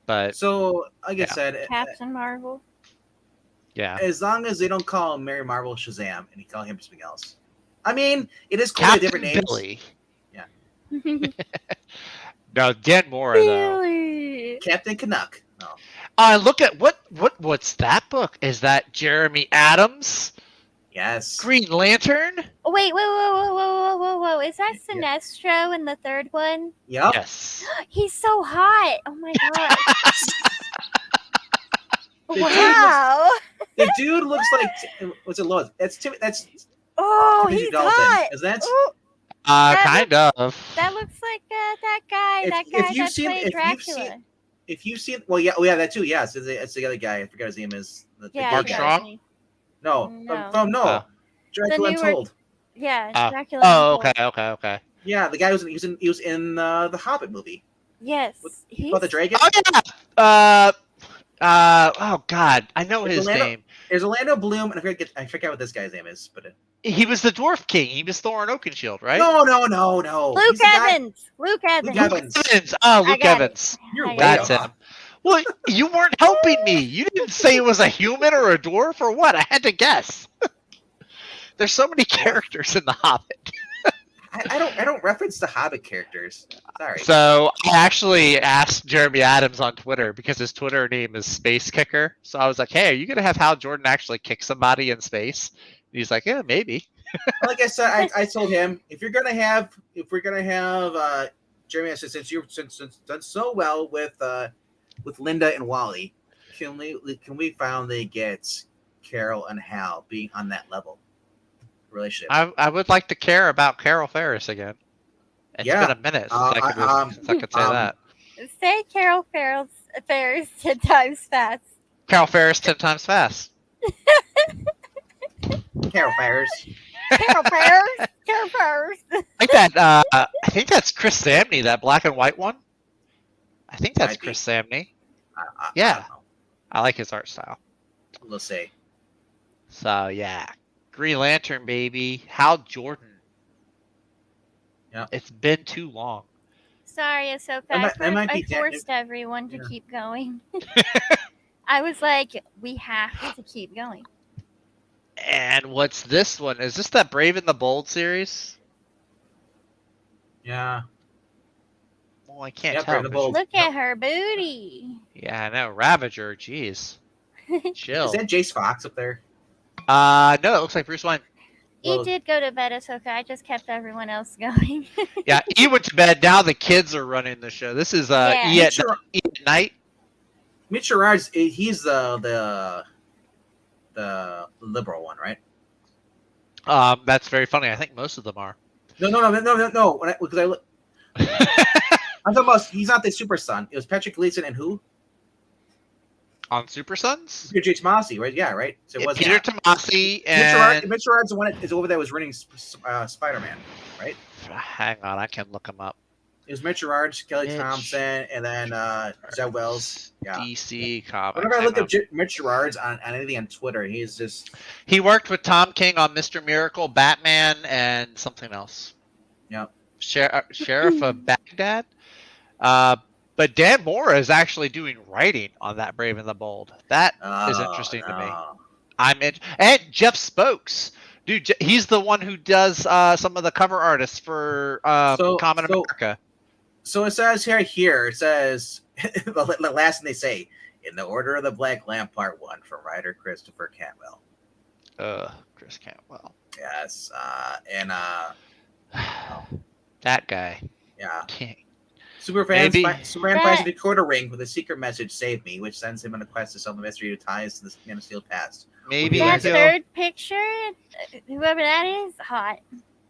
but So, like I Yeah. said, Captain Marvel. yeah, as long as they don't call him Mary Marvel Shazam and you call him something else. I mean, it is cool with Captain different names. Billy. No, Dan Mora though. Really? Captain Canuck. No. Look at what's that book? Is that Jeremy Adams? Yes. Green Lantern? Oh, wait, whoa. Is that Yeah. Sinestro in the third one? Yep. Yes. He's so hot. Oh my god. The dude Wow. The dude looks like what's it? Lois? That's Tim. That's Oh, Timothy he's Dalton. hot. Is that? Ooh, Kind of. that looks like that guy. If- that if guy you've that seen- played if you've Dracula. seen- If you've seen, well, yeah, that too. Yes, it's the other guy. I forgot his name is. Yeah, Mark he does. Strong? No, No. from Oh. Dracula The newer- Untold. Yeah, Oh. Dracula. Oh, Untold. okay. Yeah, the guy he was in the Hobbit movie. Yes. He fought the dragon. Oh yeah. Oh God, I know It's his Orlando- name. There's Orlando Bloom, and I forget what this guy's name is, but He was the Dwarf King. He was Thorin Oakenshield, right? no. Luke He's the guy- Evans. Luke Evans. Luke Evans. Evans. Oh, Luke got it. Evans. You're I way got That's off. him. Well, you weren't helping me. You didn't say it was a human or a dwarf or what. I had to guess. There's so many characters in The Hobbit. I don't reference the Hobbit characters. Sorry. So I actually asked Jeremy Adams on Twitter because his Twitter name is Space Kicker. So I was like, "Hey, are you gonna have Hal Jordan actually kick somebody in space?" And he's like, "Yeah, maybe." Like I said, I told him if we're gonna have Jeremy, since you've done so well with Linda and Wally, can we finally get Carol and Hal being on that level relationship? I would like to care about Carol Ferris again. It's Yeah. been a minute since I I could say that. Say Carol Ferris 10 times fast. Carol Ferris 10 times fast. Carol Ferris. Carol Ferris. Carol Ferris. I think that's Chris Samney, that black and white one. I think that's Might be. Chris Samney. I Yeah. don't know. I like his art style. We'll see. So yeah, Green Lantern baby, Hal Jordan. Yeah. It's been too long. Sorry, Ahsoka. That might I be forced everyone to Yeah. keep going. I was like, we have to keep going. And what's this one? Is this that Brave and the Bold series? Yeah. Well, I can't Yeah, tell. Brave and the Bold. Look at her booty. Yeah, I know. Ravager, jeez. Chill. Is that Jace Fox up there? No, it looks like Bruce Wayne. He Well- did go to bed, Ahsoka. I just kept everyone else going. Yeah, E went to bed. Now the kids are running the show. This is Yeah. E at night. Mitch Gerard's, he's the liberal one, right? That's very funny. I think most of them are. No. Because I look, I'm talking about. He's not the super son. It was Patrick Gleason and who? On Super Sons? Peter J. Tomasi, right? Yeah, right. So it was Peter Tomasi and Mitch Gerard's the one is over there was running Spider-Man, right? hang on, I can look him up. It was Mitch Gerard, Kelly Mitch Thompson, and then Zed Wells. Yeah. DC Comics. Whenever I Hang look on. at Mitch Gerard's on anything on Twitter, he's just He worked with Tom King on Mr. Miracle, Batman, and something else. Yep. Sheriff of Baghdad. But Dan Mora is actually doing writing on that Brave and the Bold. That is interesting to me. I'm in, and Jeff Spokes, dude. He's the one who does some of the cover artists for Common America. So it says here it says the last thing they say in the Order of the Black Lamp Part 1 from writer Christopher Cantwell. Chris Cantwell. Yes, That guy. yeah. King. Superman Maybe- finds a Dakota ring with a secret message, "Save me," which sends him on a quest to solve the mystery of ties to the Man of Steel past. Maybe That he'll- third picture, whoever that is, hot.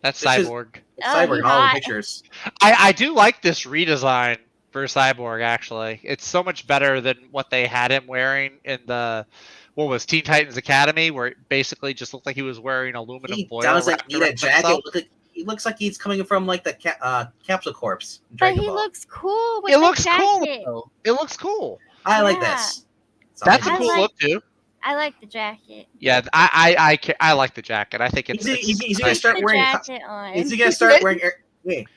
that's This is- Cyborg. It's Oh, Cyborg he in all the hot. pictures. I do like this redesign for Cyborg. Actually, it's so much better than what they had him wearing in the Teen Titans Academy, where it basically just looked like he was wearing aluminum He foil. does wrapped need a around jacket. himself. He looks like he's coming from like the Capsule Corps. But Dragon he Ball. looks cool with It the looks cool. jacket. Though. It looks cool. I like Yeah. this. That's a I cool like- look too. I like the jacket. Yeah, I like the jacket. I think it's. He's gonna nice. start The wearing. jacket on. Is he gonna start wearing? Wait,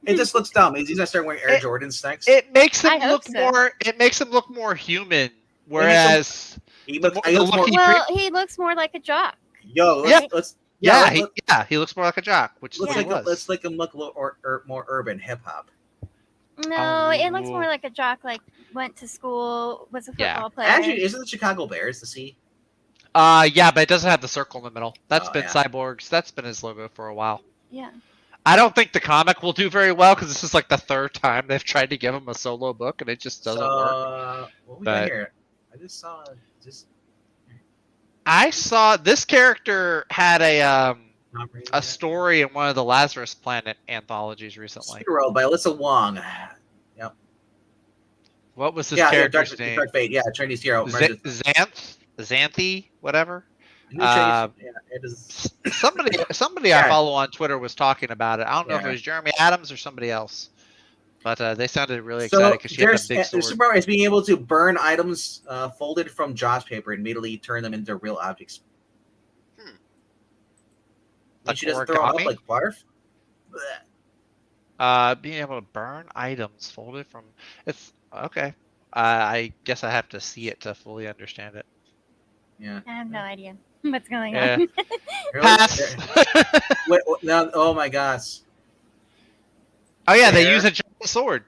it just looks dumb. Is he gonna start wearing Air It- Jordans next? It makes him I hope look so. more. It makes him look more human. Whereas, He looks. the He looks look more, he- Well, he looks more like a jock. yo, Yeah. let's yeah, let's, he looks more like a jock, which is let's what he like was. let's make him look a little more urban hip hop. No, it looks Oh. more like a jock. Like went to school, was a football Yeah. player. Actually, isn't the Chicago Bears the C? Yeah, but it doesn't have the circle in the middle. That's Oh, been yeah. Cyborg's. That's been his logo for a while. yeah. I don't think the comic will do very well because this is like the third time they've tried to give him a solo book and it just doesn't work. What we got But- here? I just saw just I saw this character had a story in one of the Lazarus Planet anthologies recently. Superworld by Alyssa Wong. Yep. What was this Yeah, character's Dark, name? Dark Fate. Yeah, Chinese hero. Xanthi, whatever. Yeah, it is. Somebody Yeah. I follow on Twitter was talking about it. I don't know if Yeah. it was Jeremy Adams or somebody else, but they sounded really So excited because she had a there's big sword. Superpower is being able to burn items folded from Joss paper and immediately turn them into real objects. Like She doesn't throw them up origami? like barf. Blech. Being able to burn items folded from it's okay. I guess I have to see it to fully understand it. Yeah. I have no idea what's going Yeah. on. Really? Pass. Wait, no, oh my gosh. Oh yeah, they Fair. use a giant sword.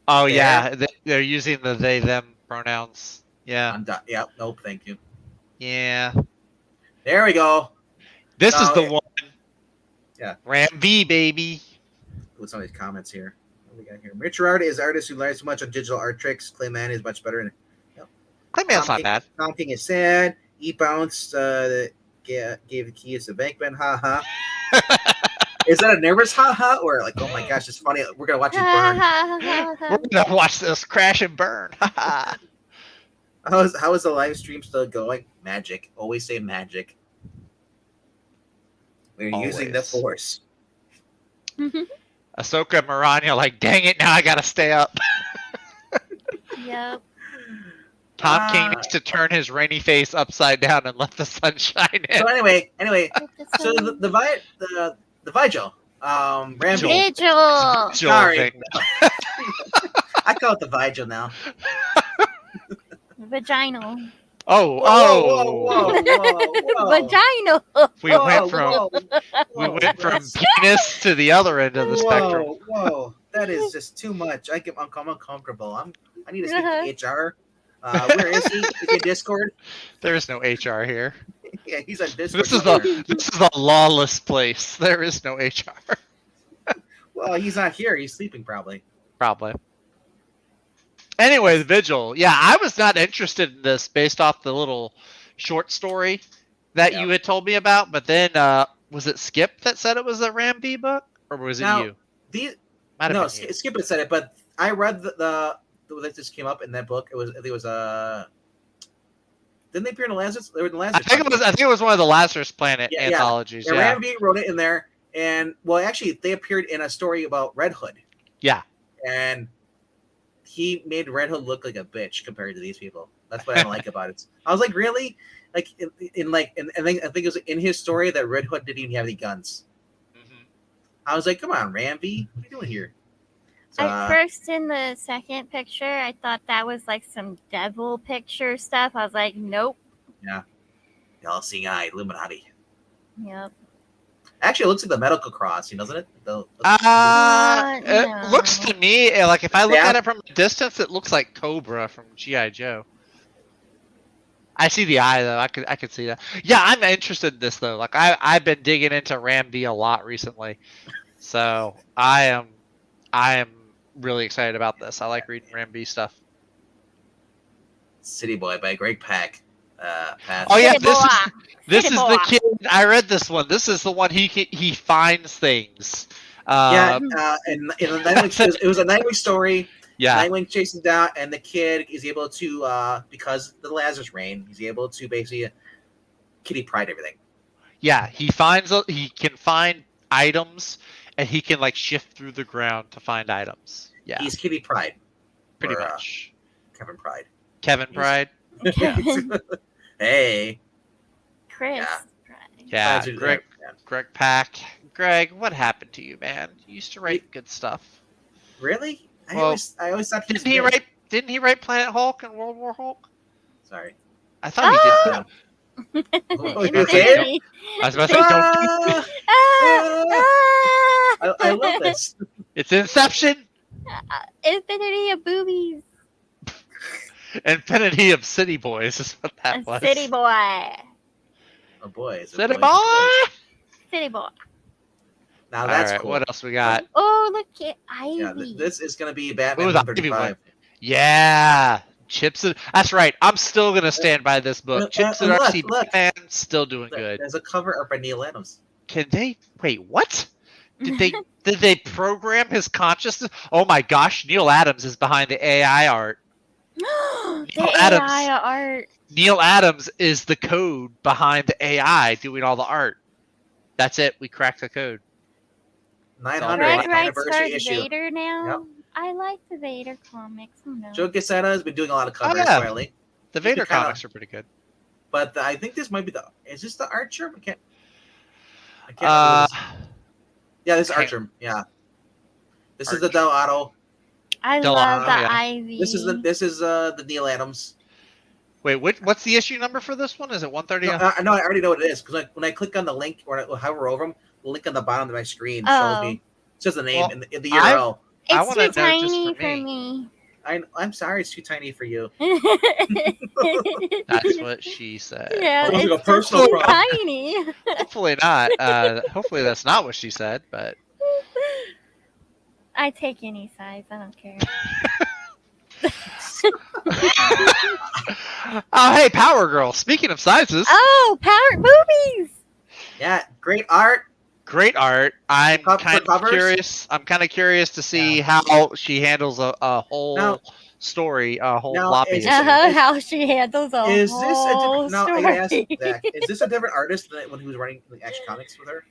Oh Fair. yeah, they're using the they them pronouns. Yeah, I'm done. Yeah, nope, thank you. yeah. There we go. This is No, the it- one. Yeah. Ram V baby. Put some of these comments here. What we got here? Rich Art is artist who learns so much on digital art tricks. Clayman is much better. Clayman's not bad. Tom King is sad. E-Bounce gave the keys to VENKMAN. Ha ha. Is that a nervous ha ha or like, oh my gosh, it's funny. We're gonna watch it burn. We're gonna watch this crash and burn. How is the live stream still going? Magic. Always say magic. We're using the Always. force. Ahsoka and Maranya like, dang it, now I gotta stay up. Yep. Tom King needs to turn his rainy face upside down and let the sun shine in. So anyway, so the Vigil, Ramsey. Vigil. Sorry. I call it the Vigil now. Vaginal. Whoa. Vaginal. We went from penis to the other end of the spectrum. Whoa, that is just too much. I'm uncomfortable. I need to speak to HR. Where is he? Is he in Discord? There is no HR here. Yeah, he's on Discord. This is a lawless place. There is no HR. Well, he's not here. He's sleeping probably. Probably. Anyway, the Vigil. Yeah, I was not interested in this based off the little short story that you had told me about. But then, was it Skip that said it was a Ramby book, or was it you? Skip had said it, but I read the that just came up in that book. I think it was didn't they appear in the Lazarus? They were in the Lazarus. I think it was one of the Lazarus Planet anthologies. Yeah, Ramby wrote it in there, and actually, they appeared in a story about Red Hood. Yeah, and he made Red Hood look like a bitch compared to these people. That's what I don't like about it. I was like, really? Like I think it was in his story that Red Hood didn't even have any guns. Mm-hmm. I was like, come on, Ramby, what are you doing here? So, At first, in the second picture, I thought that was like some devil picture stuff. I was like, nope. Yeah. The all-seeing eye, Illuminati. Yep. Actually, it looks like the medical cross, doesn't it? It looks to me like if I look at it from a distance, it looks like Cobra from G.I. Joe. I see the eye though. I could see that. Yeah, I'm interested in this though. Like I've been digging into Ramby a lot recently, so I am really excited about this. I like reading Ramby stuff. City Boy by Greg Pak. Oh yeah, this is the kid. I read this one. This is the one he finds things. And in the Nightwing, it was a Nightwing story. Yeah, Nightwing chases down, and the kid is able to, because of the Lazarus Rain, he's able to basically Kitty Pryde everything. Yeah, he can find items, and he can like shift through the ground to find items. Yeah, he's Kitty Pryde, pretty much. Kevin Pryde. Kevin Pryde. Hey, Chris. Yeah, Greg Pak. Greg, what happened to you, man? You used to write good stuff. Really? I always thought didn't he write Planet Hulk and World War Hulk? Sorry, I thought he did. Okay. I was about to say, don't. I love this. It's Inception. Infinity of boobies. Infinity of City Boys is what that was. City boy. Oh boy. City boy. City boy. Now that's right, cool. What else we got? Oh, look at Ivy. Yeah, this is going to be Batman 135. Yeah. Chips. That's right. I'm still going to stand by this book. Chips and RC Batman still doing good. There's a cover art by Neil Adams. Can they wait? What? Did they program his consciousness? Oh my gosh! Neil Adams is behind the AI art. AI art. Neil Adams is the code behind the AI doing all the art. That's it. We cracked the code. 900 anniversary issue. Vader now. Yep. I like the Vader comics. Joe Quesada has been doing a lot of covers lately. The Vader comics are pretty good. But I think this might be is this the Archer? I can't. Yeah, this is Archer. Yeah. This is the Del Otto. I love the Ivy. This is the Neil Adams. Wait, what's the issue number for this one? Is it 130? No, I already know what it is because when I click on the link or hover over them, the link on the bottom of my screen shows me just the name in the URL. It's too tiny for me. I'm sorry, it's too tiny for you. That's what she said. Yeah, it's a personal too tiny. Hopefully not. Hopefully that's not what she said, but I take any size. I don't care. Oh, hey, Power Girl. Speaking of sizes. Oh, Power Boobies. Yeah, great art. Great art. I'm kind of curious. I'm kind of curious to see how she handles a whole story, a whole floppy. How she handles a whole story. No, I asked Zach, is this a different artist than when he was writing the Action Comics with her?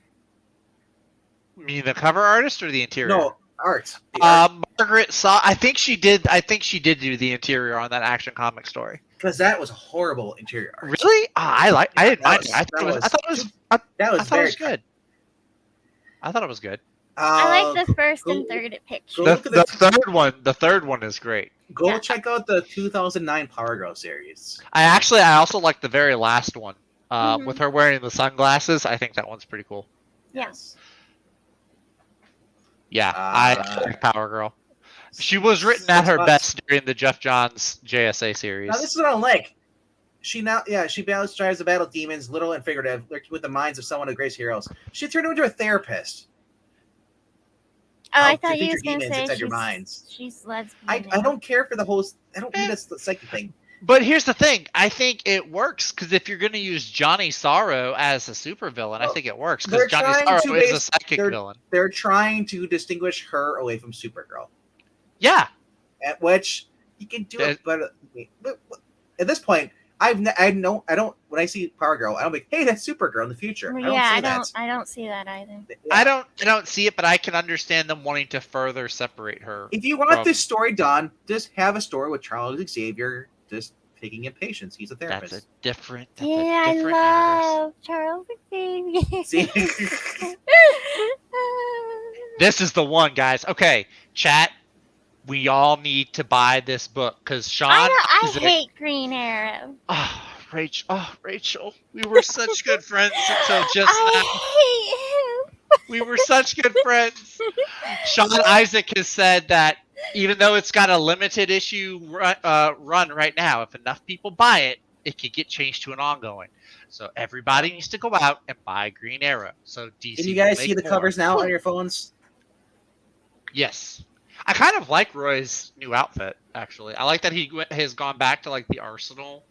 You mean the cover artist or the interior? No, art. The art. Margaret saw. I think she did do the interior on that Action Comics story. Because that was a horrible interior art. Really? I didn't mind it. I thought it was good. I thought it was good. I like the first and third picture. The third one is great. Go check out the 2009 Power Girl series. I also like the very last one with her wearing the sunglasses. I think that one's pretty cool. Yes. Yeah, I like Power Girl. She was written at her best during the Jeff Johns JSA series. Now this is what I like. She tries to battle demons, literal and figurative, with the minds of someone of great heroes. She turned into a therapist. Oh, I thought you were going to say she's lesbian. I don't care for the whole. I don't need a psychic thing. But here's the thing. I think it works because if you're going to use Johnny Sorrow as a supervillain, I think it works because Johnny Sorrow is a psychic villain. They're trying to distinguish her away from Supergirl. Yeah. At which you can do it, but at this point, I don't. When I see Power Girl, I don't be, hey, that's Supergirl in the future. I don't see that either. Yeah. I don't see it, but I can understand them wanting to further separate her. If you want this story done, just have a story with Charles Xavier just taking in patients. He's a therapist. That's a different. I love Charles Xavier. See? This is the one, guys. Okay, chat. We all need to buy this book because Sean. I hate Green Arrow. Oh, Rachel, we were such good friends until just now. I hate him. We were such good friends. Sean Isaac has said that even though it's got a limited issue run right now, if enough people buy it, it could get changed to an ongoing. So everybody needs to go out and buy Green Arrow. So DC. Can you guys see the covers now on your phones? Yes. I kind of like Roy's new outfit, actually. I like that he has gone back to like the Arsenal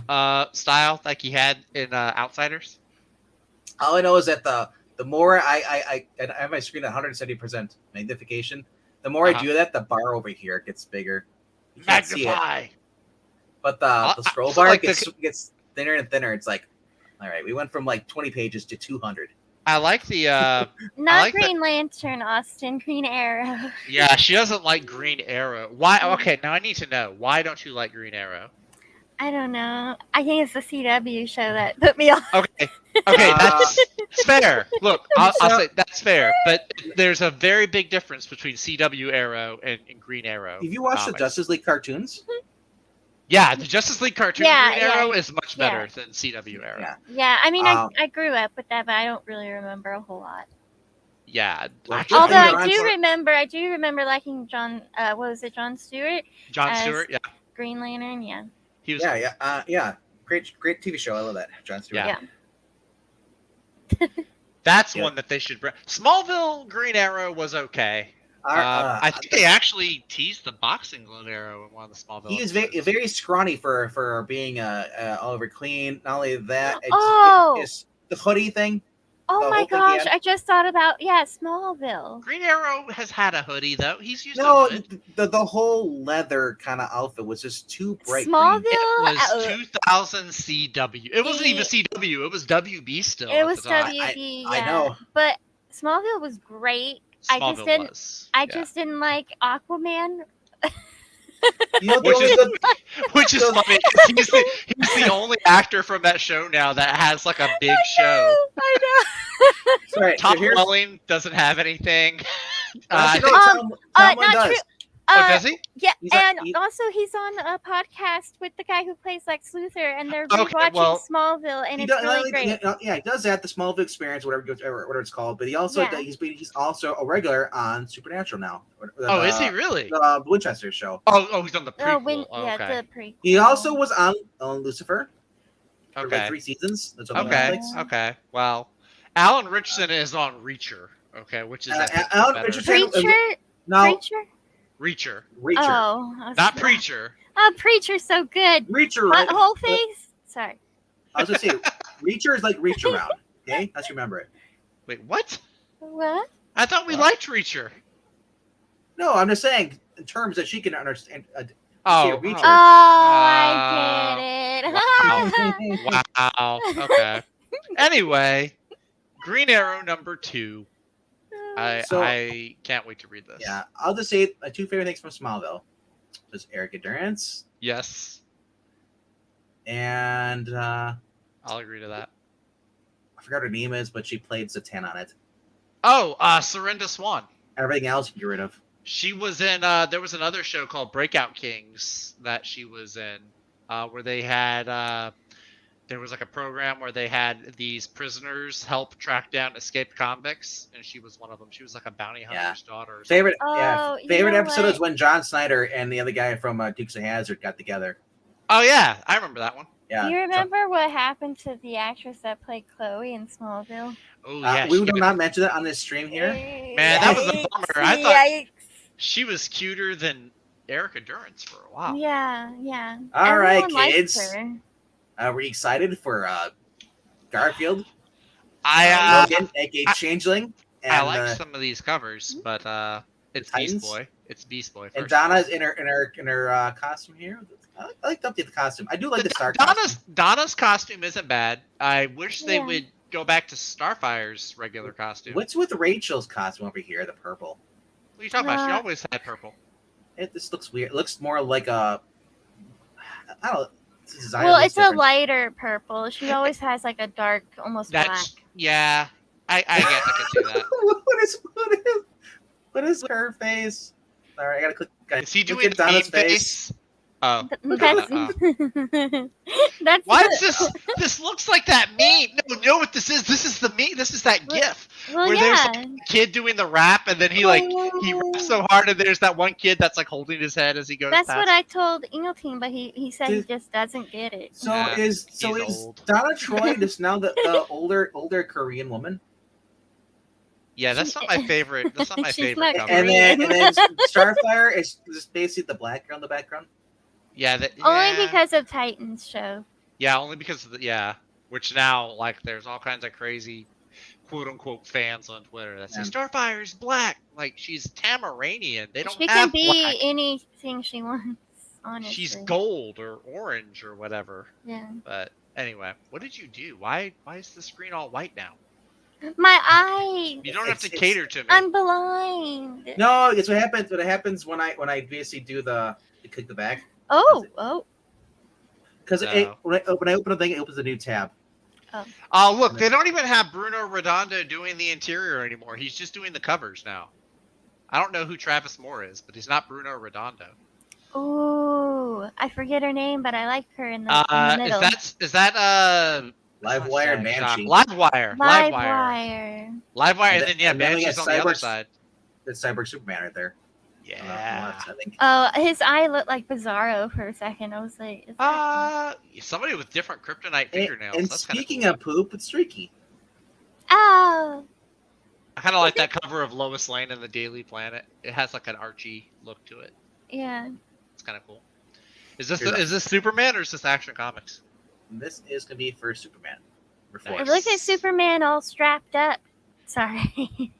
style like he had in Outsiders. All I know is that the more I have my screen at 170% magnification, the more I do that, the bar over here gets bigger. You can't Magnify. see it. But the scroll bar gets thinner and thinner. It's like, all right, we went from like 20 pages to 200. I like the Green Lantern, Austin. Green Arrow. Yeah, she doesn't like Green Arrow. Why? Okay, now I need to know. Why don't you like Green Arrow? I don't know. I think it's the CW show that put me off. Okay, that's fair. Look, I'll say that's fair. But there's a very big difference between CW Arrow and Green Arrow. Have you watched the Justice League cartoons? Yeah, the Justice League cartoon Green Arrow is much better than CW Arrow. Yeah, I mean, I grew up with that, but I don't really remember a whole lot. Yeah. Although I do remember liking John, what was it, John Stewart? John Stewart, yeah. Green Lantern, yeah. He was Great TV show. I love that, John Stewart. Yeah. That's one that they should bring. Smallville Green Arrow was okay. I think they actually teased the boxing glove arrow in one of the Smallville. He is very scrawny for being Oliver Queen. Not only that, it's the hoodie thing. Oh my gosh! I just thought about Smallville. Green Arrow has had a hoodie though. He's used a hood. The whole leather kind of outfit was just too bright. Smallville. Green. It was 2000 CW. It wasn't even CW. It was WB still. It was WB. I know, but Smallville was great. I just didn't like Aquaman. Which is funny. He's the only actor from that show now that has like a big show. I know. Sorry, Tom Welling doesn't have anything. Not true. Does he? Yeah, also he's on a podcast with the guy who plays Lex Luthor, and they're rewatching Smallville, and it's really great. Yeah, he does that, the Smallville Experience, whatever it's called. But he also he's also a regular on Supernatural now. Is he really? The Winchester show. Oh, he's on the prequel. The prequel. He also was on Lucifer. Okay. For like 3 seasons. That's okay. Well, Alan Richardson is on Reacher. Okay, which is Alan Richardson. Reacher. Oh, not Preacher. Oh, Preacher's so good. Reacher, right? Whole face. Sorry. I was gonna say, Reacher is like reach around. Okay, let's remember it. Wait, what? What? I thought we liked Reacher. No, I'm just saying in terms that she can understand. I get it. Wow. Okay. Anyway, Green Arrow number 2. I can't wait to read this. Yeah, I'll just say my two favorite things from Smallville. There's Eric Endurance Yes, and I'll agree to that. I forgot what her name is, but she played Zatanna on it. Oh, Surrenda Swan. Everything else you can get rid of. She was in. There was another show called Breakout Kings that she was in, where they had. There was like a program where they had these prisoners help track down escaped convicts, and she was one of them. She was like a bounty hunter's daughter. Or Favorite, Oh, you favorite know episode what? is when John Snyder and the other guy from Dukes of Hazzard got together. Oh yeah, I remember that one. Yeah, You remember what happened to the actress that played Chloe in Smallville? Oh yeah, we will not mention that on this stream here. Man, that was a bummer. I thought Yikes. she was cuter than Erica Durance for a while. Yeah, yeah. All right, Everyone liked kids. her. Were you excited for Garfield? I Logan, aka Changeling. And, I like some of these covers, but it's Titans? Beast Boy. It's Beast Boy. and first of all. Donna's in her costume here. I like to update the costume. I do like the Star costume. Donna's costume isn't bad. I wish they Yeah. would go back to Starfire's regular costume. What's with Rachel's costume over here? The purple. What are you talking about? She Uh, always had purple. This looks weird. It looks more like a. I don't know. This design Well, looks it's different. a lighter purple. She always has like a dark, almost black. That's yeah. I guess I could see that. what is her face? All right, I gotta click. Is he Look doing at the Donna's meme face? Oh. That's that's Why is this? This looks like that meme. No, you know what this is? This is the meme. This is that GIF well, where there's yeah. like a kid doing the rap, and then he raps so hard, and there's that one kid that's like holding his head as he goes. That's past. what I told Ingleton, but he said he Dude. just doesn't get it. So Yeah, is he's old. Donna Troy just now the older Korean woman? Yeah, that's not my favorite. That's not my She's favorite not cover. And then Starfire is just basically the black girl in the background. Yeah, Only yeah. because of Titan's show. Yeah, only because of which now like there's all kinds of crazy quote unquote fans on Twitter that say Yeah. Starfire's black. Like she's Tamaranian. They don't She have can be black. anything she wants. Honestly, She's gold or orange or whatever. Yeah. But anyway, what did you do? Why is the screen all white now? My eye. You don't have to It's- cater to me. I'm blind. No, it's what happens. What happens when I basically do the click the back Oh. because No. when I open a thing, it opens a new tab. Oh look, they don't even have Bruno Redondo doing the interior anymore. He's just doing the covers now. I don't know who Travis Moore is, but he's not Bruno Redondo. Oh, I forget her name, but I like her in the middle. Is that Livewire and Banshee. Livewire. Livewire. Livewire, And and then yeah, and then we Banshee's got on the other Cyborg- side. It's Cyborg Superman right there. Yeah. I think. Oh, his eye looked like Bizarro for a second. I was like, is that... Somebody with different kryptonite And, fingernails. and That's kind of speaking cool. of poop, it's Streaky. Oh, I kind of like that cover of Lois Lane and the Daily Planet. It has like an Archie look to it. yeah. It's kind of cool. Is this Superman or is this Action Comics? This is gonna be for Superman. Nice. Look at Superman all strapped up. Sorry.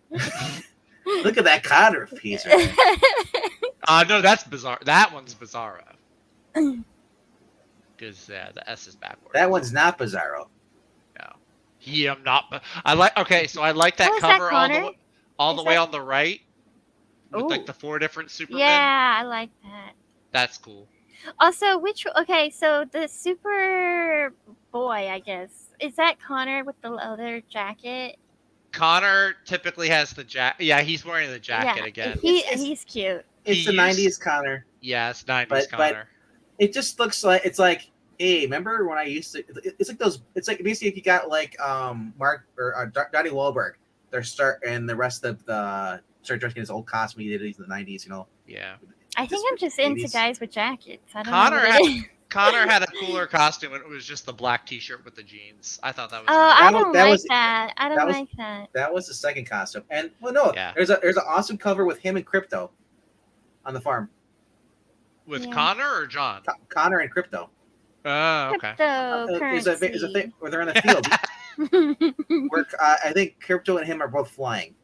Look at that Connor piece. Right there. No, that's bizarre. That one's Bizarro. Because the S is backwards. That one's not Bizarro. No. Yeah, I'm not. I like. Okay, so I like that Oh, is that cover Connor? all the Is way that- on the right with Ooh. like the 4 different Supermen. Yeah, I like that. That's cool. Also, okay, so the Super Boy, I guess, is that Connor with the leather jacket? Connor typically has the jacket. Yeah, he's wearing the jacket yeah, again. He's cute. It's the He used- '90s Connor. Yeah, it's 90s But- Connor. It just looks like it's like, hey, remember when I used to? It's like those. It's like basically if you got like Mark or Donnie Wahlberg, and the rest of the start dressing in his old costume he did in the '90s. You know. Yeah. I think Just I'm just into 80s. guys with jackets. I don't Connor know what had- it is. Connor had a cooler costume, and it was just the black T-shirt with the jeans. I thought that was. Oh, cool. I That was- don't that like was- that. I that don't was- like that. That was the second costume, and well, no, Yeah. there's an awesome cover with him and Crypto on the farm. With Yeah. Connor or John? Connor and Crypto. Oh, okay. There's a thing where they're in the field. Cryptocurrency. where I think Crypto and him are both flying.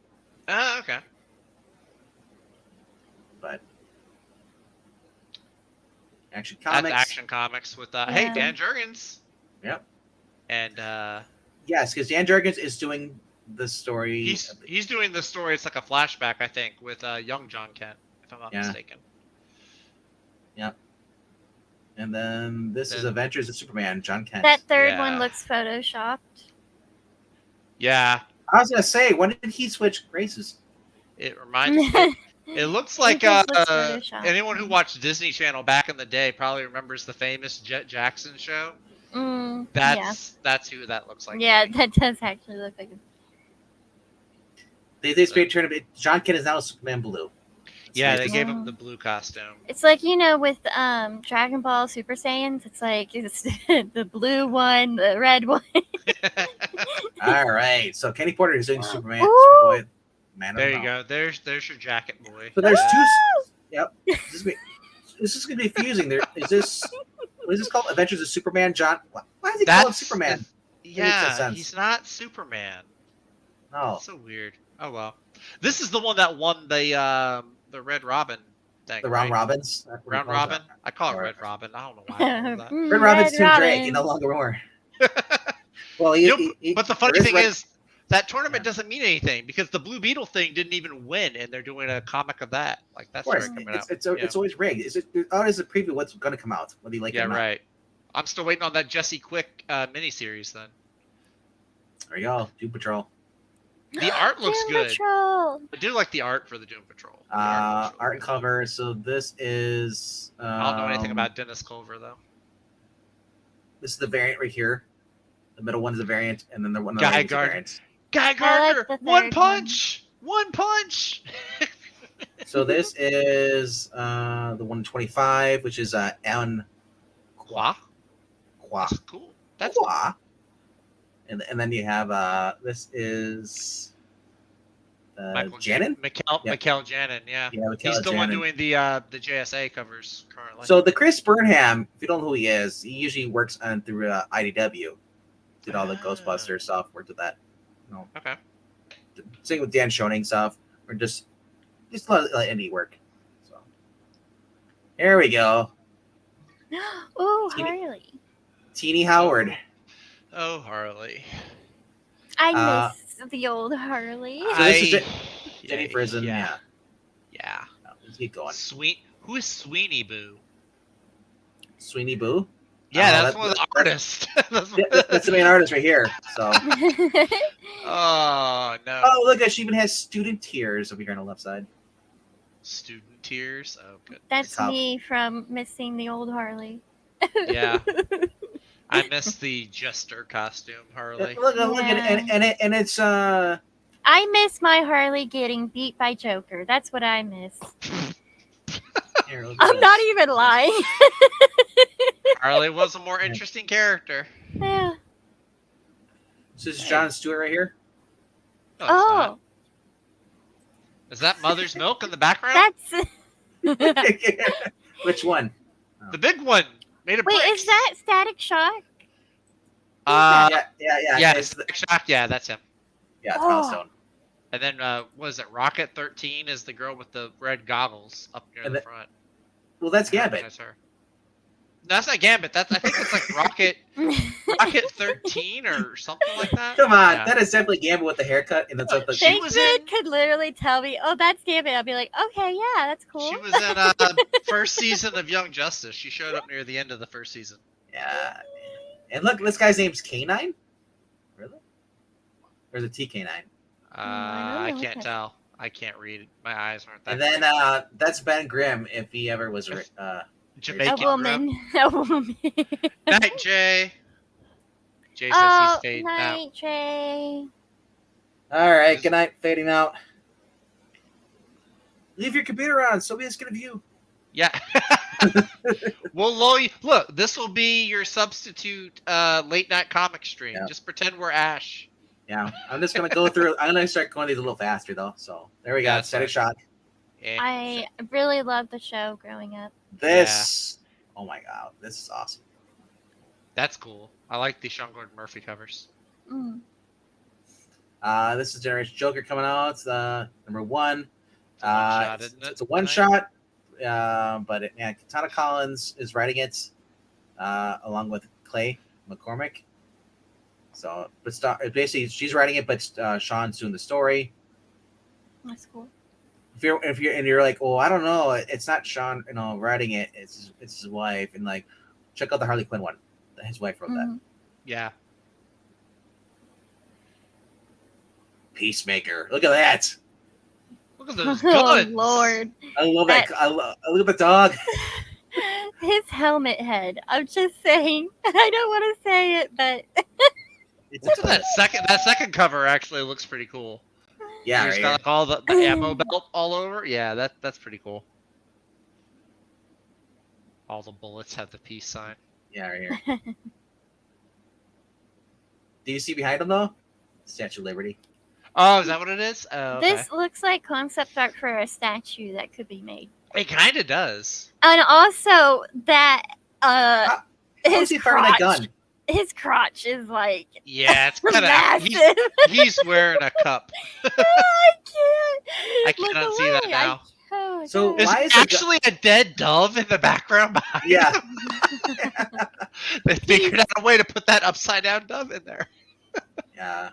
Oh, okay. But Action That's Comics. Action Comics with hey Yeah. Dan Jurgens. Yep. And Yes, because Dan Jurgens is doing this story. He's doing this story. It's like a flashback, I think, with young John Kent, if I'm not mistaken. Yep. And then this is Adventures of Superman, John Kent. That third one looks photoshopped. Yeah. I was gonna say, when did he switch races? It reminds me. It looks like anyone who watched Disney Channel back in the day probably remembers the famous Jet Jackson show. That's who that looks like. Yeah, that does actually look like. They straight turned it. John Kent is now Superman Blue. Yeah, they gave him the blue costume. It's like, with Dragon Ball Super Saiyans, it's like it's the blue one, the red one. All right, so Kenny Porter is doing Superman. Superboy, Man there you go. There's your jacket, boy. So there's two. Yep. This is gonna be confusing. What is this called? Adventures of Superman. John. Why is he called Superman? Yeah, he's not Superman. No. That's so weird. Oh well. This is the one that won the Red Robin thing. The Round Robins? Round Robin? I call it Red Robin. I don't know why I call that. Red Robin's too Drake. He no longer more. Well, but the funny thing is, that tournament doesn't mean anything because the Blue Beetle thing didn't even win, and they're doing a comic of that. Like that's coming out. It's always rigged. Is it a preview? What's going to come out? Whether you like it or not. Right. I'm still waiting on that Jesse Quick miniseries. Then. There you go. Doom Patrol. The art looks Doom good. Patrol. I do like the art for the Doom Patrol. Art and cover. So this is. I don't know anything about Dennis Culver though. This is the variant right here. The middle one is a variant, and then the one. Guy Gardner. Guy Gardner. One punch. One punch. So this is the 125, which is Alan Qua. That's cool. That's Qua. And then you have this is Janin? Mikkel Janin, yeah. He's the one doing the JSA covers currently. So the Chris Burnham, if you don't know who he is, he usually works on through IDW. Did all the Ghostbusters stuff, worked with that. Okay. Same with Dan Schoening stuff, or just a lot of indie work. So there we go. Oh, Harley. Teeny Howard. Oh, Harley. I miss the old Harley. So this is Jenny Prison. Yeah. Let's keep going. Who is Sweeney Boo? Sweeney Boo? Yeah, that's one of the artists. That's the main artist right here. So. Oh no. Oh, look, she even has student tears over here on the left side. Student tears? Oh, good. That's me from missing the old Harley. Yeah. I miss the Jester costume, Harley. Look and it's I miss my Harley getting beat by Joker. That's what I miss. I'm not even lying. Harley was a more interesting character. Yeah. So this is John Stewart right here. No, is that Mother's Milk in the background? That's which one? The big one. Made of Wait, bricks. is that Static Shock? Yeah. Static Shock. Yeah, that's him. Yeah, it's Milestone. And then, what is it? Rocket 13 is the girl with the red goggles up near the front. Well, that's Gambit. That's her. No, that's not Gambit. I think it's like Rocket 13 or something like that. Come on, that is definitely Gambit with the haircut. And that's She could literally tell me, "Oh, that's Gambit." I'll be like, "Okay, yeah, that's cool." She was in first season of Young Justice. She showed up near the end of the first season. Yeah. And look, this guy's name's K9. Really? Or is it TK9? I can't tell. I can't read. My eyes aren't that. And then that's Ben Grimm if he ever was Jamaican. A woman. A woman. Night, Jay. Jay says he's fading out. Night, Jay. All right. Good night. Fading out. Leave your computer on so we just get a view. Yeah. Well, look, this will be your substitute late night comic stream. Yeah. Just pretend we're Ash. Yeah, I'm just gonna go through. I'm gonna start going these a little faster though. So there we go. Static Shock. Yeah. I really loved the show growing up. Oh my god, this is awesome. That's cool. I like the Sean Gordon Murphy covers. Mm. This is Generation Joker coming out. It's number 1. It's a one shot. But Katana Collins is writing it, along with Clay McCormick. So, but basically she's writing it, but Sean's doing the story. That's cool. If you're like, oh, I don't know, it's not Sean, writing it. It's his wife, and like, check out the Harley Quinn one. His wife wrote that. Yeah. Peacemaker. Look at that. Look at those Oh guns. Lord. I love that. I look at the dog. His helmet head. I'm just saying. I don't want to say it, but Look at that second cover actually looks pretty cool. Yeah, He's right got like all the ammo belt all over. Yeah, that's pretty cool. All the bullets have the peace sign. Yeah, right here. Do you see behind him though? Statue of Liberty. Oh, is that what it is? Oh, okay. this looks like concept art for a statue that could be made. It kind of does. And also that How is he firing that gun? his crotch is like Yeah, it's kind of. massive. He's wearing a cup. I can't. I cannot see that now. So There's why is it actually a dead dove in the background behind Yeah. him. They figured out a way to put that upside down dove in there. Yeah.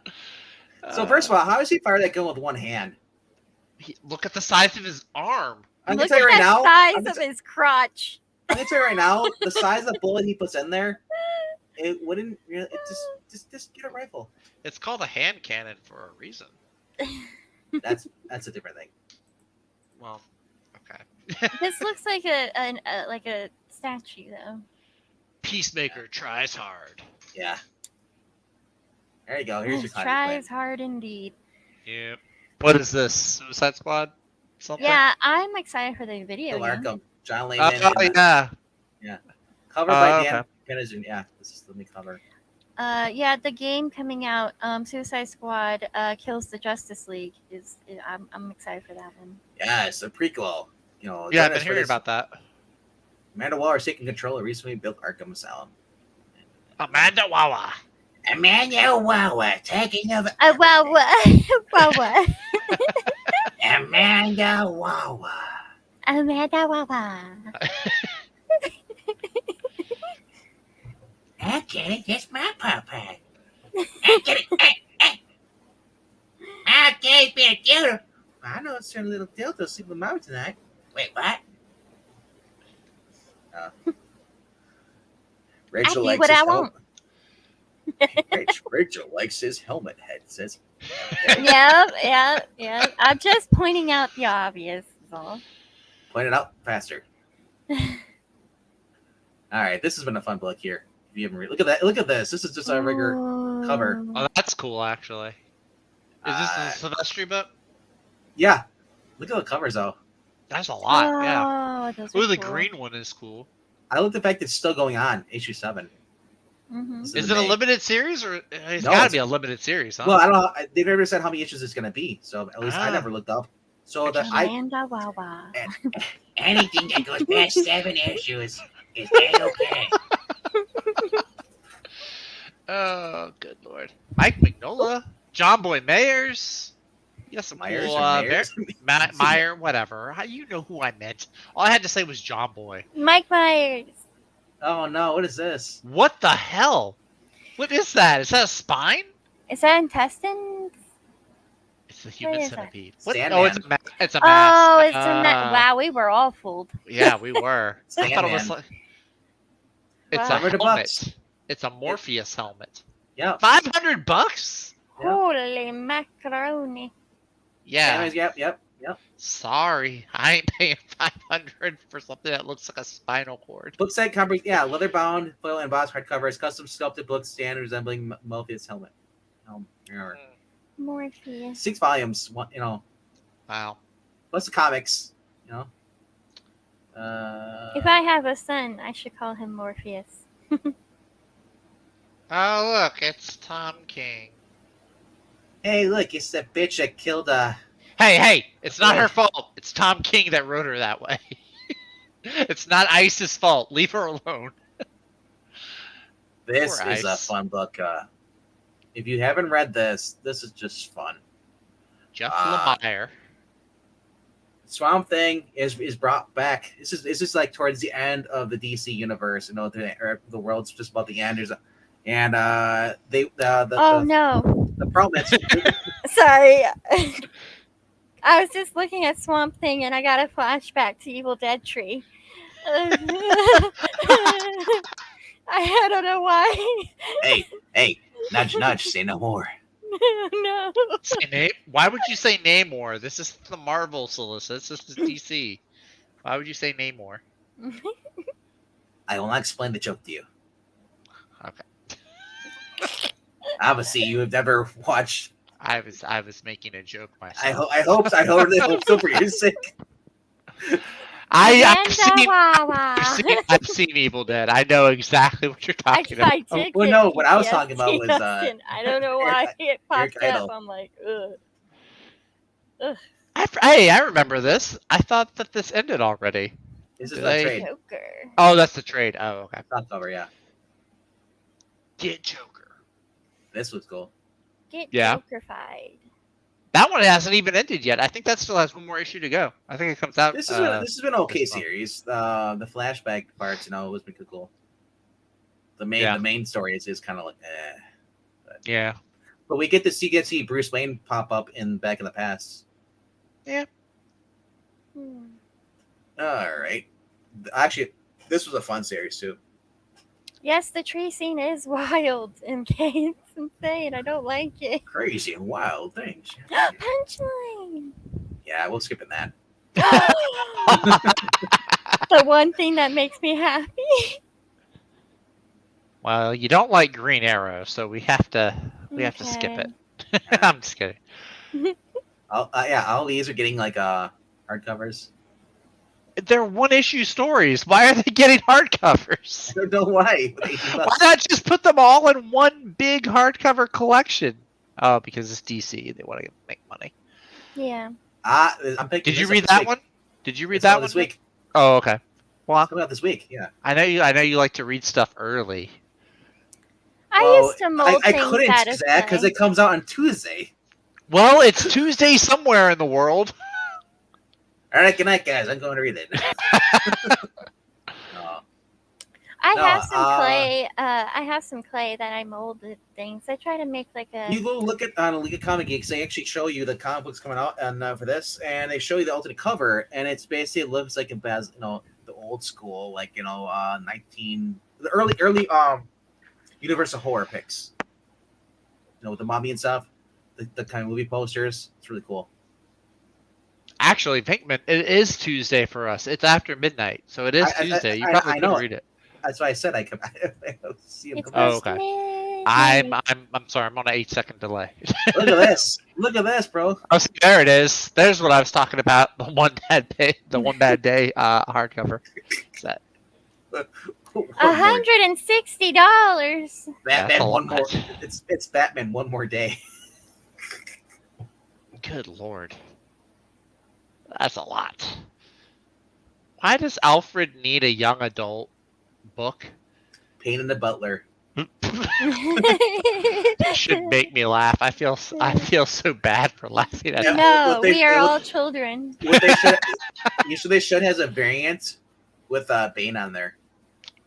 So first of all, how does he fire that gun with one hand? Look at the size of his arm. I'm Look gonna tell at you right the now. size of his crotch. I'm gonna tell you right now, the size of the bullet he puts in there, it wouldn't really. It just get a rifle. It's called a hand cannon for a reason. That's a different thing. Well, okay. This looks like a statue though. Peacemaker tries hard. Yeah. There you go. Here's your Yes, Harley tries Quinn. hard indeed. Yep. What is this? Suicide Squad? Something? Yeah, I'm excited for the video. Bill game. Arkham, John Layman. Oh, yeah. Covered by Dan okay. Kennison. Yeah, this is the new cover. Yeah, the game coming out, Suicide Squad kills the Justice League I'm excited for that one. Yeah, it's a prequel. Yeah, I've been hearing about that. Amanda Waller taking control of recently built Arkham Asylum. Amanda Wawa. Amanda Waller taking over. Well, what? Amanda Waller. Amanda Wawa. I'm kidding, it's my papa. I'm kidding. Okay, big dildo. I know it's a little dildo sleep with mom tonight. Wait, what? Rachel I likes do what his I want. Rachel likes his helmet head, says. Yep. I'm just pointing out the obvious. Is all. Point it out faster. All right, this has been a fun book here. If you haven't look at that. Look at this. This is just a regular cover. Oh, that's cool, actually. Is this the Silvestri book? Yeah. Look at the covers, though. That's a lot, yeah. Those Ooh, are the cool. green one is cool. I like the fact it's still going on. Issue 7. Mhm. This Is it a May. limited series, or it's No, got to it's- be a limited series, huh? Well, I don't know. They never said how many issues it's going to be, so at least I Ah. never looked up. So Amanda Wawa. anything that goes past 7 issues is okay. Oh, good lord. Mike Mignola, John Boy Mayers. Yes, some Myers cool, or Mayers? Meyer, whatever. You know who I meant. All I had to say was John Boy. Mike Myers. Oh no! What is this? What the hell? What is that? Is that a spine? Is that intestines? It's the human is that? centipede. What? Sandman. Oh, it's a it's a Oh, mask. it's in that. Wow, we were all fooled. Yeah, we were. I thought it was Sandman. like. It's Wow. a $100 helmet. It's a Morpheus helmet. Yeah. $500? Yeah. Holy macaroni. Yeah. Yep. Sorry, I ain't paying $500 for something that looks like a spinal cord. Book set cover. Yeah, leather bound, foil embossed hardcovers, custom sculpted book stand resembling Morpheus helmet. Remember. Morpheus. 6 volumes. Wow. Plus the comics. If I have a son, I should call him Morpheus. Oh, look, it's Tom King. Hey, look, it's the bitch that killed. Hey, it's not her fault. It's Tom King that wrote her that way. It's not Ice's fault. Leave her alone. This Poor is a Ice. fun book. If you haven't read this is just fun. Jeff Ah. Lemire. Swamp Thing is brought back. This is like towards the end of the DC universe. The world's just about the end. and no. the problem is Sorry. I was just looking at Swamp Thing and I got a flashback to Evil Dead Tree. I don't know why. hey, nudge, nudge, say no more. No. Why would you say Namor? This is the Marvel solicit. This is DC. Why would you say Namor? I will not explain the joke to you. Okay. Obviously, you have never watched. I was making a joke myself. I hope so for your sake. I've seen Evil Dead. I know exactly what you're talking about. Well, no, what I was talking about was I don't know why it popped up. I'm like, ugh. I remember this. I thought that this ended already. This is the trade. Joker. Oh, that's the trade. Oh, okay. Not cover, yeah. Get Joker. This was cool. Get Yeah. Joker-fied. That one hasn't even ended yet. I think that still has one more issue to go. I think it comes out. This has been an okay series. The flashback parts, was pretty cool. The main story is kind of like, Yeah. But we get to see Bruce Wayne pop up back in the past. Yeah. All right. Actually, this was a fun series too. Yes, the tree scene is wild, MK. It's insane. I don't like it. Crazy and wild things. Punchline. Yeah, we'll skip that. The one thing that makes me happy. Well, you don't like Green Arrow, so we have to skip it. I'm just kidding. All these are getting like hardcovers. They're one-issue stories. Why are they getting hardcovers? I don't know why. Why not just put them all in one big hardcover collection? Oh, because it's DC. They want to make money. Yeah. I'm picking. Did you read that one? Did you read that one this week? Oh, okay. Well, it's coming out this week. Yeah. I know you like to read stuff early. I used to mold I things couldn't, out of Zach, because it comes out on Tuesday. Well, it's Tuesday somewhere in the world. All right, good night, guys. I'm going to read it. I have some clay that I molded things. I try to make like a. You go look at Comic Geeks. They actually show you the comic books coming out and for this, and they show you the alternate cover, and it's basically it looks like it has the old school the early Universal horror pics. With the mommy and stuff, the kind of movie posters. It's really cool. Actually, VENKMAN, it is Tuesday for us. It's after midnight, so it is Tuesday. You probably could read it. That's why I said I could see him. Oh, okay. I'm sorry. I'm on an 8-second delay. Look at this. Look at this, bro. Oh, see, there it is. There's what I was talking about. The one bad day hardcover set. $160. Batman one more. It's Batman one more day. Good Lord. That's a lot. Why does Alfred need a young adult book? Pain in the Butler. That should make me laugh. I feel so bad for laughing at that. No, we are all children. They should has a variant with Bane on there.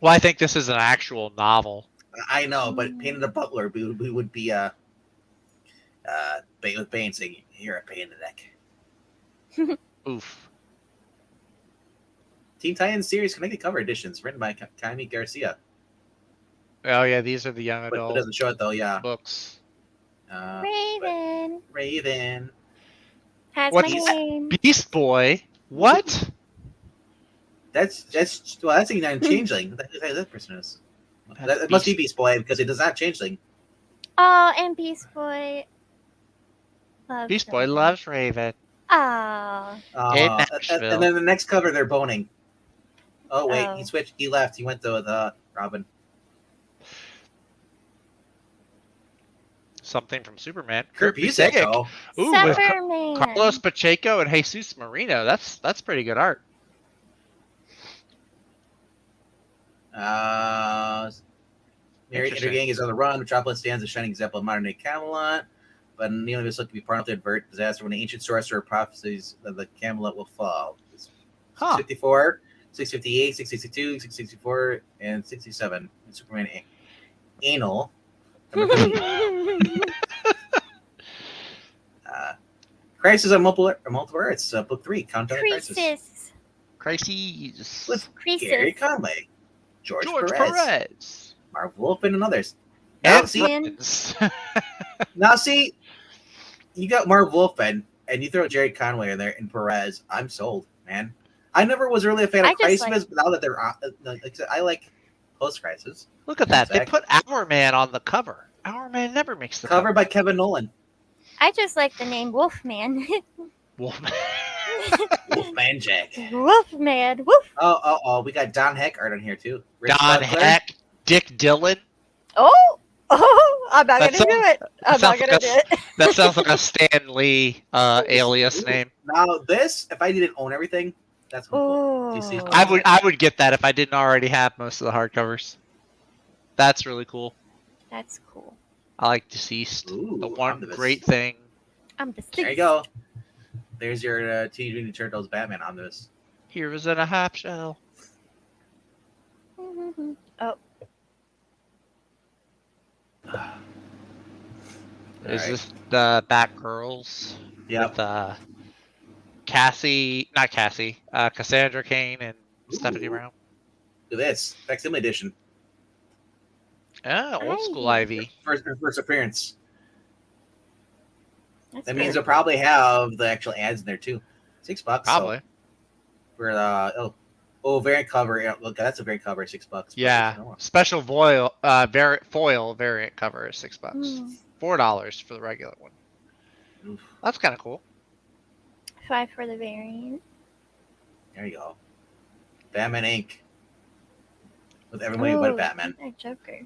Well, I think this is an actual novel. I know, but Pain in the Butler would be with Bane saying, "You're a pain in the neck." Oof. Teen Titans series connected cover editions written by Jaime Garcia. Oh yeah, these are the young adult. But it doesn't show it though. Yeah. Books. Raven. Has What's my name. Beast Boy? What? That's not Changeling. That person is. It must be Beast Boy because it does not Changeling. Oh, and Beast Boy. Beast Boy loves Raven. Oh. And then the next cover, they're boning. Oh wait, he switched. He left. He went to Robin. Something from Superman. Kurt Busiek. Ooh, with Carlos Pacheco and Jesus Marino. That's pretty good art. Mary Gang is on the run. Metropolis stands a shining example of modern day Camelot. But nearly this look to be part of the avert disaster when the ancient sorcerer prophecies that the Camelot will fall. 654, 658, 662, 664, and 67 in Superman Inc. Anal. Crisis on multiple Earths, book 3, Countdown to Crisis. Crises. With Gary Conway, George Perez, Marv Wolfman, and others. Now, see, you got Marv Wolfman, and you throw Jerry Conway in there and Perez. I'm sold, man. I never was really a fan of Crisis, but now that they're on, like I said, I like Post Crisis. Look at that. They put Our Man on the cover. Our Man never makes the cover by Kevin Nolan. I just like the name Wolfman. Wolfman. Wolfman Jack. Wolfman. Woof. Oh, we got Don Heck art on here too. Don Heck, Dick Dillon. I'm not gonna do it. I'm not gonna do it. That sounds like a Stan Lee alias name. Now this, if I didn't own everything, that's cool. I would get that if I didn't already have most of the hardcovers. That's really cool. That's cool. I like Deceased. The one great thing. I'm Deceased. There you go. There's your Teenage Mutant Ninja Turtles Batman omnibus. Here was in a half shell. Oh. Is this the Batgirls? Yep. With Cassandra Cain and Stephanie Brown. Look at this. Facsimile edition. Oh, old school Ivy. First appearance. That means they'll probably have the actual ads in there too. $6. Probably. So for variant cover. Yeah, look, that's a variant cover. $6. Yeah. Special foil variant cover is $6. $4 for the regular one. Oof. That's kind of cool. $5 for the variant. There you go. Batman Inc. With everybody but Batman. Joker.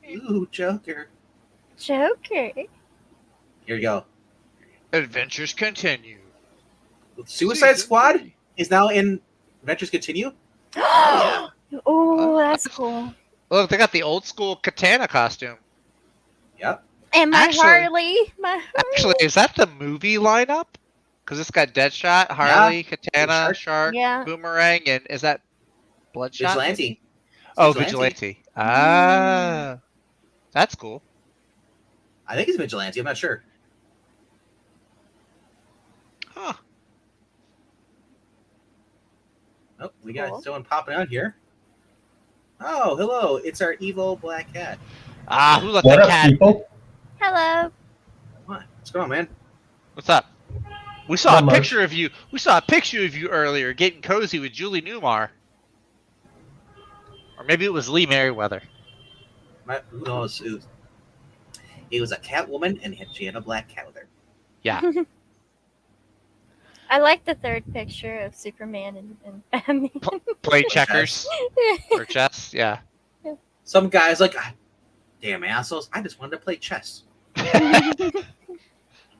Ooh, Joker. Joker. Here you go. Adventures continue. Suicide Squad is now in Adventures Continue. Yeah. Oh, that's cool. Look, they got the old school Katana costume. Yep. And my Harley. Actually, is that the movie lineup? Because it's got Deadshot, Harley, Katana, Shark, Boomerang, and is that Bloodshot? Vigilante. Oh, Vigilante. Ah. That's cool. I think it's Vigilante. I'm not sure. Huh. Oh, we got someone popping out here. Oh, hello. It's our evil black cat. Ah, who let that cat? People? Hello. What's going on, man? What's up? We saw a picture of you. We saw a picture of you earlier getting cozy with Julie Newmar. Or maybe it was Lee Merriweather. Who knows? It was a cat woman, and she had a black cat with her. Yeah. I like the third picture of Superman and Batman. Play checkers or chess. Yeah. Some guys like, damn assholes. I just wanted to play chess.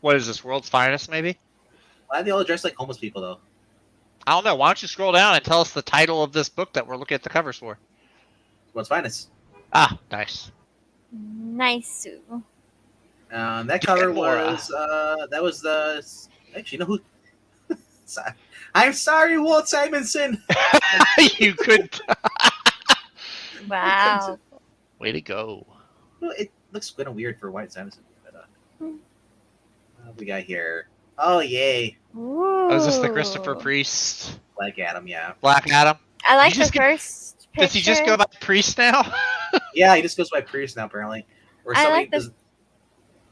What is this, World's Finest, maybe? Why do they all dress like homeless people, though? I don't know. Why don't you scroll down and tell us the title of this book that we're looking at the covers for? World's Finest. Ah, nice. Nice. That cover was, that was the, actually, you know who? I'm sorry, Walt Simonson. You could. Wow. Way to go. Well, it looks kind of weird for White Simonson. But, what we got here? Oh, yay. Ooh. Oh, is this the Christopher Priest? Black Adam, yeah. Black Adam? I like the first picture. Does he just go by Priest now? Yeah, he just goes by Priest now, apparently. Or somebody like does.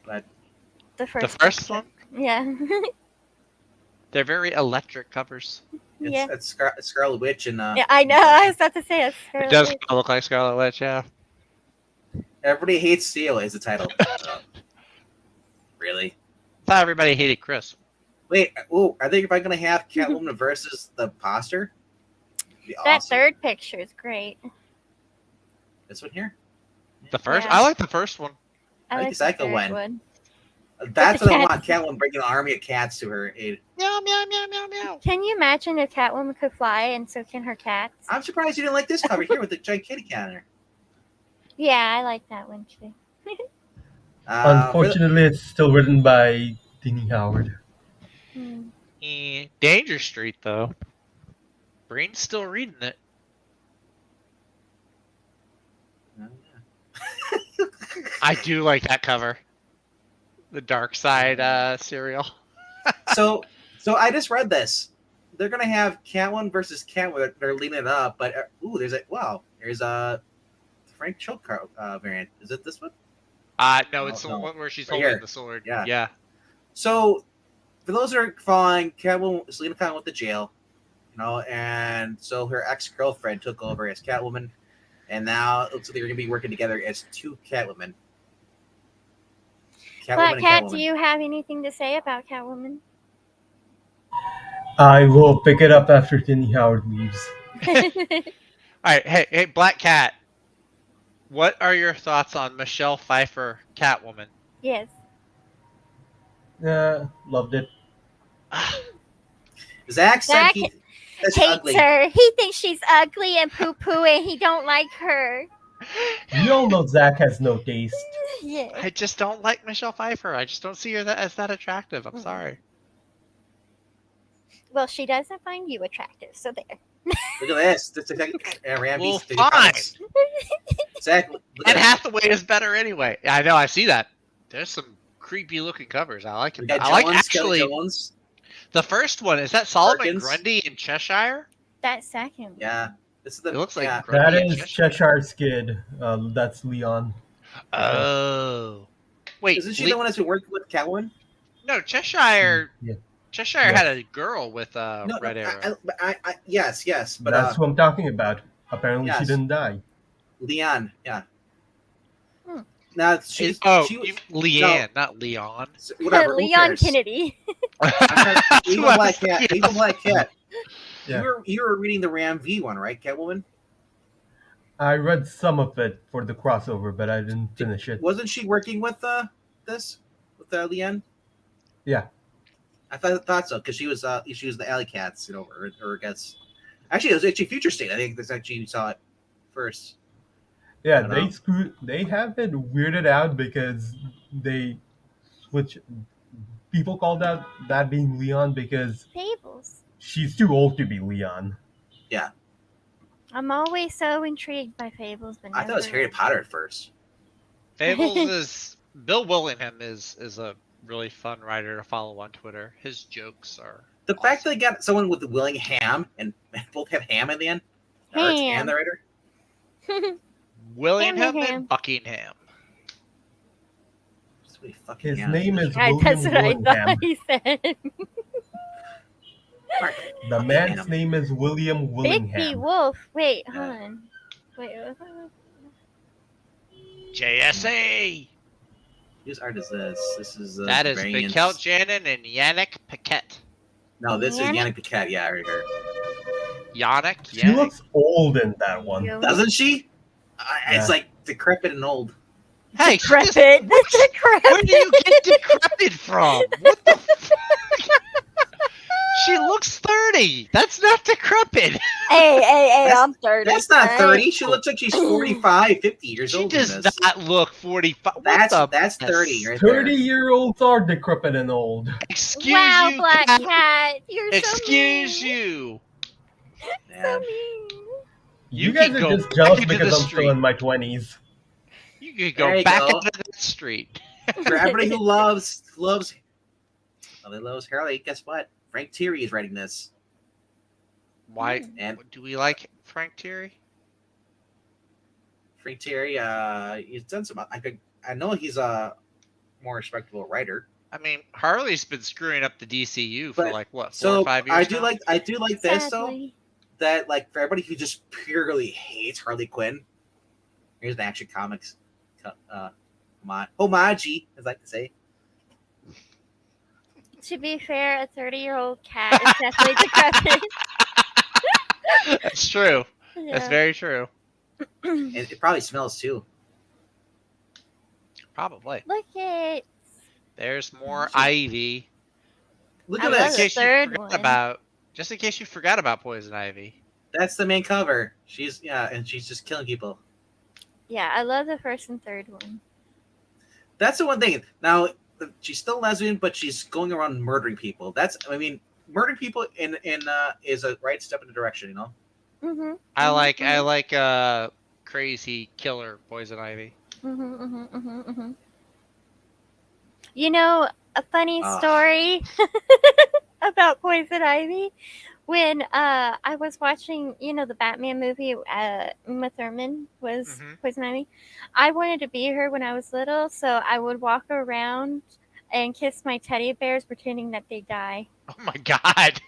But the first one? Yeah. They're very electric covers. It's Scarlet Witch and yeah, I know. I was about to say it. It does kind of look like Scarlet Witch, yeah. Everybody Hates Steel is the title. Really? I thought everybody hated Chris. Wait, are they going to have Catwoman versus the Imposter? That third picture is great. This one here? The first? Yeah. I like the first one. I like the second one. That's what I want. Catwoman bringing an army of cats to her aid. Meow, meow, meow, meow, meow. Can you imagine if Catwoman could fly and so can her cats? I'm surprised you didn't like this cover here with the giant kitty cat in there. Yeah, I like that one too. Unfortunately, it's still written by Tini Howard. Danger Street, though. Breen's still reading it. I do like that cover. The Dark Side cereal. So I just read this. They're gonna have Catwoman versus Catwoman. They're leaning it up, but there's a Frank Choke variant. Is it this one? No, it's the one where she's Right holding here. the sword. Yeah. Yeah. So for those who are following, Catwoman is leaving Catwoman with the jail, and so her ex-girlfriend took over as Catwoman, and now it looks like they're gonna be working together as two Catwomen. Black Cat, do you have anything to say about Catwoman? I will pick it up after Tinny Howard leaves. All right, hey, Black Cat. What are your thoughts on Michelle Pfeiffer, Catwoman? Yes. Loved it. Zach said he hates ugly. her. He thinks she's ugly and poo-poo, and he don't like her. We all know Zach has no taste. Yeah. I just don't like Michelle Pfeiffer. I just don't see her as that attractive. I'm sorry. Well, she doesn't find you attractive, so there. Look at this. This is Well, fine. Zach, And Hathaway is better anyway. I know. I see that. There's some creepy looking covers. I like it. I like actually the first one. Is that Solomon Grundy in Cheshire? That second. Yeah. This is the. It looks like that is Cheshire's kid. That's Leon. Oh. Wait. Isn't she the one that's been working with Catwoman? No, Cheshire. Yeah. Cheshire had a girl with red arrow. Yes, but that's what I'm talking about. Apparently, she didn't die. Leon, yeah. Now she's Leanne, not Leon. Whatever. Leon Kennedy. Even Black Cat. Even Black Cat. Yeah. You were reading the Ram V one, right, Catwoman? I read some of it for the crossover, but I didn't finish it. Wasn't she working with Leanne? Yeah. I thought so because she was the Alley Cats, or against. Actually, it was actually Future State. I think that's actually you saw it first. Yeah, they have it weirded out because people call that being Leon because Fables. She's too old to be Leon. Yeah. I'm always so intrigued by Fables, but I thought it was Harry Potter at first. Fables is Bill Willingham is a really fun writer to follow on Twitter. His jokes are the awesome. Fact that they got someone with Willingham and both have Ham in the end, and the writer. Willingham and Buckingham. His name is William That's what Willingham. I thought he said. The man's name is William Willingham. Big B Wolf. Wait, hold on. Wait. JSA. Whose art is this? This is that is Mikkel Janin and Yannick Paquette. No, this is Yannick Paquette. Yeah, right here. Yannick. She looks old in that one, doesn't she? It's like decrepit and old. Hey, decrepit. Decrepit. Where do you get decrepit from? What the fuck? She looks 30. That's not decrepit. Hey, I'm 30. That's not 30. She looks like she's 45, 50 years old. She does not look 45. That's 30 right 30-year-olds are decrepit and old. Excuse you, Black Cat. You're Excuse so mean. you. So mean. You guys are just jealous because I'm still in my 20s. You could go back into the street. For everybody who loves Harley, guess what? Frank Thierry is writing this. Why? And do we like Frank Thierry? Frank Thierry, he's done some. I know he's a more respectable writer. I mean, Harley's been screwing up the DCU for like what, 4 or 5 years. I do like this though. That like for everybody who just purely hates Harley Quinn, here's the Action Comics homage, as I like to say. To be fair, a 30-year-old cat is definitely decrepit. That's true. Yeah. That's very true. And it probably smells too. Probably. Look at. There's more Ivy. Look at that. Just in case you forgot about Poison Ivy. That's the main cover. And she's just killing people. Yeah, I love the first and third one. That's the one thing. Now, she's still lesbian, but she's going around murdering people. Murdering people is a right step in the direction, Mm-hmm. I like crazy killer Poison Ivy. You know, a funny story about Poison Ivy. When I was watching, the Batman movie, Uma Thurman was Poison Ivy. I wanted to be her when I was little, so I would walk around and kiss my teddy bears, pretending that they die. Oh my god!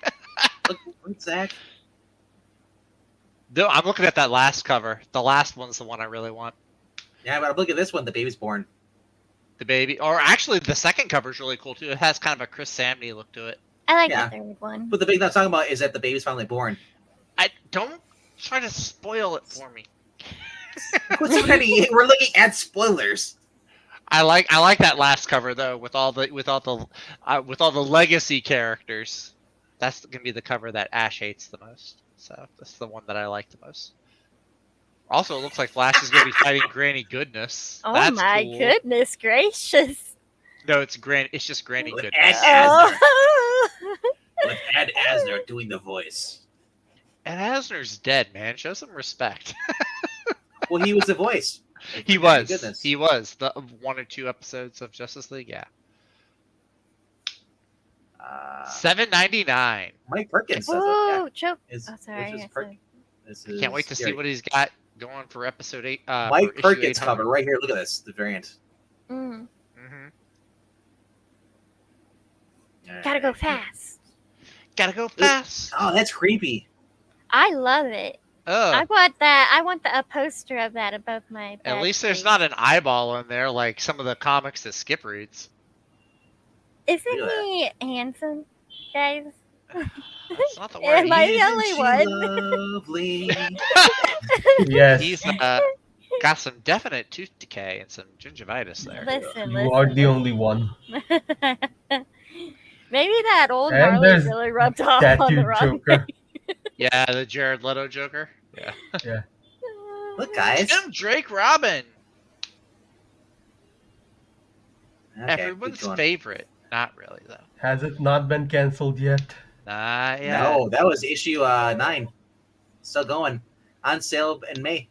Look, Zach. No, I'm looking at that last cover. The last one's the one I really want. Yeah, but look at this one. The baby's born. The baby, or actually, the second cover is really cool too. It has kind of a Chris Samney look to it. I like the third one. But the big thing I'm talking about is that the baby's finally born. I don't try to spoil it for me. We're looking at spoilers. I like that last cover though, with all the legacy characters. That's gonna be the cover that Ash hates the most. So that's the one that I like the most. Also, it looks like Flash is gonna be fighting Granny Goodness. Oh that's my cool. goodness gracious! No, it's just Granny With Goodness. With Ed Asner doing the voice. Ed Asner's dead, man. Show some respect. Well, he was the voice. He was. He was the 1 or 2 episodes of Justice League. Yeah. $7.99. Mike Perkins. Oh, joke. Sorry. Can't wait to see what he's got going for episode 8. Mike Perkins cover right here. Look at this. The variant. Gotta go fast. Gotta go fast. Oh, that's creepy. I love it. I want that. I want a poster of that above my bed. At least there's not an eyeball in there like some of the comics that Skip reads. Isn't he handsome, guys? That's not the word. Am I the only one? Lovely. Yes. He's got some definite tooth decay and some gingivitis there. You are the only one. Maybe that old And Marley there's really rubbed off on the wrong. Joker. Yeah, the Jared Leto Joker. Yeah. Yeah. Look, guys. Tim Drake Robin. Okay, everyone's favorite. Not really, though. Has it not been canceled yet? Not yet. No, that was issue 9. Still going. On sale in May.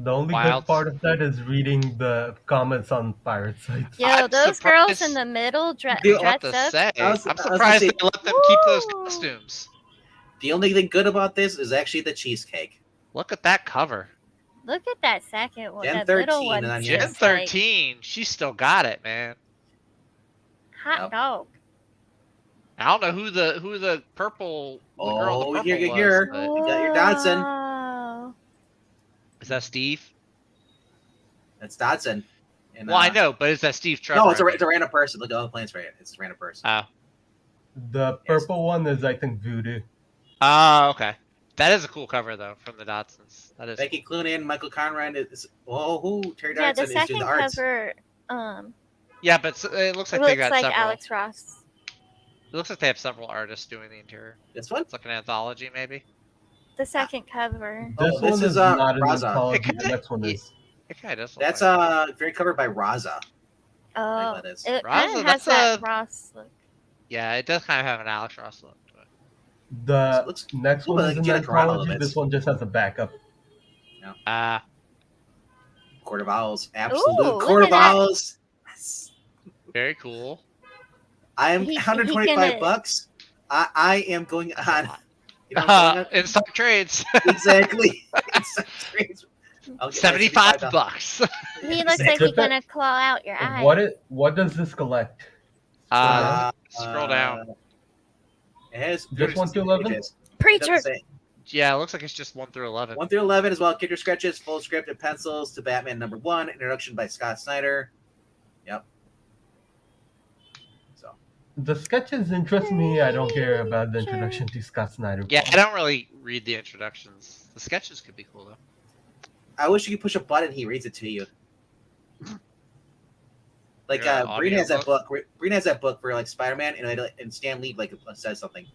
The only good part of that is reading the comments on pirate sites. Yo, those girls in the middle dressed up. I'm surprised they let them keep those costumes. The only thing good about this is actually the cheesecake. Look at that cover. Look at that second one. Gen that 13 little one. and Gen 13. She still got it, man. Hot dog. I don't know who the purple. Oh, the here. was, You got your Dodson. Is that Steve? That's Dodson. And, well, I know, but is that Steve Trevor? No, it's a random person. Look at all the plans for it. It's a random person. Oh. The purple one is, I think, Voodoo. Oh, okay. That is a cool cover, though, from the Dodsons. That is. Becky Cloonan, Michael Conrad is. Terry Yeah, Dodson the second is doing the arts. cover. Yeah, but it looks like it they looks got like several. Alex Ross. It looks like they have several artists doing the interior. This one? It's like an anthology, maybe. The second cover. This one is not an anthology. The next one is. It kind of does. That's very covered by Raza. Oh, that is. it Raza, kind of that's has that Ross look. Yeah, it does kind of have an Alex Ross look to it. The next one is an Jennifer Aniston anthology. bits. This one just has a backup. Court of Owls. Absolute Ooh, Court of look at that. Owls. Very cool. I am He 125 gonna- bucks. I am going on. You know what I'm going on? In stock trades. Exactly. I'll get my $75 bucks. He looks like he's gonna claw out your eye. What does this collect? Scroll down. It has Just 1 to 11? pages. Preacher. Doesn't say. Yeah, it looks like it's just 1 through 11. 1 through 11 as well. Character sketches, full script, and pencils to Batman #1. Introduction by Scott Snyder. Yep. So The sketches interest me. I don't care about the introduction to Scott Snyder. Yeah, I don't really read the introductions. The sketches could be cool though. I wish you could push a button. He reads it to you. Like Yeah, Breen audio has that book. Breen has that book for like Spider-Man, and Stan Lee like says something.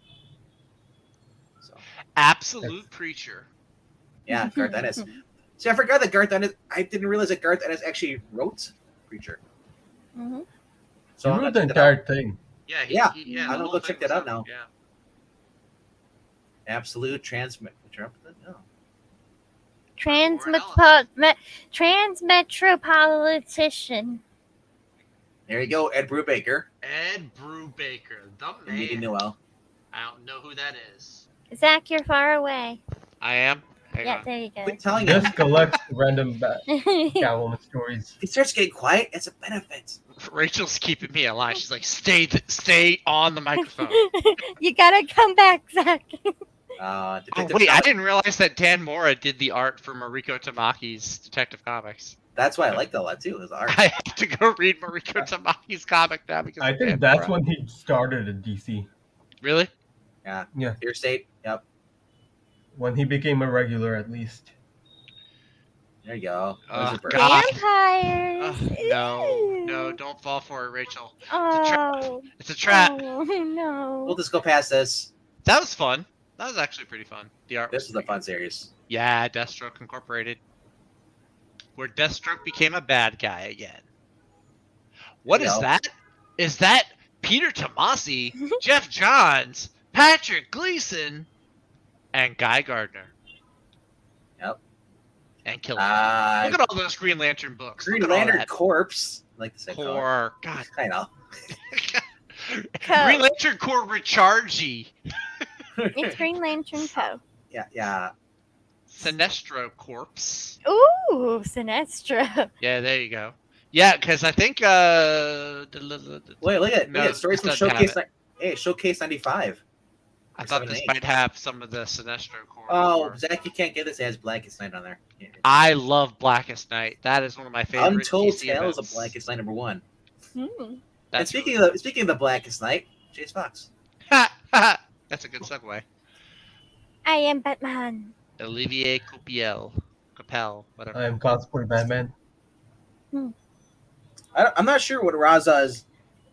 So Absolute Preacher. yeah, Garth Ennis. See, I forgot that Garth Ennis. I didn't realize that Garth Ennis actually wrote Preacher. Mm-hmm. So You I'm wrote gonna the check it out. entire thing. Yeah, Yeah, the I'm gonna whole go thing check that was out now. Yeah. Absolute Transmit. No. Transmetropolitan. There you go, Ed Brubaker. Ed Brubaker, the And Megan man. Noel. I don't know who that is. Zach, you're far away. I am. Hang Yeah, on. there you go. Quit telling us. Just collect random Catwoman stories. If he starts getting quiet, it's a benefit. Rachel's keeping me alive. She's like, stay on the microphone. You gotta come back, Zach. Oh, wait, I didn't realize that Dan Mora did the art for Mariko Tamaki's Detective Comics. That's why I liked a lot too. His art. I have to go read Mariko Tamaki's comic now because I think that's when he started at DC. Really? Yeah. Yeah. Your state. Yep. When he became a regular, at least. There you go. God. Vampires. No, don't fall for it, Rachel. Oh. It's a trap. Oh no. We'll just go past this. That was fun. That was actually pretty fun. The art. This is a fun series. Yeah, Deathstroke Incorporated. Where Deathstroke became a bad guy again. What is that? Is that Peter Tomasi, Jeff Johns, Patrick Gleason, and Guy Gardner? Yep. And Killer. Look at all those Green Lantern books. Green Lantern Corpse. I like to say Core. God. I know. Green Lantern Core Rechargy. It's Green Lantern Co. Yeah. Sinestro Corpse. Ooh, Sinestro. Yeah, there you go. Yeah, because I think. Wait, look at stories from Showcase. Hey, Showcase 95. I thought this might have some of the Sinestro Corps. Oh, Zach, you can't get this. It has Blackest Night on there. Yeah. I love Blackest Night. That is one of my favorite. Untold DC Tales events. of Blackest Night #1. Hmm. And speaking of the Blackest Night, Chase Fox. That's a good segue. I am Batman. Olivier Coipel, whatever. I am cosplay Batman. I'm not sure what Raza's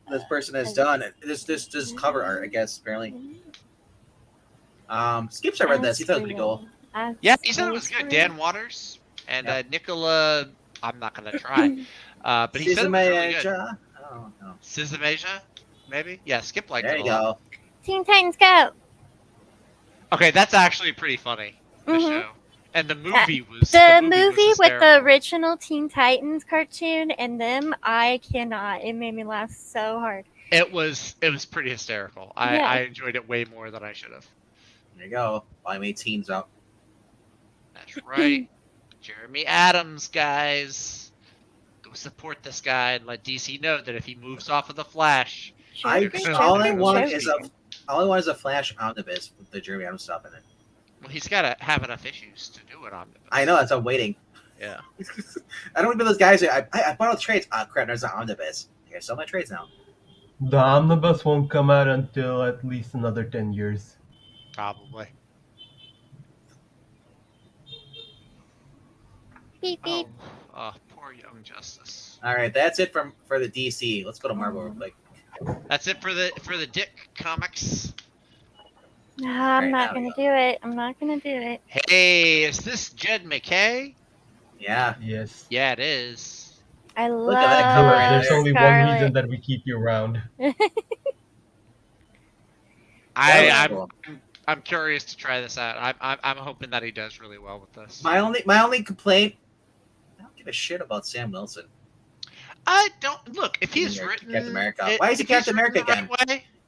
this person has done. This cover art, I guess, apparently. Skips, I read this. He thought it was pretty cool. Yeah, he said it was good. Dan Waters and Nicola. I'm not gonna try. But he said it was really good. Oh, no. Sizamasia, maybe. Yeah, Skip liked it a lot. There you go. Teen Titans Go. Okay, that's actually pretty funny. The show. And the movie was the movie was with the original Teen Titans cartoon and them. I cannot. It made me laugh so hard. It was pretty hysterical. I enjoyed it way more than I should have. There you go. I made teens up. That's right. Jeremy Adams, guys. Go support this guy and let DC know that if he moves off of the Flash, all I want is a Flash omnibus with the Jeremy Adams stuff in it. Well, he's got to have enough issues to do it omnibus. I know, that's I'm waiting. Yeah. I don't want to be those guys. I bought all the trades. Oh crap! There's an omnibus. I gotta sell my trades now. The omnibus won't come out until at least another 10 years. Probably. Beep beep. Oh, poor Young Justice. All right, that's it for the DC. Let's go to Marvel real quick. That's it for the Dick comics. No, I'm not gonna do it. I'm not gonna do it. Hey, is this Jed McKay? Yeah. Yes. Yeah, it is. I love. There's only one Scarlet. reason that we keep you around. I'm curious to try this out. I'm hoping that he does really well with this. My only complaint. I don't give a shit about Sam Wilson. I don't look if he's written Captain America. Why is he Captain America again?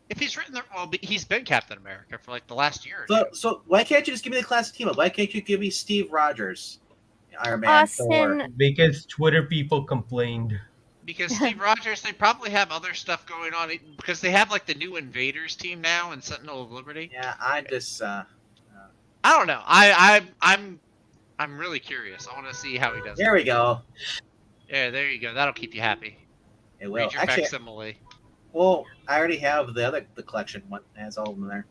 If he's written he's been Captain America for like the last year. So why can't you just give me the classic team up? Why can't you give me Steve Rogers, Iron Man, Thor? Because Twitter people complained. Because Steve Rogers, they probably have other stuff going on because they have like the new Invaders team now and Sentinel of Liberty. Yeah, I just I don't know. I'm really curious. I want to see how he does. There we go. Yeah, there you go. That'll keep you happy. It will. Read your facsimile. Well, I already have the collection. What has all of them there?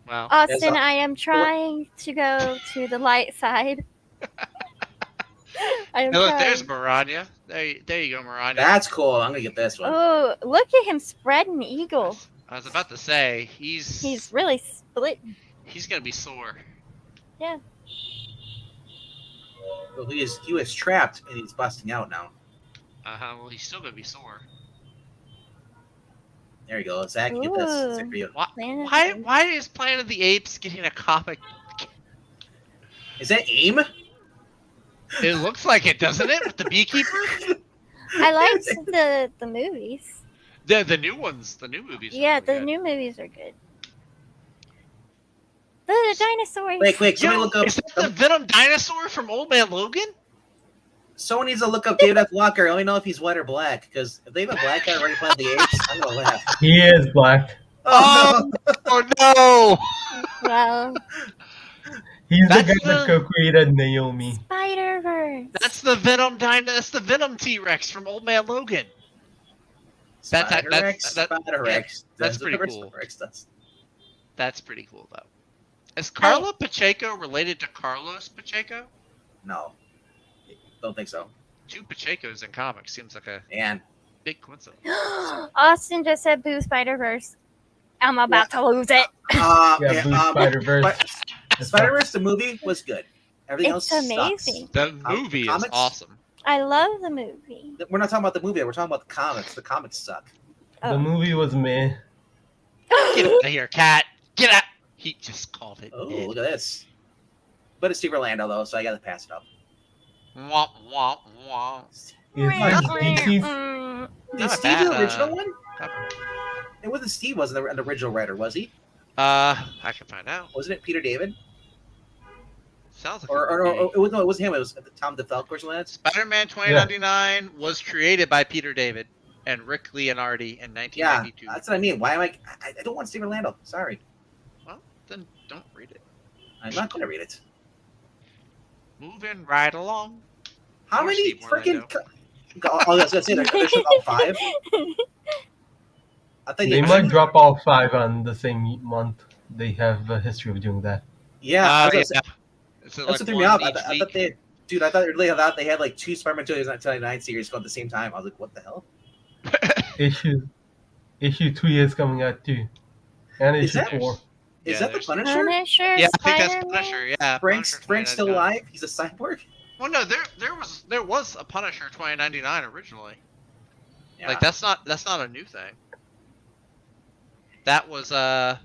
Wow. Austin, I am trying to go to the light side. I am Hey, look, trying. there's Maranya. There you go, Maranya. That's cool. I'm gonna get this one. Oh, look at him spreading eagle. I was about to say he's really split. He's gonna be sore. Yeah. Well, he was trapped and he's busting out now. Well, he's still gonna be sore. There you go. Zach, get this. It's for you. Why is Planet of the Apes getting a comic? Is that AIM? It looks like it, doesn't it? With the beekeeper. I liked the movies. The new ones, the new movies. Yeah, are the really good. new movies are good. The dinosaurs. Quick, somebody Yo, look up. is that the Venom dinosaur from Old Man Logan? Someone needs to look up David F. Walker. I only know if he's white or black, because if they have a black guy already playing the apes, I'm gonna laugh. He is black. Oh, no. Oh no! Well, He's the That's guy that co-created Naomi. Spider-Verse. That's the Venom That's the Venom T-Rex from Old Man Logan. Spider-Rex. That's That's pretty what cool. Spider-Rex does. That's pretty cool though. Is Carla Pacheco related to Carlos Pacheco? No, don't think so. 2 Pachecos in comics seems like a And big coincidence. Austin just said boo Spider-Verse. I'm about to lose it. Blue Spider-Verse. Spider-Verse, the movie was good. Everything It's else amazing. sucks. The movie is comics? awesome. I love the movie. We're not talking about the movie. We're talking about the comics. The comics suck. The movie was meh. Get out of here, cat. Get out. He just called it. Oh, dead. look at this. But it's Steve Orlando, though, so I gotta pass it up. Womp womp womp. Is DC's Mm, Is Not a Steve bad, the original one? cover. It wasn't Steve, wasn't an original writer, was he? I can find out. Wasn't it Peter David? Sounds like Or it wasn't him. It was Tom DeFalco or something like that. Spider-Man 2099 was created by Peter David and Rick Leonardi in Yeah, 1992. that's what I mean. Why am I don't want Steve Orlando. Sorry. Well, then don't read it. I'm not going to read it. Moving right along. How Or many Steve freaking... Orlando. I was going to say, there's about 5. I think They might drop all 5 on the same month. They have a history of doing that. Yeah, I was gonna say, It's that's like what threw me one off. I each thought week. they had, dude, I thought really thought they had like 2 Spider-Man 2099 series going at the same time. I was like, what the hell? Issue 3 is coming out too. And Is issue that- 4. Is Yeah, that the there's- Punisher? Punisher, Yeah, I think that's Spider-Man. Punisher. Yeah, Frank's Punisher still 2099. alive? He's a cyborg? Well, no, there was a Punisher 2099 originally. Yeah. Like that's not a new thing. That was But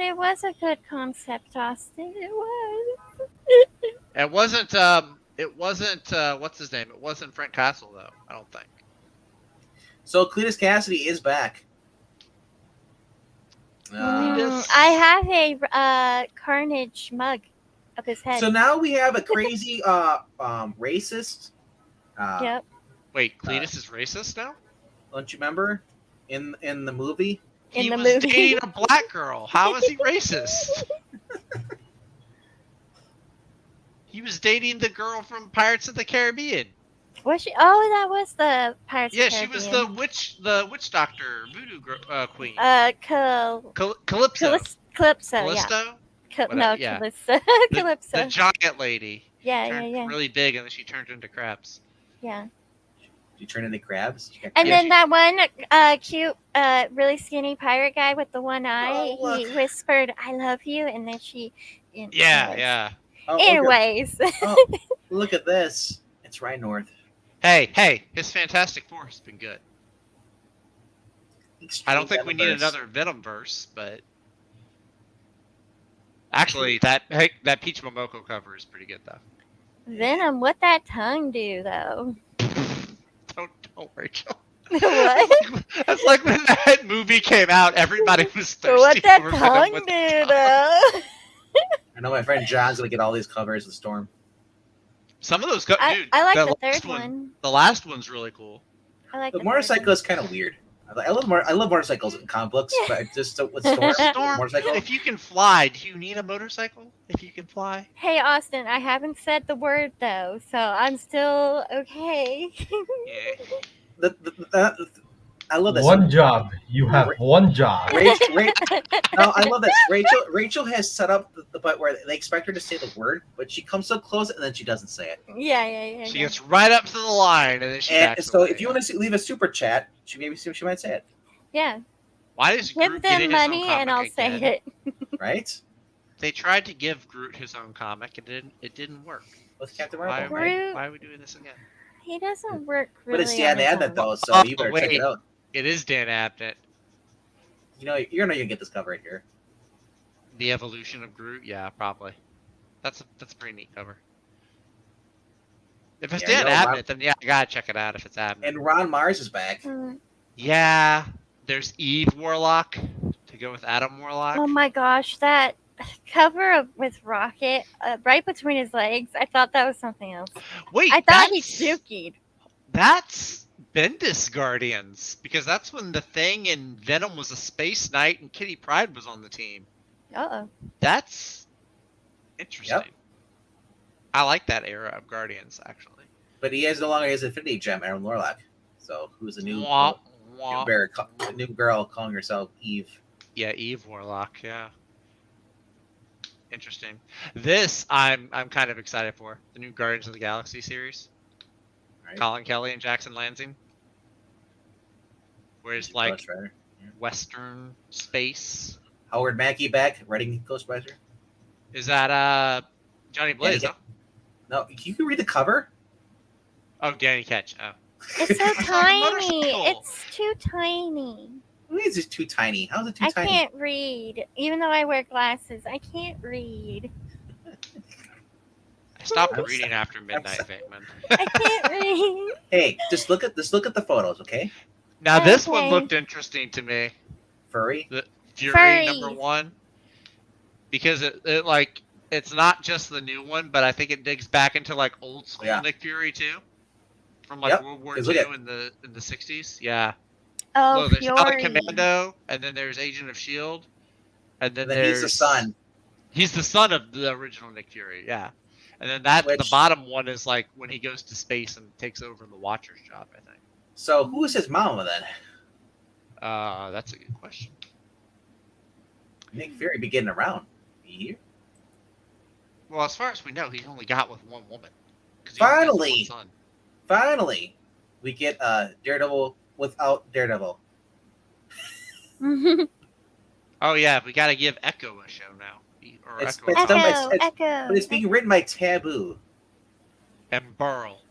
it was a good concept, Austin. It was. it wasn't what's his name? It wasn't Frank Castle though. I don't think. So Cletus Cassidy is back. I have a Carnage mug of his head. So now we have a crazy racist. Yep. Wait, Cletus is racist now? Don't you remember in the movie? In He the was movie. dating a black girl. How is he racist? He was dating the girl from Pirates of the Caribbean. Was she? Oh, that was the Pirates. Yeah, of she was Caribbean. the witch doctor, voodoo queen. Calypso. Calypso. Yeah. Callisto? No, yeah. Calypso. Calypso. The giant lady. Yeah, Turned yeah. really big and then she turned into crabs. Yeah. You turn into crabs. And Yeah, then that one cute, really skinny pirate guy with the one eye, Oh, he look. whispered, "I love you," and then she. Yeah. Oh, Anyways. look at this. It's Ryan North. Hey, his Fantastic Four has been good. I don't think we need Venomverse. another Venomverse, but actually, that Peach Momoko cover is pretty good though. Venom, what that tongue do though? Don't worry, Joe. What? That's like when that movie came out, everybody was thirsty What that for Venom tongue with do the tongue. though? I know my friend John's gonna get all these covers with Storm. Some of those, dude. I like the last third one. The last one's really cool. I like The the motorcycle third is kind of weird. I love motorcycles in comic books, but just with Storm, Storm, motorcycle. if you can fly, do you need a motorcycle? If you can fly, one. Hey Austin, I haven't said the word though, so I'm still okay. yeah. I love this. One job. You have one job. No, I love this. Rachel has set up the part where they expect her to say the word, but she comes so close and then she doesn't say it. Yeah. She gets right up to the line and then she And backs so away. if you want to leave a super chat, she might say it, Yeah. Why does Give Groot get them his own money and I'll comic say again? it. right? They tried to give Groot his own comic and it didn't work. With Captain Why, Marvel, Groot- right? why are we doing this again? He doesn't work But really. it's Dan on his Abnett own. though, so Oh, you better check wait. it out. It is Dan Abnett. You know you're not gonna get this cover right here. The evolution of Groot, yeah, probably. That's a pretty neat cover. If it's Yeah, Dan Abnett, then yeah, I gotta check it out if it's Abnett. And Ron Mars is back. Yeah, there's Eve Warlock to go with Adam Warlock. Oh my gosh, that cover with Rocket right between his legs. I thought that was something else. Wait, I thought he dookied. That's Bendis Guardians, because that's when the Thing and Venom was a Space Knight and Kitty Pryde was on the team. Uh-oh. That's interesting. Yep. I like that era of Guardians, actually. But he has no longer his Infinity Gem, Aaron Lorlock. So who's a new girl calling herself Eve? Yeah, Eve Warlock. Yeah. Interesting. This I'm kind of excited for. The new Guardians of the Galaxy series. Right. Colin Kelly and Jackson Lansing. Where it's like Ghost Rider. Yeah. Western space. Howard Mackey back writing Ghost Rider. Is that Johnny Blaze? Yeah, no, you can read the cover. Oh, Danny Ketch. Oh. It's so tiny. Motorcycle. It's too tiny. What is it too tiny? How's it too I tiny? can't read. Even though I wear glasses, I can't read. I stopped reading after midnight, Venkman. I can't read. Hey, just look at the photos, okay? Now this one Okay. looked interesting to me. Furry. The Fury Furry. #1, because it like it's not just the new one, but I think it digs back into like old school Yeah. Nick Fury too, from like Yep, World War 'cause II look at- in the 60s. Yeah. Oh, Look, there's Allied Fury. Commando, and then there's Agent of Shield, and then And then there's he's the son. He's the son of the original Nick Fury. Yeah. And then the Which- bottom one is like when he goes to space and takes over the Watcher's job, I think. So who is his mama then? That's a good question. Nick Fury be getting around. You hear? Well, as far as we know, he's only got with one woman. 'Cause he only has Finally! one son. Finally, we get Daredevil without Daredevil. Oh yeah, we got to give Echo a show now. Or It's- Echo, it's Echo, done by- Echo. But it's being written by Taboo. and Burl.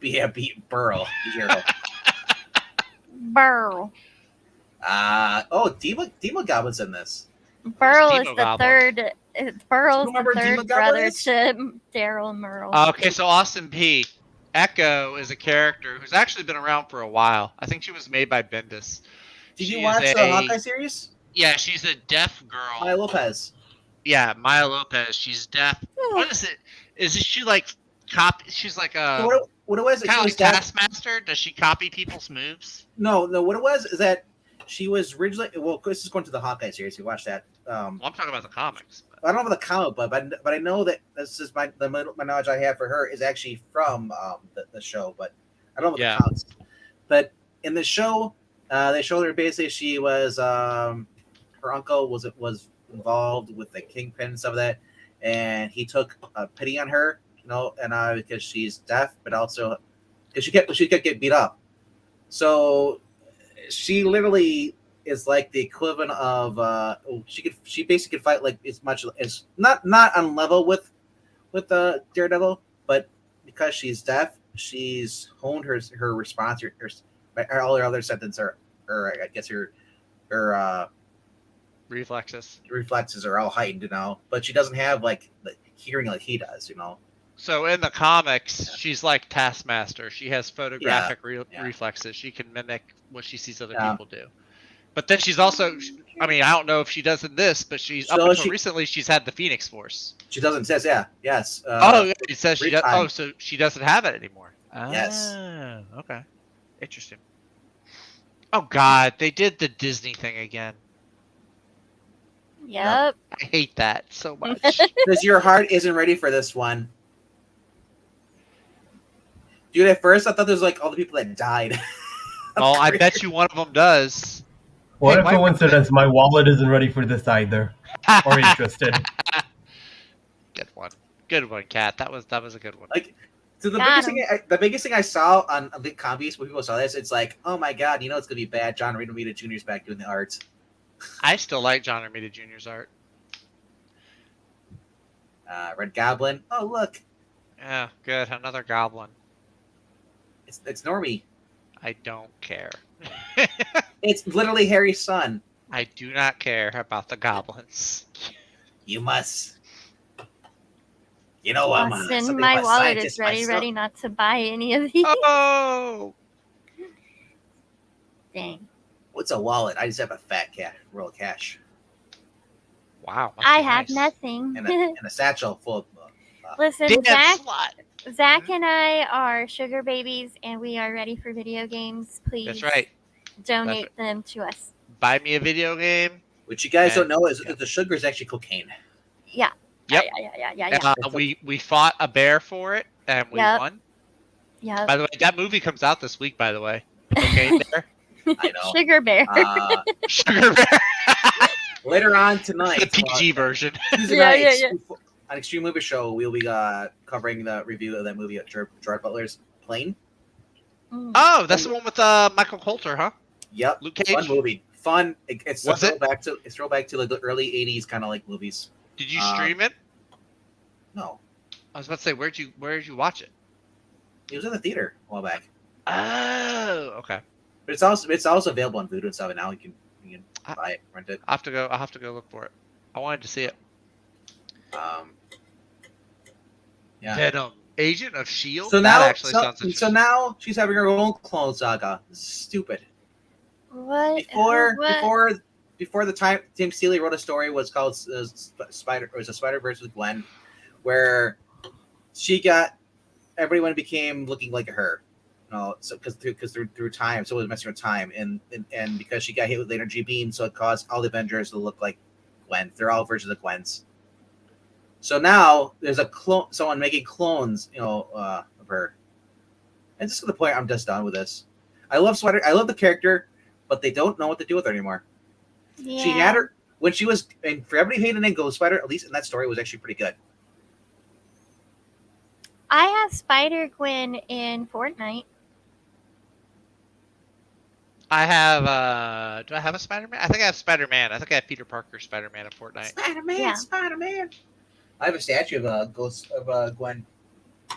Yeah, beat Burl, the hero. Burl. Demo Goblin's in this. Burl is Demo the Goblin? third. Burl's Remember the Demo third Goblin brother is? to Daryl and Merle. Okay, so Austin P. Echo is a character who's actually been around for a while. I think she was made by Bendis. Did She you is watch the a- Hawkeye series? Yeah, she's a deaf girl. Maya Lopez. Yeah, Maya Lopez. She's deaf. What is it? Is she like copy? She's like So a what it was? She kind of was like deaf. Taskmaster. Does she copy people's moves? No. What it was is that she was originally. Well, this is going to the Hawkeye series. You watch that. Well, I'm talking about the comics. I don't know about the comic book, but I know that this is my knowledge I have for her is actually from the show, but I don't know about Yeah. the comics. But in the show, they showed her basically she was her uncle was involved with the kingpin and stuff of that, and he took pity on her, and because she's deaf, but also because she kept getting beat up, so she literally is like the equivalent of she basically could fight like as much as not on level with Daredevil, but because she's deaf, she's honed her response, all her other sentence or I guess her Reflexes. are all heightened, but she doesn't have like the hearing like he does, So in the comics, she's like Taskmaster. She has photographic Yeah. reflexes. She can mimic what she sees other Yeah. people do. But then she's also, I mean, I don't know if she does in this, but she's up So until she- recently she's had the Phoenix Force. She doesn't says yes. It says she free does. time. Oh, so she doesn't have it anymore. Yes. Ah, okay. Interesting. Oh God, they did the Disney thing again. Yep. I hate that so much. Because your heart isn't ready for this one. Dude, at first I thought there was like all the people that died. Oh, I bet you one of them does. What Hey, a why- coincidence. My wallet isn't ready for this either. Or interested. Good one, Kat. That was a good one. Like, so the Got biggest thing I saw on the copies when people saw this, it's like, oh my god, it's gonna be bad. John Romita Jr.'s back doing the art. I still like John Romita Jr.'s art. Red Goblin. Oh look, Yeah, good. Another goblin. it's Normie. I don't care. It's literally Harry's son. I do not care about the goblins. You must. You know what? Austin, my wallet is ready not to buy any of these. Oh, Dang. What's a wallet? I just have a fat roll of cash wow. must I be have nice. nothing. and a satchel full of. Listen, Damn Zach and I are sugar babies, and we are ready for video games. Please, That's right. donate them to us. Buy me a video game. Which you guys don't know is Yeah. the sugar is actually cocaine. Yeah. Yep. Yeah. We fought a bear for it, and we won. Yeah. By the way, that movie comes out this week. By the way, okay, bear. I know. Sugar bear. Sugar bear. Later on tonight, The PG version. Tuesday night, on Extreme Movie Show, we'll be covering the review of that movie at Gerard Butler's Plane. Oh, that's the one with Michael Coulter, huh? Yep. Luke Cage. Fun movie. Fun. It's Was it? throwback to like the early '80s kind of like movies. Did you stream it? No, I was about to say, where'd you watch it? it was in the theater a while back. Oh, okay. But it's also available on Vudu and stuff. And now you can buy it, rent it. I'll have to go look for it. I wanted to see it. Yeah. Venom, Agent of Shield. So that now, actually sounds so interesting. now she's having her own clone saga. Stupid. What? Before the time Tim Seeley wrote a story was called Spider-Verse with Gwen, where she got everyone became looking like her, so because through time, so it was messing with time, and because she got hit with the energy beam, so it caused all the Avengers to look like Gwen. They're all versions of Gwen's. So now there's someone making clones, of her. And just to the point, I'm just done with this. I love the character, but they don't know what to do with her anymore. Yeah. She had her when she was, and for everybody hating in Ghost Spider, at least in that story, was actually pretty good. I have Spider-Gwen in Fortnite. I have. Do I have a Spider-Man? I think I have Spider-Man. I think I have Peter Parker Spider-Man in Fortnite. Spider-Man, Yeah. Spider-Man. I have a statue of Gwen.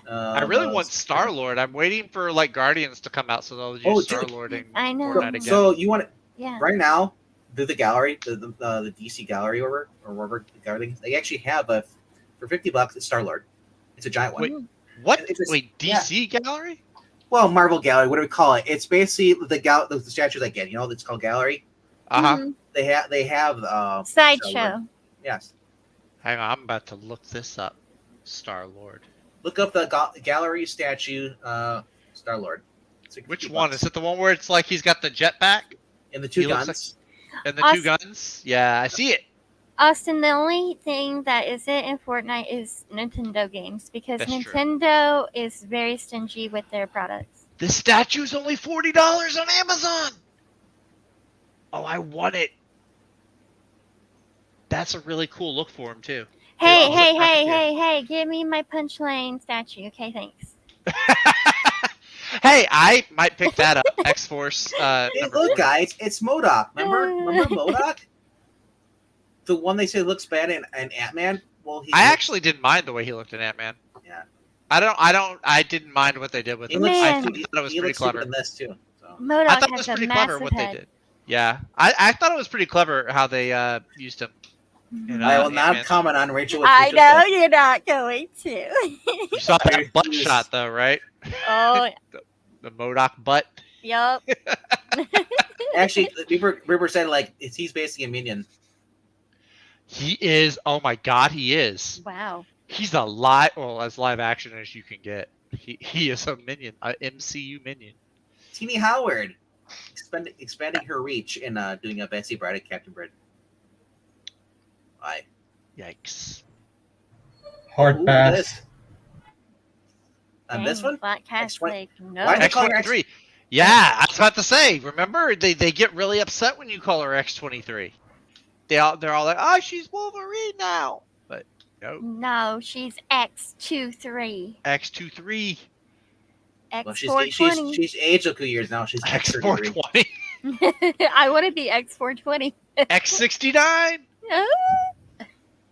I really want Star-Lord. I'm waiting for like Guardians to come out so they'll use Star-Lord in I know. Fortnite again. So you want it Yeah. right now? The gallery, the DC gallery or wherever the gallery, they actually have for $50 it's Star-Lord. It's a giant one. Wait, what? It's Wait, DC gallery? Well, Marvel gallery. What do we call it? It's basically the statues I get. It's called gallery. Mhm. They have Sideshow. Star-Lord. Yes. Hang on, I'm about to look this up. Star-Lord. Look up the gallery statue, Star-Lord. Which one? Is it the one where it's like he's got the jetpack? And the two He looks guns. And the two guns? Yeah, I see it. Austin, the only thing that isn't in Fortnite is Nintendo games because That's true. Nintendo is very stingy with their products. This statue's only $40 on Amazon. Oh, I want it. That's a really cool look for him too. Hey, give me my Punchline statue. Okay, thanks. Hey, I might pick that up. X-Force. Hey, number look, 4. guys, it's MODOK. Remember MODOK? The one they say looks bad in Ant-Man. Well, I actually didn't mind the way he looked in Ant-Man. Yeah. I didn't mind what they did with him. I thought it was pretty clever. In this too. So. MODOK I thought it has was a pretty clever massive what head. they did. Yeah, I thought it was pretty clever how they used him. In, I will not Ant-Man. comment on Rachel. I know you're not going to. You saw that butt shot though, right? Oh, The MODOK butt. yup. Actually, Ripper said he's basically a minion. He is. Oh my God, he is. Wow. He's as live action as you can get. He is a minion, a MCU minion. Teeny Howard expanding her reach and doing a Betsy Bride at Captain Britain. Why? Yikes. Hard pass. On this one? Black Cat's X20 like, no. Why they call her X23. Yeah, I was about to say. Remember, they get really upset when you call her X23. They're all like, "Oh, she's Wolverine now," but no. No, she's X23. X23. Well, X420. she's aged a few years now. She's X420. I want to be X420. X69.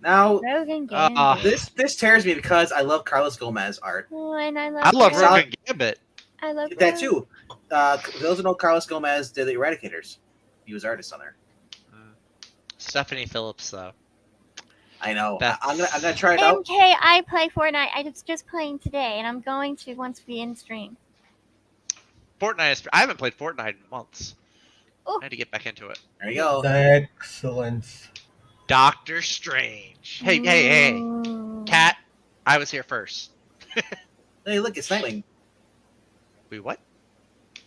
Now, Rogan Gambit. this tears me because I love Carlos Gomez art. Oh, and I love Rogan Gambit. I love That too. Those who know Carlos Gomez did the Eradicators. He was artist on there. Stephanie Phillips, though. I know. That's- I'm gonna try it out. MK, I play Fortnite. I was just playing today, and I'm going to once we end stream. Fortnite. I haven't played Fortnite in months. Oh. I need to get back into it. There you go. Excellent. Doctor Strange. Hey, Mm. Cat. I was here first. Hey, look, it's Nightwing. Wait, what?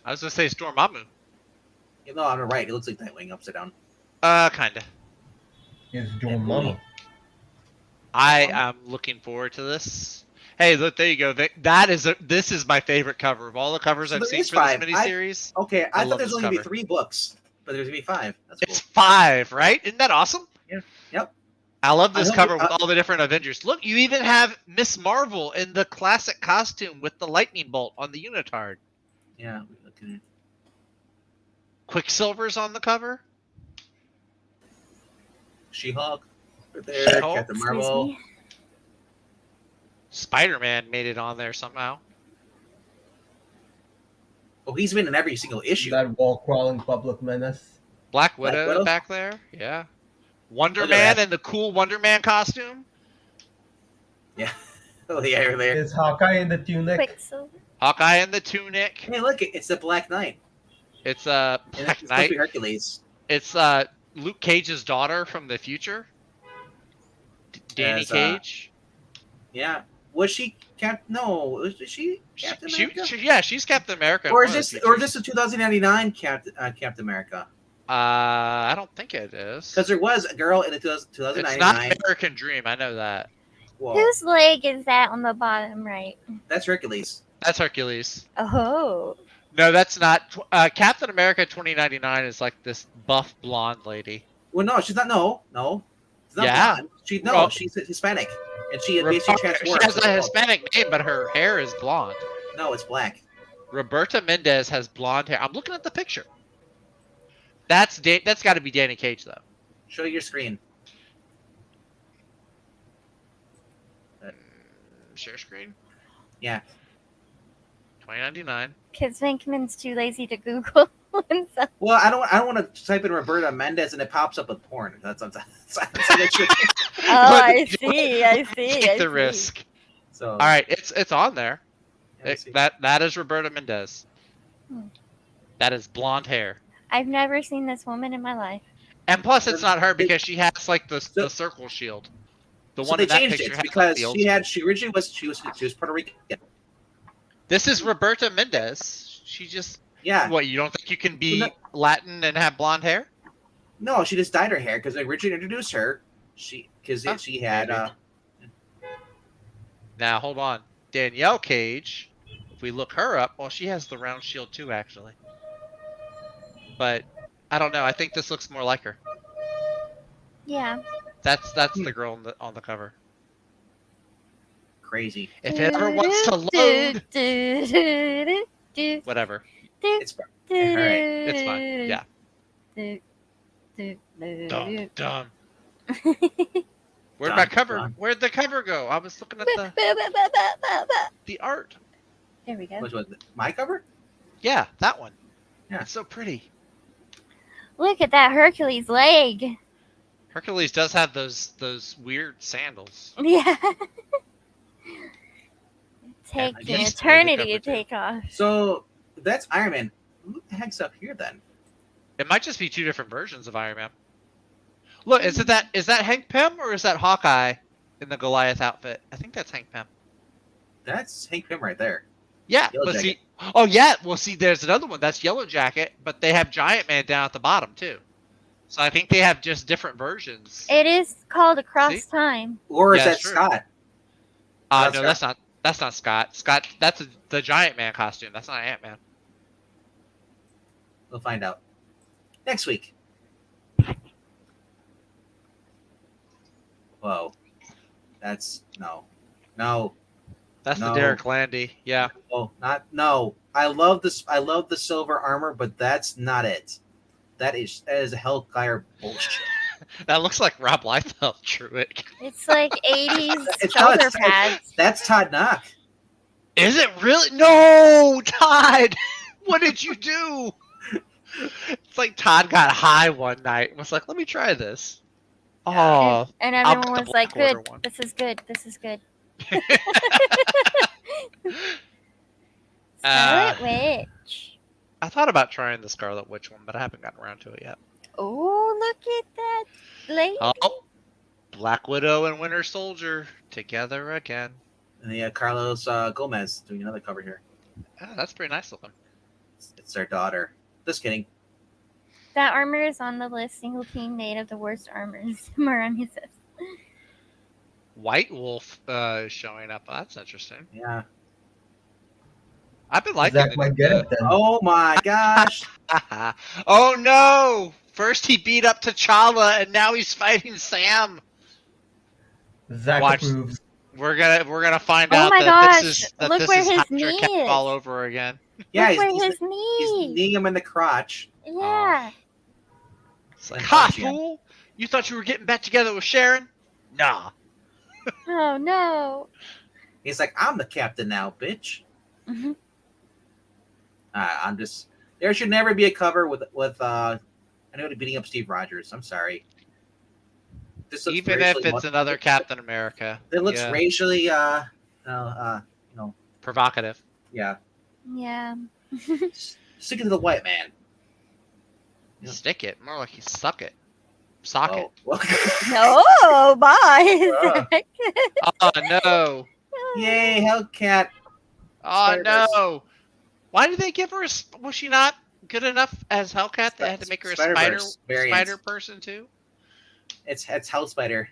I was gonna say Dormammu. You know, on the right, it looks like Nightwing upside down. Kinda. Is Dormammu. I am looking forward to this. Hey, look, there you go. This is my favorite cover of all the covers So I've there seen is for this 5. miniseries. Okay, I I love thought there's this only gonna be cover. 3 books, but there's gonna be 5. That's cool. It's 5, right? Isn't that awesome? Yeah. Yep. I love this I hope cover it- with all the different Avengers. Look, you even have Miss Marvel in the classic costume with the lightning bolt on the unitard. Yeah. Okay. Quicksilver's on the cover. She-Hulk. Right there. She-Hulk. Captain Excuse Marvel. me. Spider-Man made it on there somehow. Oh, he's been in every single issue. That wall crawling public menace. Black Widow, Widow? back there. Yeah. Wonder Look at Man that. in the cool Wonder Man costume. Oh, yeah, right there. Is Hawkeye in the tunic? Quicksilver. Hawkeye in the tunic. Hey, look, it's the Black Knight. It's And Black it's supposed to be Knight. Hercules. It's Luke Cage's daughter from the future. Danny As, Cage. Yeah. Was she No, was she Captain America? Yeah, she's Captain America. Or in is one of this the a 2099 Captain America? I don't think it is. Because there was a girl in the It's 2099. not American Dream. I know that. Whoa, Whose leg is that on the bottom right? that's Hercules. That's Hercules. Oh. No, that's not. Captain America 2099 is like this buff blonde lady. Well, no, she's not. No. She's not Yeah. blonde. Well- She's Hispanic, and she basically She transforms. has a Hispanic name, but her hair is blonde. No, it's black. Roberta Mendez has blonde hair. I'm looking at the picture. That's got to be Danny Cage though. Show your screen. Share screen. Yeah. 2099. Because VENKMAN's too lazy to Google. himself. Well, I don't want to type in Roberta Mendez and it pops up with porn. That's Oh, I see. Take the risk. So All right, it's on there. yeah, let's see. That is Roberta Mendez. Hmm. That is blonde hair. I've never seen this woman in my life. And plus, it's not her because she has like the circle shield. The So one they in that changed picture it has because the old she originally was Puerto Rican. This is Roberta Mendez. She just Yeah. what? You don't think you can be No. Latin and have blonde hair? No, she just dyed her hair because they originally introduced her. She had maybe. Now hold on, Danielle Cage. If we look her up, well, she has the round shield too, actually. But I don't know. I think this looks more like her. Yeah. That's the girl on the cover. crazy. If it ever wants to load, whatever. It's all right. It's fine. Yeah. Dumb. Where'd my cover? Done. Where'd the cover go? I was looking at the art. There we go. Which was my cover? Yeah, that one. Yeah. It's so pretty. Look at that Hercules leg. Hercules does have those weird sandals. Yeah. Take I an guess eternity the to cover take off. So that's Iron Man. Who the heck's up here then? It might just be two different versions of Iron Man. Look, is that Hank Pym or is that Hawkeye in the Goliath outfit? I think that's Hank Pym. That's Hank Pym right there. Yeah, Yellow but Jacket. see, oh yeah, well see, there's another one that's Yellow Jacket, but they have Giant Man down at the bottom too. So I think they have just different versions. It is called Across See? Time. Or is Yeah, that it's true. Scott? No, that's not Scott. Scott, that's the Giant Man costume. That's not Ant Man. We'll find out next week. Whoa, that's no. That's No. the Derek Landy. Yeah. Oh, not no. I love this. I love the silver armor, but that's not it. That is Hellfire bullshit. That looks like Rob Liefeld drew it. It's like 80s It's shoulder not- pads. That's Todd Knock. Is it really? No, Todd. What did you do? It's like Todd got high one night and was like, "Let me try this." Oh, And I'll everyone get was the like, Black "Good, Order one. this is good, this is good." Uh, Scarlet Witch. I thought about trying the Scarlet Witch one, but I haven't gotten around to it yet. Oh, look at that lady. Oh, Black Widow and Winter Soldier together again. And yeah, Carlos Gomez doing another cover here. Oh, that's pretty nice looking. It's their daughter. Just kidding. That armor is on the list. Single King made of the worst armors. Maranya says. White Wolf is showing up. Oh, that's interesting. Yeah. I've been liking Zach might get it then. Oh my gosh. Oh no! First he beat up T'Challa, and now he's fighting Sam. Zach Watch. approves. We're gonna find Oh out my that gosh, this is look where his Hydra knee Cap is. all over again. Yeah, Look where he's his knee. kneeing him in the crotch. Yeah. It's like, And ha, punching him. fool! You thought you were getting back together with Sharon? Nah. Oh no. He's like, I'm the captain now, bitch. Mhm. I'm just. There should never be a cover with anybody beating up Steve Rogers. I'm sorry. This looks Even if racially it's another Captain America. It looks Yeah. racially, Provocative. yeah. Yeah. Stick it to the white man. Yeah. Stick it. More like you suck it. Sock it. Well, No, bye. Oh no. yay, Hellcat. Oh Spider-Verse. no. Why did they give her a... Was she not good enough as Hellcat? They had to make her a Spider-Verse variant. spider person too? It's Hell Spider.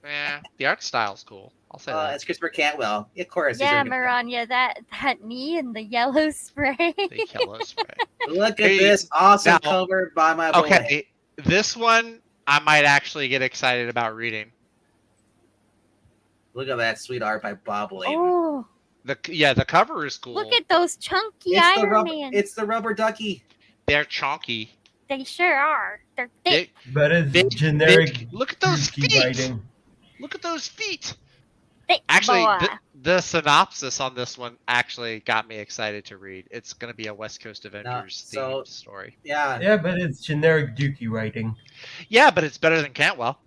Yeah. The art style's cool. I'll say that. It's Christopher Cantwell. Of course. Yeah, he's doing it. Maranya, that knee and the yellow spray. The yellow spray. Look at Hey, this awesome now- cover by my boy. Okay. This one I might actually get excited about reading. Look at that sweet art by Bob Layton. Oh, The cover is cool. look at those chunky It's the Iron rubber. Man. It's the rubber ducky. They're chonky. They sure are. They're thick. But it's Big- generic. big- look at those geeky feet. writing. Look at those feet. Thick Actually, boy. the synopsis on this one actually got me excited to read. It's going to be a West Coast Avengers so- themed story. Yeah. Yeah, but it's generic dookie writing. Yeah, but it's better than Cantwell.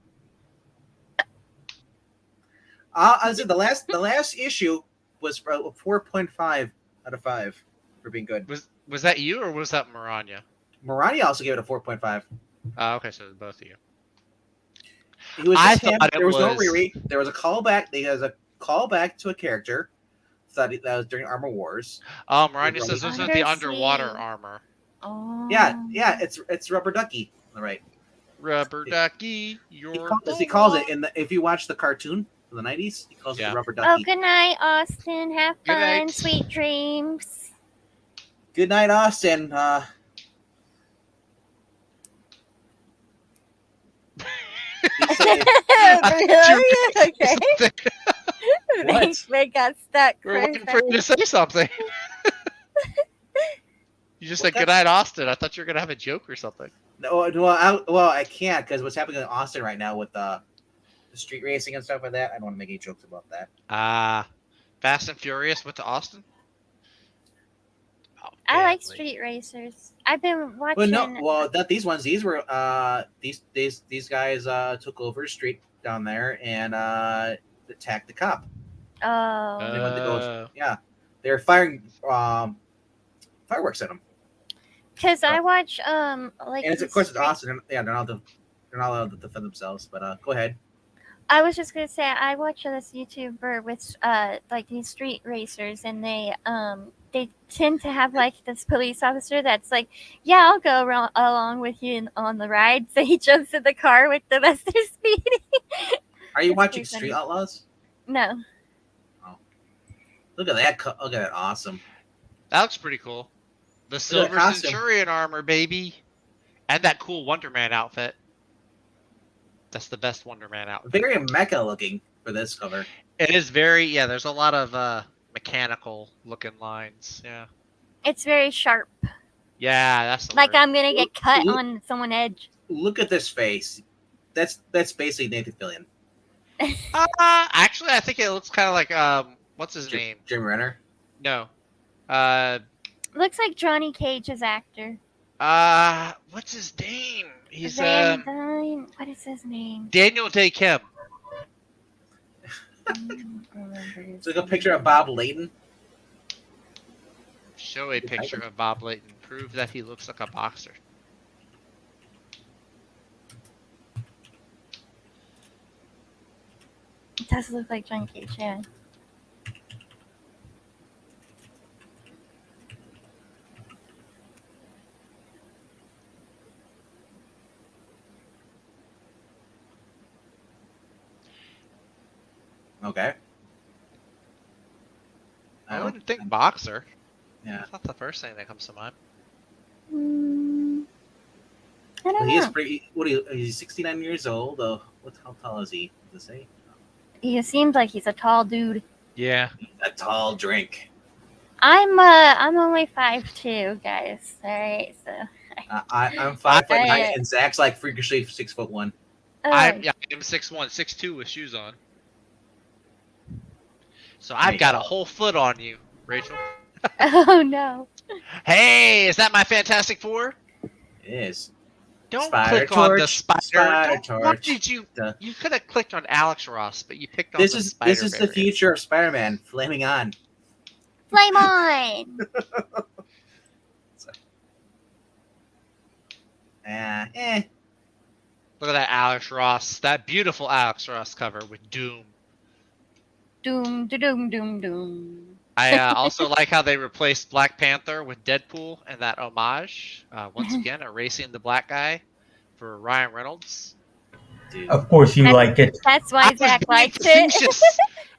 I said the last issue was 4.5 out of 5 for being good. Was that you or was that Maranya? Marani also gave it a 4.5. Okay, so both of you. It was I just him. thought it There was no was- reread. There was a callback. There was a callback to a character that was during Armor Wars. Maranya says this is the Undersea. underwater armor. Oh. Yeah, it's Rubber Ducky. All right. Rubber ducky, you're He calls it in the. If you watch the cartoon from the 90s, he calls it Yeah. the Rubber Oh, Ducky. good night, Austin. Have Good fun. night. Sweet dreams. Good night, Austin. He said- Really? Okay. What? Thanks, they got stuck. We're for a waiting for you to second. say something. You just said Well, good night, Austin. I thought you were gonna have a joke or something. No, I can't because what's happening in Austin right now with the street racing and stuff like that. I don't want to make any jokes about that. Fast and Furious went to Austin. Oh, I like badly. street racers. I've been watching. Well, no, well, not these ones. These were these guys took over a street down there and attacked the cop. Oh. They went to go. Yeah, they were firing fireworks at them. Because I watch like. And it's, of these course it's street- Austin. Yeah, they're not allowed to defend themselves. But go ahead. I was just gonna say I watch this YouTuber with like these street racers, and they tend to have like this police officer that's like, yeah, I'll go along with you on the ride. So he jumps in the car with the best they're speeding. Are you It's watching pretty Street funny. Outlaws? No. Look at that! Look at that! Awesome. That looks pretty cool. The at Silver the costume. Centurion armor, baby, and that cool Wonder Man outfit. That's the best Wonder Man outfit. Very mecha looking for this cover. It is very There's a lot of mechanical looking lines. Yeah. It's very sharp. Yeah, that's the Like word. I'm gonna get cut Look- on someone's edge. Look at this face. That's basically Nathan Fillion. Actually, I think it looks kind of like what's his name? Jim Renner. No. Looks like Johnny Cage's actor. What's his name? He's Van Dyne. What is his name? Daniel Day Kim. I don't remember his Took a name. picture of Bob Layton. Show a picture of Bob Layton. Prove that he looks like a boxer. It does look like Jackie Chan. Okay. I wouldn't think boxer. Yeah. That's not the first thing that comes to mind. I don't He is know. pretty. He's 69 years old. How tall is he? Does it say? He seems like he's a tall dude. Yeah. A tall drink. I'm only 5'2", guys. All right, so. I'm 5'9", Alright. and Zach's like freakishly 6'1". I'm 6'1", 6'2" with shoes on. So I've got a whole foot on you, Rachel. Oh no. Hey, is that my Fantastic Four? It is. Don't Spider click on the Torch, spider. Spider What Torch. did you? The- You could have clicked on Alex Ross, but you picked on This the is spider. this is the variant. future of Spider-Man flaming on. Flame on. Look at that Alex Ross, that beautiful Alex Ross cover with Doom. Doom, doom, doom, doom. I also like how they replaced Black Panther with Deadpool and that homage. Once again, erasing the black guy for Ryan Reynolds. Dude. Of course you like it. That's why I was Zach being likes it. facetious.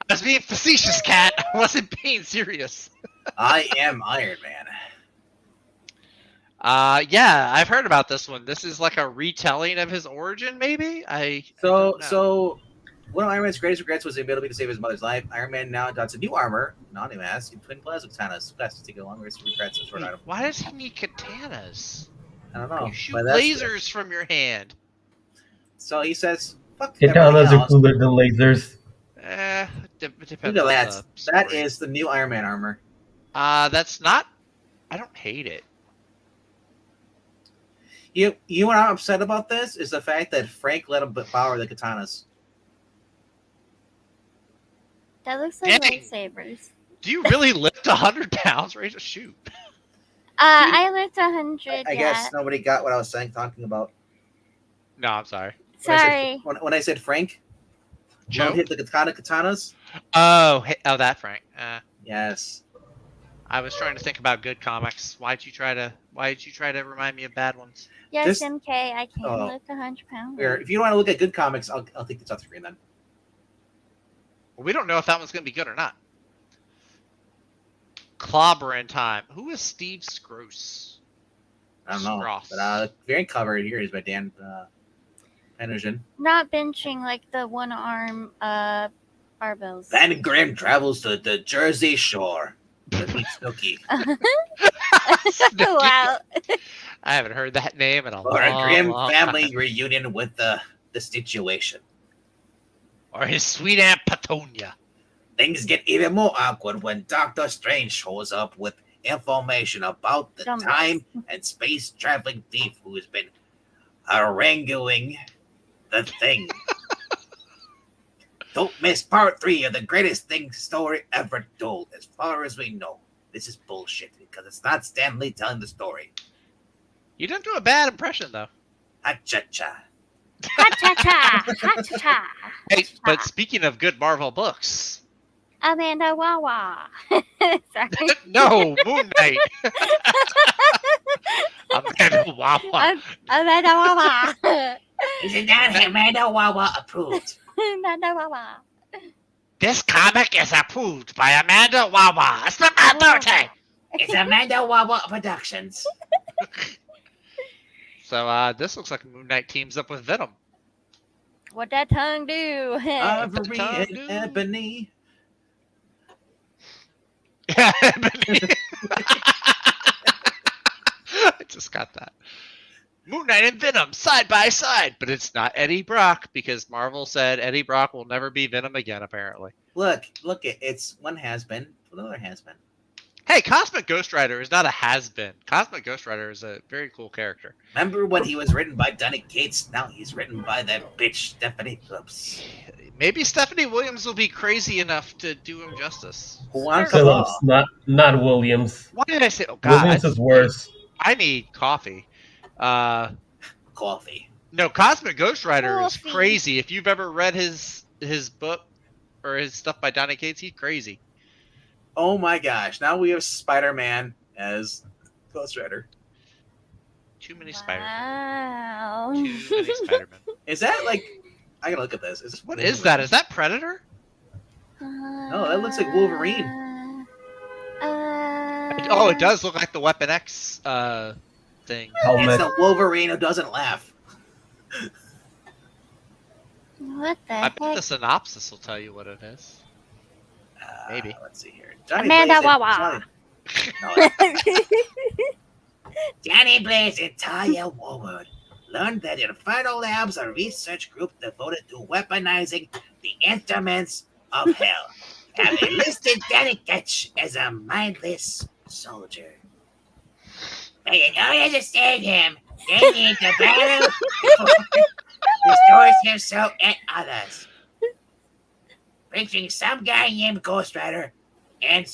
I was being facetious, Cat. I wasn't being serious. I am Iron Man. Yeah, I've heard about this one. This is like a retelling of his origin, maybe? I don't know. So one of Iron Man's greatest regrets was the ability to save his mother's life. Iron Man now adopts a new armor, not a mask, and twin plasma katanas. That's to take a long race of regrets and short Wait, item. why does he need katanas? I don't know. You shoot but that's- lasers from your hand. So he says, "Fuck everything Katanas are else." cooler than lasers. Depends Look at on that. the That story. is the new Iron Man armor. That's not. I don't hate it. You know what I'm upset about this is the fact that Frank let him power the katanas. That looks like Dang. lightsabers. Do you really lift 100 pounds? Ready to shoot? I lived 100. I guess nobody got what I was talking about. No, I'm sorry. Sorry. When I said Frank, Joe? don't hit the katanas. Oh, that Frank. Yes. I was trying to think about good comics. Why did you try to remind me of bad ones? Yes, This- MK, I can Oh. lift 100 pounds. Here, if you don't want to look at good comics, I'll take this off the screen then. Well, we don't know if that one's going to be good or not. Clobber in time. Who is Steve Scroce? I don't know. Scross. But the variant cover here is by Dan Henderson. Not benching like the one arm barbells. Van Grimm travels to the Jersey Shore to meet Snooki. Wow. I haven't heard that name in a For a long, grim long family time. reunion with the situation. Or his sweet Aunt Petunia. Things get even more awkward when Doctor Strange shows up with information about the Dumbass. time and space traveling thief who has been haranguing the Thing. Don't miss part 3 of the greatest Thing story ever told, as far as we know. This is bullshit because it's not Stan Lee telling the story. You didn't do a bad impression, though. Ha-cha-cha. Ha-cha-cha. Ha-cha-cha. Hey, but speaking of good Marvel books, Amanda Wawa. Sorry. no, Moon Knight. Amanda Wawa. Amanda Wawa. Isn't that Amanda Wawa approved? Amanda Wawa. This comic is approved by Amanda Wawa. It's not my birthday. It's Amanda Wawa Productions. So this looks like Moon Knight teams up with Venom. What that tongue do? Ivory and Ebony. Yeah, Ebony. I just got that. Moon Knight and Venom side by side, but it's not Eddie Brock because Marvel said Eddie Brock will never be Venom again, apparently. Look, it's one has been, another has been. Hey, Cosmic Ghost Rider is not a has-been. Cosmic Ghost Rider is a very cool character. Remember when he was written by Donny Cates? Now he's written by that bitch Stephanie Phillips. Maybe Stephanie Williams will be crazy enough to do him justice. Juan Phillips, Cabal. not Williams. Why did I say? Oh God, Williams is worse. I need coffee. Coffee. No, Cosmic Ghost Rider is Coffee. crazy. If you've ever read his book or his stuff by Donny Cates, he's crazy. Oh my gosh! Now we have Spider-Man as Ghost Rider. Too many Spider-Man. Wow. Too many Spider-Man. Is that like? I gotta look at this. Is this What is that? Is that Predator? No, that looks like Wolverine. Oh, it does look like the Weapon X thing. It's Helmet. the Wolverine who doesn't laugh. What the I heck? bet the synopsis will tell you what it is. Maybe. Let's see here. Amanda Blaze Wawa. No, Johnny Blaze and Talia Woolwood learned that Inferno Labs, a research group devoted to weaponizing the instruments of hell, have enlisted Danny Ketch as a mindless soldier. But in order to save him, they need to battle restores himself and others. Bringing some guy named Ghost Rider and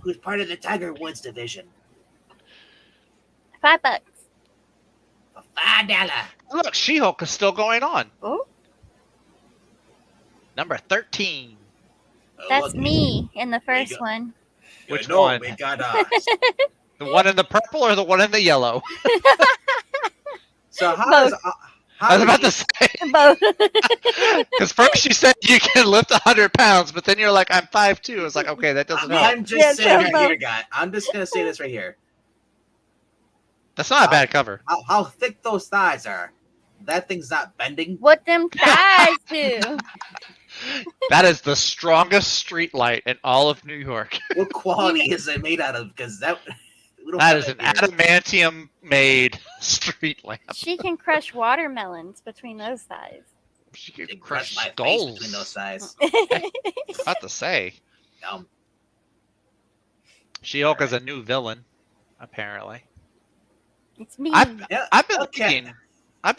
who's part of the Tiger Woods division. $5. For $5. Look, She-Hulk is still going on. Oh, Number 13. that's look, me in the There you first go. one. Which no, one? We got The one in the purple or the one in the yellow? So how Both. does I was about to say, Both. because first you said you can lift 100 pounds, but then you're like, I'm 5'2". I was like, okay, that doesn't help. I'm just Yeah, saying tell right here, guy. I'm just gonna say this right here. That's not a bad cover. How thick those thighs are. That thing's not bending. What them thighs do? That is the strongest street light in all of New York. What quality is it made out of? Because we don't That have is an here. adamantium made street lamp. She can crush watermelons between those thighs. She could They crush my face skulls. between those thighs. About to say, She-Hulk is a new villain, apparently. It's me. I've been Okay.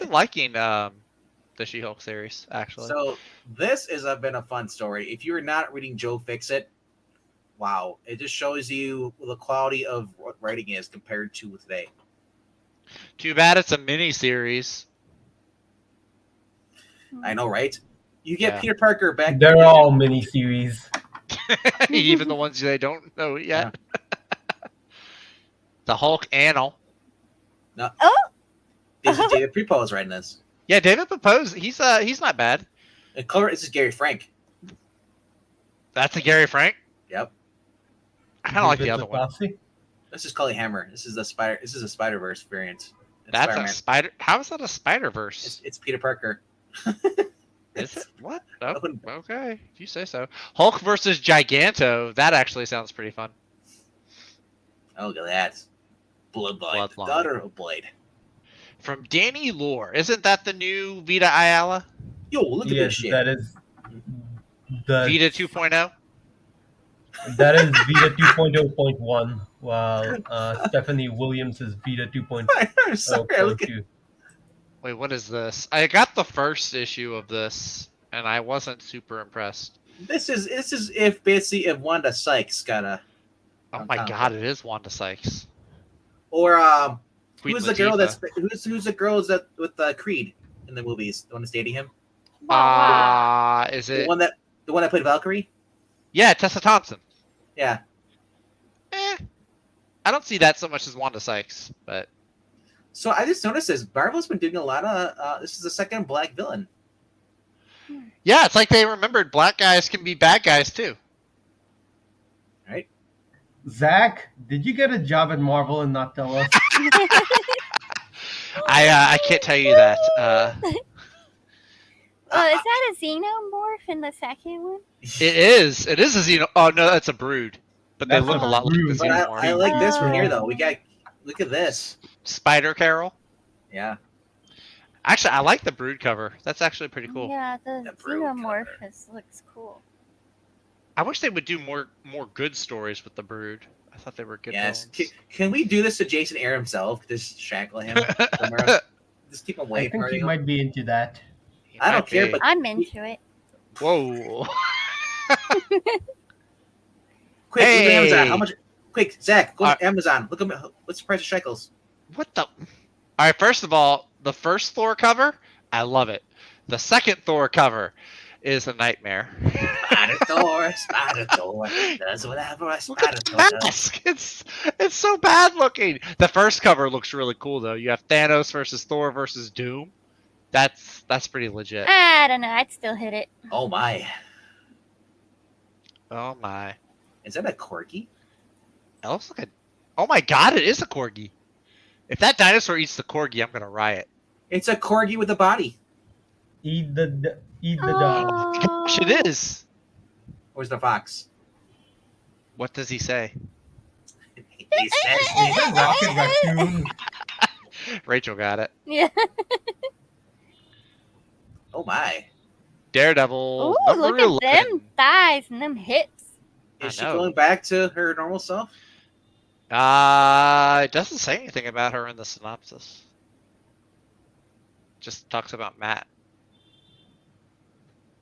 liking the She-Hulk series actually. So this has been a fun story. If you're not reading Joe Fixit, wow, it just shows you the quality of what writing is compared to today. Too bad it's a mini series. I know, right? You get Yeah. Peter Parker back. They're all miniseries. Even the ones they don't know yet. The Hulk Annal. No. Oh! This is David Prepo's writing this. Yeah, David Proposed. He's not bad. The color this is Gary Frank. That's a Gary Frank. Yep. I kind of like the other one. This is Cully Hammer. This is a Spider-Verse variant. It's That's Spider-Man. a spider. How is that a Spider Verse? It's Peter Parker. Is it? What? Oh, Open- okay, if you say so. Hulk versus Giganto. That actually sounds pretty fun. Oh, look at that. Bloodline. The Bloodline. daughter of Blade. From Danny Lore. Isn't that the new Vita Ayala? Yo, look at this Yes, shit. that is Vita 2.0? that is Vita 2.0.1, while Stephanie Williams is Vita 2.0.2. I'm sorry. I look at Wait, what is this? I got the first issue of this, and I wasn't super impressed. this is if basically if Wanda Sykes got a Oh my god, it is Wanda Sykes. or Queen who's the girl Latifah. who's the girl that with Creed in the movies? The one that's dating him? Is The it? one that played Valkyrie? Yeah, Tessa Thompson. Yeah. I don't see that so much as Wanda Sykes, but So I just noticed this. Marvel's been doing a lot of this is the second black villain. yeah, it's like they remembered black guys can be bad guys too. Right? Zach, did you get a job at Marvel and not tell us? I can't tell you that. Oh, is that a xenomorph in the second one? It is a Xeno. Oh no, that's a Brood, but they That's look a a lot like the Brood. But Xenomorph. I like this one here Oh. though. We got look at this. Spider Carol. Yeah. Actually, I like the Brood cover. That's actually pretty cool. Yeah, the The Brood xenomorph looks cool. I wish they would do more good stories with the Brood. I I thought they were good Yes. villains. Can we do this to Jason Aaron himself? Just shackle him somewhere? Just keep him away I from think he radio. might be into that. He I don't might care, be. but I'm into it. Whoa. quick, look at Amazon. Hey! How much? Quick, Zach, go Uh, to Amazon. Look at what's the price of shekels? What the? All right, first of all, the first Thor cover, I love it. The second Thor cover is a nightmare. Spider Thor, does whatever a Look Spider at the Thor does. mask. It's so bad looking. The first cover looks really cool though. You have Thanos versus Thor versus Doom. That's pretty legit. I don't know. I'd still hit it. Oh my, Oh my. is that a corgi? It looks like a. Oh my god, it is a corgi. If that dinosaur eats the corgi, I'm gonna riot. It's a corgi with a body. Eat the dog. Gosh, it is. Where's the fox? What does he say? He says, Is it Rocket Raccoon? Rachel got it. Yeah. "Oh my, Daredevil. Ooh, number look at 11. them thighs and them hips. I is she know. going back to her normal self?" It doesn't say anything about her in the synopsis. Just talks about Matt.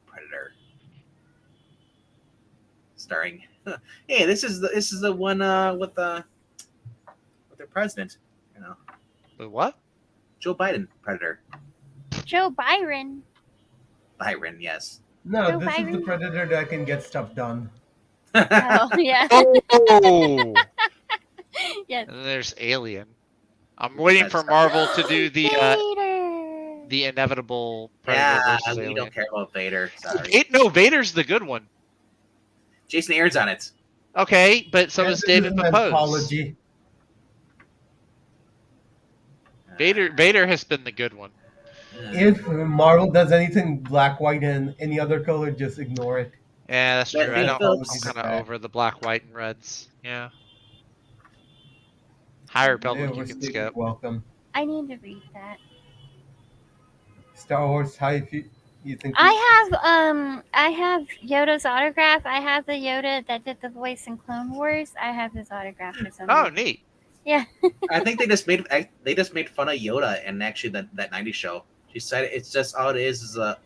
Predator, starring. Hey, this is the one with the president. You know, With what? Joe Biden, Predator. Joe Byron. Byron, yes. No, Joe this is the Byron. Predator that can get stuff done. Oh, yeah. Oh! Yes. And then there's Alien. I'm waiting That's for not- Marvel to do Vader. the inevitable Predator Yeah, versus we Alien. don't care about Vader. Sorry. No, Vader's the good one. Jason Aaron's on it. Okay, but so And is this David an Pepose. anthology. Vader has been the good one. If Marvel does anything black, white, and any other color, just ignore it. Yeah, that's true. Let I me don't, fill- I'm kind of over the black, white, and reds. Yeah. High Republic, you We're can still skip. welcome. I need to read that. Star Wars, how you think? I have Yoda's autograph. I have the Yoda that did the voice in Clone Wars. I have his autograph for some Oh, reason. neat. I think they just made fun of Yoda and actually that 90s show. She said it's just all it is a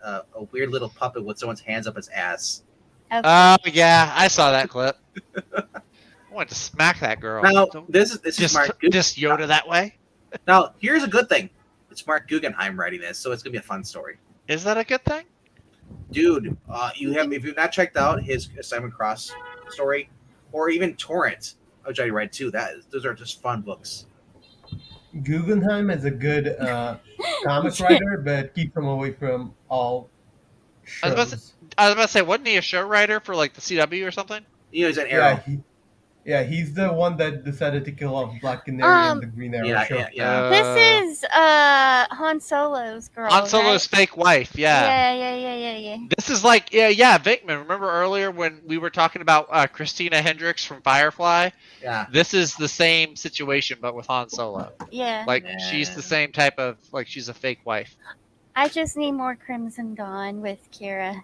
weird little puppet with someone's hands up his ass. Okay. Oh, yeah, I saw that clip. I wanted to smack that girl. Now Don't- this is just, Mark. just Yoda that way? Now here's a good thing. It's Mark Guggenheim writing this, so it's gonna be a fun story. Is that a good thing? Dude, if you've not checked out his Simon Cross story, or even Torrent, which I read too, those are just fun books. Guggenheim is a good comic writer, but keep him away from all I was about shows. I was about to say, wasn't he a show writer for like the CW or something? You know, he's an Arrow. He's the one that decided to kill off Black Canary in the Green Arrow show. Yeah. This is Han Solo's girl. Han Solo's fake wife, yeah. Yeah. This is like, yeah, VENKMAN. Remember earlier when we were talking about Christina Hendricks from Firefly? Yeah. This is the same situation, but with Han Solo. Yeah. Like, she's the same type of, like, she's a fake wife. I just need more Crimson Dawn with Kira.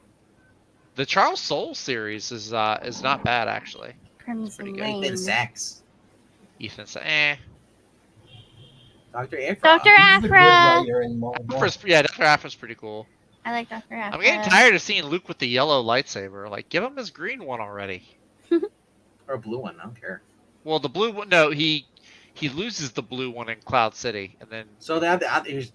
The Charles Soule series is not bad, actually. Crimson Pretty good. Rain. Ethan Sachs. Ethan said, Dr. Afra. Dr. He's a good Afra. writer in Marvel. Dr. Afra's pretty cool. I like Dr. Afra. I'm getting tired of seeing Luke with the yellow lightsaber. Like, give him his green one already. Or a blue one, I don't care. Well, the blue one, no, he loses the blue one in Cloud City, and then So they didn't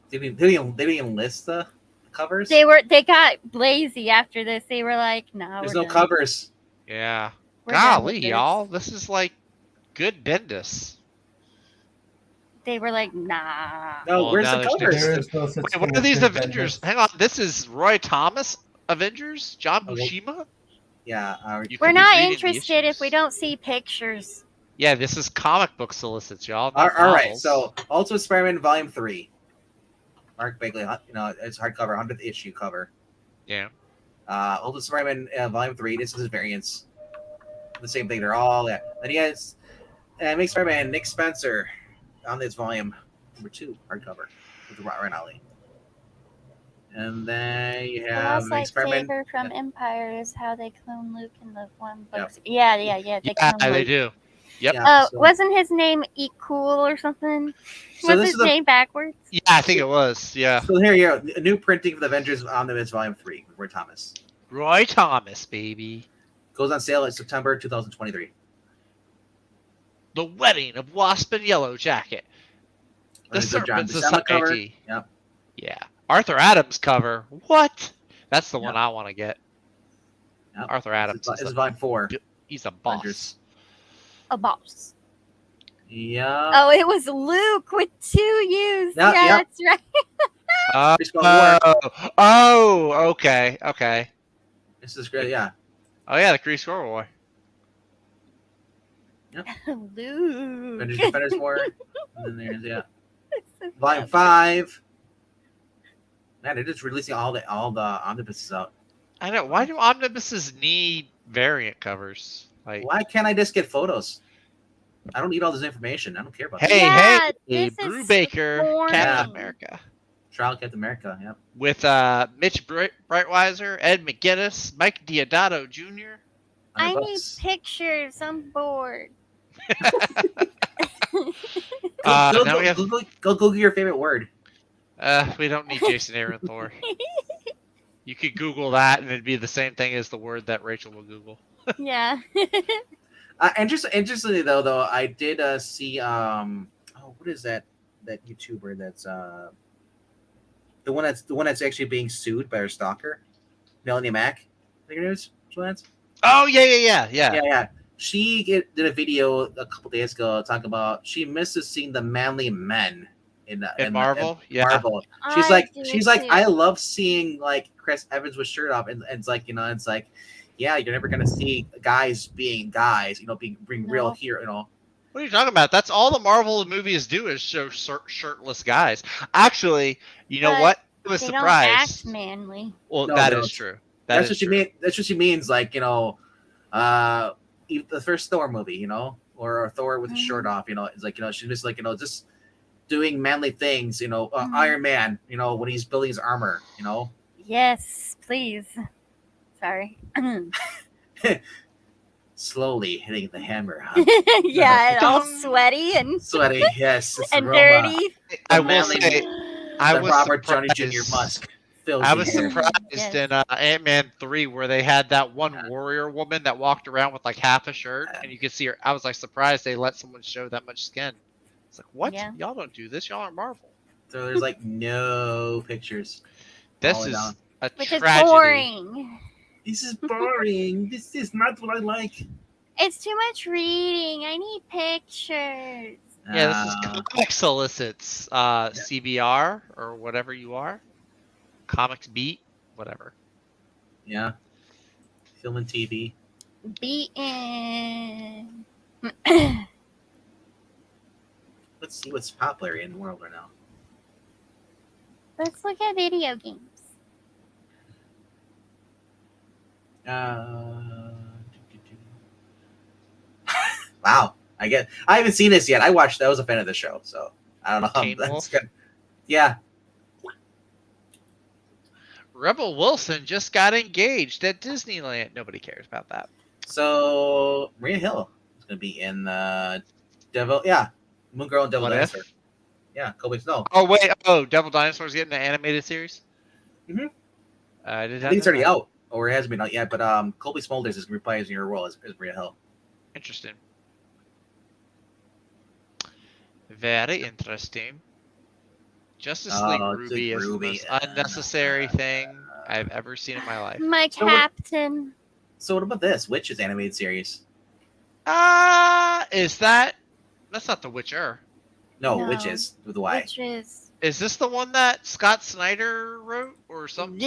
even list the covers? They got lazy after this. They were like, "Nah, There's we're no done. covers. yeah, We're done with golly, this." y'all, this is like good Bendis. They were like, "Nah." No, Well, where's now the there's covers? There is no such Wait, thing what are as these good Avengers? Bendis. Hang on, this is Roy Thomas Avengers, John Okay. Buscema. Yeah. You We're could be not reading the interested if we issues. don't see pictures. Yeah, this is comic book solicits, y'all. All not right. novels. So, Ultimate Spider-Man Volume 3. Mark Bagley, it's hardcover, 100th issue cover. yeah, Ultimate Spider-Man Volume 3. This is his variants. The same thing. They're all. Yeah. Then he has Makes Spider-Man Nick Spencer on this volume number 2 hardcover with Ryan Ollie. And then you The have last Makes Spider-Man. lightsaber from Empire is how they clone Luke in the one book. Yep. Yeah. They yeah, clone they Luke. do. Yep. Yeah, so, Wasn't his name Eat Cool or something? So Was this his is the- name backwards? Yeah, I think it was. Yeah. so here, a new printing for the Avengers Omnibus Volume 3 with Roy Thomas. Roy Thomas, baby. Goes on sale in September 2023. The Wedding of Wasp and Yellow Jacket. The And it's a John Serpent Buscema cover. Society. Yep. Yeah. Arthur Adams cover. What? That's the one Yep. I want to get. Yep. Arthur Adams. This is is a- Volume 4. He's a boss. Avengers. A boss. Yeah. Oh, it was Luke with 2 U's. Yep, Yeah, yep. that's right. Chris War. Okay. This is great. Yeah. Oh yeah, the Kree Squirrel Boy. Luke. Avengers Defenders War. And then there's Volume 5. Man, they're just releasing all the omnibuses out. I know. Why do omnibuses need variant covers? Like, Why can't I just get photos? I don't need all this information. I don't care about hey, Yeah, hey, this is Brubaker, boring. Captain Yeah. America, Trial Captain America. Yep. with Mitch Brightweiser, Ed McGinnis, Mike Diodato Jr. I need $100. pictures. I'm bored. Now we have. Go Google your favorite word. We don't need Jason Aaron Thor. You could Google that, and it'd be the same thing as the word that Rachel will Google. Yeah. Interestingly though, I did see what is that YouTuber that's the one that's actually being sued by her stalker, Melanie Mack. I think it is. Oh yeah. Yeah. She did a video a couple days ago talking about she misses seeing the manly men in Marvel. in Marvel. She's I like, do too. I love seeing like Chris Evans with shirt off, and it's like, it's like, yeah, you're never gonna see guys being guys, being real No. here, What are you talking about? That's all the Marvel movies do is show shirtless guys. Actually, you know But what? It was They surprised. don't act manly. Well, No, that no, is true. That's is what she true. mean. That's what she means. Like, the first Thor movie, or Thor with his shirt off. It's like, she's just like, just doing manly things. Iron Man. When he's building his armor. Yes, please. Sorry. Slowly hitting the hammer. Huh? Yeah, and all sweaty and Sweaty, yes. It's and aroma. dirty. I The will manly- say, I The was Robert surprised. Downey Jr. Musk. Filthy I was hair. surprised Yes. in Ant-Man 3 where they had that one warrior woman that walked around with like half a shirt, and you could see her. I was like surprised they let someone show that much skin. It's like, what? Yeah. Y'all don't do this. Y'all are Marvel. So there's like no pictures. This All is down. a Which is tragedy. boring. This is boring. This is not what I like. It's too much reading. I need pictures. Yeah, this is comic solicits, CBR or whatever you are, comics beat, whatever. Yeah. Film and TV. Beaten. Let's see what's popular in the world right now. Let's look at video games. Wow. I haven't seen this yet. I was a fan of the show, so I don't know. Teen That's Wolf? good. Yeah. Rebel Wilson just got engaged at Disneyland. Nobody cares about that. So Maria Hill is going to be in Devil. Yeah. Moon Girl and Devil What Dancer. if? Yeah. Kobe Snow. Oh wait, Devil Dinosaur's getting an animated series. Mhm. I did. I think it's already out, or it hasn't been out yet. But Colby Smulders is reprising her role as Maria Hill. Interesting. Very interesting. Justice League Oh, Ruby is the Ruby. most unnecessary thing I've ever seen in my life. My So what- captain. So what about this Witches animated series? Is that? That's not The Witcher. No, No. Witches with a Y. Which is Is this the one that Scott Snyder wrote, or someone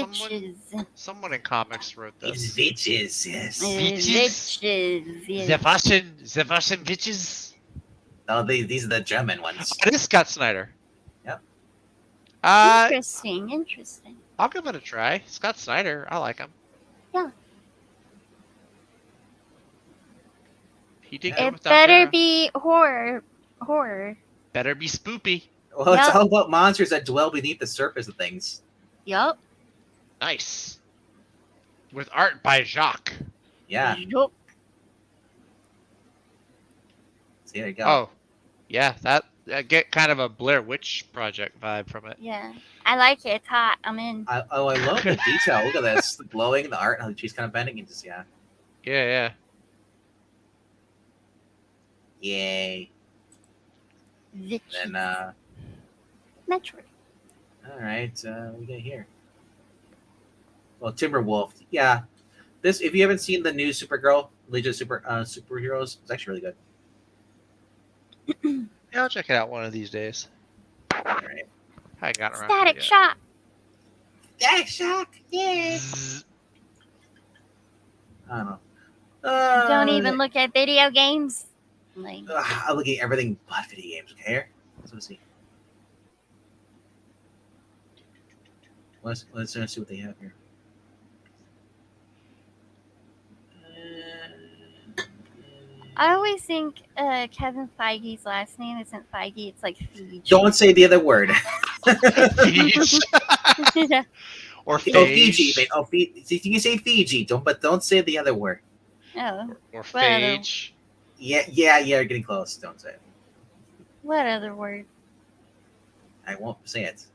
in comics wrote It's this? Witches, yes. Bitches. Yes. The fashion bitches. Oh, these are the German ones. It is Scott Snyder. Yep. Interesting. I'll give it a try. Scott Snyder, I like him. Yeah. He did Yeah. good It with better Daltera. be horror. Better be spoopy. Well, it's Yep. all about monsters that dwell beneath the surface of things. Yup. Nice. With art by Jacques. Yeah. Yup. See, there you go. Oh, yeah, that I get kind of a Blair Witch Project vibe from it. Yeah, I like it. It's hot. I'm in. I love the detail. Look at this, the glowing, the art, how she's kind of bending into yeah. Yeah. Yay. Then Metroid. all right, what we got here? Well, Timberwolf. Yeah, this if you haven't seen the new Supergirl Legion of Superheroes, it's actually really good. Yeah, I'll check it out one of these days. All right. I got around. Static Shock. Static Shock. Yeah. Zzz. I don't know. Don't even look at video games. Like, I'm looking at everything but video games. Okay, let's see. Let's see what they have here. I always think Kevin Feige's last name isn't Feige. It's like Feige. Don't say the other word. Peach. Or Oh, Fiji. Phage. Oh, Fiji. You can say Fiji. Don't say the other word. Oh, Or What other- Phage. Yeah. You're getting close. Don't say it. what other word? I won't say it.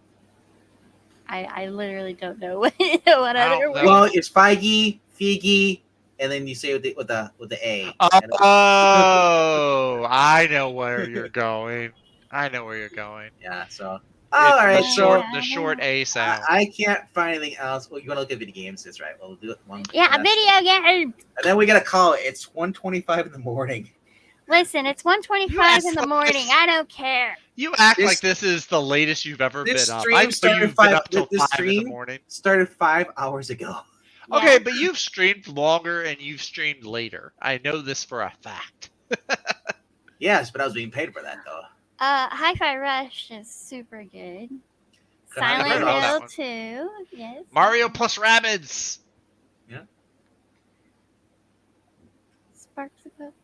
I literally don't know what other don't word. know. Well, it's Feige, Figi, and then you say with the A. Oh, I know where you're going. Yeah. So. It's All right. the So short A sound. I can't find anything else. Well, you want to look at video games? That's right. We'll do it one. Yeah, last- video game. And then we gotta call it. It's 1:25 in the morning. Listen, it's 1:25 Yes, in the but morning. this- I don't care. You act This- like this is the latest you've ever been this up. stream I know started you've been five- up till this 5 in the stream- morning. Started 5 hours ago. Okay, Yeah. but you've streamed longer and you've streamed later. I know this for a fact. Yes, but I was being paid for that though. Hi-Fi Rush is super good. Good, I Silent heard about that Hill one. 2, yes. Mario plus Rabbids. Sparks of Hope.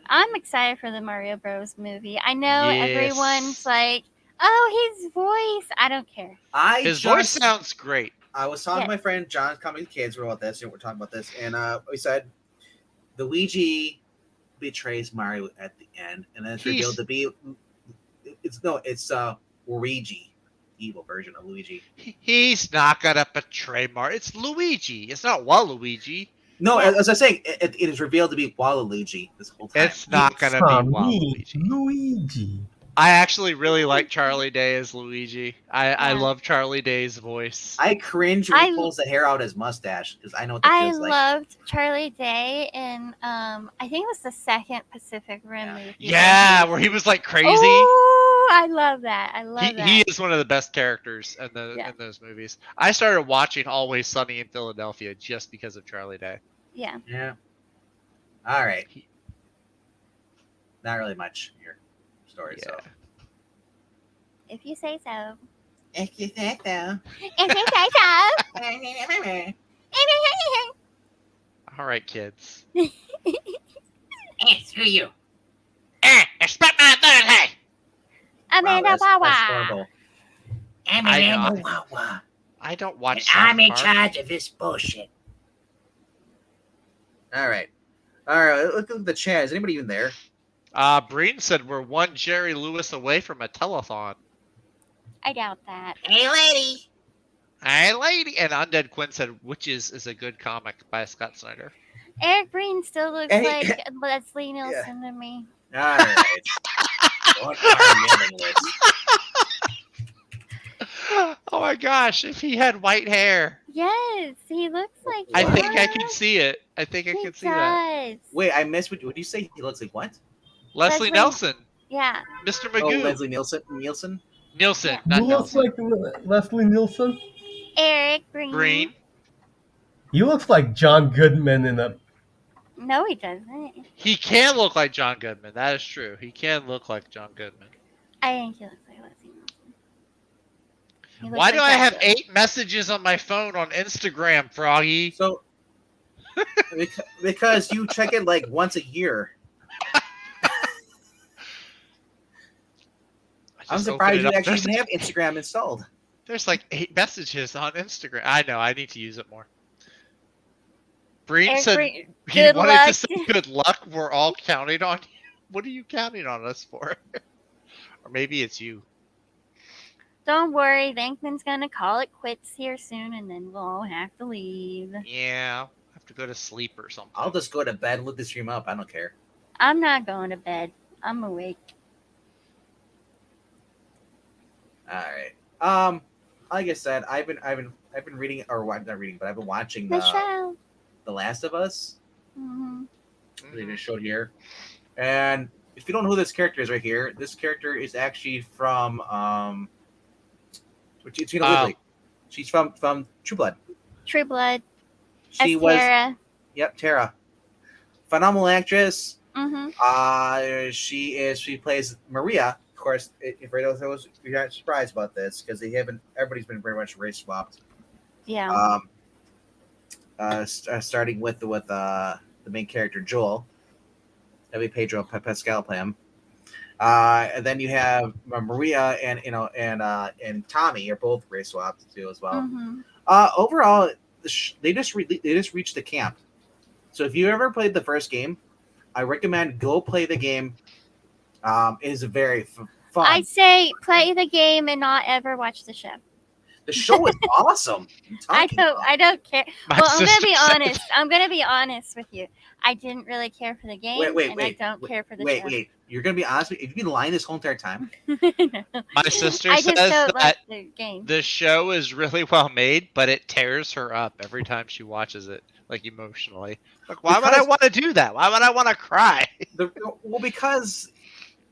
I'm excited for the Mario Bros. Movie. I know Yes. everyone's like, "Oh, his voice." I don't care. His voice sounds great. I was talking Yeah. to my friend John, Comic Kids, about this, and we're talking about this, and we said Luigi betrays Mario at the end, and then it's revealed to be it's Luigi, evil version of Luigi. He's not gonna betray Mario. It's Luigi. It's not Waluigi. No, Yeah. as I was saying, it is revealed to be Waluigi this whole time. It's not gonna be Waluigi. Luigi. I actually really like Charlie Day as Luigi. I Yeah. love Charlie Day's voice. I cringe when I- he pulls the hair out his mustache because I know what that I feels like. loved Charlie Day in I think it was the second Pacific Rim movie. Yeah, where he was like crazy. Oh, I love that. I love that. He is one of the best characters in Yeah. in those movies. I started watching Always Sunny in Philadelphia just because of Charlie Day. Yeah. Yeah. All right. Not really much in your story, so. If you say so. If you say so. If you say so. All right, kids. Screw you. Expect my ability. Amanda That's Wawa. horrible. I'm I an know. Wawa. I don't watch. And South I'm in Park. charge of this bullshit. All right. Look at the chat. Is anybody even there? Breen said we're one Jerry Lewis away from a telethon. I doubt that. Hey, lady. Hey, lady. And Undead Quinn said Witches is a good comic by Scott Snyder. Eric Breen still looks Hey. like Leslie Nielsen to me. All right. What are you giving this? Oh my gosh! If he had white hair, Yes, he looks like. I think I that. can see it. I think I He can see that. does. Wait, I missed what did you say? He looks like what? Leslie Leslie- Nelson, Yeah. Mr. Oh, Magoo, Leslie Nielsen. Nielsen. Nielsen, Who not looks Nelson. like Leslie Nielsen? Eric Breen. Breen. He looks like John Goodman in a. No, he doesn't. He can look like John Goodman. That is true. He can look like John Goodman. I think he looks like Leslie Nielsen. He looks Why do like I have Dracula. 8 messages on my phone on Instagram, Froggy? So, because you check it like once a year. I'm just surprised opened you it up. actually There's, even have Instagram installed. there's like 8 messages on Instagram. I know. I need to use it more. Breen Eric said Breen, he good wanted luck. to say good luck. We're all counting on you. What are you counting on us for? Or maybe it's you. Don't worry, VENKMAN's gonna call it quits here soon, and then we'll all have to leave. Yeah, I'll have to go to sleep or something. I'll just go to bed and look the stream up. I don't care. I'm not going to bed. I'm awake. All right. Like I said, I've been reading, or not reading, but I've been watching The show. The Last of Us. Mm-hmm. They just showed here, and if you don't know who this character is right here, this character is actually from Tina Woodley. She's from True Blood. True Blood. She was Tara. Yep, Tara. Phenomenal actress. Mm-hmm. She plays Maria. Of course, if you're not surprised about this, because everybody's been very much race swapped. Yeah. Starting with the main character Joel. That'd be Pedro Pascal play him. And then you have Maria and Tommy are both race swapped too as well. Mm-hmm. Overall, they just reached the camp. So if you ever played the first game, I recommend go play the game. It is very fun. I say play the game and not ever watch the show. The show is awesome. I don't care. My Well, I'm gonna sister be said- honest. I'm gonna be honest with you. I didn't really care for the game, and I don't care for the show. Wait. You're gonna be honest with me? If you've been lying this whole entire time. No. My sister I just says don't like that the game. the show is really well made, but it tears her up every time she watches it, like emotionally. Like, why would I want to do that? Why would I want to cry? Because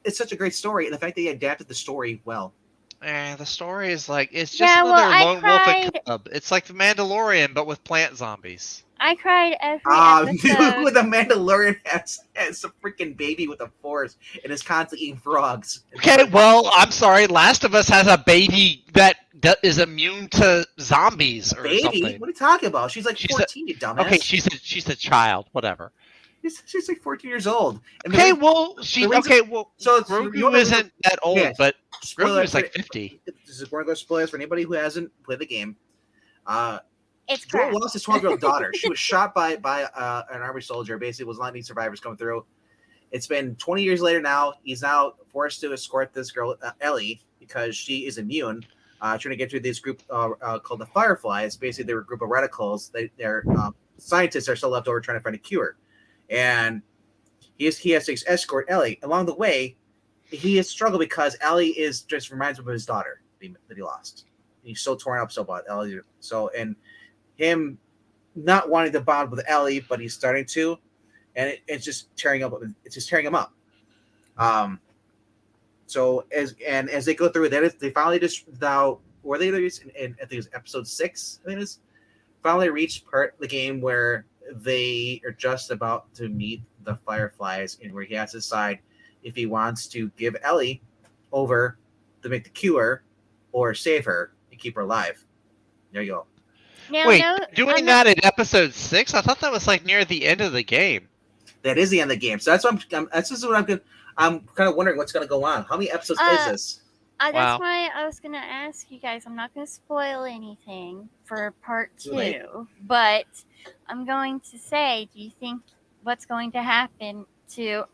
it's such a great story, and the fact that they adapted the story well. The story is like, it's just Yeah, well, another I lone wolf and cried- cub. It's like the Mandalorian, but with plant zombies. I cried every Dude, episode. the Mandalorian has a freaking baby with a force and is constantly eating frogs. Okay, well, I'm sorry. Last of Us has a baby that is immune to zombies or Baby? something. What are you talking about? She's like She's 14, you dumbass. Okay, she's a child. Whatever. She's like 14 years old. And Okay, the well, So Grogu isn't that old, Yes. but spoiler Grogu's like 50. This is going to go spoilers for anybody who hasn't played the game. It's Joel crap. lost his 12-year-old daughter. She was shot by an army soldier. Basically, was not any survivors coming through. It's been 20 years later now. He's now forced to escort this girl, Ellie, because she is immune. Trying to get to this group called the Fireflies. Basically, they're a group of radicals. They're scientists are still left over trying to find a cure, and he has to escort Ellie. Along the way, he has struggled because Ellie just reminds him of his daughter that he lost. He's so torn up so bad. Ellie, and him not wanting to bond with Ellie, but he's starting to, and it's just tearing up. It's just tearing him up. So as they go through that, they finally just now, or they in I think it's episode 6. I think it is finally reached part of the game where they are just about to meet the Fireflies, and where he has to decide if he wants to give Ellie over to make the cure or save her and keep her alive. There you go. Now, Wait, no, doing I'm that in episode 6? I thought that was like near the end of the game. That is the end of the game. So that's what I'm kind of wondering what's going to go on. How many episodes is this? Wow. That's why I was going to ask you guys. I'm not going to spoil anything for part Too late. 2, but I'm going to say, do you think what's going to happen to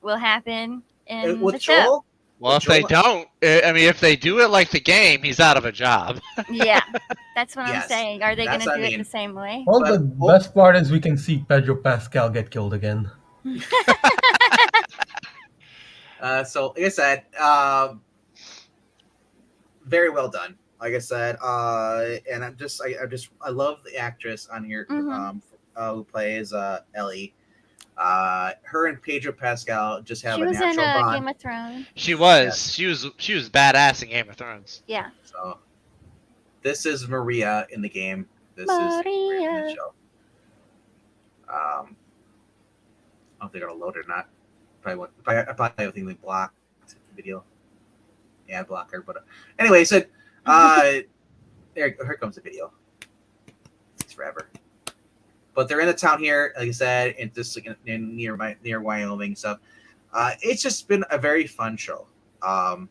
will happen in With the show? Joel? Well, if they don't, I mean, if they do it like the game, he's out of a job. Yeah, that's what I'm Yes, saying. Are they going that's to what do I it mean. the same way? Well, But- the best part is we can see Pedro Pascal get killed again. So like I said, very well done. Like I said, and I love the actress on here who plays Ellie. Her and Pedro Pascal just have She a was in natural bond. Game of Thrones. She was. Yes. She was badass in Game of Thrones. Yeah. So this is Maria in the game. This is Maria in the Maria. show. I don't know if they're gonna load it or not. Probably I think they blocked the video. Yeah, blocker. But anyway, so here comes the video. It's forever. But they're in the town here, like I said, and just near Wyoming stuff. It's just been a very fun show. I'm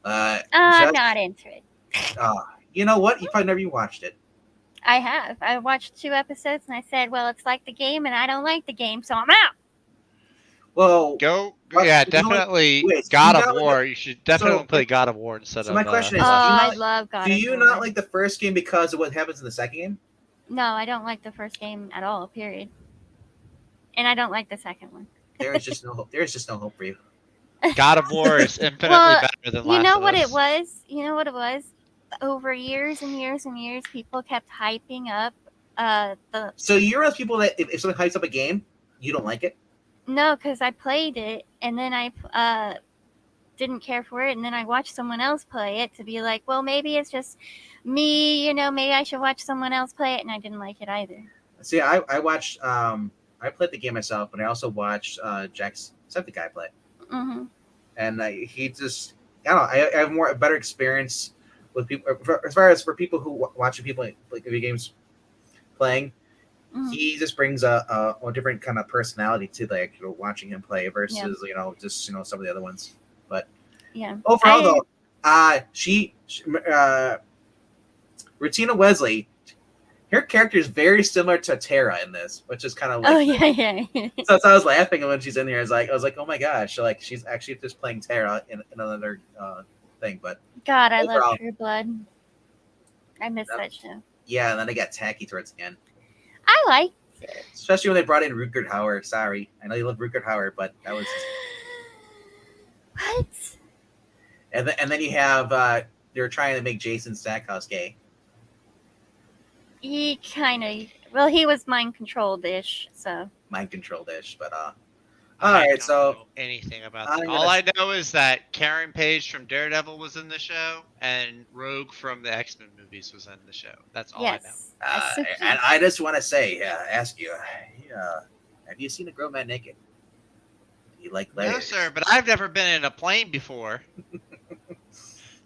just- not into it. You know what? You probably never even watched it. I have. I watched 2 episodes and I said, well, it's like the game and I don't like the game, so I'm out. Well, Yeah, definitely God of War. You should definitely play God of War instead of. So my question is, I love God of War. Do you not like the first game because of what happens in the second game? No, I don't like the first game at all. Period. And I don't like the second one. There is just no hope. There is just no hope for you. God of War is infinitely better than Last You know of what Us. it was? You know what it was? Over years and years and years, people kept hyping up the. So you're those people that if someone hypes up a game, you don't like it? No, because I played it and then I didn't care for it, and then I watched someone else play it to be like, well, maybe it's just me. You know, maybe I should watch someone else play it, and I didn't like it either. See, I watched. I played the game myself, but I also watched Jacksepticeye play. Mm-hmm. And he just, I don't know. I have a better experience with people as far as for people who watching people like video games playing. Mm-hmm. He just brings a different kind of personality to watching him play versus just some of the other ones. But yeah, overall though, Rutina Wesley. Her character is very similar to Tara in this, which is kind of like. Oh yeah. So I was laughing when she's in here. I was like, oh my gosh, like she's actually just playing Tara in another thing. But God, I love True Blood. I miss that show. Yeah, and then they got tacky towards the end. I liked it, especially when they brought in Rutger Hauer. Sorry, I know you love Rutger Hauer, but that was what. And then you have they were trying to make Jason Stackhouse gay. He kind of, he was mind controlled-ish, so. Mind controlled-ish, but all right. I don't know anything about that. All I know is that Karen Page from Daredevil was in the show, and Rogue from the X-Men movies was in the show. That's all I know. And I just want to say, ask you, have you seen a grown man naked? Do you like gladiators? No, sir, but I've never been in a plane before. Do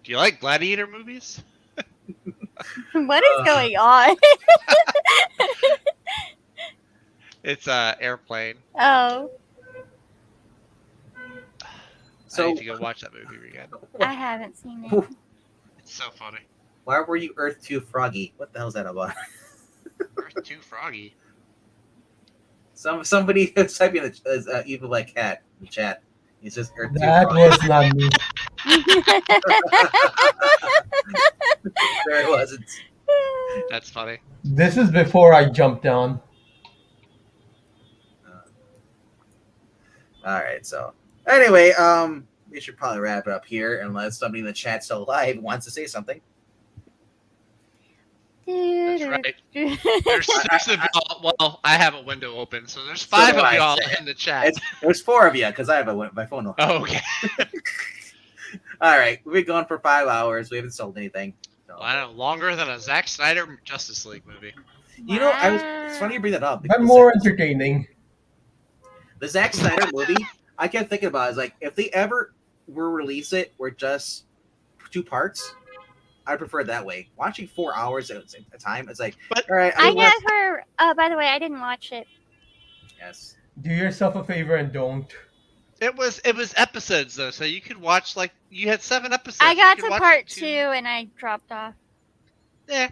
you like gladiator movies? What is going on? It's Airplane. Oh. So I need to go watch that movie again. I haven't seen it. It's so funny. Why were you Earth 2 Froggy? What the hell is that about? Earth 2 Froggy? Somebody is typing evil like cat in the chat. He says Earth 2 That Froggy. was not me. There it wasn't. That's funny. This is before I jumped down. All right, so anyway, we should probably wrap it up here unless somebody in the chat still alive wants to say something. That's right. There's 6 of y'all. Well, I have a window open, so there's 5 of y'all in the chat. There's 4 of you because I have my phone open. Oh, okay. All right, we've been going for 5 hours. We haven't sold anything. So. Well, I know, longer than a Zack Snyder Justice League movie. You know, it's funny you bring that up. But more entertaining. The Zack Snyder movie, I kept thinking about it. It's like, if they ever were release it or just 2 parts, I prefer it that way. Watching 4 hours at a time, it's like, all right. I never. By the way, I didn't watch it. Yes. Do yourself a favor and don't. It was episodes though, so you could watch you had 7 episodes. I got to part 2 and I dropped off. Yeah.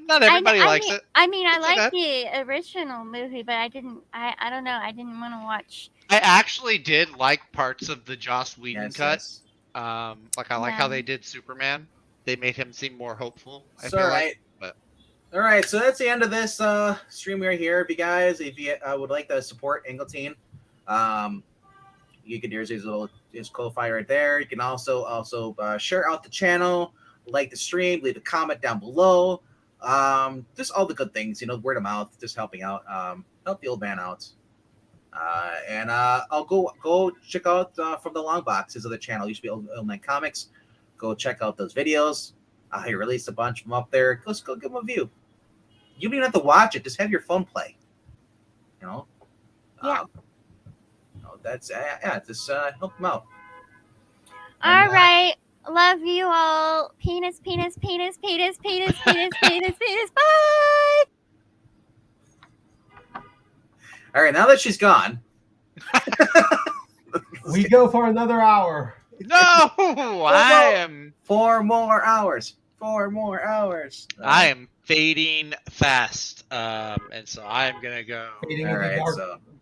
Not everybody likes it. I mean, I like the original movie, but I didn't. I don't know. I didn't want to watch. I actually did like parts of the Joss Whedon cut. Yes. I like how they did Superman. They made him seem more hopeful. All right, so that's the end of this stream right here. If you guys, would like to support Engeltine, you can here's his Ko-Fi right there. You can also share out the channel, like the stream, leave a comment down below. Just all the good things, word of mouth, just helping out, help the old man out. And I'll go check out From the Long Box, his other channel. Used to be Old Man Comics. Go check out those videos. He released a bunch of them up there. Go give them a view. You don't even have to watch it. Just have your phone play. Yeah. That's just help them out. All right. Love you all. Penis, penis, penis, penis, penis, penis, penis, penis. Bye. All right, now that she's gone, we go for another hour. No, I am 4 more hours. 4 more hours. I am fading fast, and so I am gonna go.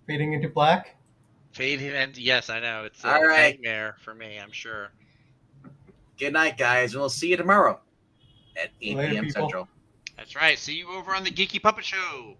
Fading into black. Fade and yes, I know it's a All right. nightmare for me. I'm sure. Good night, guys. We'll see you tomorrow at 8 Later, p.m. people. Central. That's right. See you over on the Geeky Puppet Show.